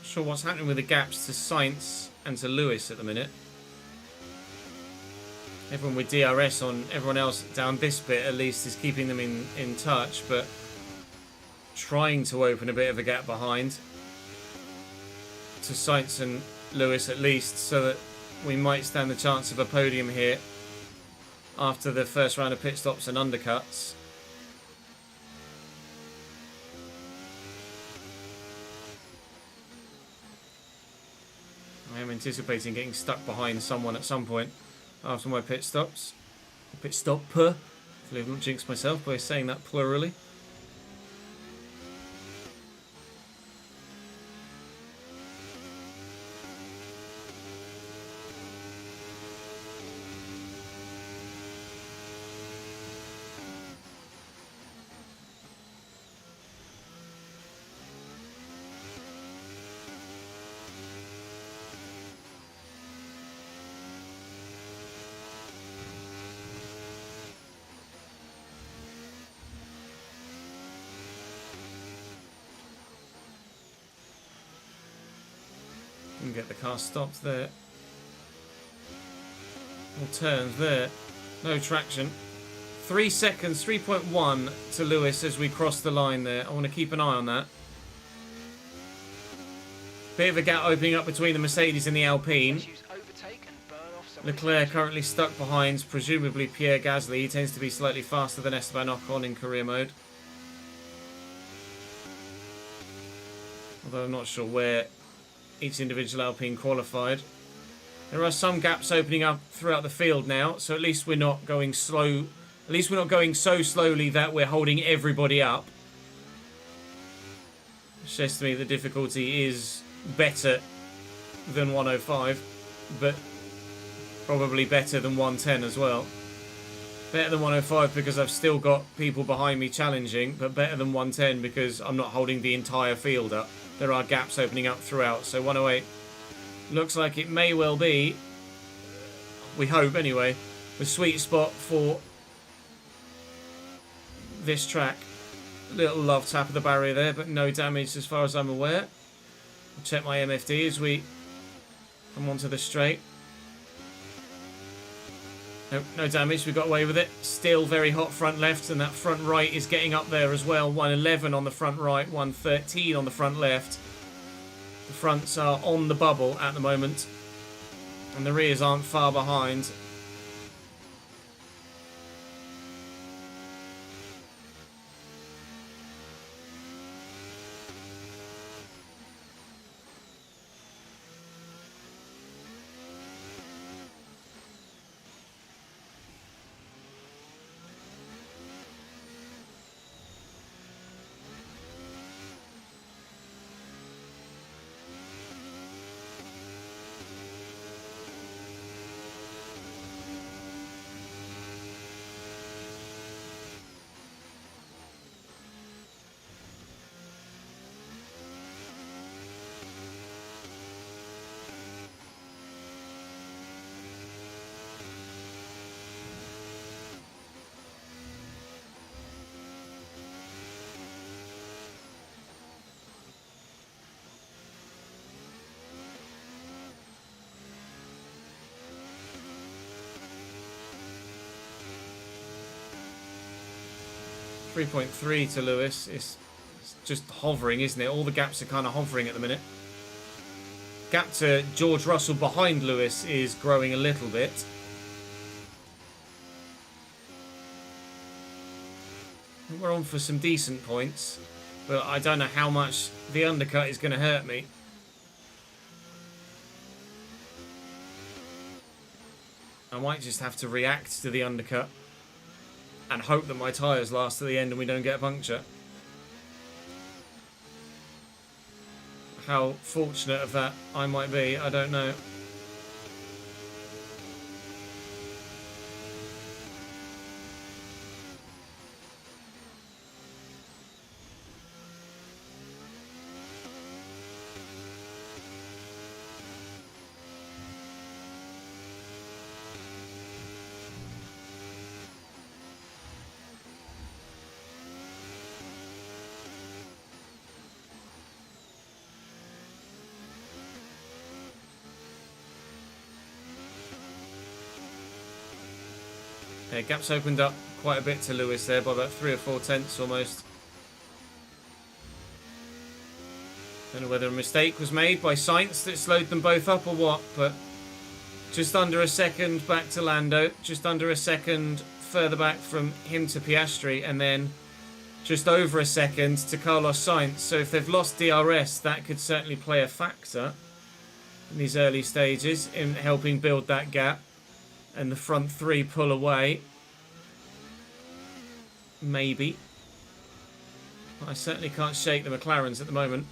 Sure what's happening with the gaps to Sainz and to Lewis at the minute. Everyone with DRS on, everyone else down this bit at least is keeping them in touch, but trying to open a bit of a gap behind to Sainz and Lewis at least, so that we might stand the chance of a podium here after the first round of pit stops and undercuts. I am anticipating getting stuck behind someone at some point after my pit stops. Pit stop, hopefully I've not jinxed myself by saying that plurally. And get the car stopped there. All turns there. No traction. 3 seconds, 3.1 to Lewis as we cross the line there. I want to keep an eye on that. Bit of a gap opening up between the Mercedes and the Alpine. Leclerc currently stuck behind, presumably Pierre Gasly. He tends to be slightly faster than Esteban Ocon in career mode. Although I'm not sure where each individual Alpine qualified. There are some gaps opening up throughout the field now, so at least we're not going slow. At least we're not going so slowly that we're holding everybody up. Which says to me the difficulty is better than 105, but probably better than 110 as well. Better than 105 because I've still got people behind me challenging, but better than 110 because I'm not holding the entire field up. There are gaps opening up throughout, so 108 looks like it may well be, we hope anyway, the sweet spot for this track. Little love tap of the barrier there, but no damage as far as I'm aware. I'll check my MFD as we come onto the straight. Nope, no damage, we got away with it. Still very hot front left, and that front right is getting up there as well. 111 on the front right, 113 on the front left. The fronts are on the bubble at the moment, and the rears aren't far behind. .3 to Lewis. It's just hovering, isn't it? All the gaps are kind of hovering at the minute. Gap to George Russell behind Lewis is growing a little bit. We're on for some decent points, but I don't know how much the undercut is going to hurt me. I might just have to react to the undercut and hope that my tyres last to the end and we don't get a puncture. How fortunate of that I might be, I don't know. Yeah, gaps opened up quite a bit to Lewis there by about 3 or 4 tenths almost. Don't know whether a mistake was made by Sainz that slowed them both up or what, but just under a second back to Lando, just under a second further back from him to Piastri, and then just over a second to Carlos Sainz. So if they've lost DRS, that could certainly play a factor in these early stages in helping build that gap. And the front three pull away. Maybe. I certainly can't shake the McLarens at the moment.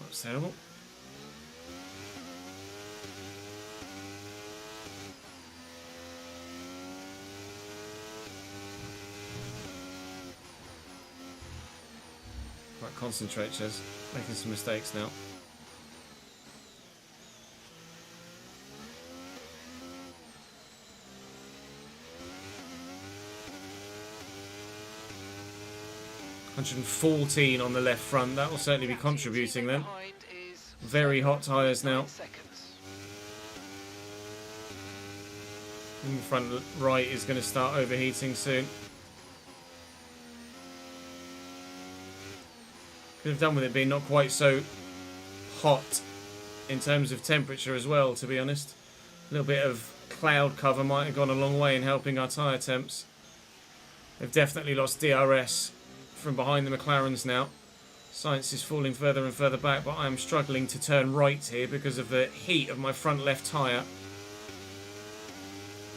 That's terrible. Right, concentrate, Ches. Making some mistakes now. 114 on the left front. That will certainly be contributing then.
Behind is
Very hot tyres now.
9 seconds.
In front right is going to start overheating soon. Could have done with it being not quite so hot in terms of temperature as well, to be honest. A little bit of cloud cover might have gone a long way in helping our tyre temps. They've definitely lost DRS from behind the McLarens now. Science is falling further and further back, but I'm struggling to turn right here because of the heat of my front left tyre.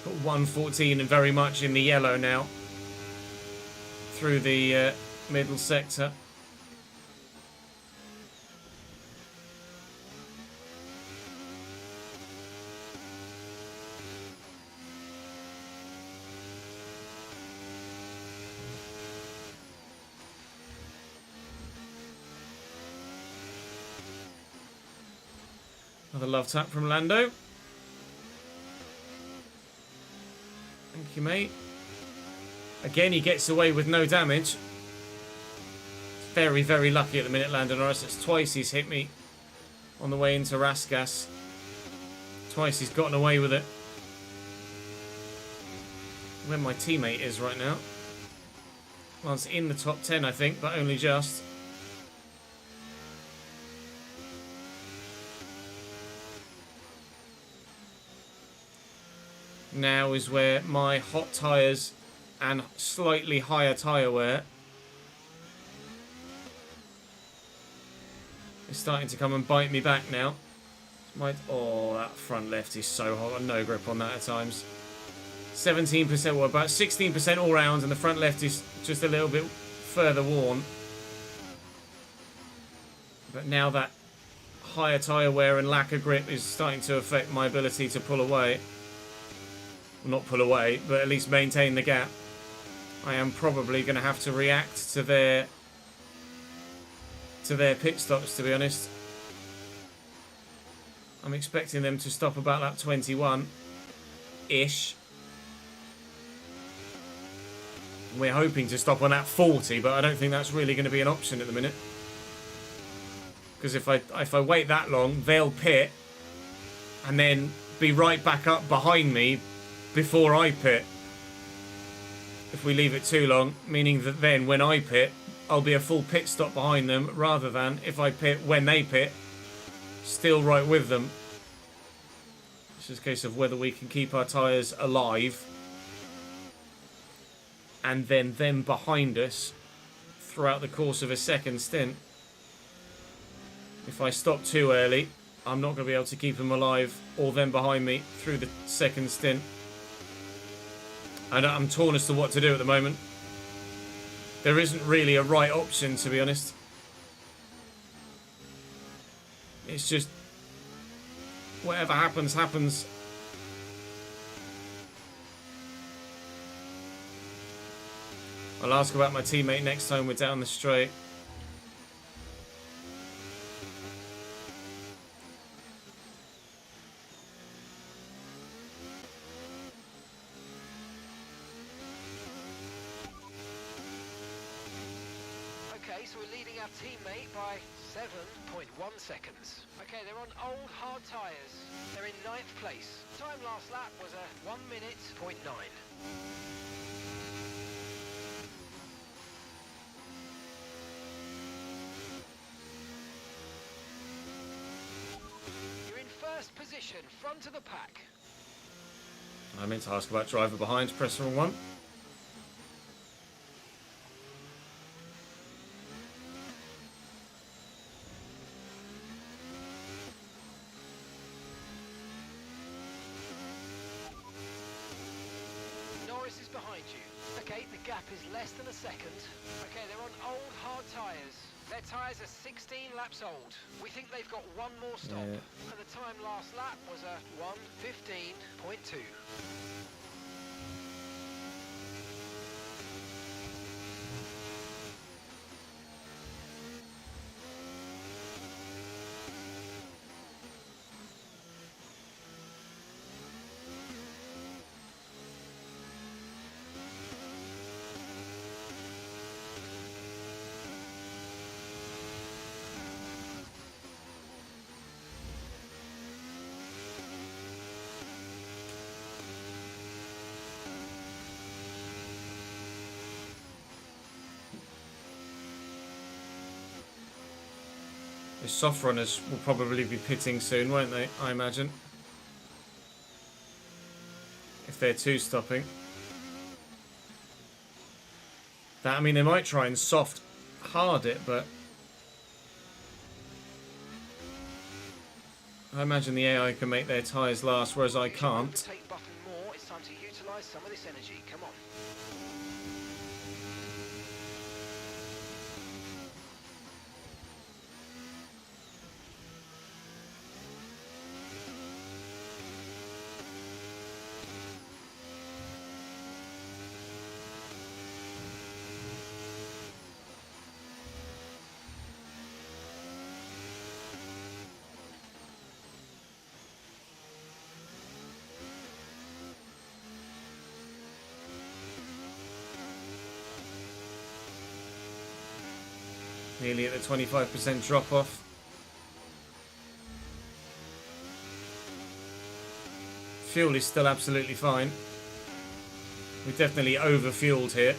Got 114 and very much in the yellow now through the middle sector. Another love tap from Lando. Thank you, mate. Again, he gets away with no damage. Very, very lucky at the minute, Lando Norris. It's twice he's hit me on the way into Rasgas. Twice he's gotten away with it. Where my teammate is right now. Well, it's in the top 10, I think, but only just. Now is where my hot tyres and slightly higher tyre wear is starting to come and bite me back now. Oh, that front left is so hot. I've no grip on that at times. 17%, well, about 16% all round, and the front left is just a little bit further worn. But now that higher tyre wear and lack of grip is starting to affect my ability to pull away. Not pull away, but at least maintain the gap. I am probably going to have to react to their pit stops, to be honest. I'm expecting them to stop about lap 21-ish. We're hoping to stop on lap 40, but I don't think that's really going to be an option at the minute. Because if I wait that long, they'll pit and then be right back up behind me before I pit. If we leave it too long, meaning that then when I pit, I'll be a full pit stop behind them, rather than if I pit when they pit, still right with them. It's just a case of whether we can keep our tyres alive and then them behind us throughout the course of a second stint. If I stop too early, I'm not going to be able to keep them alive or them behind me through the second stint. I'm torn as to what to do at the moment. There isn't really a right option, to be honest. It's just whatever happens, happens. I'll ask about my teammate next time we're down the straight.
Okay, so we're leading our teammate by 7.1 seconds. Okay, they're on old hard tyres. They're in 9th place. Time last lap was a 1 minute, 0.9. You're in first position, front of the pack.
I meant to ask about driver behind, press the wrong one.
Norris is behind you. Okay, the gap is less than a second. Okay, they're on old hard tyres. Their tyres are 16 laps old. We think they've got one more stop.
Yeah.
And the time last lap was a 1:15.2.
The soft runners will probably be pitting soon, won't they? I imagine. If they're two stopping. That, I mean, they might try and soft hard it, but I imagine the AI can make their tyres last, whereas I can't.
Take button more. It's time to utilise some of this energy. Come on.
Nearly at the 25% drop off. Fuel is still absolutely fine. We're definitely over-fueled here.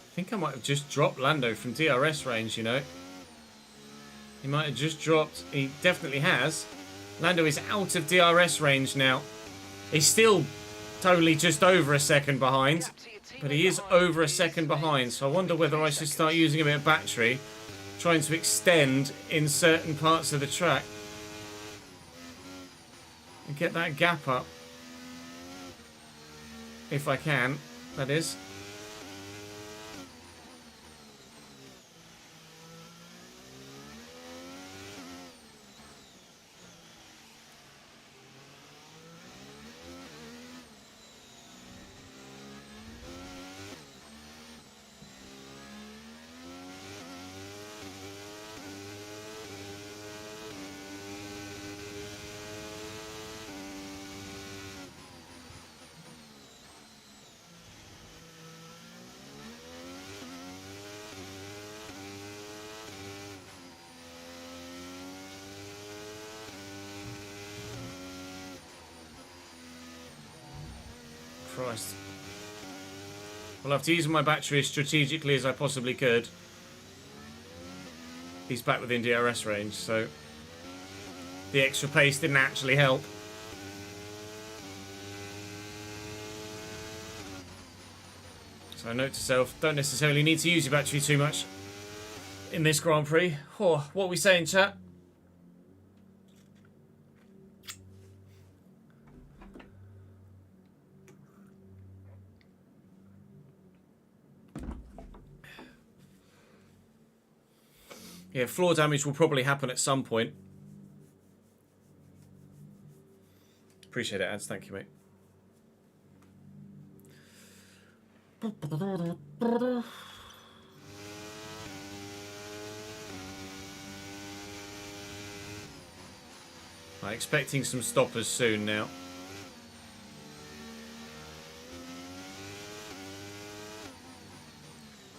I think I might have just dropped Lando from DRS range, you know. He might have just dropped... He definitely has. Lando is out of DRS range now. He's still totally just over a second behind. But he is over a second behind. So I wonder whether I should start using a bit of battery. Trying to extend in certain parts of the track. And get that gap up. If I can, that is. Christ. Well, I've to use my battery as strategically as I possibly could. He's back within DRS range, so the extra pace didn't actually help. So note to self, don't necessarily need to use your battery too much in this Grand Prix. Oh, what are we saying, chat? Yeah, floor damage will probably happen at some point. Appreciate it, Ads. Thank you, mate. I'm expecting some stoppers soon now.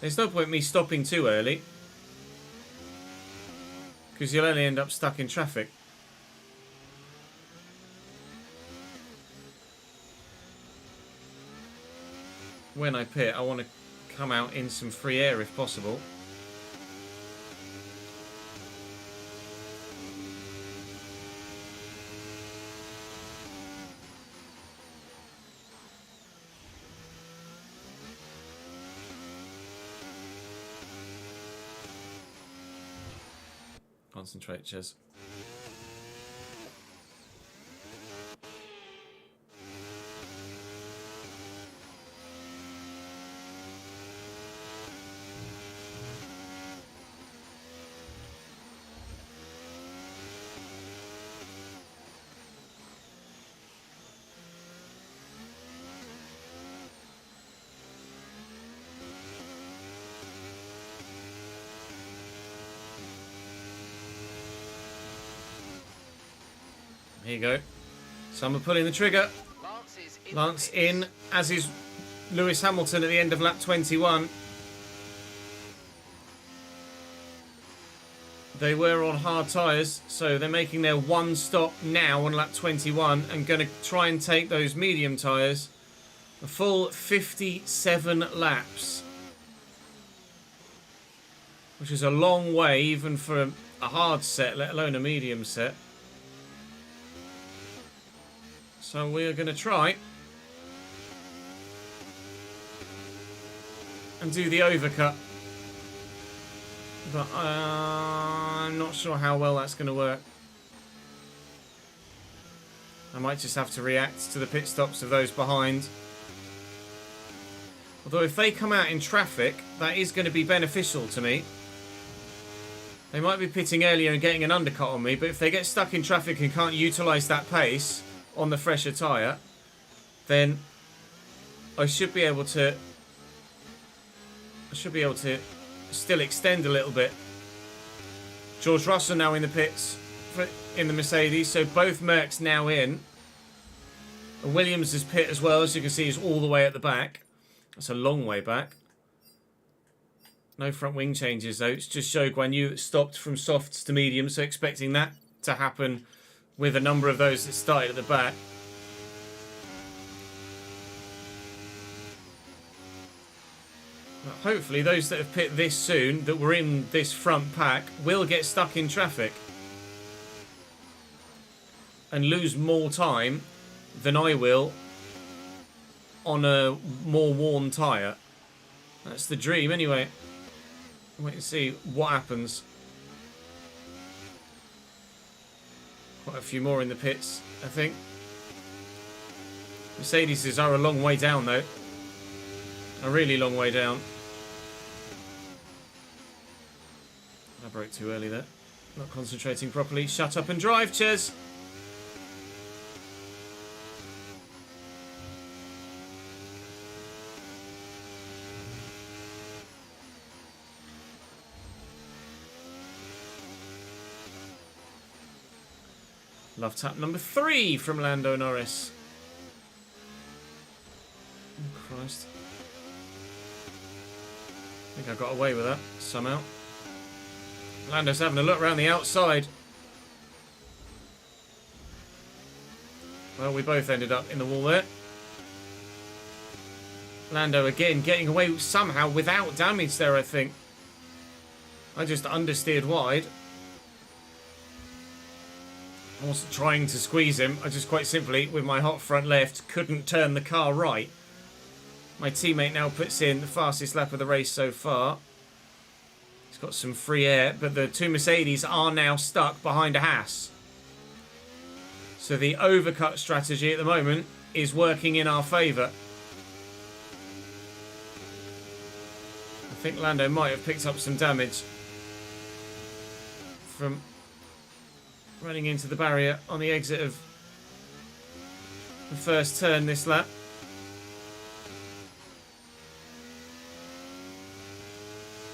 There's no point me stopping too early, because you'll only end up stuck in traffic. When I pit, I want to come out in some free air if possible. Concentrate, Ches. Here you go. Some are pulling the trigger.
Lance is in.
Lance
the pits.
in, as is Lewis Hamilton at the end of lap 21. They were on hard tyres, so they're making their one stop now on lap 21 and going to try and take those medium tyres a full 57 laps. Which is a long way even for a hard set, let alone a medium set. So we are going to try and do the overcut. But I'm not sure how well that's going to work. I might just have to react to the pit stops of those behind. Although if they come out in traffic, that is going to be beneficial to me. They might be pitting earlier and getting an undercut on me, but if they get stuck in traffic and can't utilise that pace on the fresher tyre, then I should be able to still extend a little bit. George Russell now in the pits in the Mercedes, so both Mercs now in. And Williams' pit as well, as you can see, is all the way at the back. That's a long way back. No front wing changes though. It's just Zhou Guanyu that stopped from softs to medium, so expecting that to happen with a number of those that started at the back. But hopefully those that have pit this soon, that were in this front pack, will get stuck in traffic and lose more time than I will on a more worn tyre. That's the dream anyway. Wait and see what happens. Quite a few more in the pits, I think. Mercedes are a long way down though. A really long way down. I broke too early there. Not concentrating properly. Shut up and drive, Ches. Love tap number 3 from Lando Norris. Oh, Christ. I think I got away with that somehow. Lando's having a look around the outside. Well, we both ended up in the wall there. Lando again getting away somehow without damage there, I think. I just understeered wide. I wasn't trying to squeeze him. I just quite simply, with my hot front left, couldn't turn the car right. My teammate now puts in the fastest lap of the race so far. He's got some free air, but the two Mercedes are now stuck behind a Haas. So the overcut strategy at the moment is working in our favour. I think Lando might have picked up some damage from running into the barrier on the exit of the first turn this lap.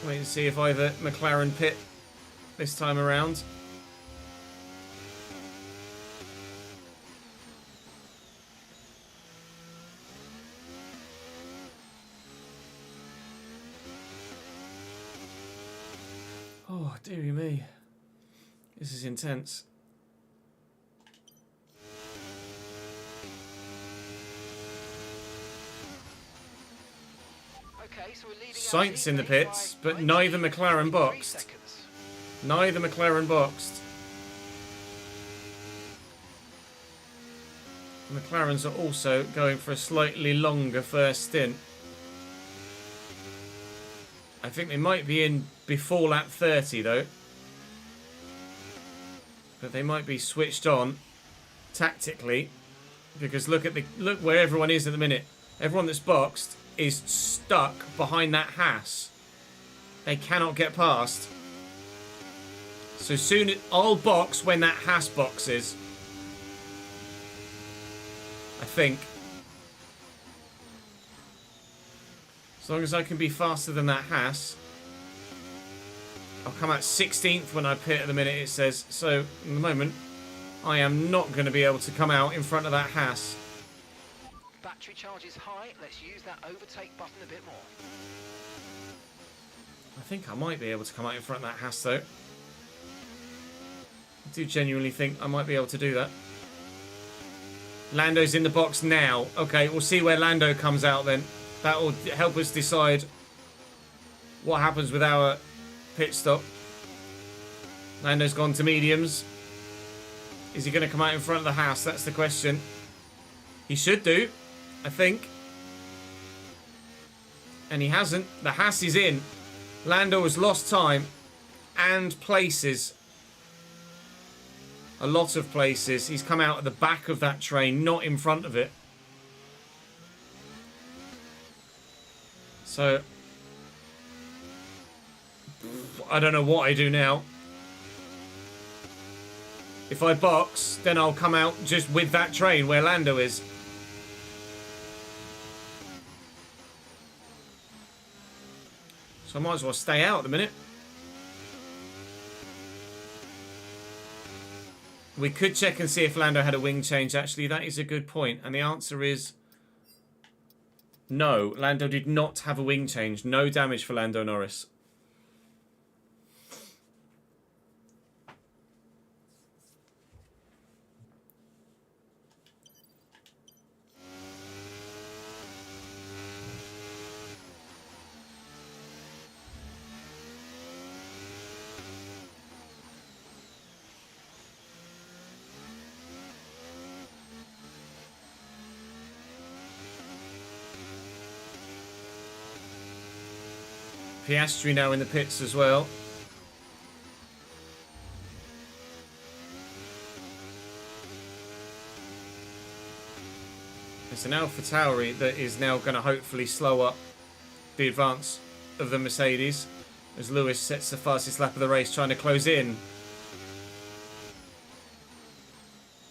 Wait and see if either McLaren pit this time around. Oh, dearie me. This is intense.
Okay, so we're leading
Sainz in the pits, but neither McLaren boxed. Neither McLaren boxed. McLarens are also going for a slightly longer first stint. I think they might be in before lap 30 though. But they might be switched on tactically, because look where everyone is at the minute. Everyone that's boxed is stuck behind that Haas. They cannot get past. So soon I'll box when that Haas boxes. I think. As long as I can be faster than that Haas. I'll come out 16th when I pit at the minute, it says. So, in the moment, I am not going to be able to come out in front of that Haas.
Battery charge is high. Let's use that overtake button a bit more.
I think I might be able to come out in front of that Haas, though. I do genuinely think I might be able to do that. Lando's in the box now. Okay, we'll see where Lando comes out then. That will help us decide what happens with our pit stop. Lando's gone to mediums. Is he going to come out in front of the Haas? That's the question. He should do, I think. And he hasn't. The Haas is in. Lando has lost time and places. A lot of places. He's come out at the back of that train, not in front of it. So, I don't know what I do now. If I box, then I'll come out just with that train where Lando is. So I might as well stay out at the minute. We could check and see if Lando had a wing change. Actually, that is a good point. And the answer is no. Lando did not have a wing change. No damage for Lando Norris. Piastri now in the pits as well. It's an AlphaTauri that is now going to hopefully slow up the advance of the Mercedes as Lewis sets the fastest lap of the race, trying to close in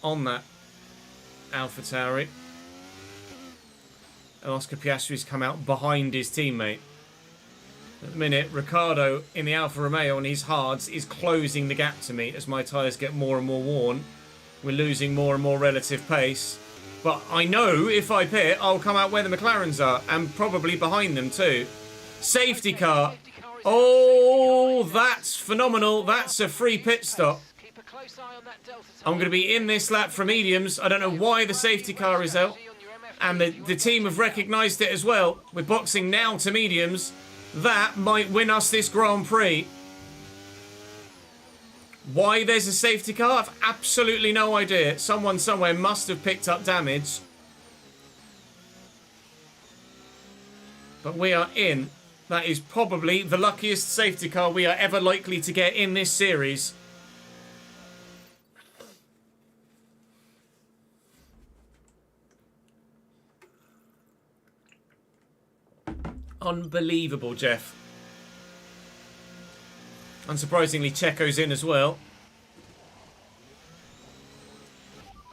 on that AlphaTauri. And Oscar Piastri's come out behind his teammate. At the minute, Ricciardo in the Alfa Romeo on his hards is closing the gap to me as my tyres get more and more worn. We're losing more and more relative pace. But I know if I pit, I'll come out where the McLarens are and probably behind them too. Safety car. Oh, that's phenomenal. That's a free pit stop. I'm going to be in this lap for mediums. I don't know why the safety car is out. And the team have recognised it as well. We're boxing now to mediums. That might win us this Grand Prix. Why there's a safety car? I've absolutely no idea. Someone somewhere must have picked up damage. But we are in. That is probably the luckiest safety car we are ever likely to get in this series. Unbelievable, Jeff. Unsurprisingly, Checo's in as well.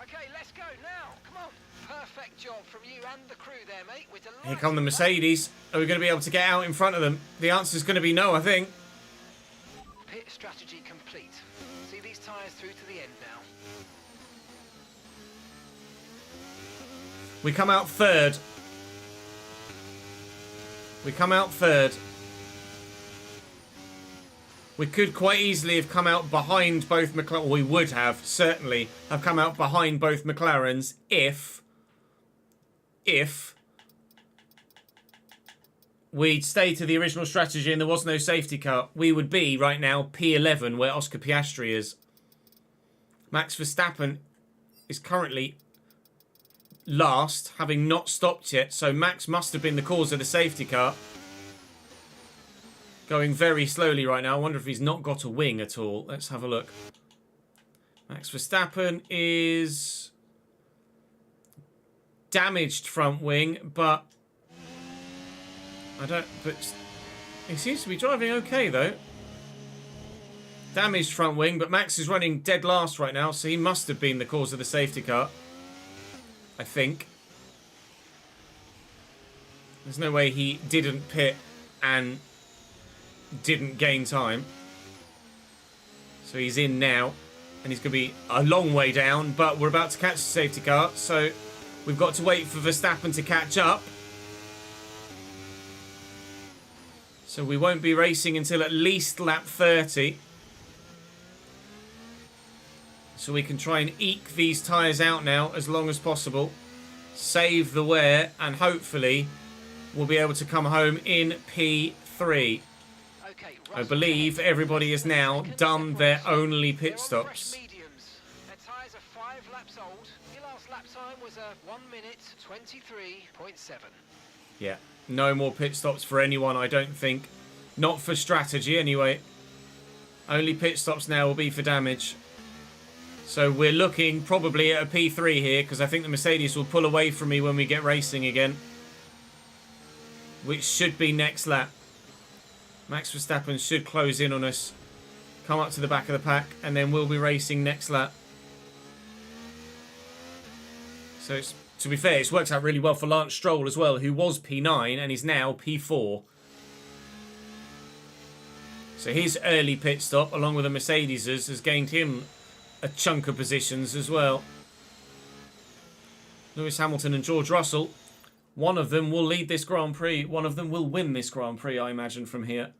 Okay, let's go now. Come on. Perfect job from you and the crew there, mate. We're delighted.
Here come the Mercedes. Are we going to be able to get out in front of them? The answer is going to be no, I think.
Pit strategy complete. See these tyres through to the end now.
We come out third. We come out third. We could quite easily have come out behind both McLaren. We would have, certainly, have come out behind both McLarens if we'd stayed to the original strategy and there was no safety car. We would be, right now, P11, where Oscar Piastri is. Max Verstappen is currently last, having not stopped yet, so Max must have been the cause of the safety car. Going very slowly right now. I wonder if he's not got a wing at all. Let's have a look. Max Verstappen is damaged front wing, but he seems to be driving okay though. Damaged front wing, but Max is running dead last right now, so he must have been the cause of the safety car. I think. There's no way he didn't pit and didn't gain time. So he's in now. and he's going to be a long way down, but we're about to catch the safety car, so we've got to wait for Verstappen to catch up. So we won't be racing until at least lap 30. So we can try and eke these tyres out now as long as possible. Save the wear, and hopefully we'll be able to come home in P3.
Okay,
I believe everybody has now done their only pit stops.
Their tyres are 5 laps old. Your last lap time was a 1 minute 23.7.
Yeah, no more pit stops for anyone, I don't think. Not for strategy, anyway. Only pit stops now will be for damage. So we're looking probably at a P3 here, because I think the Mercedes will pull away from me when we get racing again. Which should be next lap. Max Verstappen should close in on us. Come up to the back of the pack, and then we'll be racing next lap. So it's, to be fair, it's worked out really well for Lance Stroll as well, who was P9 and is now P4. So his early pit stop, along with the Mercedes's, has gained him a chunk of positions as well. Lewis Hamilton and George Russell, one of them will lead this Grand Prix. One of them will win this Grand Prix, I imagine, from here.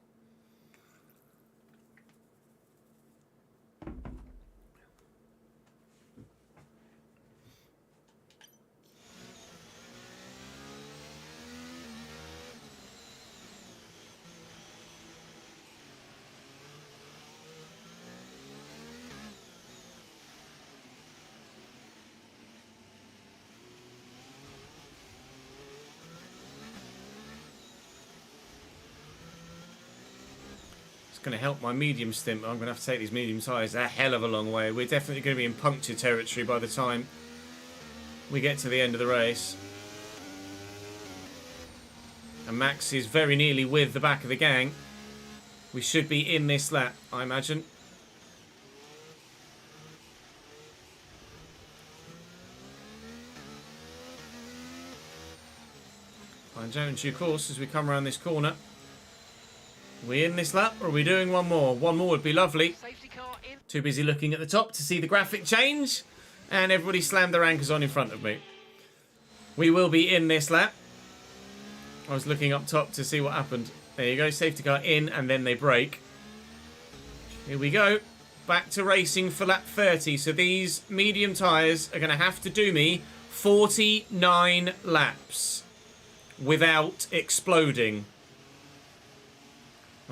Going to help my medium stint. I'm going to have to take these medium tyres a hell of a long way. We're definitely going to be in puncture territory by the time we get to the end of the race. And Max is very nearly with the back of the gang. We should be in this lap, I imagine. Find out in due course as we come around this corner. We in this lap, or are we doing one more? One more would be lovely. Too busy looking at the top to see the graphic change. And everybody slammed their anchors on in front of me. We will be in this lap. I was looking up top to see what happened. There you go, safety car in, and then they brake. Here we go. Back to racing for lap 30. So these medium tyres are going to have to do me 49 laps without exploding.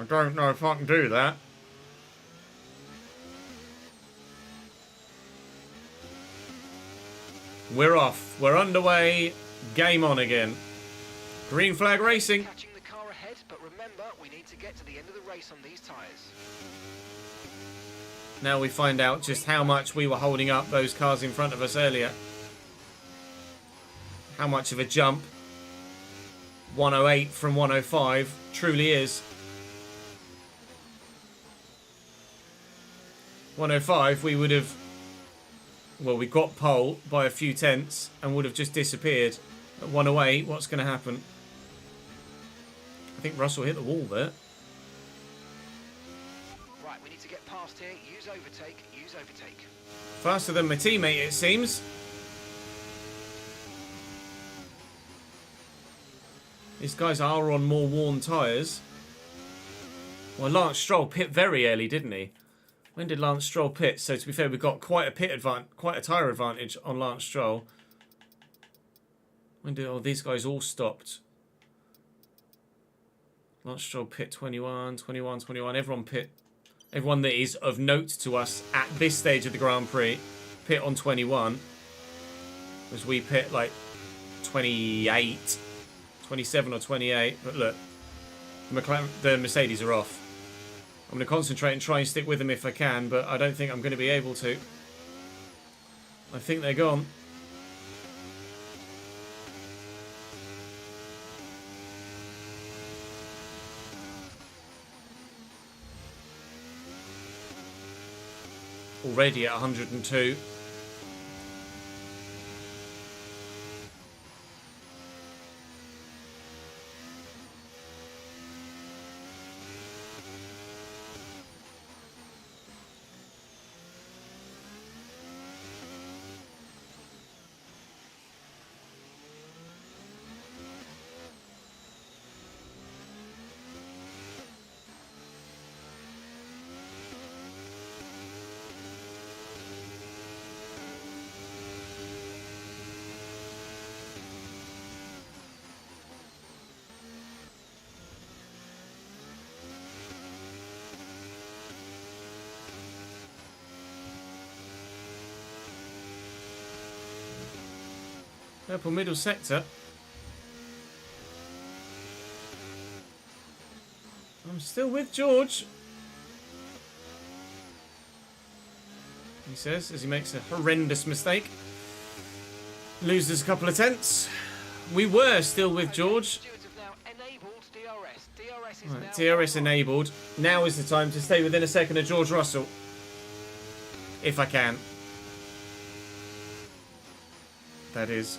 I don't know if I can do that. We're off. We're underway. Game on again. Green flag racing.
Catching the car ahead, but remember, we need to get to the end of the race on these tyres.
Now we find out just how much we were holding up those cars in front of us earlier. How much of a jump 108 from 105 truly is. 105, we would have... Well, we got pole by a few tenths and would have just disappeared. At 108, what's going to happen? I think Russell hit the wall there.
Right, we need to get past here. Use overtake. Use overtake.
Faster than my teammate, it seems. These guys are on more worn tyres. Well, Lance Stroll pit very early, didn't he? When did Lance Stroll pit? So to be fair, we've got quite a tyre advantage on Lance Stroll. When did these guys all stopped? Lance Stroll pit 21, 21, 21. Everyone that is of note to us at this stage of the Grand Prix pit on 21. As we pit like 28, 27 or 28. But look, the Mercedes are off. I'm going to concentrate and try and stick with them if I can, but I don't think I'm going to be able to. I think they're gone. Already at 102. Purple middle sector. I'm still with George. He says as he makes a horrendous mistake. Loses a couple of tenths. We were still with George.
Stewards have now enabled DRS. DRS is
Right,
now
DRS enabled. Now is the time to stay within a second of George Russell. If I can. That is.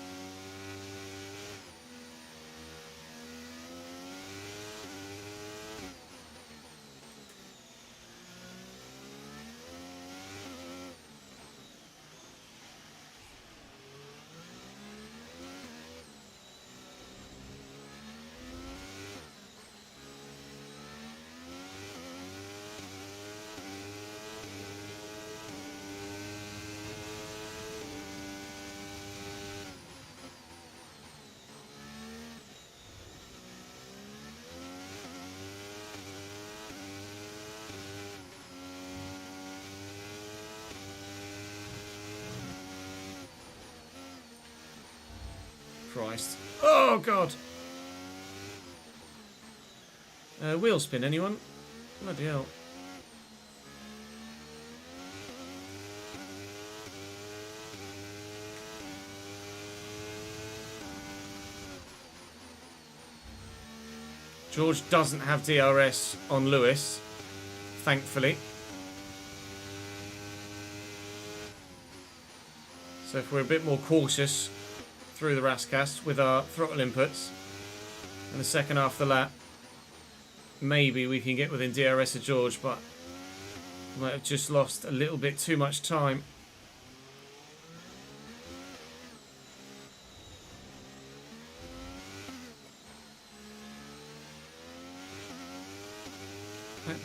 Christ. Oh, God. Wheel spin, anyone? Bloody hell. George doesn't have DRS on Lewis, thankfully. So if we're a bit more cautious through the Rascast with our throttle inputs in the second half of the lap, maybe we can get within DRS of George, but we might have just lost a little bit too much time.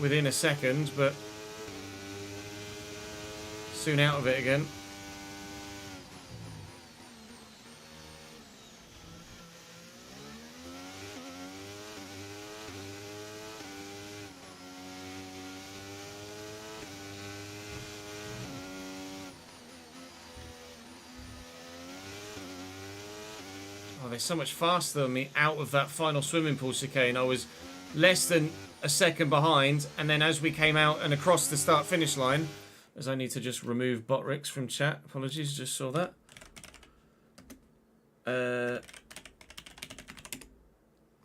Within a second, but soon out of it again. Oh, they're so much faster than me out of that final swimming pool chicane. I was less than a second behind, and then as we came out and across the start-finish line, as I need to just remove Botrix from chat. Apologies, just saw that.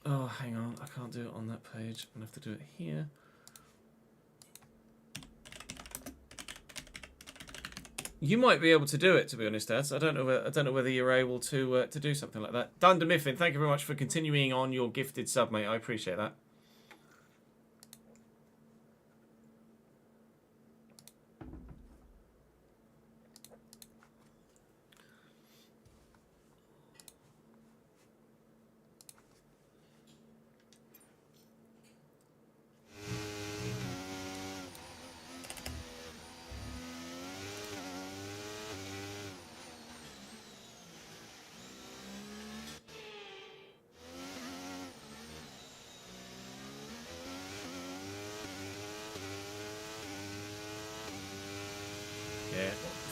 Oh, hang on. I can't do it on that page. I'm going to have to do it here. You might be able to do it, to be honest, Ads. I don't know whether you're able to do something like that. Dunder Miffin, thank you very much for continuing on your gifted sub, mate. I appreciate that.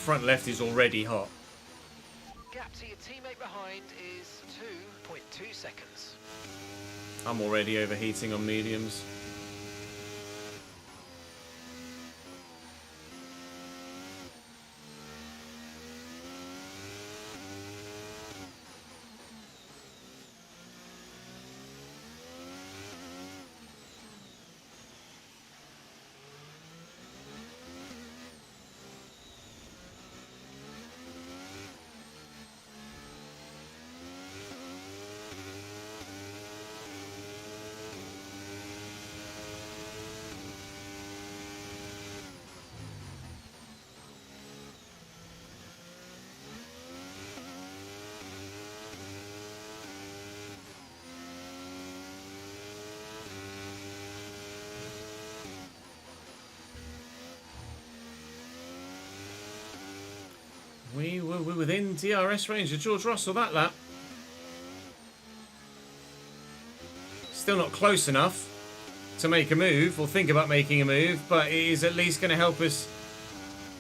Front left is already hot.
Gap to your teammate behind is 2.2 seconds.
I'm already overheating on mediums. We were within DRS range of George Russell that lap. Still not close enough to make a move or think about making a move, but it is at least going to help us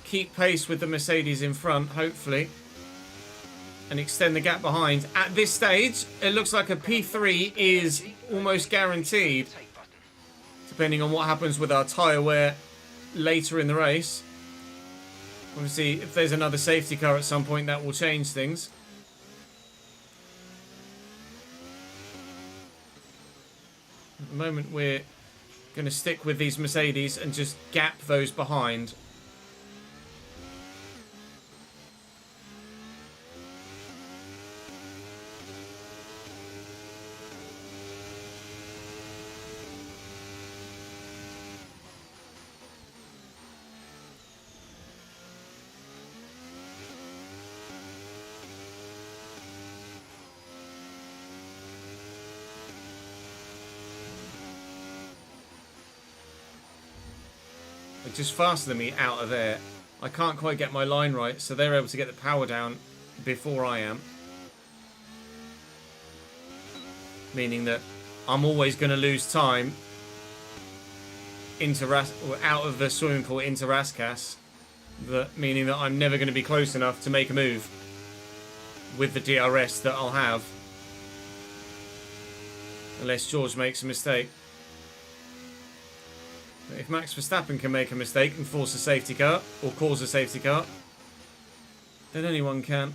keep pace with the Mercedes in front, hopefully. and extend the gap behind. At this stage, it looks like a P3 is almost guaranteed,
Take button.
depending on what happens with our tyre wear later in the race. Obviously, if there's another safety car at some point, that will change things. At the moment, we're going to stick with these Mercedes and just gap those behind. They're just faster than me out of there. I can't quite get my line right, so they're able to get the power down before I am. Meaning that I'm always going to lose time into out of the swimming pool into Raskas. Meaning that I'm never going to be close enough to make a move with the DRS that I'll have. Unless George makes a mistake. But if Max Verstappen can make a mistake and force a safety car, or cause a safety car, then anyone can.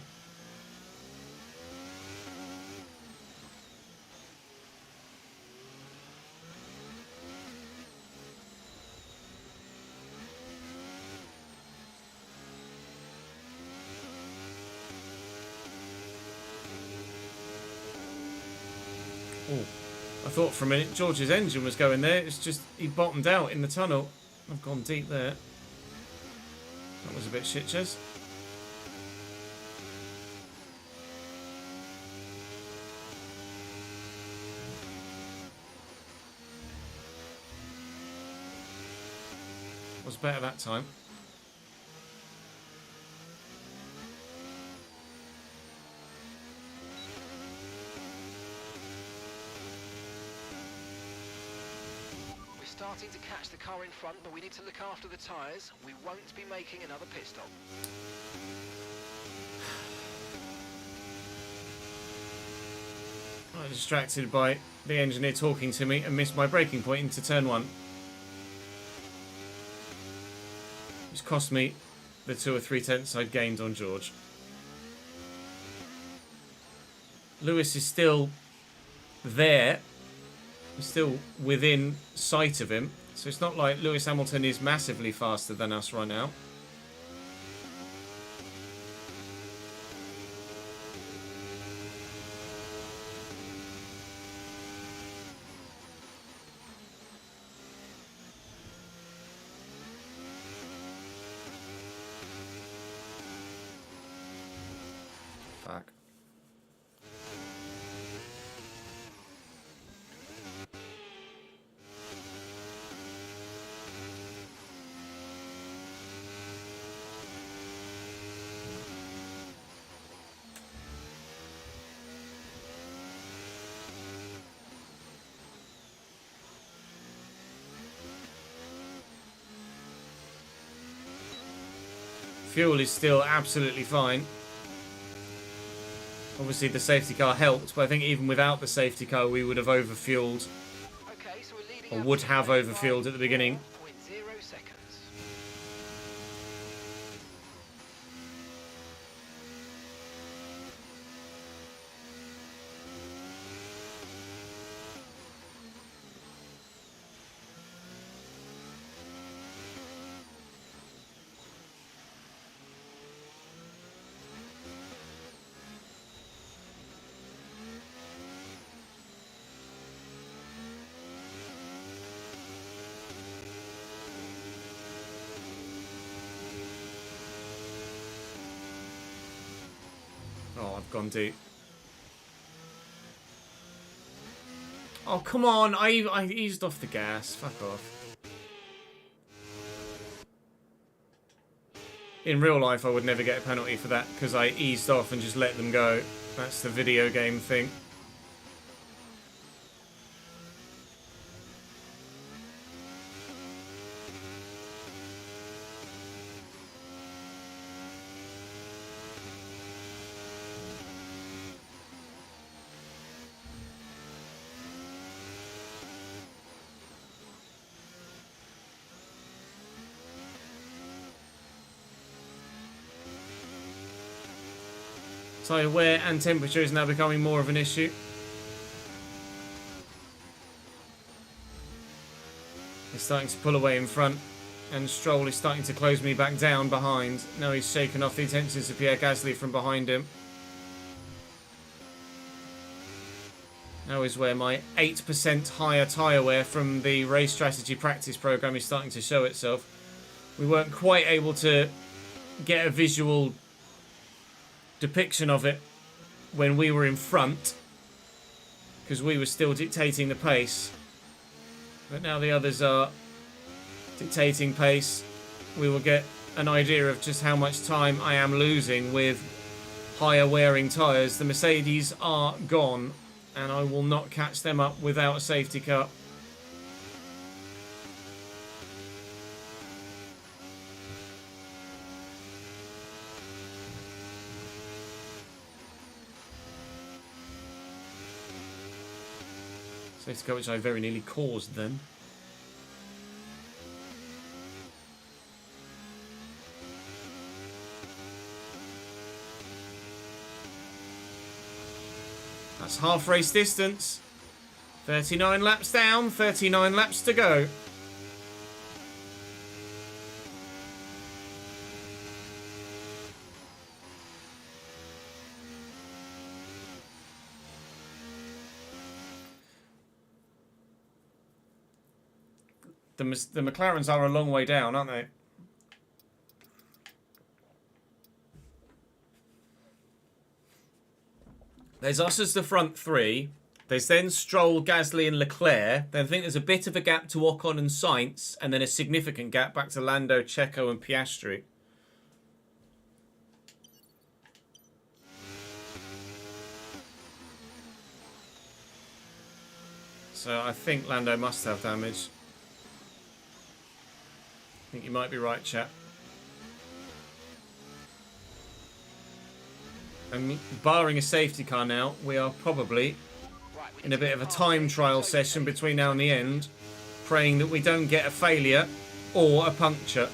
Oh. I thought for a minute George's engine was going there. It's just he bottomed out in the tunnel. I've gone deep there. That was a bit shit, Ches. Was better that time.
Starting to catch the car in front, but we need to look after the tyres. We won't be making another pit stop.
I was distracted by the engineer talking to me and missed my braking point into turn 1. Which cost me the 2 or 3 tenths I'd gained on George. Lewis is still there. We're still within sight of him, so it's not like Lewis Hamilton is massively faster than us right now. Fuck. Fuel is still absolutely fine. Obviously the safety car helped, but I think even without the safety car we would have overfueled,
Okay, so we're leading
or
our
would
team
have
mate by
overfueled at the beginning.
4.0 seconds.
Oh, I've gone deep. Oh, come on. I eased off the gas. Fuck off. In real life, I would never get a penalty for that because I eased off and just let them go. That's the video game thing. Tyre wear and temperature is now becoming more of an issue. He's starting to pull away in front, and Stroll is starting to close me back down behind. Now he's shaken off the attentions of Pierre Gasly from behind him. Now is where my 8% higher tyre wear from the race strategy practice program is starting to show itself. We weren't quite able to get a visual depiction of it when we were in front, because we were still dictating the pace. But now the others are dictating pace. We will get an idea of just how much time I am losing with higher wearing tyres. The Mercedes are gone, and I will not catch them up without a safety car. Safety car which I very nearly caused then. That's half race distance. 39 laps down, 39 laps to go. The McLarens are a long way down, aren't they? There's us as the front three. There's then Stroll, Gasly and Leclerc. Then I think there's a bit of a gap to Ocon and Sainz. And then a significant gap back to Lando, Checo and Piastri. So I think Lando must have damage. I think you might be right, chap. And barring a safety car now, we are probably in a bit of a time trial session between now and the end, praying that we don't get a failure or a puncture.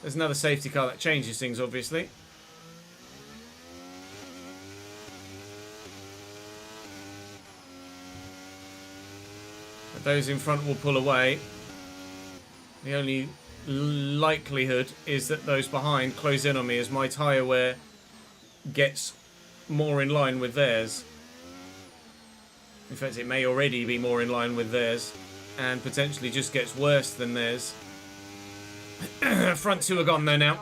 There's another safety car that changes things, obviously. But those in front will pull away. The only likelihood is that those behind close in on me as my tyre wear gets more in line with theirs. In fact, it may already be more in line with theirs and potentially just gets worse than theirs. Front two are gone though now.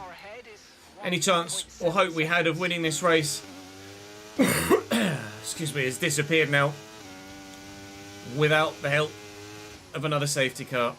Any chance or hope we had of winning this race excuse me, has disappeared now without the help of another safety car.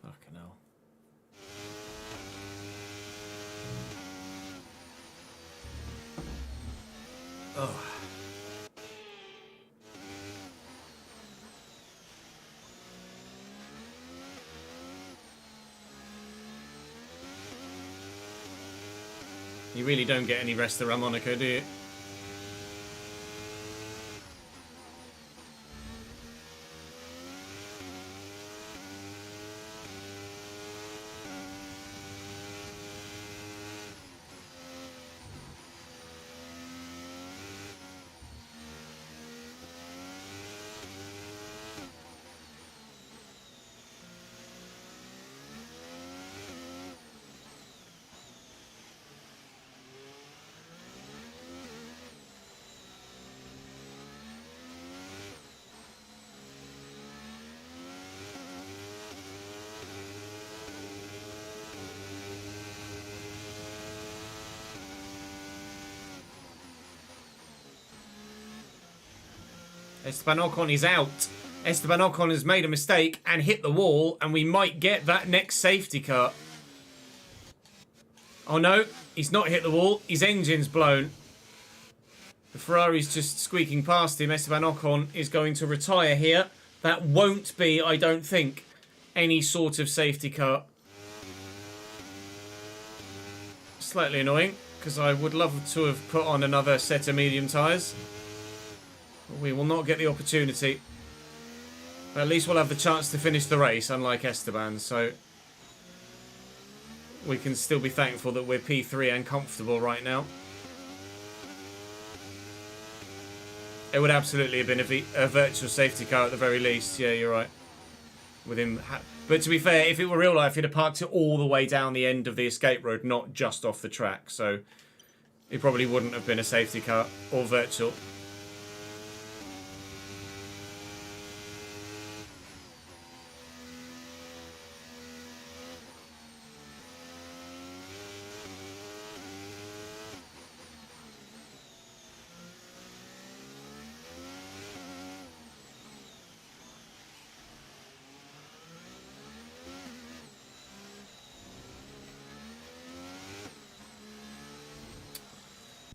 Fucking hell. Oh. You really don't get any rest of Ramonaco, do you? Esteban Ocon is out. Esteban Ocon has made a mistake and hit the wall, and we might get that next safety car. Oh no, he's not hit the wall. His engine's blown. The Ferrari's just squeaking past him. Esteban Ocon is going to retire here. That won't be, I don't think, any sort of safety car. Slightly annoying, because I would love to have put on another set of medium tyres. But we will not get the opportunity. But at least we'll have the chance to finish the race, unlike Esteban, so we can still be thankful that we're P3 and comfortable right now. It would absolutely have been a virtual safety car at the very least. Yeah, you're right. With him, but to be fair, if it were real life, he'd have parked it all the way down the end of the escape road, not just off the track. So it probably wouldn't have been a safety car or virtual.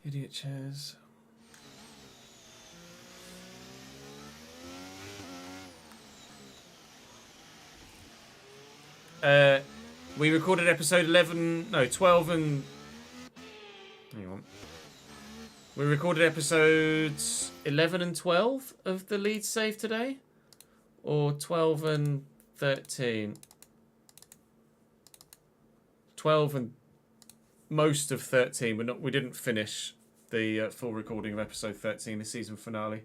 Idiot chairs. We recorded episode 11, no, 12 and... Hang on. We recorded episodes 11 and 12 of the lead save today? Or 12 and 13? 12 and most of 13, but we didn't finish the full recording of episode 13, the season finale.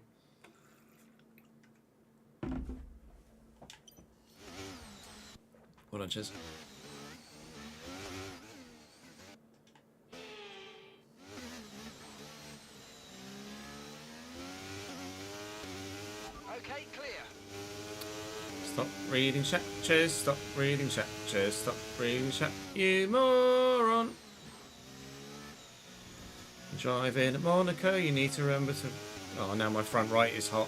Hold on, Ches.
Okay, clear.
Stop reading chat, Ches. Stop reading chat, Ches. Stop reading chat, you moron. Driving at Monaco, you need to remember to... Oh, now my front right is hot.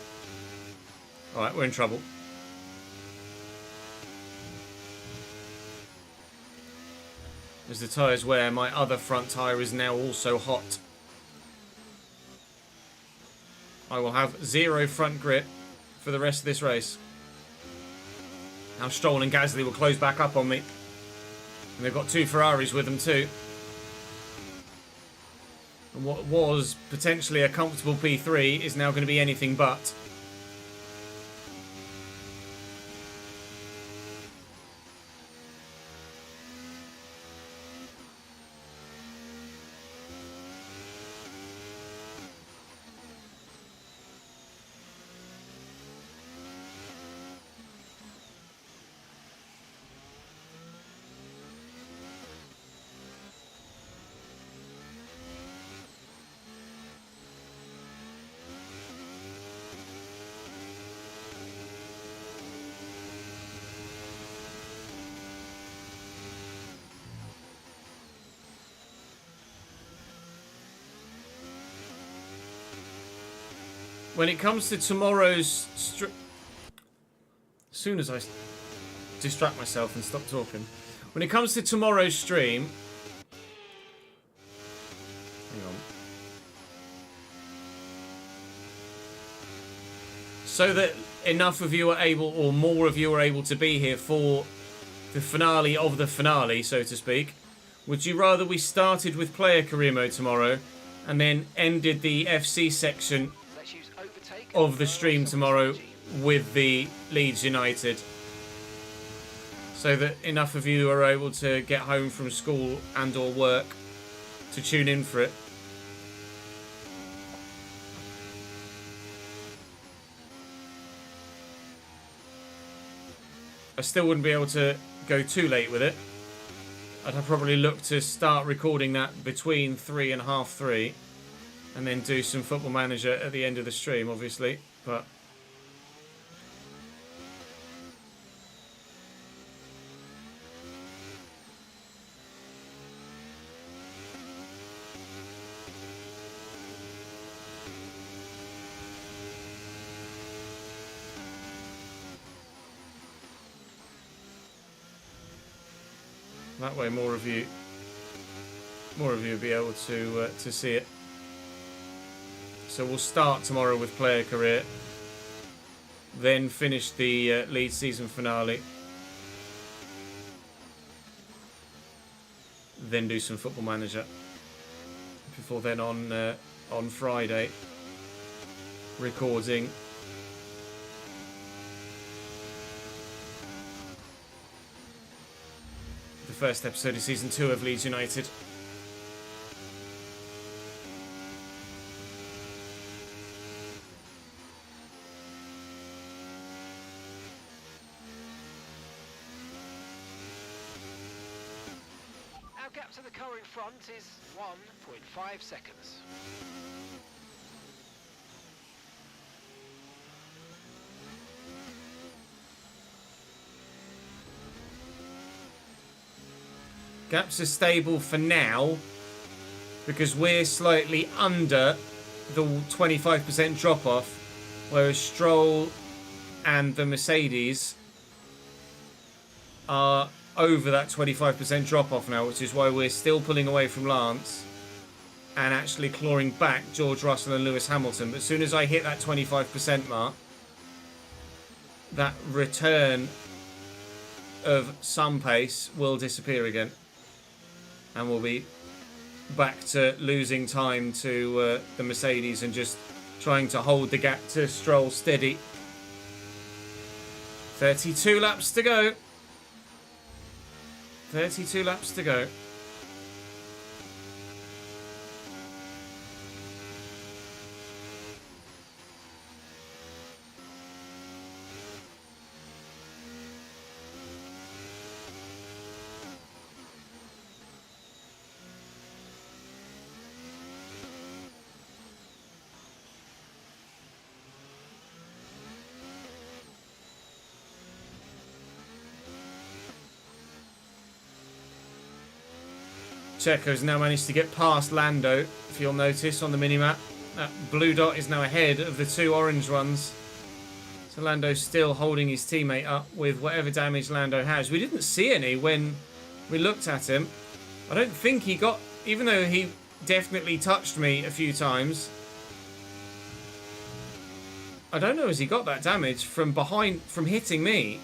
Alright, we're in trouble. As the tyres wear, my other front tyre is now also hot. I will have 0 front grip for the rest of this race. Now Stroll and Gasly will close back up on me. And they've got 2 Ferraris with them too. And what was potentially a comfortable P3 is now going to be anything but. When it comes to tomorrow's... As soon as I distract myself and stop talking. When it comes to tomorrow's stream... Hang on. So that enough of you are able, or more of you are able to be here for the finale of the finale, so to speak. Would you rather we started with player career mode tomorrow and then ended the FC section of the stream tomorrow with the Leeds United, so that enough of you are able to get home from school and or work to tune in for it? I still wouldn't be able to go too late with it. I'd probably look to start recording that between 3 and half 3. And then do some Football Manager at the end of the stream, obviously. But That way, more of you will be able to see it. So we'll start tomorrow with player career, then finish the league season finale, then do some Football Manager. Before then, on Friday, recording the first episode of Season 2 of Leeds United.
Our gap to the car in front is 1.5 seconds.
Gaps are stable for now because we're slightly under the 25% drop off, whereas Stroll and the Mercedes are over that 25% drop off now, which is why we're still pulling away from Lance and actually clawing back George Russell and Lewis Hamilton. But as soon as I hit that 25% mark, that return of some pace will disappear again, and we'll be back to losing time to the Mercedes and just trying to hold the gap to Stroll steady. 32 laps to go. 32 laps to go. Checo's now managed to get past Lando, if you'll notice on the minimap. That blue dot is now ahead of the two orange ones. So Lando's still holding his teammate up with whatever damage Lando has. We didn't see any when we looked at him. I don't think he got, even though he definitely touched me a few times, I don't know as he got that damage from behind, from hitting me.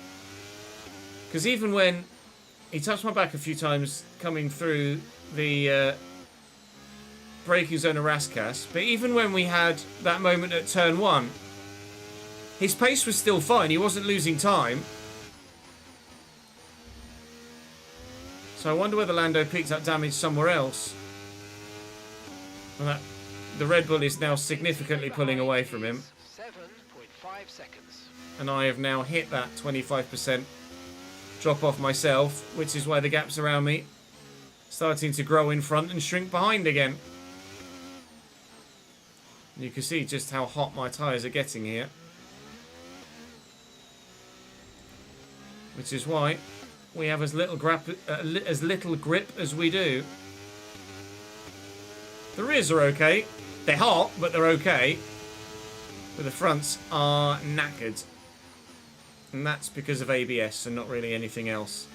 Because even when he touched my back a few times coming through the braking zone of Raskas, but even when we had that moment at turn 1, his pace was still fine. He wasn't losing time. So I wonder whether Lando picked up damage somewhere else. And that, the Red Bull is now significantly pulling away from him.
7.5 seconds.
And I have now hit that 25% drop off myself, which is why the gaps around me starting to grow in front and shrink behind again. You can see just how hot my tyres are getting here, which is why we have as little grip as we do. The rears are okay. They're hot, but they're okay. But the fronts are knackered. And that's because of ABS and not really anything else.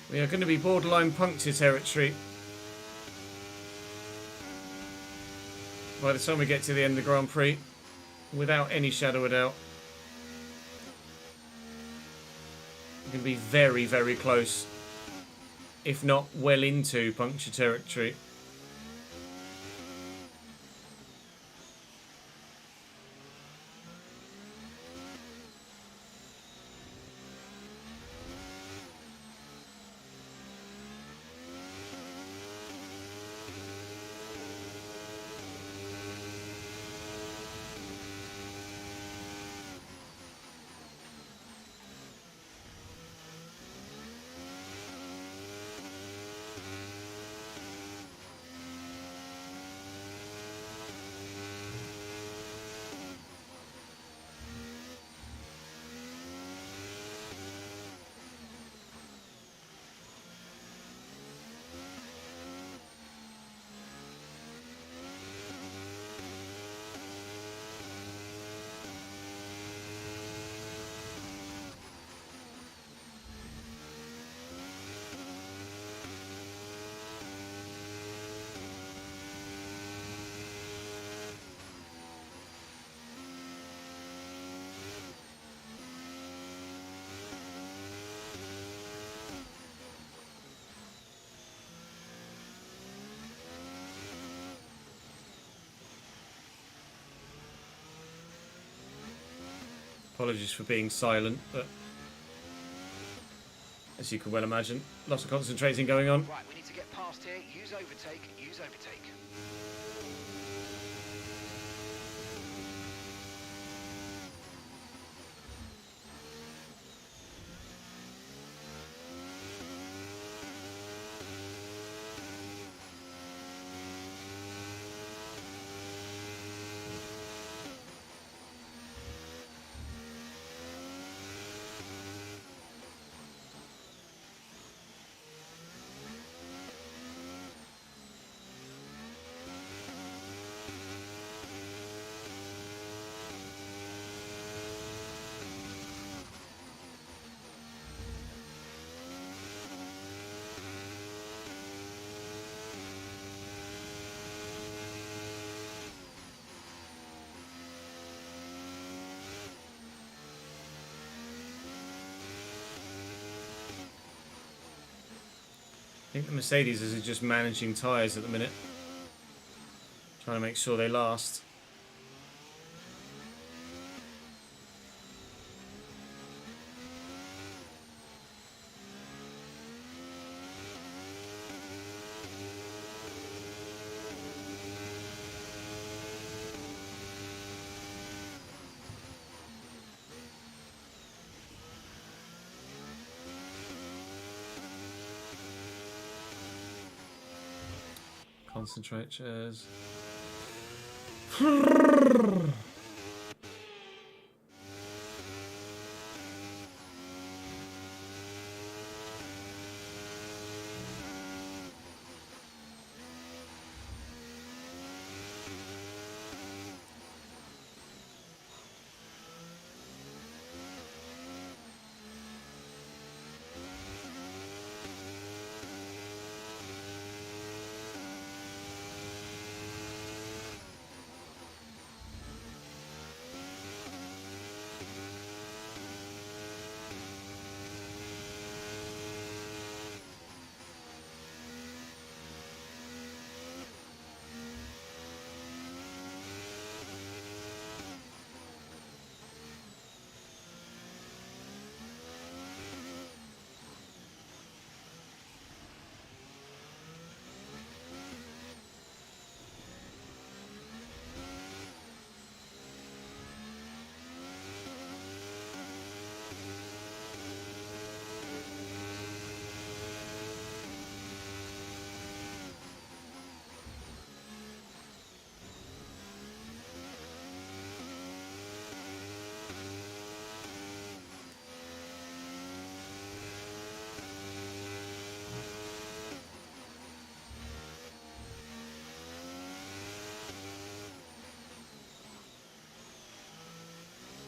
We are going to be borderline puncture territory by the time we get to the end of the Grand Prix, without any shadow of doubt. We're going to be very, very close, if not well into puncture territory. Apologies for being silent, but as you can well imagine, lots of concentrating going on.
Right, we need to get past here. Use overtake. Use overtake.
I think the Mercedes is just managing tyres at the minute. Trying to make sure they last. Concentrate, Ches.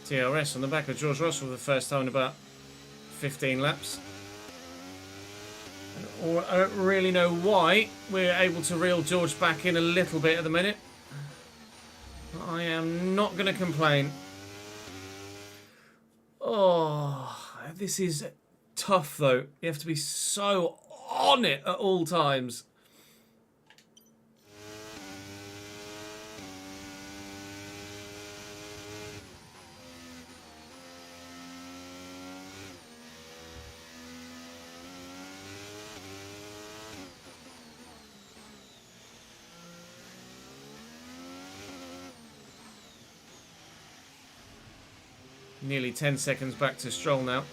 TRS on the back of George Russell for the first time in about 15 laps. I don't really know why we're able to reel George back in a little bit at the minute. But I am not going to complain. Oh, this is tough though. You have to be so on it at all times. Nearly 10 seconds back to Stroll now.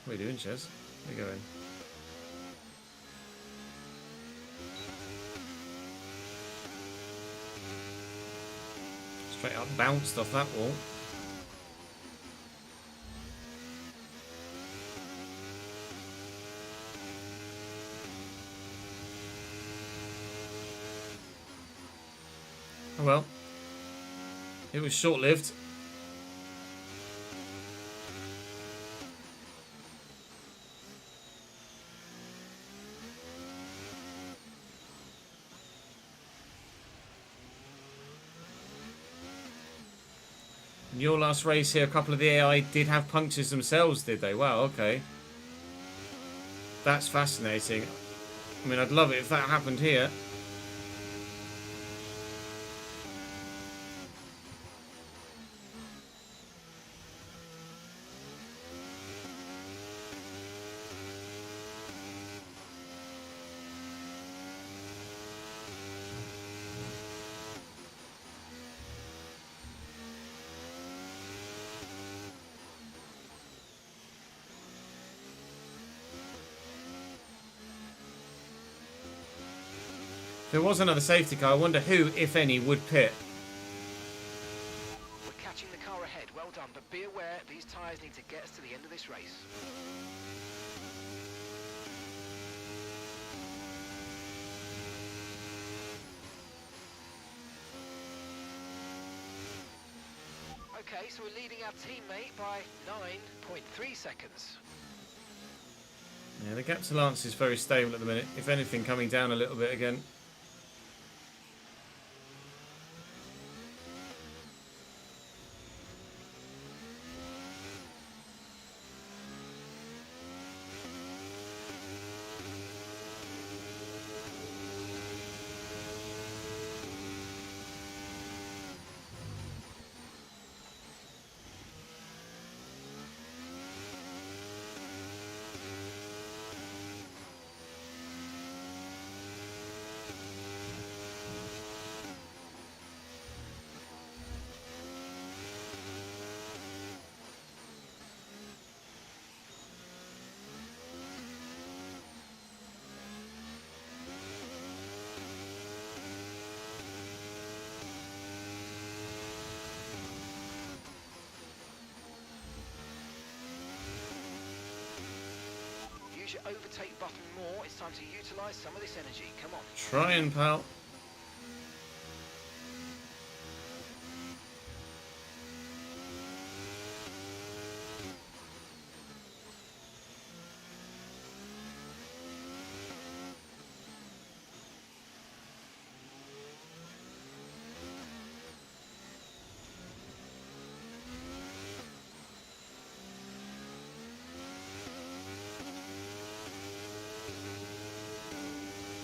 What are you doing, Ches? Where are you going? Straight up bounced off that wall. Oh well. It was short-lived. In your last race here, a couple of the AI did have punctures themselves, did they? Wow, okay. That's fascinating. I mean, I'd love it if that happened here. If there was another safety car, I wonder who, if any, would pit.
We're catching the car ahead. Well done, but be aware these tyres need to get us to the end of this race. Okay, so we're leading our teammate by 9.3 seconds.
Yeah, the gap to Lance is very stable at the minute. If anything, coming down a little bit again.
Use your overtake button more. It's time to utilise some of this energy. Come on.
Trying, pal.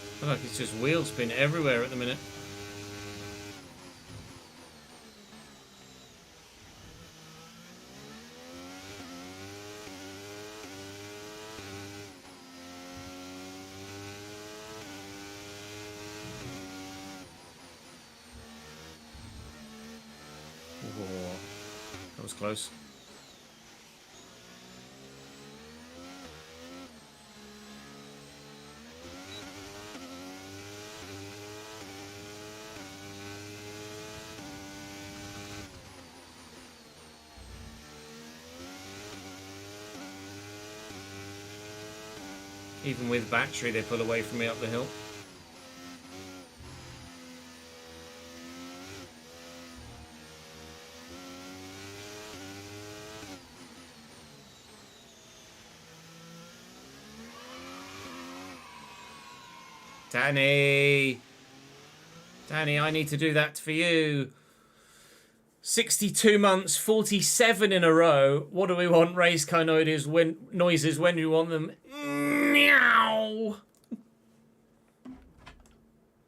I feel like it's just wheel spin everywhere at the minute. Whoa. That was close. Even with battery, they pull away from me up the hill. Danny! Danny, I need to do that for you. 62 months, 47 in a row. What do we want? Race car noises when we want them. Meow.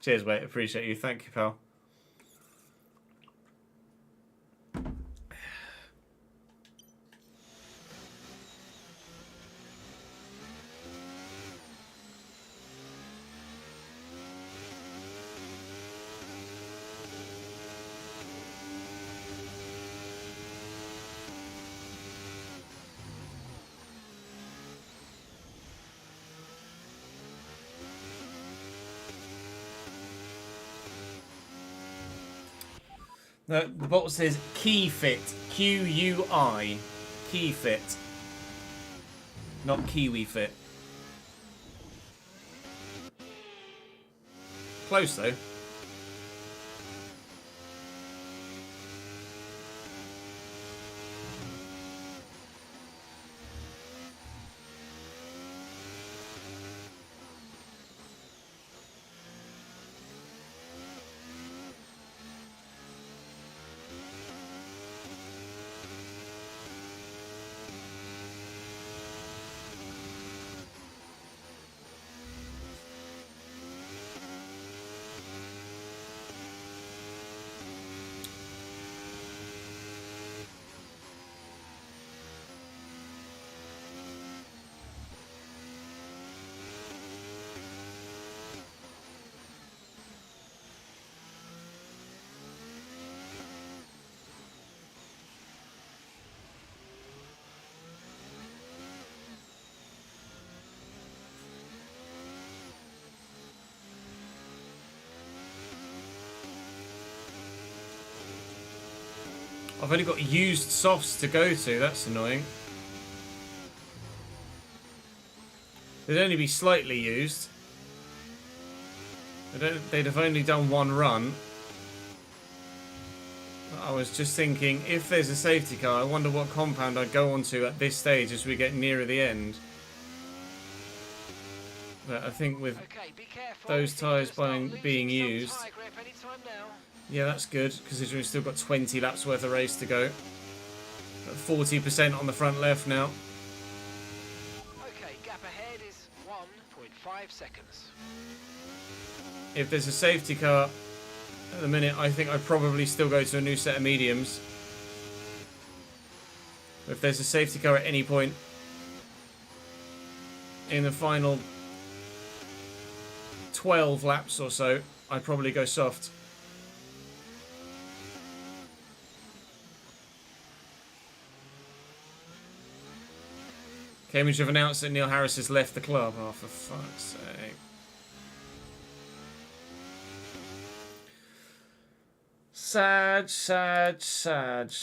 Cheers, mate. Appreciate you. Thank you, pal. No, the bottle says key fit. Q-U-I. Key fit. Not Kiwi fit. Close though. I've only got used softs to go to. That's annoying. They'd only be slightly used. They'd have only done one run. I was just thinking, if there's a safety car, I wonder what compound I'd go onto at this stage as we get nearer the end. But I think with those tyres being used, yeah, that's good, considering we've still got 20 laps worth of race to go. 40% on the front left now.
Okay, gap ahead is 1.5 seconds.
If there's a safety car at the minute, I think I'd probably still go to a new set of mediums. If there's a safety car at any point in the final 12 laps or so, I'd probably go soft. Cambridge have announced that Neil Harris has left the club. Oh, for fuck's sake. Sad, sad, sad.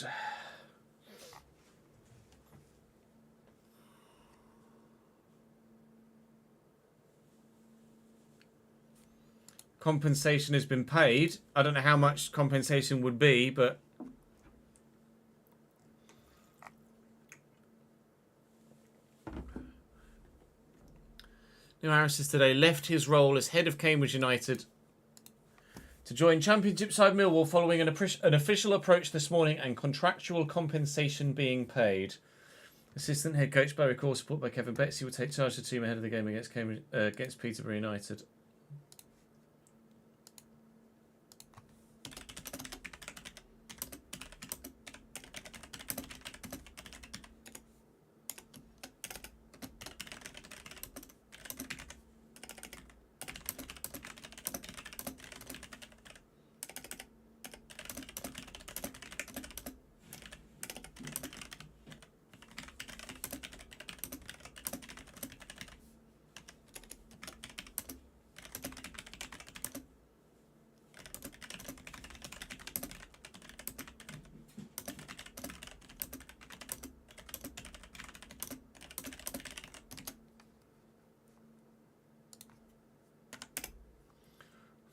Compensation has been paid. I don't know how much compensation would be, but Neil Harris has today left his role as head of Cambridge United to join Championship side Millwall following an official approach this morning and contractual compensation being paid. Assistant head coach Barry Core, supported by Kevin Betsy, will take charge of the team ahead of the game against Peterborough United.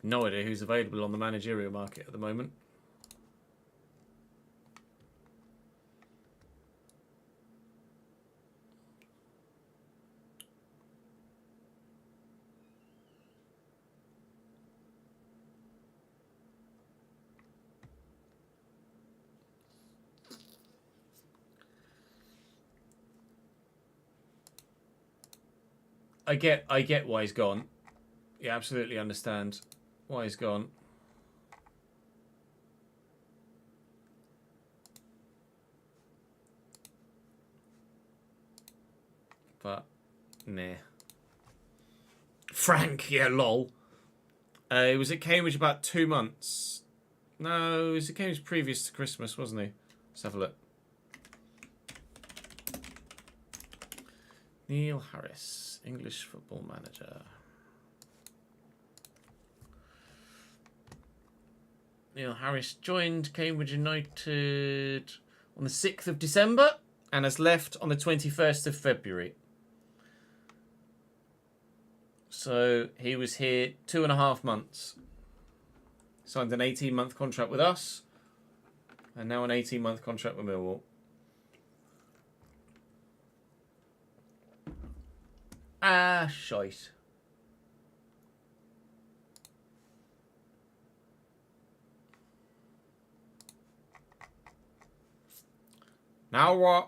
No idea who's available on the managerial market at the moment. I get why he's gone. Yeah, absolutely understand why he's gone. But, nah. Frank, yeah, lol. He was at Cambridge about 2 months. No, he was at Cambridge previous to Christmas, wasn't he? Let's have a look. Neil Harris, English football manager. Neil Harris joined Cambridge United on the 6th of December and has left on the 21st of February. So he was here 2.5 months. Signed an 18-month contract with us and now an 18-month contract with Millwall. Ah, shite. Now what?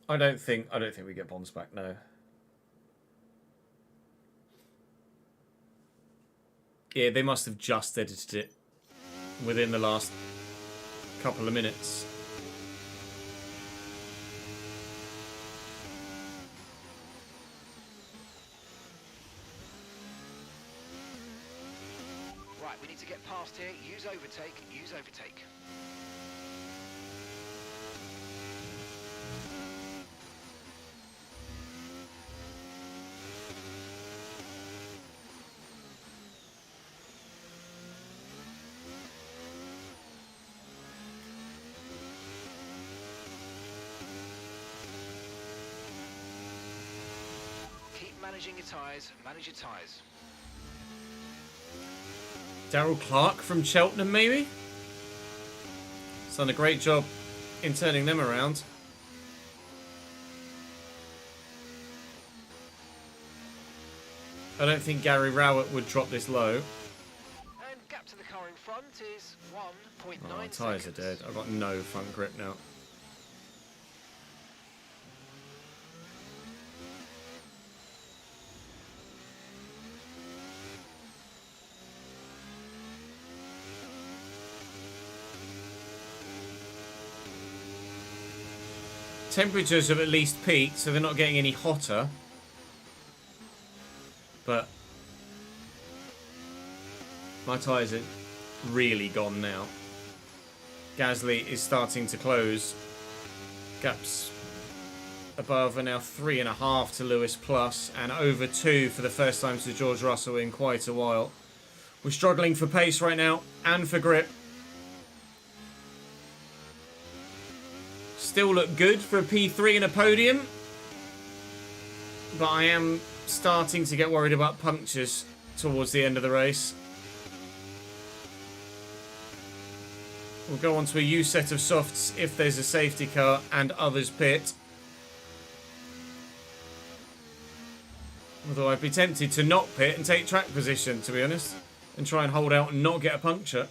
I don't think we get Bonds back, no. Yeah, they must have just edited it within the last couple of minutes.
Right, we need to get past here. Use overtake, use overtake. Keep managing your tyres, manage your tyres.
Daryl Clark from Cheltenham, maybe? He's done a great job in turning them around. I don't think Gary Rowett would drop this low.
And gap to the car in front is 1.9
Oh,
seconds.
tyres are dead. I've got no front grip now. Temperatures have at least peaked, so they're not getting any hotter. But my tyres are really gone now. Gasly is starting to close. Gaps above are now 3.5 to Lewis Plus, and over 2 for the first time to George Russell in quite a while. We're struggling for pace right now and for grip. Still look good for a P3 and a podium, but I am starting to get worried about punctures towards the end of the race. We'll go on to a U set of softs if there's a safety car and others pit. Although I'd be tempted to not pit and take track position, to be honest, and try and hold out and not get a puncture.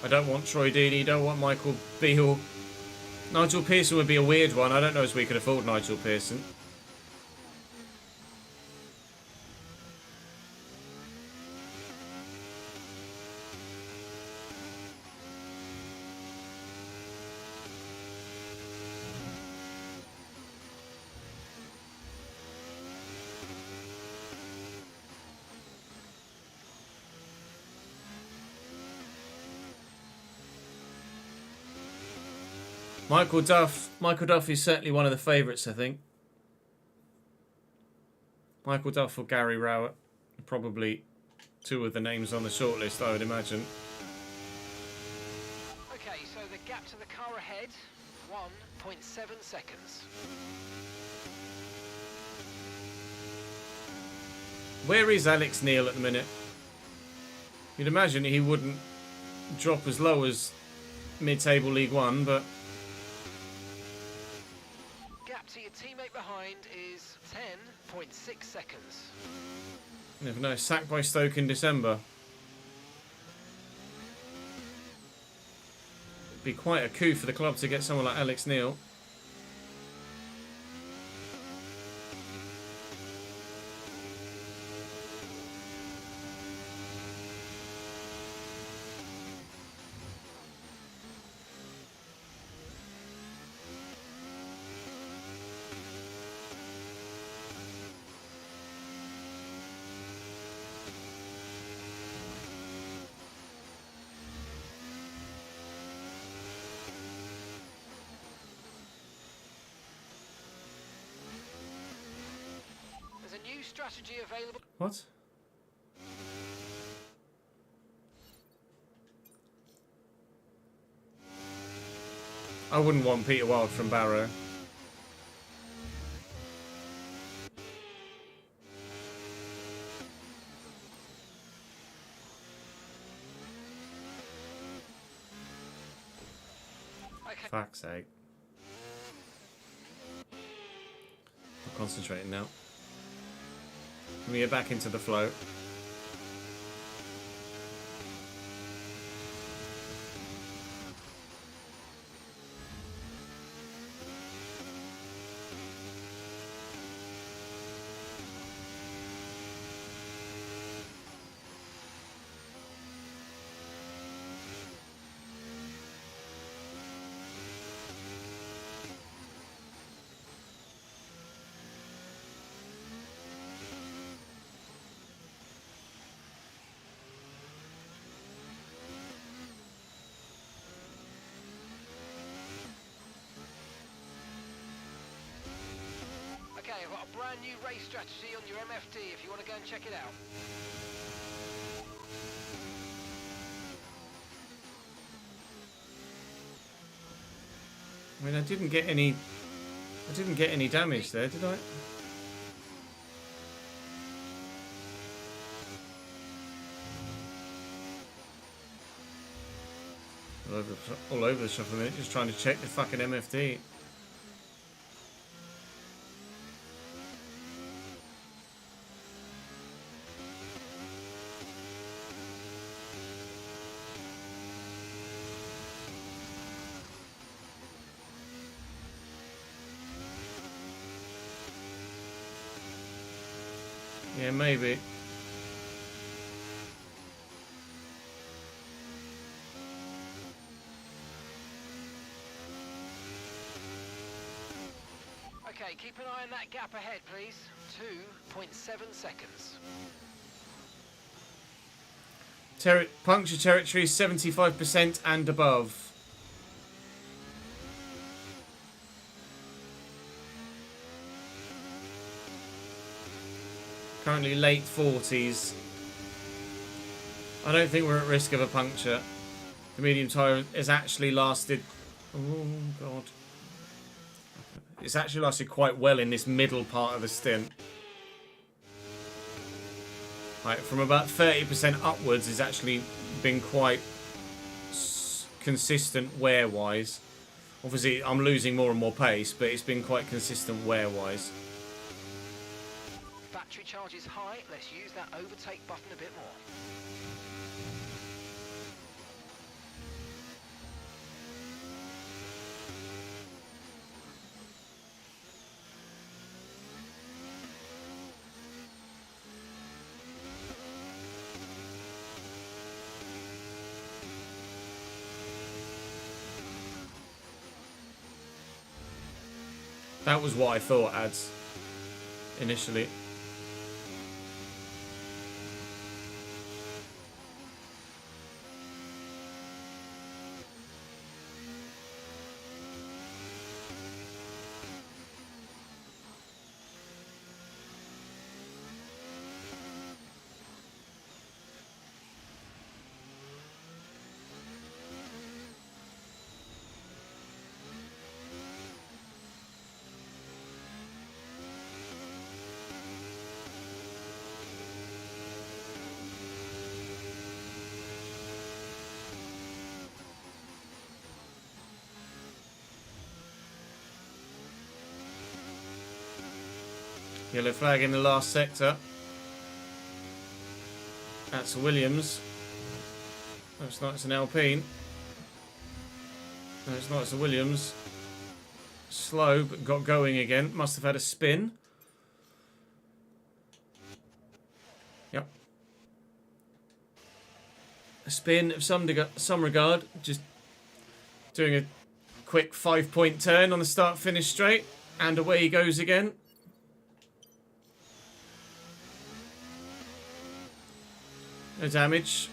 I don't want Troy Deeney, don't want Michael Beale. Nigel Pearson would be a weird one. I don't know if we could afford Nigel Pearson. Michael Duff is certainly one of the favourites, I think. Michael Duff or Gary Rowett, probably two of the names on the shortlist, I would imagine.
Okay, so the gap to the car ahead, 1.7 seconds.
Where is Alex Neil at the minute? You'd imagine he wouldn't drop as low as mid-table League One, but
Gap to your teammate behind is 10.6 seconds.
you never know. Sacked by Stoke in December. It'd be quite a coup for the club to get someone like Alex Neil.
There's a new strategy available.
What? I wouldn't want Peter Wild from Barrow.
Okay.
Fuck's sake. I'm concentrating now. Let me get back into the flow.
I've got a brand new race strategy on your MFD if you want to go and check it out.
I mean, I didn't get any damage there, did I? All over the shop a minute, just trying to check the fucking MFD. Yeah, maybe.
Okay, keep an eye on that gap ahead, please. 2.7 seconds.
Puncture territory 75% and above. Currently late 40s. I don't think we're at risk of a puncture. The medium tyre has actually lasted... Oh, God. It's actually lasted quite well in this middle part of the stint. Right, from about 30% upwards, it's actually been quite consistent wear-wise. Obviously, I'm losing more and more pace, but it's been quite consistent wear-wise.
Battery charge is high. Let's use that overtake button a bit more.
That was what I thought, ads, initially. Yellow flag in the last sector. That's a Williams. No, it's not. It's an Alpine. No, it's not. It's a Williams. Slow, but got going again. Must have had a spin. Yep. A spin of some regard. Just doing a quick 5-point turn on the start-finish straight. And away he goes again. No damage.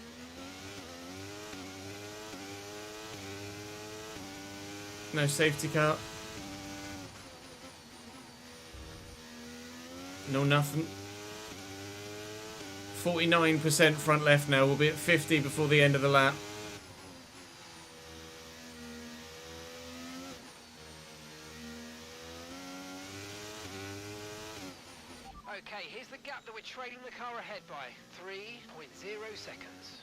No safety car. No nothing. 49% front left now. We'll be at 50 before the end of the lap.
Okay, here's the gap that we're trailing the car ahead by. 3.0 seconds.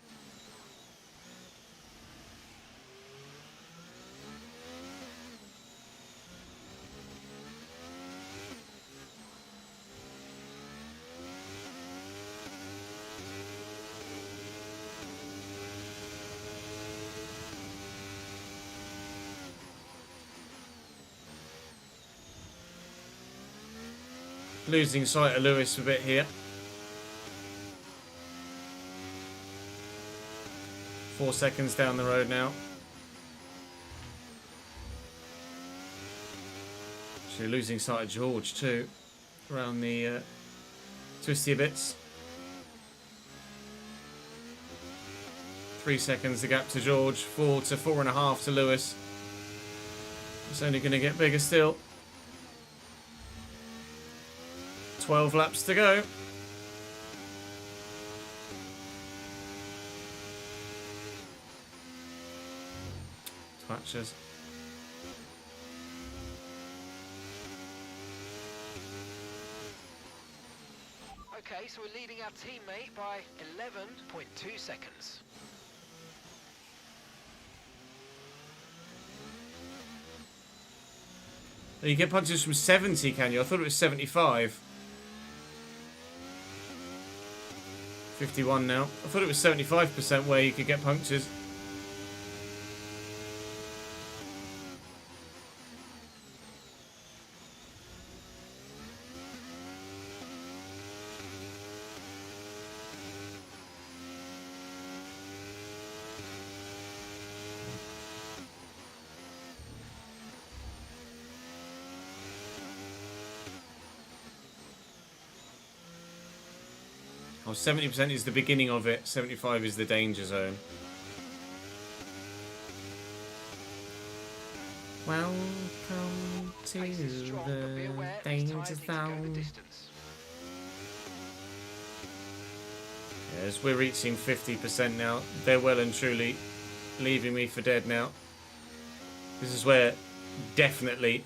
Losing sight of Lewis a bit here. 4 seconds down the road now. Actually losing sight of George too. Around the twisty bits. 3 seconds the gap to George. 4 to 4.5 to Lewis. It's only going to get bigger still. 12 laps to go. Matches.
Okay, so we're leading our teammate by 11.2 seconds.
You get punches from 70, can you? I thought it was 75. 51 now. I thought it was 75% where you could get punctures. Oh, 70% is the beginning of it. 75 is the danger zone. Welcome to
Pace is strong, but be
the
aware, these
danger
tyres need to go the
zone.
distance.
As we're reaching 50% now, they're well and truly leaving me for dead now. This is where definitely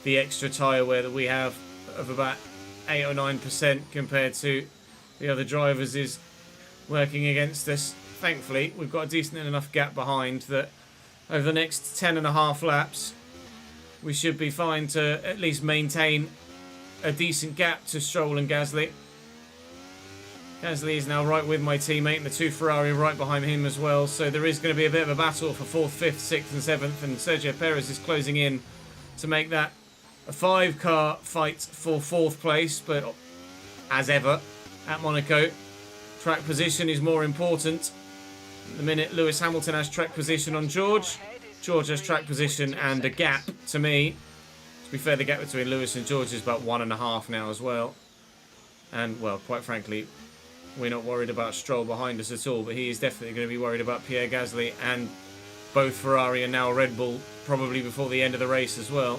the extra tyre wear that we have of about 8 or 9% compared to the other drivers is working against us. Thankfully, we've got a decent enough gap behind that over the next 10.5 laps, we should be fine to at least maintain a decent gap to Stroll and Gasly. Gasly is now right with my teammate, and the two Ferrari right behind him as well. So there is going to be a bit of a battle for 4th, 5th, 6th and 7th, and Sergio Perez is closing in to make that a 5-car fight for 4th place. But as ever, at Monaco, track position is more important. The minute Lewis Hamilton has track position on George, George has track position and a gap to me. To be fair, the gap between Lewis and George is about 1.5 now as well. And, well, quite frankly, we're not worried about Stroll behind us at all, but he is definitely going to be worried about Pierre Gasly and both Ferrari and now Red Bull probably before the end of the race as well.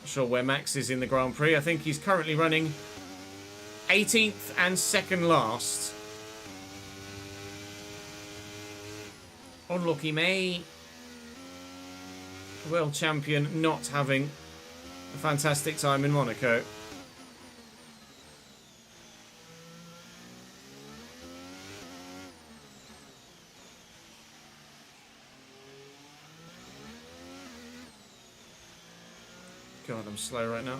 Not sure where Max is in the Grand Prix. I think he's currently running 18th and 2nd last. Unlucky me. World champion not having a fantastic time in Monaco. God, I'm slow right now.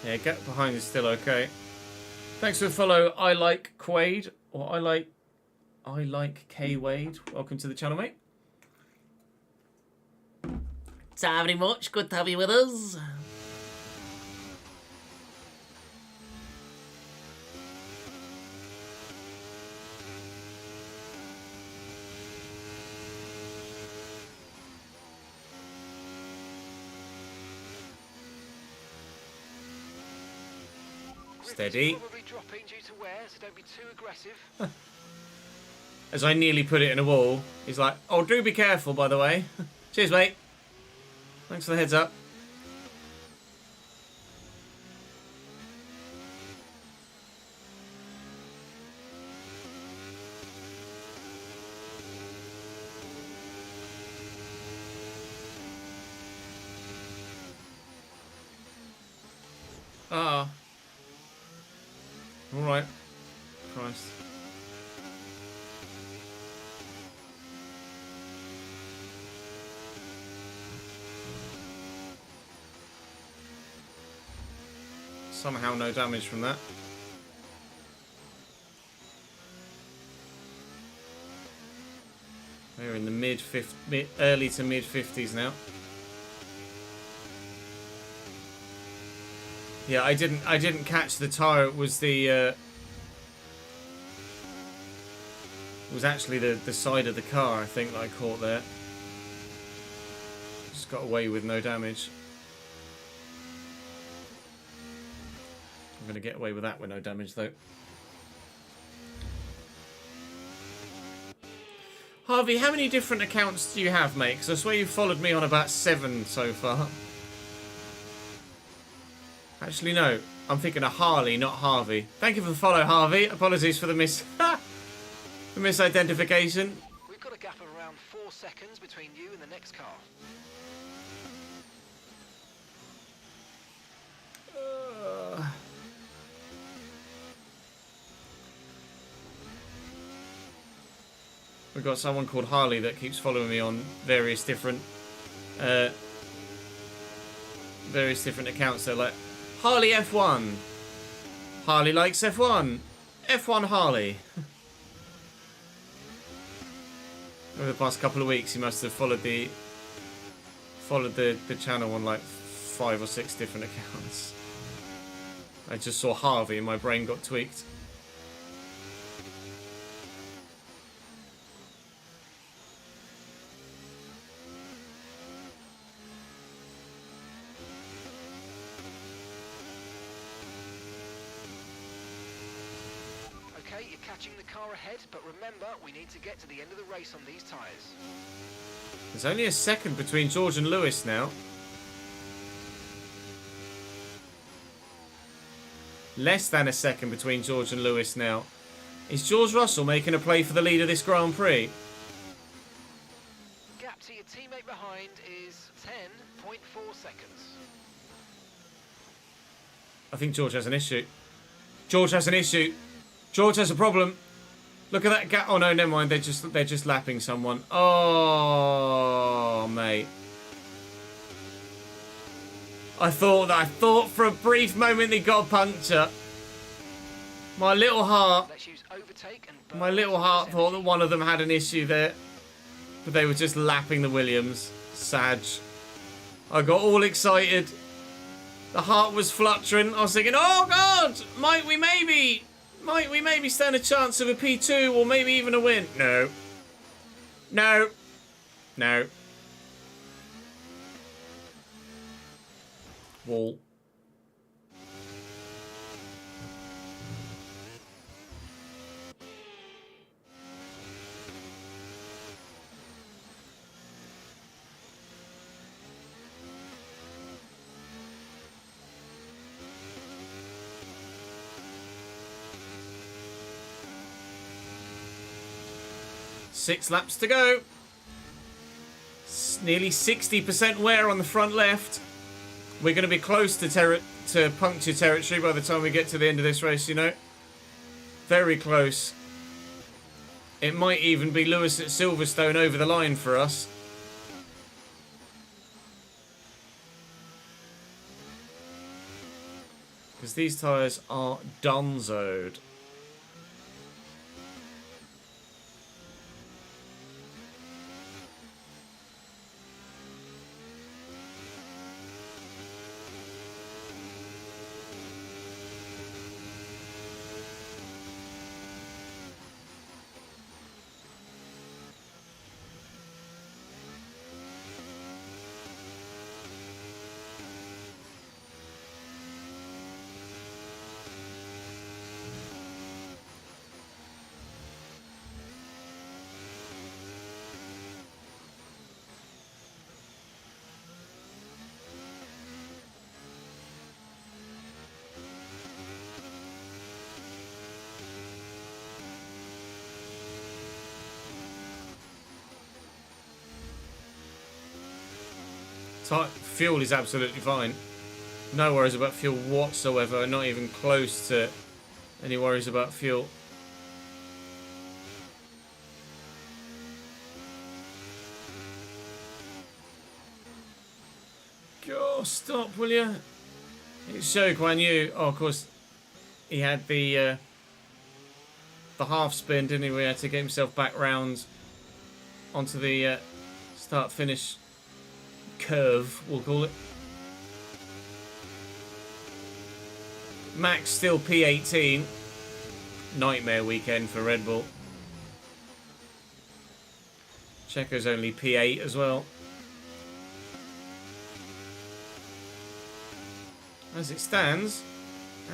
Yeah, get behind is still okay. Thanks for the follow. I like Quaid, or I like K Wade. Welcome to the channel, mate. Thanks very much. Good to have you with us. Steady.
Probably dropping due to wear, so don't be too aggressive.
As I nearly put it in a wall, he's like, "Oh, do be careful, by the way." Cheers, mate. Thanks for the heads up. Ah. All right. Christ. Somehow no damage from that. We're in the early to mid 50s now. Yeah, I didn't catch the tire. It was the it was actually the side of the car, I think, that I caught there. Just got away with no damage. I'm gonna get away with that with no damage though. Harvey, how many different accounts do you have, mate? Because I swear you've followed me on about 7 so far. Actually, no. I'm thinking of Harley, not Harvey. Thank you for the follow, Harvey. Apologies for the the misidentification.
We've got a gap of around 4 seconds between you and the next car.
We've got someone called Harley that keeps following me on various different accounts. They're like, Harley F1. Harley likes F1. F1 Harley. Over the past couple of weeks, he must have followed the channel on like 5 or 6 different accounts. I just saw Harvey and my brain got tweaked.
Okay, you're catching the car ahead, but remember, we need to get to the end of the race on these tyres.
There's only a second between George and Lewis now. Less than a second between George and Lewis now. Is George Russell making a play for the lead of this Grand Prix?
Gap to your teammate behind is 10.4 seconds.
I think George has an issue. George has an issue. George has a problem. Look at that gap. Oh no, never mind. They're just lapping someone. Oh, mate. I thought for a brief moment they got a puncture. My little heart thought that one of them had an issue there. But they were just lapping the Williams. Sag. I got all excited. The heart was fluttering. I was thinking, oh God, might we maybe stand a chance of a P2 or maybe even a win? No. No. No. Wall. Six laps to go. Nearly 60% wear on the front left. We're going to be close to puncture territory by the time we get to the end of this race, you know. Very close. It might even be Lewis at Silverstone over the line for us. Because these tyres are donezoed. Fuel is absolutely fine. No worries about fuel whatsoever. Not even close to any worries about fuel. Go, stop, will you? It's Zhou Guan Yu. Oh, of course, he had the half spin, didn't he? We had to get himself back round onto the start-finish curve, we'll call it. Max still P18. Nightmare weekend for Red Bull. Checo's only P8 as well. As it stands,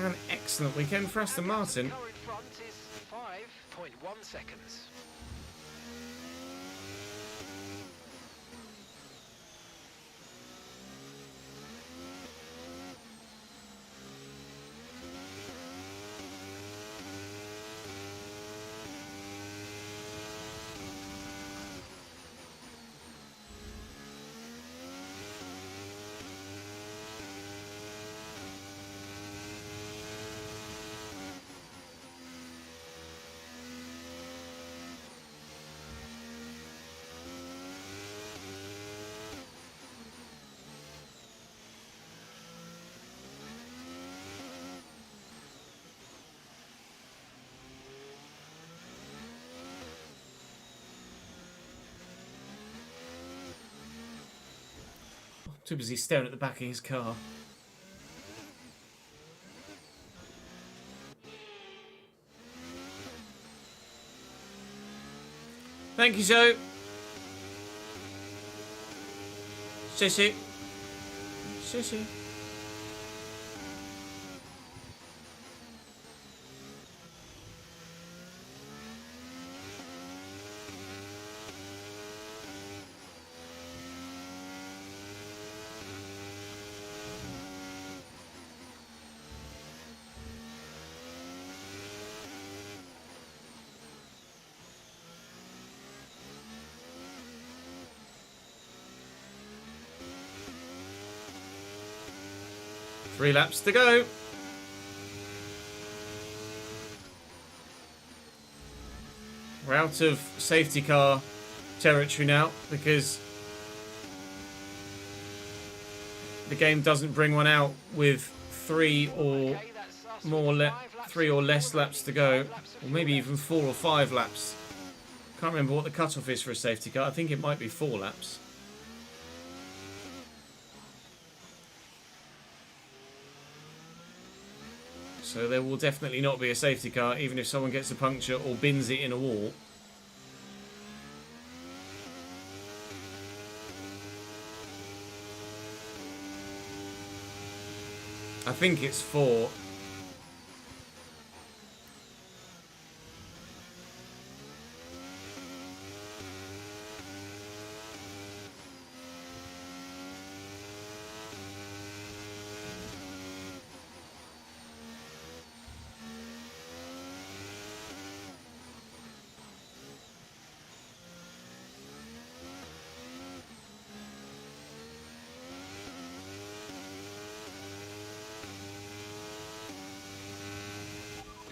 an excellent weekend for Aston Martin.
Car in front is 5.1 seconds.
Too busy staring at the back of his car. Thank you, Zoe. Sissy. Sissy. Three laps to go. We're out of safety car territory now because the game doesn't bring one out with three or less laps to go, or maybe even 4 or 5 laps. Can't remember what the cutoff is for a safety car. I think it might be 4 laps. So there will definitely not be a safety car, even if someone gets a puncture or bins it in a wall. I think it's 4.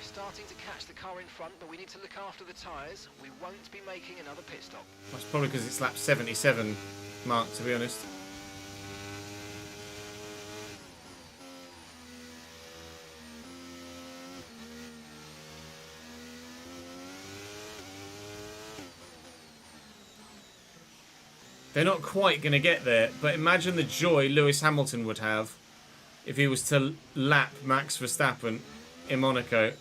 Starting to catch the car in front, but we need to look after the tyres. We won't be making another pit stop.
That's probably because it's lap 77, Mark, to be honest. They're not quite going to get there, but imagine the joy Lewis Hamilton would have if he was to lap Max Verstappen in Monaco.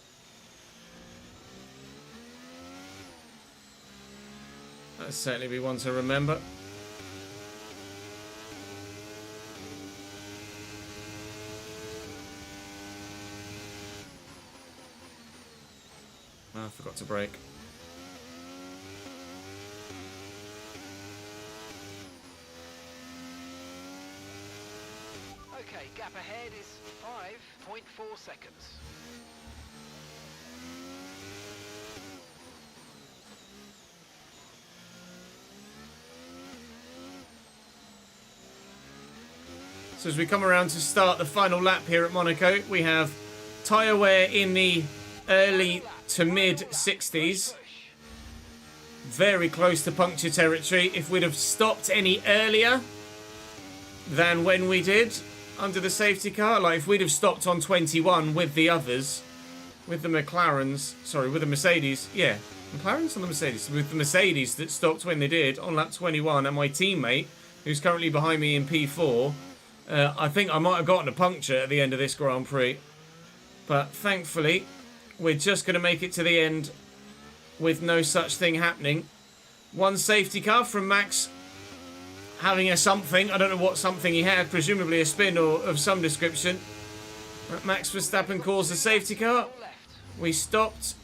That'd certainly be one to remember. Oh, I forgot to brake.
Okay, gap ahead is 5.4 seconds.
So as we come around to start the final lap here at Monaco, we have tyre wear in the early to mid 60s. Very close to puncture territory. If we'd have stopped any earlier than when we did under the safety car, like if we'd have stopped on 21 with the others, with the McLarens, sorry, with the Mercedes, yeah, McLarens or the Mercedes? With the Mercedes that stopped when they did on lap 21, and my teammate, who's currently behind me in P4, I think I might have gotten a puncture at the end of this Grand Prix. But thankfully, we're just going to make it to the end with no such thing happening. One safety car from Max having a something. I don't know what something he had, presumably a spin or of some description. Max Verstappen calls the safety car. We stopped.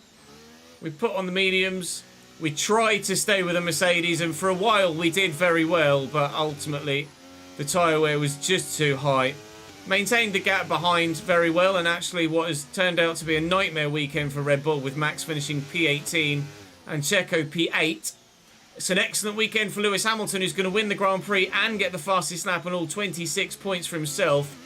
We put on the mediums. We tried to stay with the Mercedes, and for a while we did very well, but ultimately the tyre wear was just too high. Maintained the gap behind very well, and actually what has turned out to be a nightmare weekend for Red Bull, with Max finishing P18 and Checo P8. It's an excellent weekend for Lewis Hamilton, who's going to win the Grand Prix and get the fastest lap and all 26 points for himself.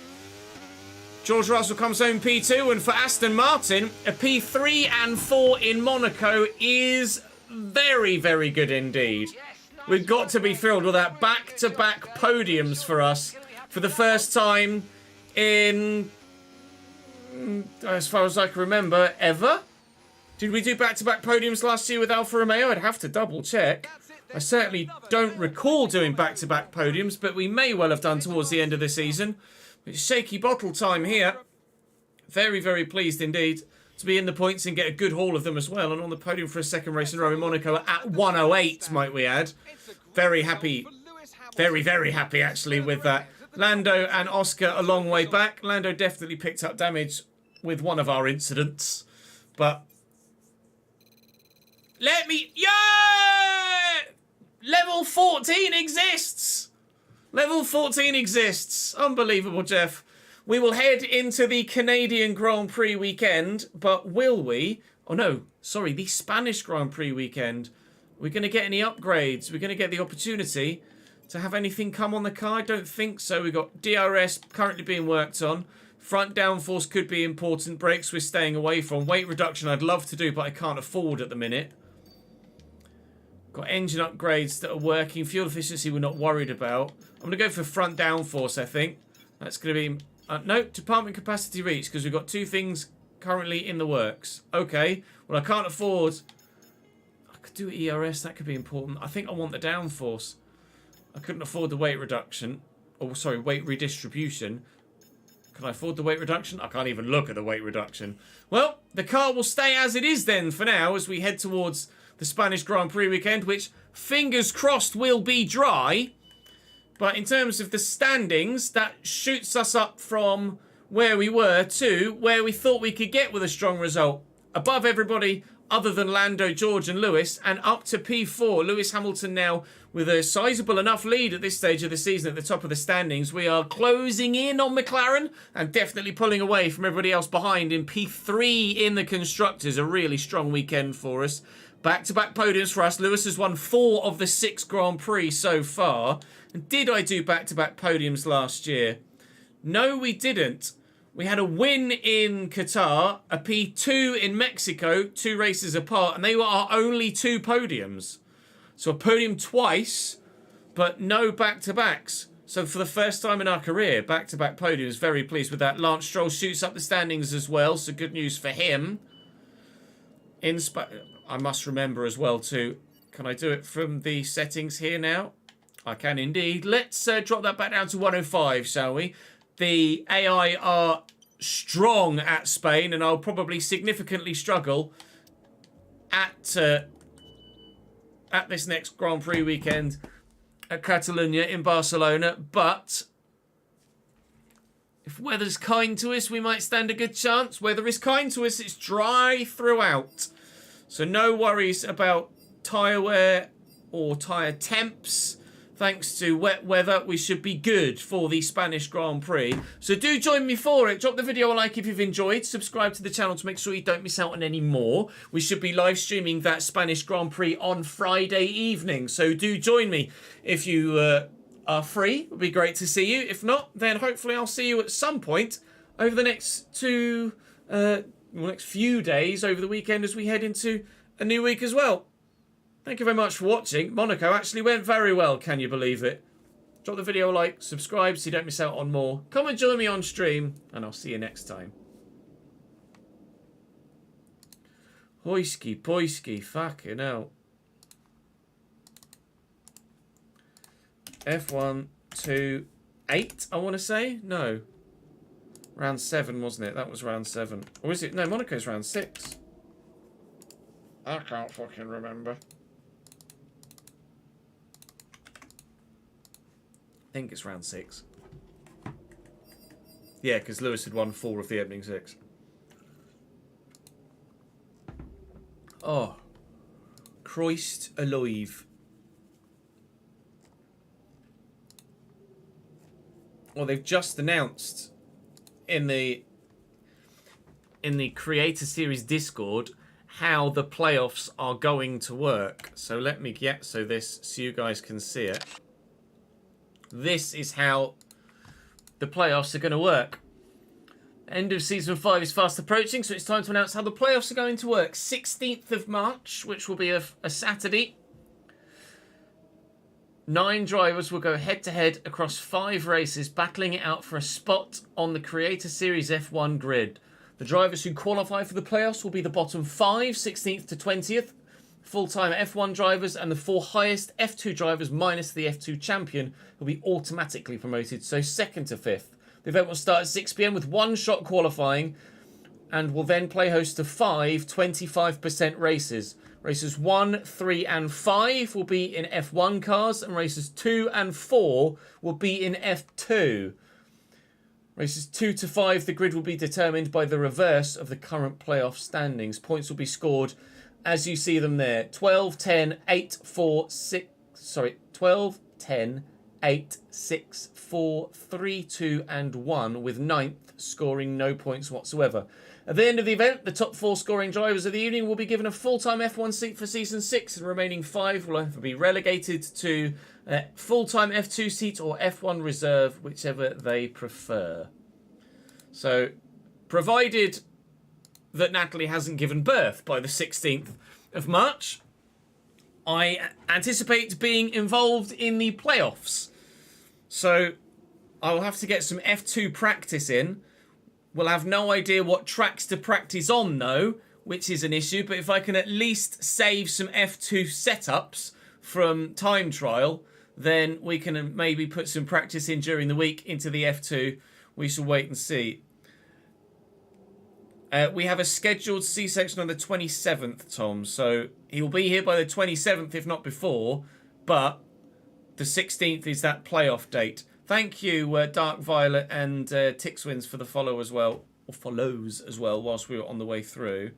George Russell comes home P2, and for Aston Martin, a P3 and 4 in Monaco is very, very good indeed. We've got to be thrilled with that. Back-to-back podiums for us for the first time in, as far as I can remember, ever. Did we do back-to-back podiums last year with Alfa Romeo? I'd have to double-check. I certainly don't recall doing back-to-back podiums, but we may well have done towards the end of the season. It's shaky bottle time here. Very, very pleased indeed to be in the points and get a good haul of them as well. And on the podium for a second race in a row in Monaco at 108, might we add. Very happy. Very, very happy, actually, with that. Lando and Oscar a long way back. Lando definitely picked up damage with one of our incidents. But let me... Yeah! Level 14 exists! Level 14 exists. Unbelievable, Jeff. We will head into the Canadian Grand Prix weekend, but will we? Oh, no. Sorry, the Spanish Grand Prix weekend. We're going to get any upgrades? We're going to get the opportunity to have anything come on the car? I don't think so. We've got DRS currently being worked on. Front downforce could be important. Brakes we're staying away from. Weight reduction I'd love to do, but I can't afford at the minute. Got engine upgrades that are working. Fuel efficiency we're not worried about. I'm going to go for front downforce, I think. That's going to be... no, department capacity reach, because we've got two things currently in the works. Okay. Well, I can't afford... I could do ERS. That could be important. I think I want the downforce. I couldn't afford the weight reduction. Oh, sorry, weight redistribution. Can I afford the weight reduction? I can't even look at the weight reduction. Well, the car will stay as it is then for now as we head towards the Spanish Grand Prix weekend, which, fingers crossed, will be dry. But in terms of the standings, that shoots us up from where we were to where we thought we could get with a strong result. Above everybody other than Lando, George and Lewis, and up to P4. Lewis Hamilton now with a sizable enough lead at this stage of the season at the top of the standings. We are closing in on McLaren and definitely pulling away from everybody else behind in P3 in the Constructors. A really strong weekend for us. Back-to-back podiums for us. Lewis has won 4 of the 6 Grand Prix so far. And did I do back-to-back podiums last year? No, we didn't. We had a win in Qatar, a P2 in Mexico, 2 races apart, and they were our only 2 podiums. So a podium twice, but no back-to-backs. So for the first time in our career, back-to-back podiums. Very pleased with that. Lance Stroll shoots up the standings as well, so good news for him. I must remember as well too. Can I do it from the settings here now? I can indeed. Let's drop that back down to 105, shall we? The AI are strong at Spain, and I'll probably significantly struggle at this next Grand Prix weekend at Catalonia in Barcelona. But if weather's kind to us, we might stand a good chance. Weather is kind to us. It's dry throughout. So no worries about tyre wear or tyre temps. Thanks to wet weather, we should be good for the Spanish Grand Prix. So do join me for it. Drop the video a like if you've enjoyed. Subscribe to the channel to make sure you don't miss out on any more. We should be live streaming that Spanish Grand Prix on Friday evening. So do join me if you are free. It would be great to see you. If not, then hopefully I'll see you at some point over the next next few days over the weekend as we head into a new week as well. Thank you very much for watching. Monaco actually went very well, can you believe it? Drop the video a like, subscribe so you don't miss out on more. Come and join me on stream, and I'll see you next time. Hoisky, poisky, fucking hell. F1, 2, 8, I want to say? No. Round 7, wasn't it? That was round 7. Or is it? No, Monaco's round 6. I can't fucking remember. I think it's round 6. Yeah, because Lewis had won 4 of the opening 6. Oh. Christ alive. Well, they've just announced in the Creator Series Discord how the playoffs are going to work. So let me get so you guys can see it. This is how the playoffs are going to work. End of Season 5 is fast approaching, so it's time to announce how the playoffs are going to work. 16th of March, which will be a Saturday. 9 drivers will go head-to-head across 5 races, battling it out for a spot on the Creator Series F1 grid. The drivers who qualify for the playoffs will be the bottom 5, 16th to 20th, full-time F1 drivers, and the 4 highest F2 drivers minus the F2 champion will be automatically promoted, so 2nd to 5th. The event will start at 6 PM with 1 shot qualifying and will then play host to 5 25% races. Races 1, 3 and 5 will be in F1 cars, and races 2 and 4 will be in F2. Races 2 to 5, the grid will be determined by the reverse of the current playoff standings. Points will be scored as you see them there. 12, 10, 8, 4, 6... Sorry, 12, 10, 8, 6, 4, 3, 2 and 1, with 9th scoring no points whatsoever. At the end of the event, the top 4 scoring drivers of the evening will be given a full-time F1 seat for Season 6, and the remaining 5 will either be relegated to full-time F2 seat or F1 reserve, whichever they prefer. So, provided that Natalie hasn't given birth by the 16th of March, I anticipate being involved in the playoffs. So, I will have to get some F2 practice in. We'll have no idea what tracks to practice on, though, which is an issue. But if I can at least save some F2 setups from time trial, then we can maybe put some practice in during the week into the F2. We shall wait and see. We have a scheduled C-section on the 27th, Tom. So he will be here by the 27th, if not before. But the 16th is that playoff date. Thank you, Dark Violet and Tixwins for the follow as well. Or follows as well, whilst we were on the way through.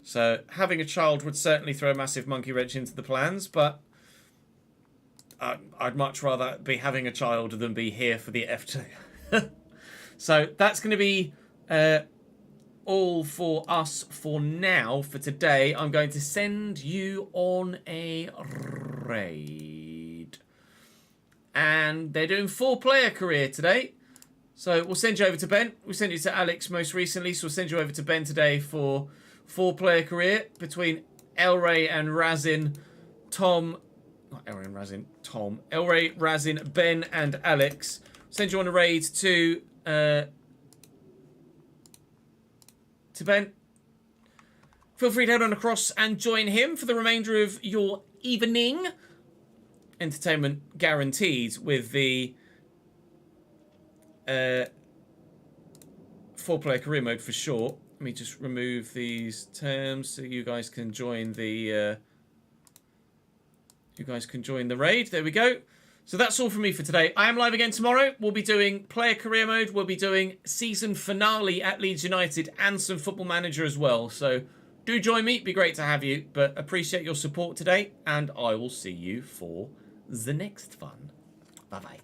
So having a child would certainly throw a massive monkey wrench into the plans. But I'd much rather be having a child than be here for the F2. So that's going to be all for us for now. For today, I'm going to send you on a raid. And they're doing 4-player career today. So we'll send you over to Ben. We sent you to Alex most recently. So we'll send you over to Ben today for 4-player career between Elray and Razin, Tom. Not Elray and Razin, Tom. Elray, Razin, Ben and Alex. Send you on a raid to Ben. Feel free to head on across and join him for the remainder of your evening. Entertainment guaranteed with the 4-player career mode for sure. Let me just remove these terms so you guys can join the raid. There we go. So that's all from me for today. I am live again tomorrow. We'll be doing player career mode. We'll be doing season finale at Leeds United and some Football Manager as well. So do join me. It'd be great to have you. But appreciate your support today. And I will see you for the next fun. Bye-bye.